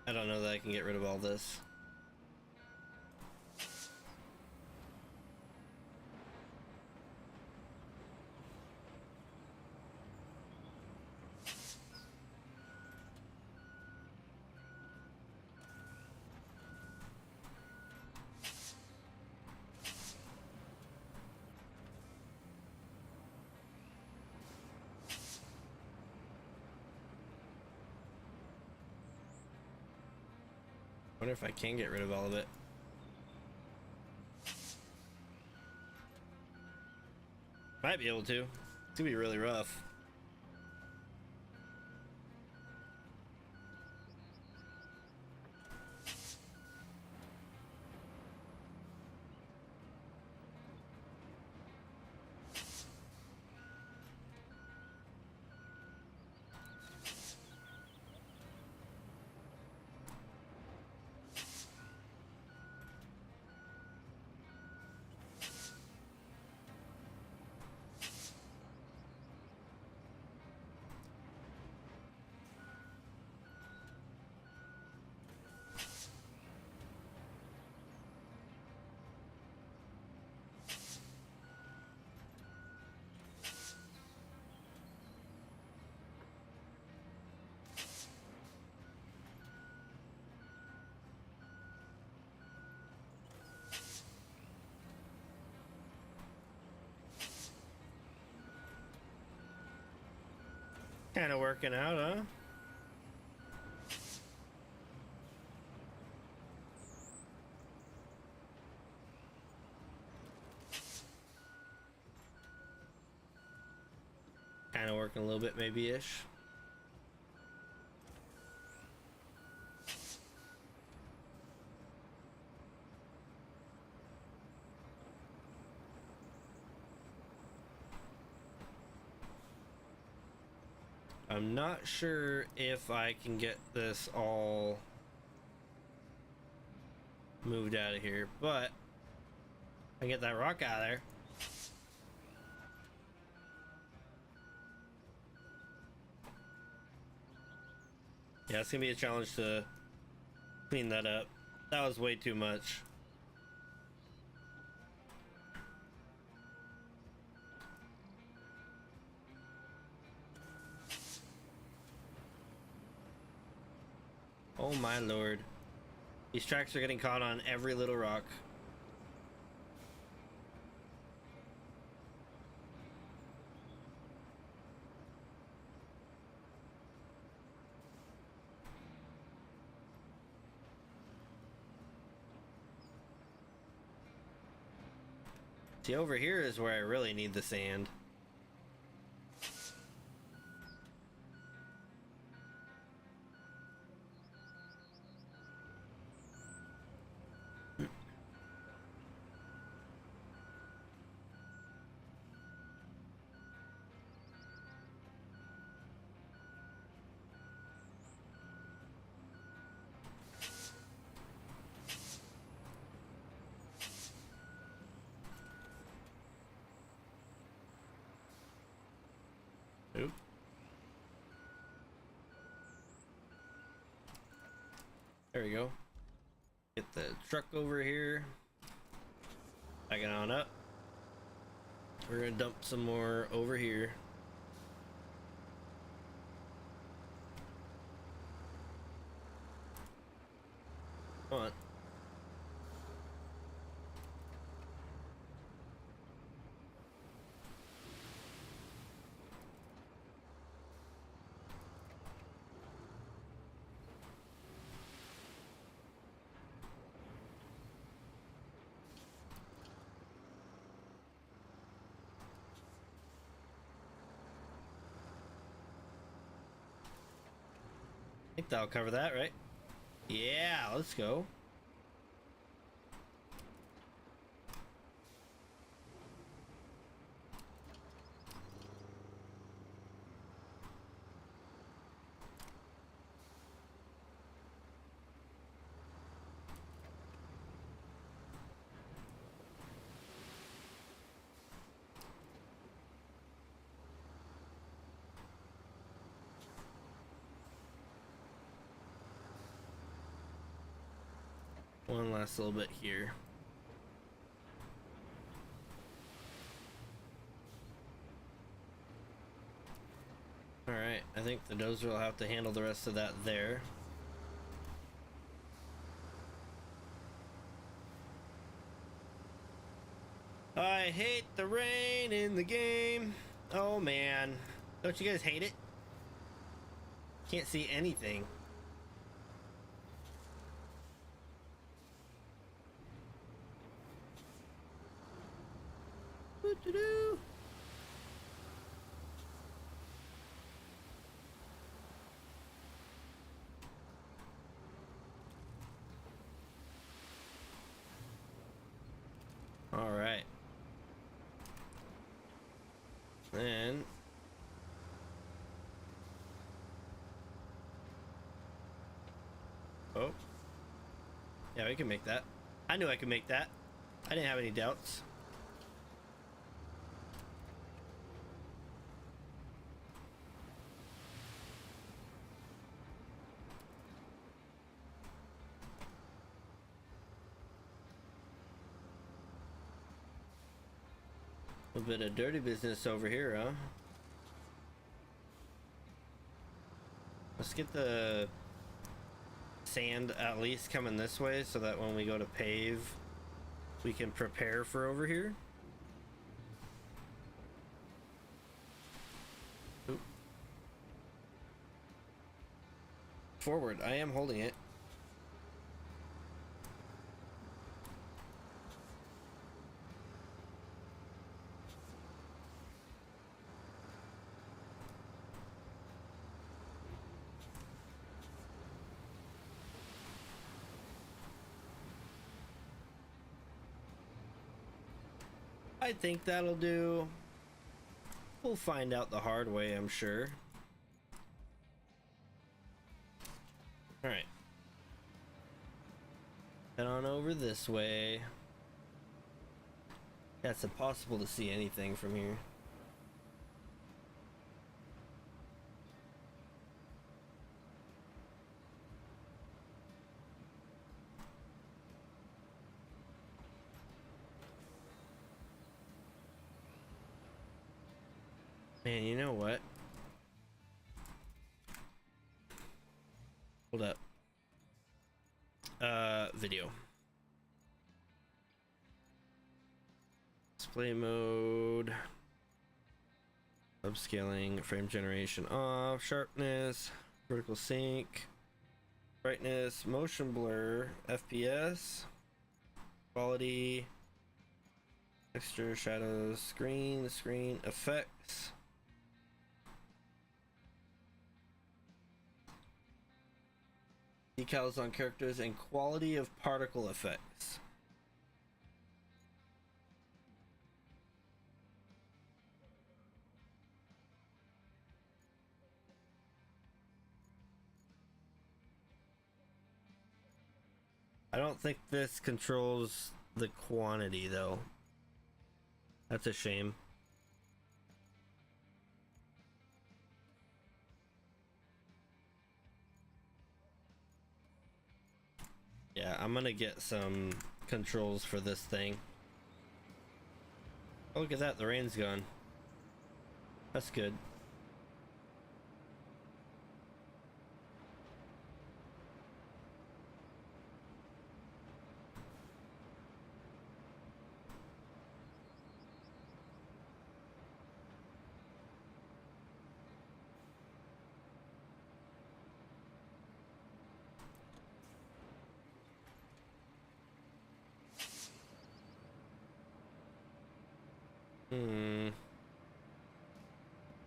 [SPEAKER 1] I don't know that I can get rid of all this. Wonder if I can get rid of all of it. Might be able to. It's gonna be really rough. Kind of working out, huh? Kind of working a little bit, maybe-ish. I'm not sure if I can get this all moved out of here, but I can get that rock out of there. Yeah, it's gonna be a challenge to clean that up. That was way too much. Oh my lord. These tracks are getting caught on every little rock. See, over here is where I really need the sand. There we go. Get the truck over here. Back it on up. We're gonna dump some more over here. Come on. I think that'll cover that, right? Yeah, let's go. One last little bit here. Alright, I think the dozer will have to handle the rest of that there. I hate the rain in the game. Oh man. Don't you guys hate it? Can't see anything. Doo-doo-doo. All right. Then oh. Yeah, we can make that. I knew I could make that. I didn't have any doubts. A bit of dirty business over here, huh? Let's get the sand at least coming this way so that when we go to pave, we can prepare for over here. Oop. Forward, I am holding it. I think that'll do. We'll find out the hard way, I'm sure. All right. Head on over this way. Yeah, it's impossible to see anything from here. Man, you know what? Hold up. Video. Display mode. Upscaling, frame generation off, sharpness, vertical sync, brightness, motion blur, FPS, quality, texture, shadows, screen effects. Decals on characters and quality of particle effects. I don't think this controls the quantity though. That's a shame. Yeah, I'm gonna get some controls for this thing. Oh, look at that, the rain's gone. That's good.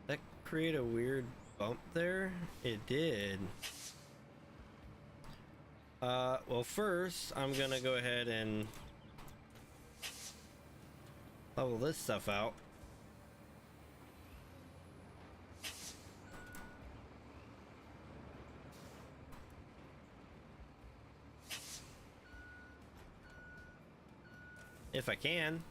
[SPEAKER 1] That create a weird bump there? It did. Well, first I'm gonna go ahead and level this stuff out. If I can.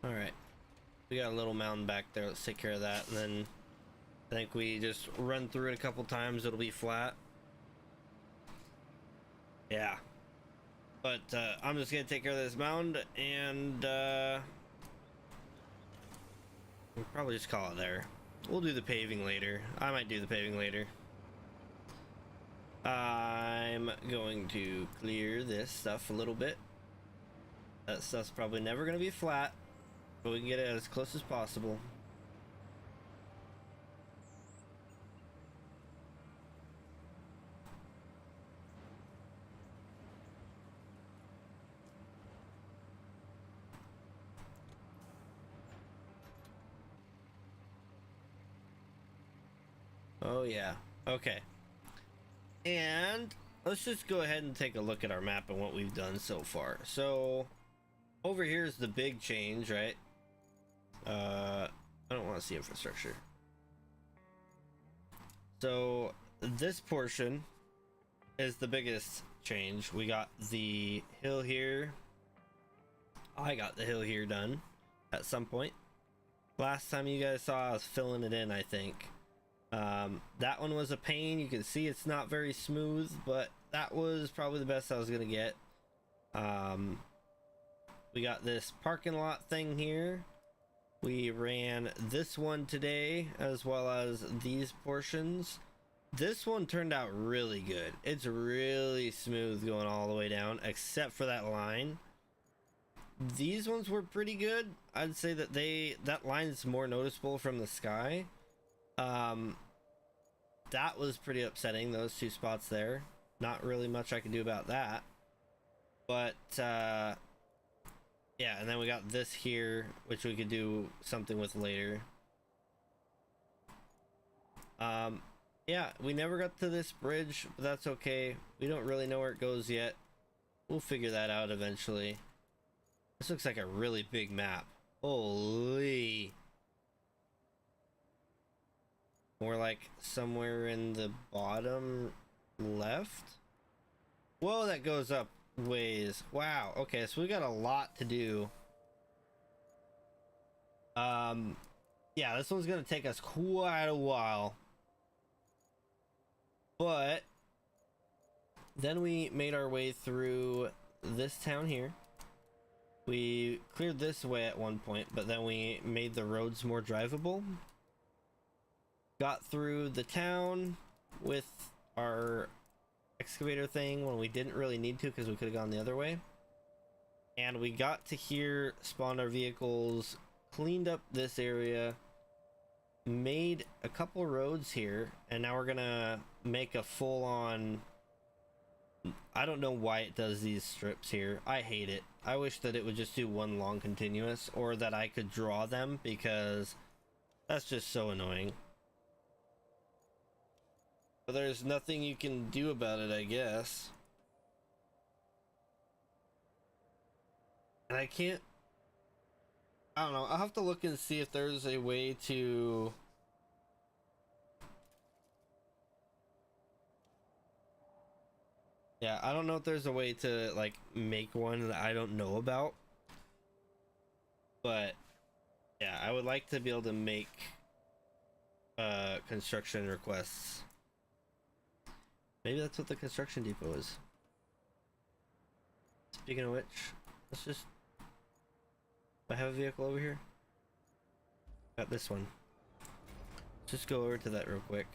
[SPEAKER 1] All right. We got a little mountain back there. Let's take care of that, and then I think we just run through it a couple times. It'll be flat. Yeah. But I'm just gonna take care of this mound, and we'll probably just call it there. We'll do the paving later. I might do the paving later. I'm going to clear this stuff a little bit. That stuff's probably never gonna be flat, but we can get it as close as possible. Oh yeah. Okay. And let's just go ahead and take a look at our map and what we've done so far. So over here is the big change, right? I don't want to see infrastructure. So this portion is the biggest change. We got the hill here. I got the hill here done at some point. Last time you guys saw, I was filling it in, I think. That one was a pain. You can see it's not very smooth, but that was probably the best I was gonna get. We got this parking lot thing here. We ran this one today, as well as these portions. This one turned out really good. It's really smooth going all the way down, except for that line. These ones were pretty good. I'd say that that line is more noticeable from the sky. That was pretty upsetting, those two spots there. Not really much I can do about that. But yeah, and then we got this here, which we could do something with later. Yeah, we never got to this bridge, but that's okay. We don't really know where it goes yet. We'll figure that out eventually. This looks like a really big map. Holy. More like somewhere in the bottom left. Whoa, that goes up ways. Wow. Okay, so we got a lot to do. Yeah, this one's gonna take us quite a while. But then we made our way through this town here. We cleared this way at one point, but then we made the roads more drivable. Got through the town with our excavator thing when we didn't really need to because we could have gone the other way. And we got to here, spawned our vehicles, cleaned up this area, made a couple roads here, and now we're gonna make a full-on I don't know why it does these strips here. I hate it. I wish that it would just do one long continuous, or that I could draw them, because that's just so annoying. But there's nothing you can do about it, I guess. And I can't... I don't know. I'll have to look and see if there's a way to... Yeah, I don't know if there's a way to, like, make one that I don't know about. But, yeah, I would like to be able to make construction requests. Maybe that's what the construction depot is. Speaking of which, let's just... Do I have a vehicle over here? Got this one. Let's just go over to that real quick.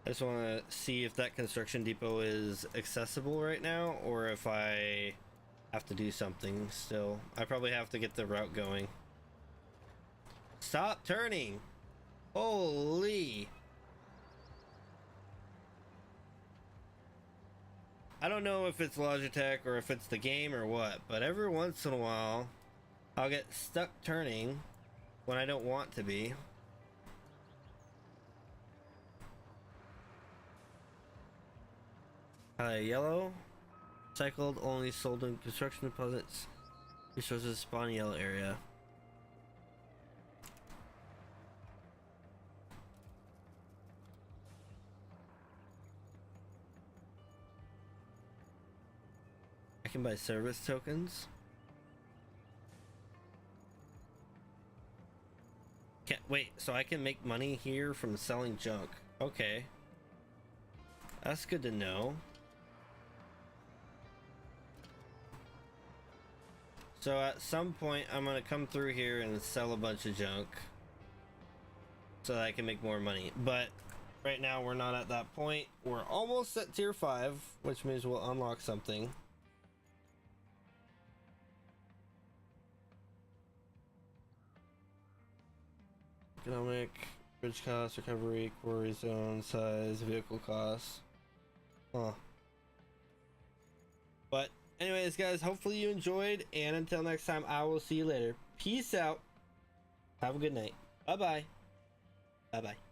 [SPEAKER 1] I just want to see if that construction depot is accessible right now, or if I have to do something still. I probably have to get the route going. Stop turning! Holy! I don't know if it's Logitech or if it's the game or what, but every once in a while I'll get stuck turning when I don't want to be. Yellow. Cycled only sold in construction deposits. Resources spawn yellow area. I can buy service tokens. Can't wait, so I can make money here from selling junk. Okay. That's good to know. So at some point I'm gonna come through here and sell a bunch of junk so that I can make more money. But right now we're not at that point. We're almost at tier 5, which means we'll unlock something. Economic, bridge cost, recovery, quarry zone, size, vehicle costs. Huh. But anyways, guys, hopefully you enjoyed, and until next time, I will see you later. Peace out. Have a good night. Bye-bye. Bye-bye.